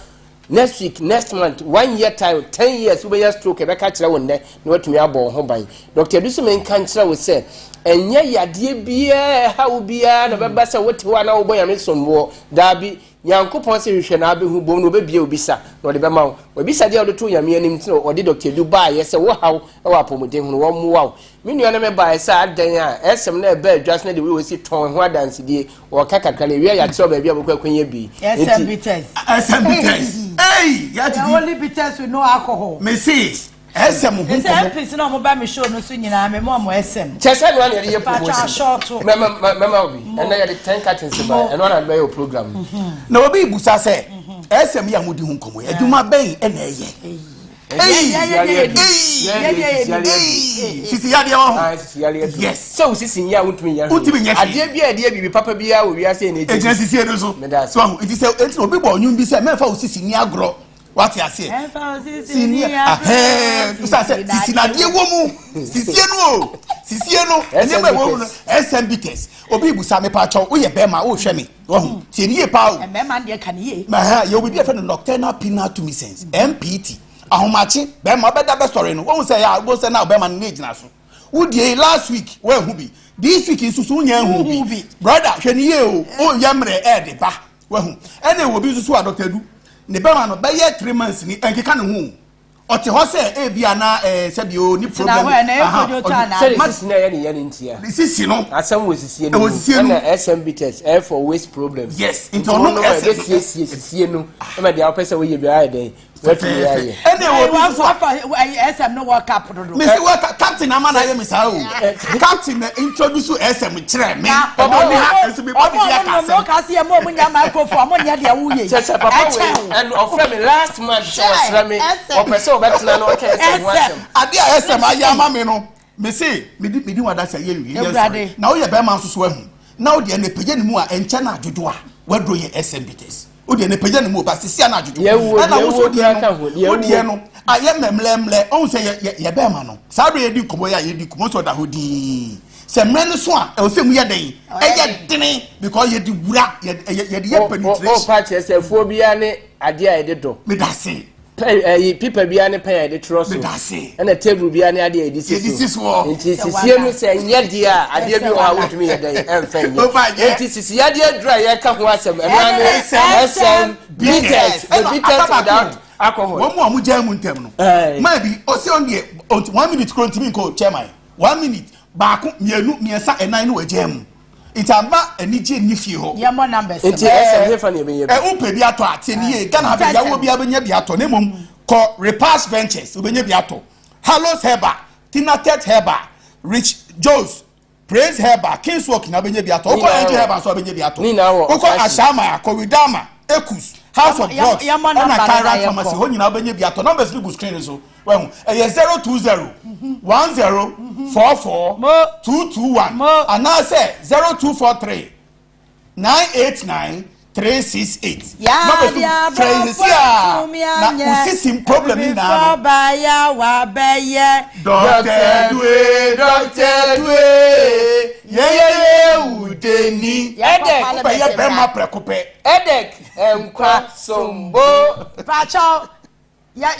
next week, next month, 1 year time, 10 years, we will stroke a catcher one day, not to me about home by Dr. Dusuman cancer will say, and ya dear beer, how be a bassa what 1 hour boy, I made some more, Darby, young coupons, you shall not be who bone will be Obisa, or the Bama, or Bisa the other 2 young men, or did Dr. Dubai, yes, how our promoting one wow. Mean you never buy a sad day, as some never bed, just need we will see Tom what dance day, or Kakakali, we are so baby, when you be. SMBTS. Hey, the only bitters with no alcohol. Mrs. SM. It's a piece of mobile show, no singing. I'm a mom, SM. Just one year, short. Remember, and I had 10 cuttings and one at my program. No, be Busa say, SM Yamudi Hunko, I do my bay and a yes, so sissing ya with me. I dear Papa Bia, we are saying it. So it is a people you be said, man, for sissing ya grow. What you say? Senior, Sissina, dear woman, Sisiano, and never woman, SMBTS, or people Sami Pacho, we are Bema, oh, Shemi, oh, Senior Power, and Mamma, dear can ye. You will be a friend of nocturnal pinna to me sense, MPT. Ahomachi, Bema better story. Won't say I was now Bema need national. Would ye last week? Where who be? This week is Susunya who be. Brother, can you? Oh, Yamre, Eddie, bah. Well, and they will be so Dr. Du. The Bema by 3 months and he can't who. Or to Hose, Biana, said you need problem. This is, you know, as some was seeing SMB test, air for waste problems. Yes, into no yes, you know, the opposite way you be day. And they will SM no work up. Mr. Worker, Captain Amana, Miss How. Captain introduce SM with Trem. And offer me last month, or that's not okay. I dear SM, I am a mino. Me say, me do what I say. Now you're Bama to swim. Now the end of Pajanimua and China to do what do you SMBTs? Odi ne peja ne mo ba sisi ana adwo na wo so di no aye memlemle on say ye be ma no sa do ye di komo ya ye di komo so da hodi se men so a e se mu ye den e ye dene because ye di wura ye penetration o pa che se fo bia ne ade a ye de do me da se people bia ne pen de trust me da se na table bia ne ade e di so nti sisi no se nye dia ade bi wa wotumi ye den emfa nye nti sisi ade dry ye ka ho asem e SM bitters without alcohol one more jam ntem no maybe o se on the 1 minute continue ko chairman 1 minute ba ko miensa enan no jam itamba enije ni fie ho ye mo numbers nti SM he fa ne be upe bi ato atenie Ghana be yawo bi abenya bi ato ne mom ko repass ventures obenya bi ato Hallows Herba Tinatet Herba Rich Joes Praise Herba Kingswalk na benye bi ato ko enje Herba so benye bi ato ko Ashama ko Widama Ekus House of Drugs na Kara Pharmacy ho nyina benye bi ato numbers ni go screen so well 020 10 44 221 and now say 0243 989 368 ya na usisim problem in na baya wa beye Dr. Dwe ye udeni edek beye be ma prekope edek enkwa sombo pacho ya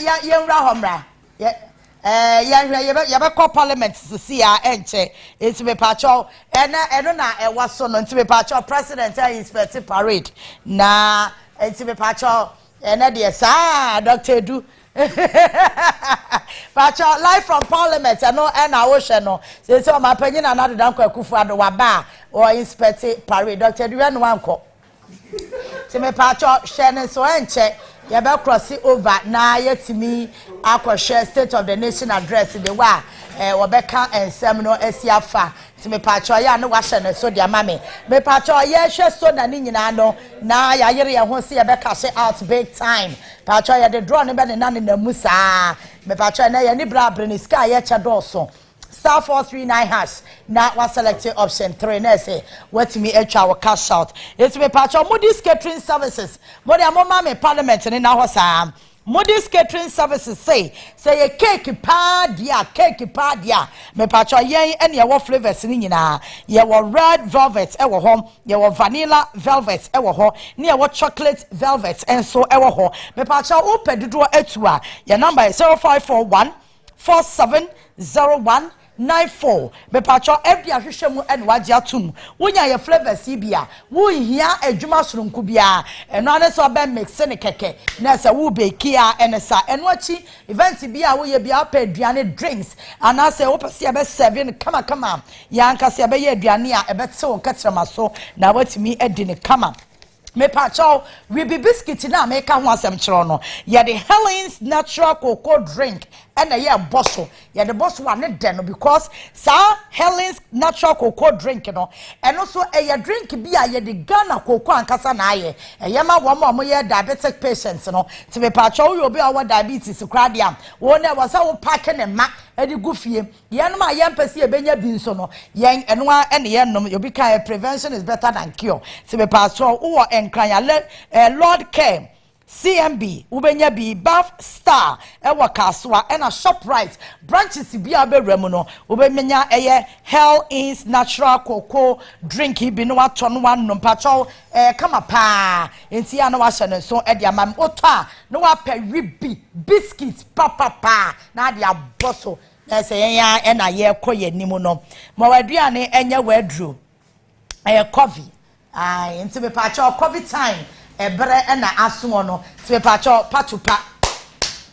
nra homra ya be call parliament see ya enche it's me pacho eno na ewa so no it's me pacho president inspect parade na it's me pacho ena de sa Dr. Du pacho live from parliament no na wo hwe no say so ma panyin na do dan kwakufu ado wa ba or inspect parade Dr. Du eno wanko it's me pacho hwe so enche ya be cross over na yetimi akwohwe state of the nation address the wa wo be kan ensem no asiafa ti me pacho ya no wa hye ne so dia mame me pacho ya hwe so na ni nyina no na ya yere ye ho se ya be cash out big time pacho ya the draw ne be ne na ne musa me pacho na ya ni bra bre ni sky ya che doso star 439 hash na wa select option 3 na say what me etwa wa cash out it's me pacho modi catering services modi amoma me parliament ni na ho sa Moody's catering services say a cake padia me pacho yen and your flavors in your red velvet ever home your vanilla velvet ever home near what chocolate velvet and so ever home me pacho open the door etua your number is 0541 4701 94 me pacho every ahwehwemu and wagya tum wonya ye flavors bia wo hia adwuma soronko bia eno ane so be mix ne keke na sa wo bake a ene sa eno achi event bia wo ye bia pa aduane drinks ana se wo pese be serving kama ya nka se be ye aduane a ebe te wo katrama so na watimi edi ne kama me pacho we be biscuit na me ka ho asem kiro no ye the Helen's natural cocoa drink and a bosso ye the boss one den because sa Helen's natural cocoa drink no and also a drink bi a ye the Ghana cocoa ankasa na ye ma wo ye diabetic patients no to me pacho we obi our diabetes kra dia wo na was a wo pack ne ma edi gufie ye no ma ye mpese e benya bi nso no yen eno a ene ye nom obi kan prevention is better than cure to me pacho wo enkran Lord Care CMB ubenya bi Bath Star ewa kaswa ena ShopRite branches bi aberemu no ubemenya eye Hell is natural cocoa drink bi no aton wan no pacho kama pa enti ana wa hye so e dia mam ota no wa pa ribi biscuits pa na dia bosso na se yen ena ye koye nimu no ma waduane enya wadru coffee enti me pacho coffee time ebere na aso no te pacho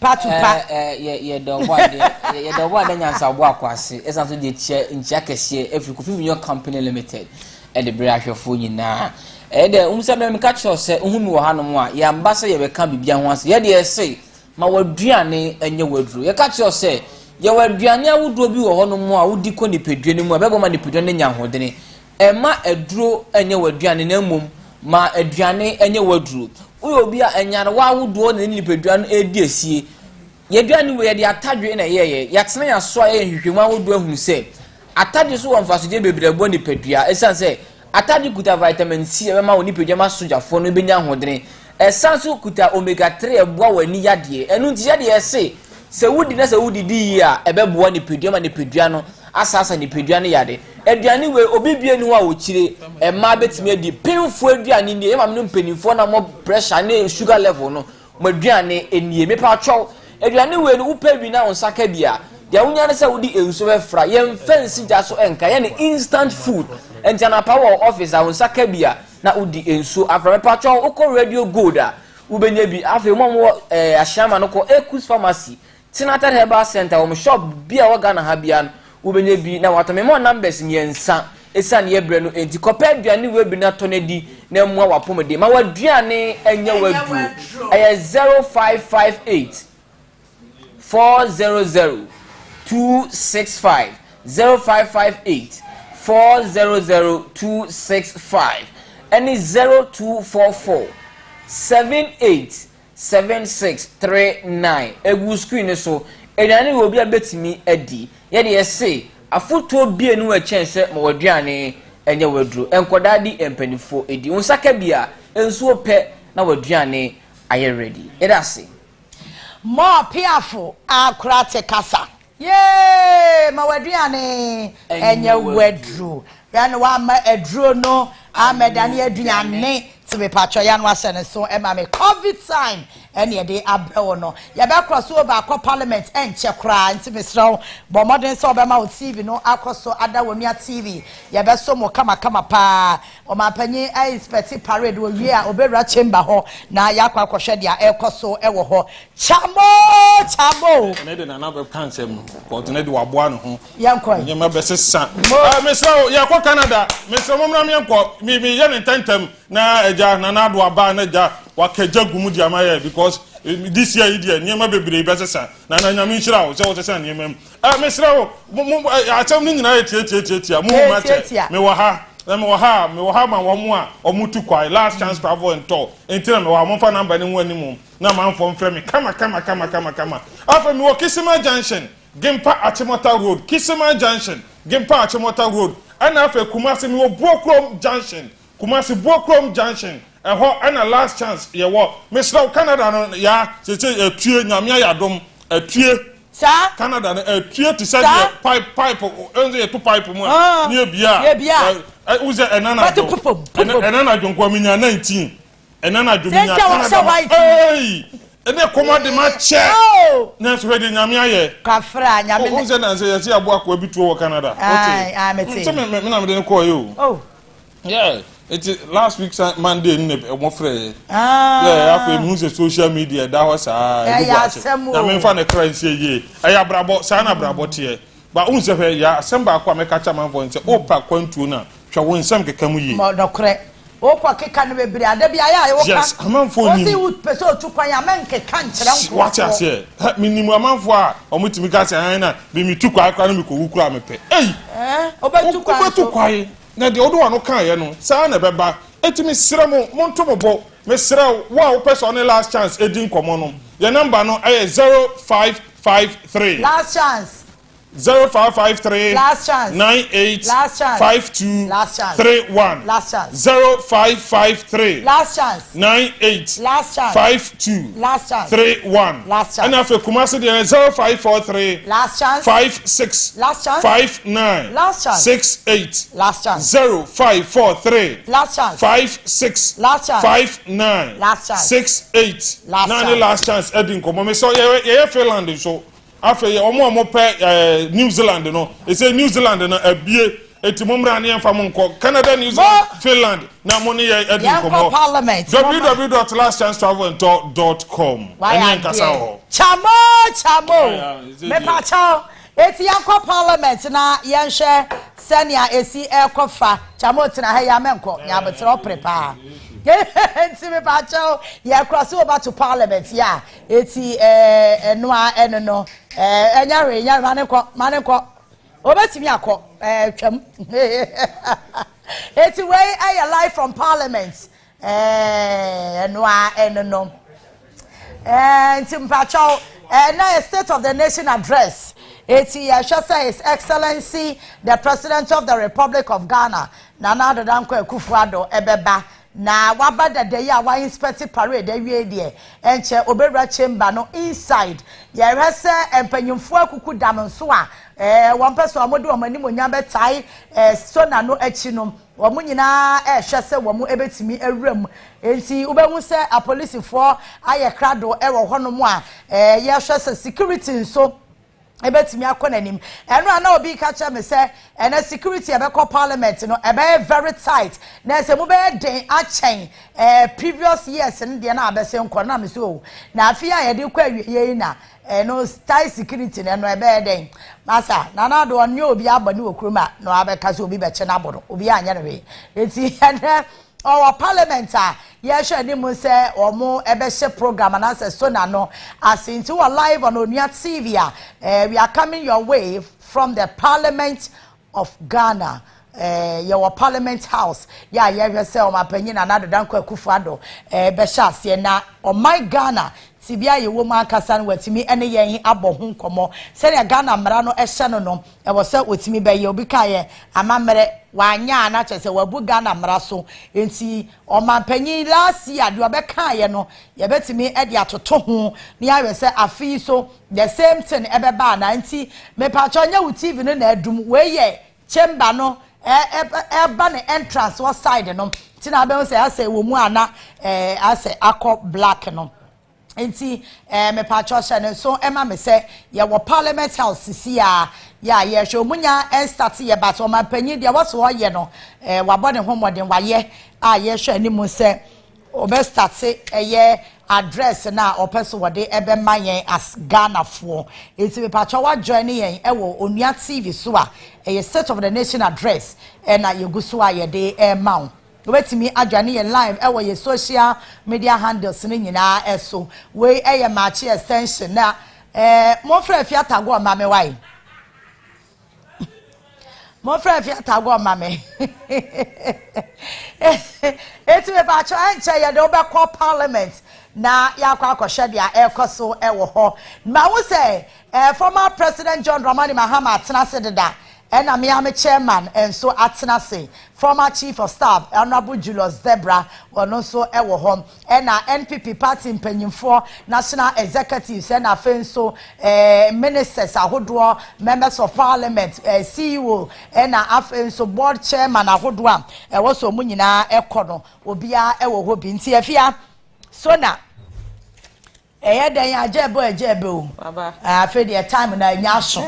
patupa ye don wa de nyansa bo akwase esan so de nchia kese every Kofi Minyo Company Limited e de bere ahwefo nyina de umsa me ka cho se ohumi wo hanom a ya mbase ye beka bibia ho ase ye de ese ma waduane enye wadru ye ka cho se ye waduane awudo bi wo honom a wudi ko ni pedue mu abebo ma ni pedue ne nya hodene ema aduro enye waduane na mum ma aduane enye wadru uyo obi a enyare wa wudo na nipadua no edi esie ye aduane we ye atadwe na ye tena ya so ye hwehwemu awudo ahunu se atadwe so wonfaso je bebrebo nipadua esan se atadwe kuta vitamin C e ma woni nipadua ma sojafo no benya hodene esan so kuta omega 3 eboa wani yade enu nti yade ese se wudi na se wudi di a ebeboa nipadua ma nipadua no asasa nipadua no yade aduane we obibie ni ho a ochire ema betime adi painful aduane ni e ma me mpanifo na mo pressure na sugar level no mo aduane enie me pa twa aduane we no upa bi na onsaka bia dia wonya na se wodi enso be fra ye mfansi ja so enka ye ne instant food entiana power office a onsaka bia na wodi enso afra me pa twa ukọ radio gold a ubenya bi afa mo ahyama no ko Ekus Pharmacy Tinata Herbal Center wo shop bia wa Ghana ha bia ubenye bi na watame mo numbers nyensa esan ye bre no enti kopa aduane we bi na tonedi na mu awapomde ma waduane enye wadu aya 0558 400 265 0558 400 265 any 0244 787639 egu screen so aduane we obi abetimi adi ye de say afoto bie no a chense ma waduane enye wadru enkoda di empanifo edi unsaka bia ensuo pe na waduane aye ready it ase more piafo akurate kasa ye ma waduane enye wadru yan wa ma edru no amedane aduane to be patcho yan wa sene so e ma me covid time ene de abewo no ya be cross over akọ parliament enche kra nti mesro bo modern so be ma o TV no akoso adawonua TV ya be so mo kama pa o ma panyi I expect parade wo wi a obewra chamber ho na ya akwa akohwe dia ekoso ewo ho chamo ene de na na be kansem ko to ne de waboa no ho yankoi nye ma be sesa mesro ya ko Canada mesro mo mra me enko mi ye ne tentem na eja na na do aba na eja wakaja gumu di amaye because this year idia niema bebre besesa na na nyame nhira wo se wo sesa niema mesra wo atam ni nyina etia mu mate me wo ha ma wo mu a omutu kwai last chance travel and tour entira me wo fa number ni wani mu na ma mfo mfre me kama afa me wo Kisima Junction Gimpa Achimota Road Kisima Junction Gimpa Achimota Road ana afa Kumasi me wo Buokrom Junction ɛhɔ ɛna last chance yɛwɔ mesrɛ Canada no ya sɛ atue nyame ayadom atue sa Canada no atue te sɛ pipe ɛnze yɛto pipe mu a ne bia uze enana jonko minya 19 enana jominya hey ene koma de ma che na so de nyame aye kafra nyame uze na se yesi abo akwa bituo wo Canada okay meti me na me de ko yo yeah it's last week Monday ni mo frɛ yeah afọ mu se social media da ho sa na me fa na currency ye aya brabo sa na brabo te ba unse hwe ya asɛmba akwa me ka cha man fo nse opa kwantuo na hwe wo nsɛm keka mu ye mo dokre okwa keka no bebre ada bia ya wo ka yes amanfo ni o si wo pese otu kwan ya men keka nkyere nko what ya say minimum amanfo a omutimi ka se han na be mi tu kwa akwa no mi ko wukura mepe obetu kwa na de odo ano kan ye no sa na beba etimi sire mo ntomobo me sire wo person on last chance edin komo no your number no 0553 last chance 0553 last chance 98 last chance 52 last chance 31 last chance 0553 last chance 98 last chance 52 last chance 31 last chance and after Kumasi the 0543 last chance 56 last chance 59 last chance 68 last chance 0543 last chance 56 last chance 59 last chance 68 last chance last chance edin komo me so ye Finland so after omo pe New Zealand no e say New Zealand no abie etimomra ne yemfa monko Canada New Zealand Finland na mo ne ye edin komo www.lastchancetravel.com ene nkasa ho chamo me pa chao eti yanko parliament na yenhwe senia esi ekofa chamo tina ha ya menko nya betre prepare enti me pa chao ya cross over to parliament ya eti Onua eno no enya maneko obetimi akọ twam eti way I live from parliament Onua eno no enti me pa chao na state of the nation address eti say His Excellency the President of the Republic of Ghana Nana Addo Dankwa Akufo-Addo ebeba na wabada de ya wa inspect parade awie de enche obewra chamber no inside ya rese empanyumfo akuku dam nso a one person amode omani monya betai so na no achi no wo nyina hwe se wo mu ebetimi awram enti ubehu se a police for aye krado ewo hono mu a ye hwe se security nso ebetimi akonanim eno ana obi ka cha me se ena security ebekọ parliament no ebe very tight na se mu be den achen previous years ne de na abese nko na me so na afia ye de kwa awie na no tight security na no ebe den masa na na do onye obi abani okroma no abeka so obi be che na bodo obi anya ne we enti ene our parliament yesha ni mu se omo ebehye program and as so na no as into a live on Onua TV we are coming your way from the Parliament of Ghana your parliament house ya se o mapanyi na Addo Dankwa Akufo-Addo behye ase na o my Ghana tibia ye wo ma akasa no watimi ene yen abohu nkomo se ya Ghana mra no ehye no e wo se otimi be ye obi kaye amamre wanya na chese wabu Ghana mra so enti o mapanyi last year de obeka ye no ye betimi e de atoto ho ni awe se afi so the same thing ebeba na enti me pa chonya wo TV no na adum we ye chamber no eba ne entrance wa side no tina be say ase wo mu ana ase akọ black no enti me pa chosha no so ema me say ye wo parliament house sisi ya ye hwe omunya start ye but o mapanyi de wo so ye no wabọ ne homoden wa ye ye hwe animu say obe start ye address na opeso wode ebe mayen as Ghana for enti me pa chowa join yen wo Onua TV so a ye state of the nation address na ye guso a ye de maun obetimi adwane ye live wo ye social media handles ni nyina eso we ye Maakye extension na mo fra fiata go ma me wai mo fra fiata go ma me eti me pa cho enche ye de obekọ parliament na yakwa akohwe dia ekoso ewo ho ma wo say former president John Dramani Mahama atena sededa and I'm a chairman and so Atenase, former chief of staff, Honorable Julius Zebra, or also Ewo Home, and our NPP party in Penyon 4 national executives and our friends so ministers, Ahodwa, members of parliament, CEO, and our friends so board chairman, Ahodwa, and also Munina Ekono, Obia Ewo Hobin, Tiafia, Sona. Den ya jebo baba afi the time na nya so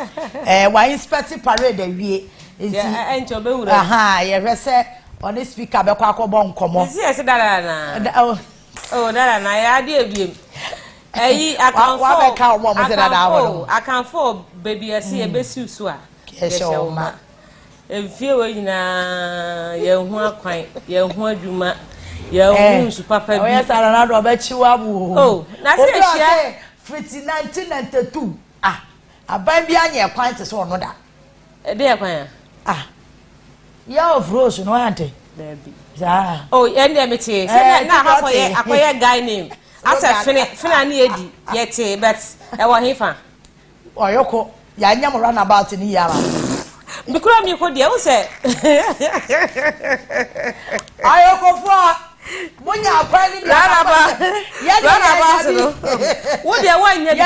wa inspect parade awie nti encho be wura aha ye hwese on speaker be kwa akobọ nkomo isi ese dara na oh dara na ya de abiem ayi account for wa be ka omo mo se dara awo account for baby ese e be siusu a ye show ma enfie we nyina ye hu akwan ye hu adwuma ya unsu papa bi oya sara na do ba chiwa bu oh na se hia friti 1992 aban bi anya kwan te so no da e de kwan ya of rose no ante baby ja oh and dem te se na akoye guy name asa fina na edi yete but e wo hifa oyoko ya nya mo run about ni yara bikura mi ko de wo se ayoko fo Munya kwani Laraba so wo de wanya bi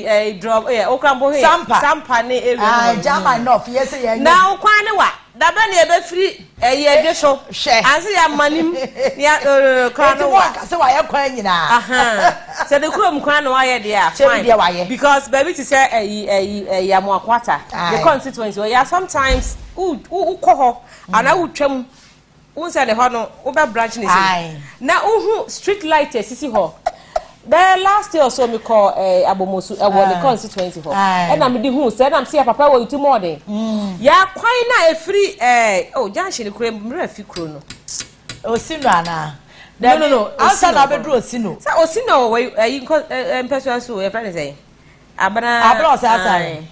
ai drop okrambo he sampa ne area jama enough yes ye na kwani wa da ba ne be free de so anse ya manim ya kwani wa se wa ye kwan nyina aha se de kurom kwani wa ye de fine because baby to say ya mo akwata the constituency ya sometimes u koho ana utwam unsa de ho no oba branch ni say na uhu street light esisi ho the last year or so me call abomosu e wo the constituency ho e na me di hu say na me say papa wo itu more den ya kwan na e free junction kure mra fi kuro no osino ana no asa na be do osino say osino we person so e friend say abra asa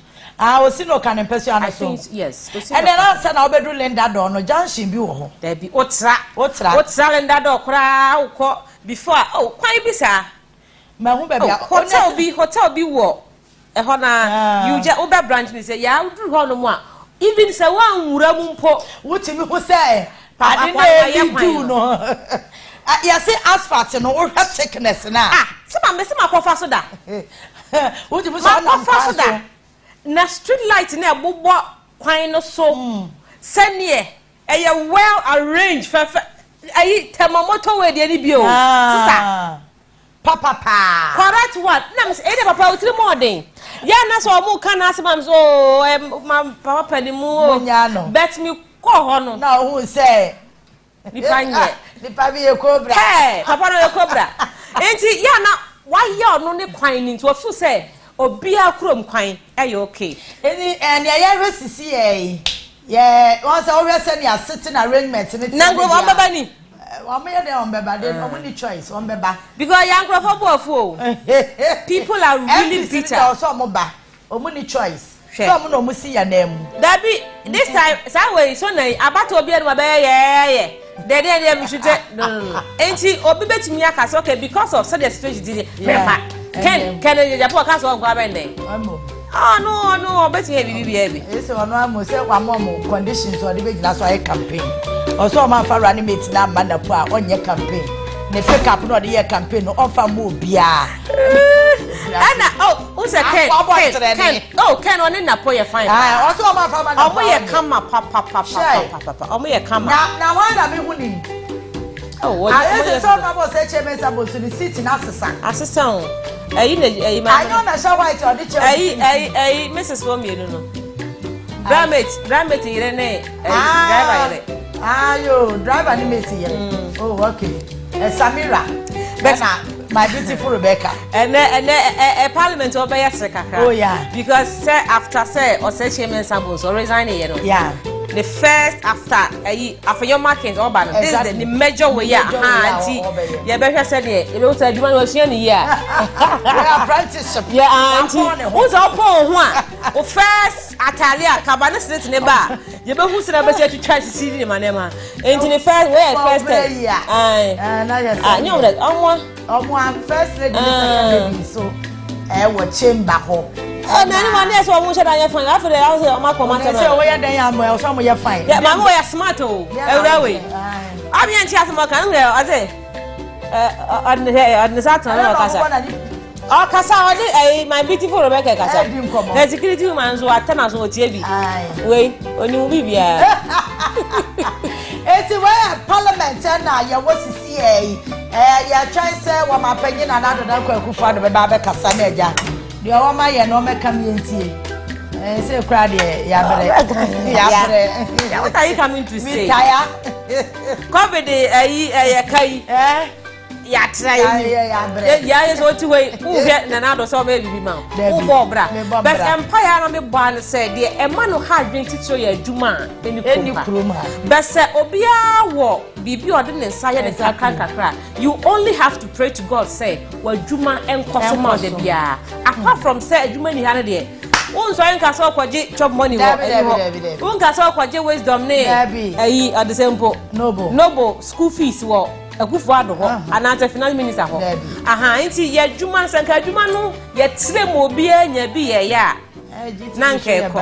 osino kan empesio ana so yes osino and then answer na obedu lenda do no junction bi wo ho there be otra lenda do kra ukọ before kwan bi sa ma hu ba bia hotel bi wo e ho na you je oba branch ni say ya udru ho no mo a even say wan wura mu mpo wutimi ho say pade na e do no ya say asphalt no wo hwa thickness na se ma kofa so da wutimi so na kofa so da na street light na bobo kwan no so senie well arranged ayi thermometer we de ni bio sister papa correct what na say dey papa utri modern ya na so mu kan asem so papa panimu bet me ko ho no na who say ni panye ni pabi e cobra papa no e cobra enti ya na why ya no ne kwan ni to fu say obia krom kwan aye okay eni and ya resisi ye won say we say ni sitting arrangement ni na go on baba ni won me dey on baba dey no any choice on baba because young crofo for people are really bitter also mo ba omuni choice so mo no mo si ya na mu that be this time say way so na abato obia no ba ye dey me should no enti obi betimi aka okay because of such a situation did Ken ya po ka so ngwa bende no betimi bibi e say ono amo say wa mo conditions o de be gina so campaign o so ma fa animate na ma na po a onye campaign ne fake up no de ye campaign no ofa mo bia ana who say Ken on na po ye fine o so ma fa ma na o mo ye kama papa o mo ye kama na why na me huni what is so na bo say chairman sabo to the city na assistant I know na show white or the chair Mrs. Womienu no Grandmate Irene driver yo driver ni mate here oh okay Samira my beautiful Rebecca and parliament over yesterday oh yeah because say after say or say chairman Sabo so resign here yeah the first after your markings all ban this is the major way auntie you better say there you know say you want to we apprenticeship yeah auntie who's up on one first atalia kabana street neighbor you be who say be say to try to see the man into the first way first na yes you know that first lady so wo chamber ho many man yes o mo sheda ye fine after the house o ma come say o ye dan ya mo o so mo ye fine yeah mama we smart o ewura we abi anti asemo kan we o say on Saturday no kasa o kasa o dey my beautiful Rebecca kasa the security woman so atena so tie bi we oni mu bibia eti we parliament na ye wo sisi ya try say wa mapanyin na na dodan kwaku fa do be ba be kasa na eja de o ma ye no me kam ye ntie say kra de ya bere what are you coming to say tire covid kai ya try ya so ti we who get na na do so me bibi ma who bo bra but empire na me ban say de e ma no ha dwen titiro ya adwuma eni kroma but say obia wo bibi ode ne nsa ye de kakra you only have to pray to God say wa adwuma enkoso ma de bia apart from say adwuma ni ha ne de unso enka so kwaje chop money wo unka so kwaje wisdom ne ayi at the same po noble school fees wo akufo ado ho anata finance minister ho aha nti ye dwuma sanka dwuma no ye tire mo bi anya bi ye ya nanke ko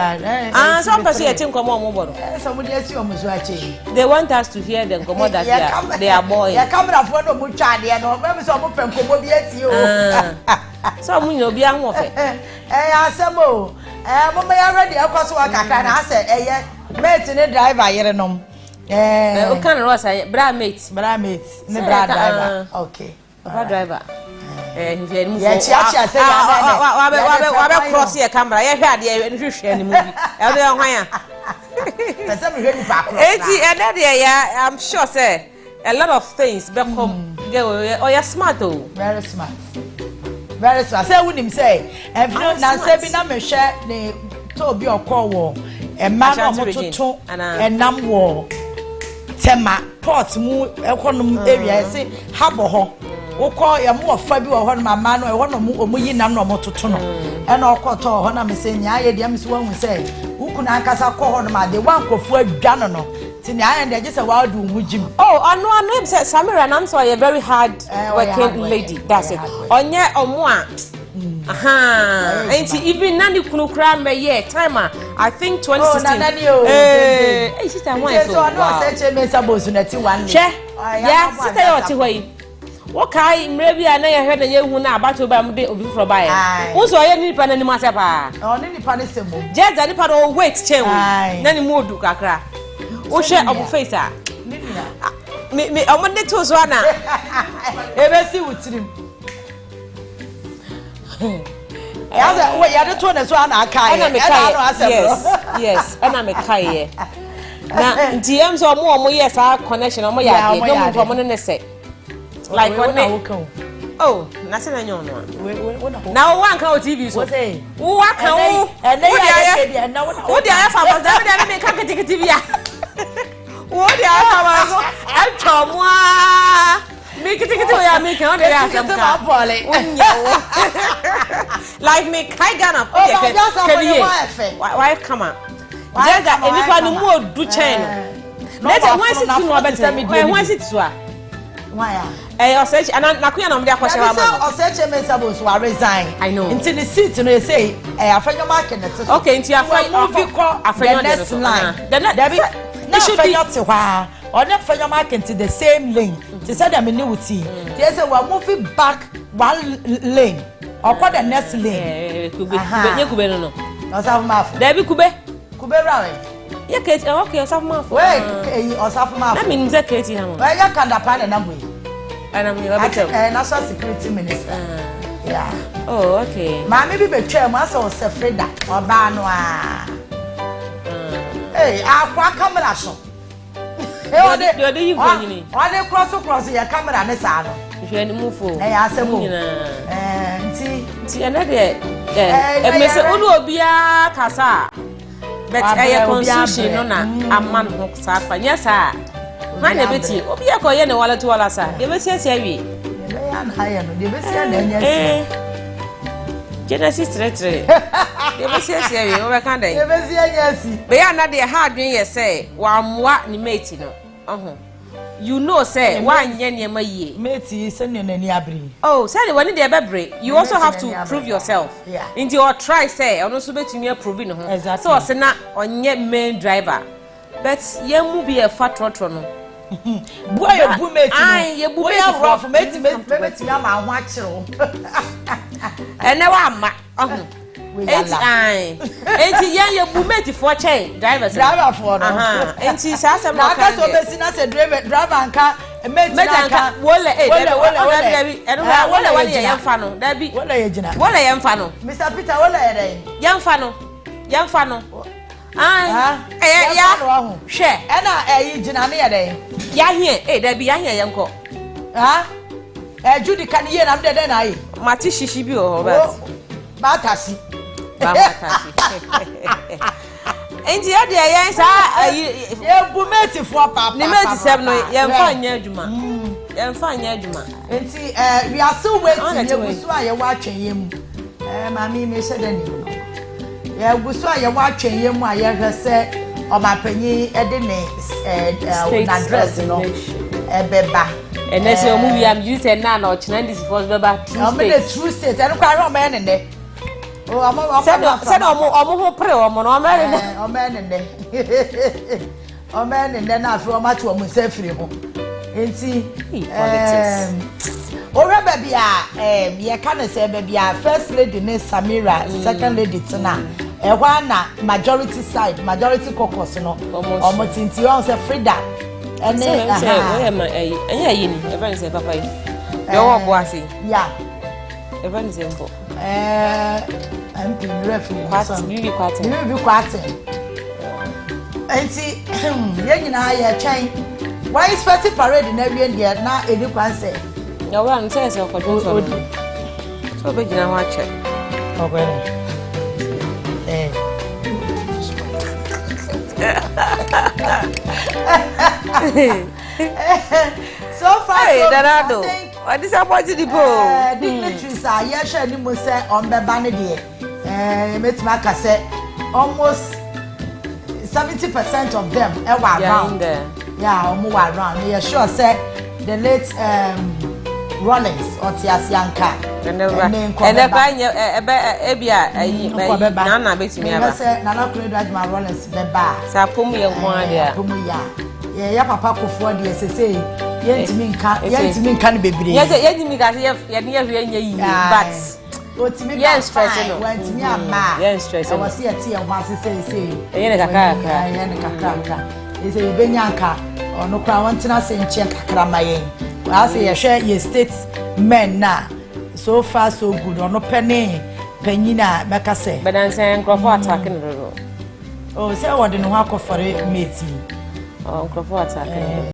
so person ye tin komo mo bodo so mo dey see o mo so ache they want us to hear them komo that they are boy ya camera fo no mo twa de no me so mo pem komo bi ati o so mo nyo bi ahwo fe asemo mo me ya ready akoso akaka na ase mate ne driver yere nom o kan ro say bra mate ne bra driver okay bra driver nje ni mu ya chia say wa be cross your camera ye hwe ade hwehwe ni mu bi e de hwan ya pese me hwe ni pa cross I'm sure say a lot of things be come you're smart oh very smart say we him say if no na say bi na me hwe ne to bi okowo e ma no mo toto enam wo tema port mu ekonum area say habo ho wokọ ya mo fa bi wo ho no mama no e ho no mo yi nam no mo toto no e na okoto ho na me say nya ye de am so hu say wuku na akasa kọ ho no ma de wan kofu adwa no no ti nya ye de je say wa do hu jim no say Samira nam so a very hard working lady that's it onye omo a and even nani kunu kra me ye time I think 2016 sister one so no say che me sabosu na ti one yeah sister yo ti hoyi wo kai mre bia na ye hwe na ye hu na abato ba mu de obi fro ba ye wo so ye nipa na ni ma se pa ni nipa ne semo jeza nipa do wait chen na ni modu kakra wo hwe obu face a me omode to so na ebe si wutirim yaza we ya de to na so ana aka ye yes ana me kai ye na DM so mo yes a connection mo ya de no mo ne se like what oh na se na nyo no na wo anka o TV so wo aka wo wo dia fa ba da dia me ka kiti bia wo dia fa ba so e chomo a me kiti ya me kan o dia asem ka like me kai Ghana why come on jaza enipa no mu odu chain let's one sit no obeta me one sit so a why Osech nakuya na mde akwashe wa mama Osech me sabos wa resign I know until the seat no say afenyo market na okay until afenyo next line na afenyo te hwa or na afenyo market to the same lane to say them new team they say we are moving back one lane or kwa the next lane kube no Osaf maf there be kube rawe ya keti okay Osaf maf wait Osaf maf na mean say keti ha mo ya kanda pa na boy and I'm your national security minister yeah oh okay mama bi betwa mu asa o Sefrida oba no a akwa camera so you dey you ni o dey cross ya camera ne sa no hwe ni mu fo asemo nti ene de me se unu obia kasa but constitution no na amman ho sa fa nya sa man e beti obi e ko ye ne wala to wala sa de be sia wi de be ya na ye no de be sia na nya sia Genesis 3:3 de be sia wi o be kan dai de be sia nya si be ya na de ha adwen ye say wa moa ni mate no you know say one yen yema ye mate send you nani abri oh say when dey bebre you also have to prove yourself into your try say ono so betumi prove no ho so say na onye main driver but yemu be a fat trotro no boy you bu mate ai you bu rough mate me ma ho akiro ene wa ma enti yan bu mate for chain driver for no enti sa asem no ka so be si na say driver anka mate anka wole yemfa no da bi wole yemfa no Mr Peter wole yemfa no ya hwe ena gina ne yede ya hie da bi ya hie yenko Judy kan ye na mde na yi mati shishi bi o but batasi enti ya de yen sa ye bu mate fo papa ni mate seb no yemfa nya adwuma yemfa nya adwuma enti we are still waiting ye busu aye wa atwen mami me se da ni ye busu aye wa atwen yem aye hwese omapanyi e de ne na address no beba and that's your movie I'm using now no china this first beba true state and kwa ro me nne o said omo ho pre omo no me nne na afi o ma to omo safiri ho enti ora baby ye kan say baby first lady ne Samira second lady Tina ehwa na majority side majority caucus no omo tinti on say Frida ene everyone say papa yi yo wo bo ase ya everyone say mpo MP referee kwate enti ye nyina ya twen why is party parade na wie dia na edi kwan say yo wa nse se okodo so be gina wa che so far Donado what is about the people dignitaries are here share ni mo say on be ba ne de metima ka say almost 70% of them were around omo were around you sure say the late Rollins or Tiasianka and the banya ebia na betimi aba say na credo adma Rollins beba sa pomu ye nwa dia pomu ya papa kofo de sese yentimi nka ne bebre yentimi ka ye ne hwe nya yi but otimi yes stress no wentimi ama yes stress no wasi ati e ho sese ye ne kakaka ese benyanka ono kwa wontina se nche kakra mayen wasi ye hwe ye state men na so far so good ono penina meka se bedanse nkrofo attack no do oh say wode no akofore meti nkrofo attack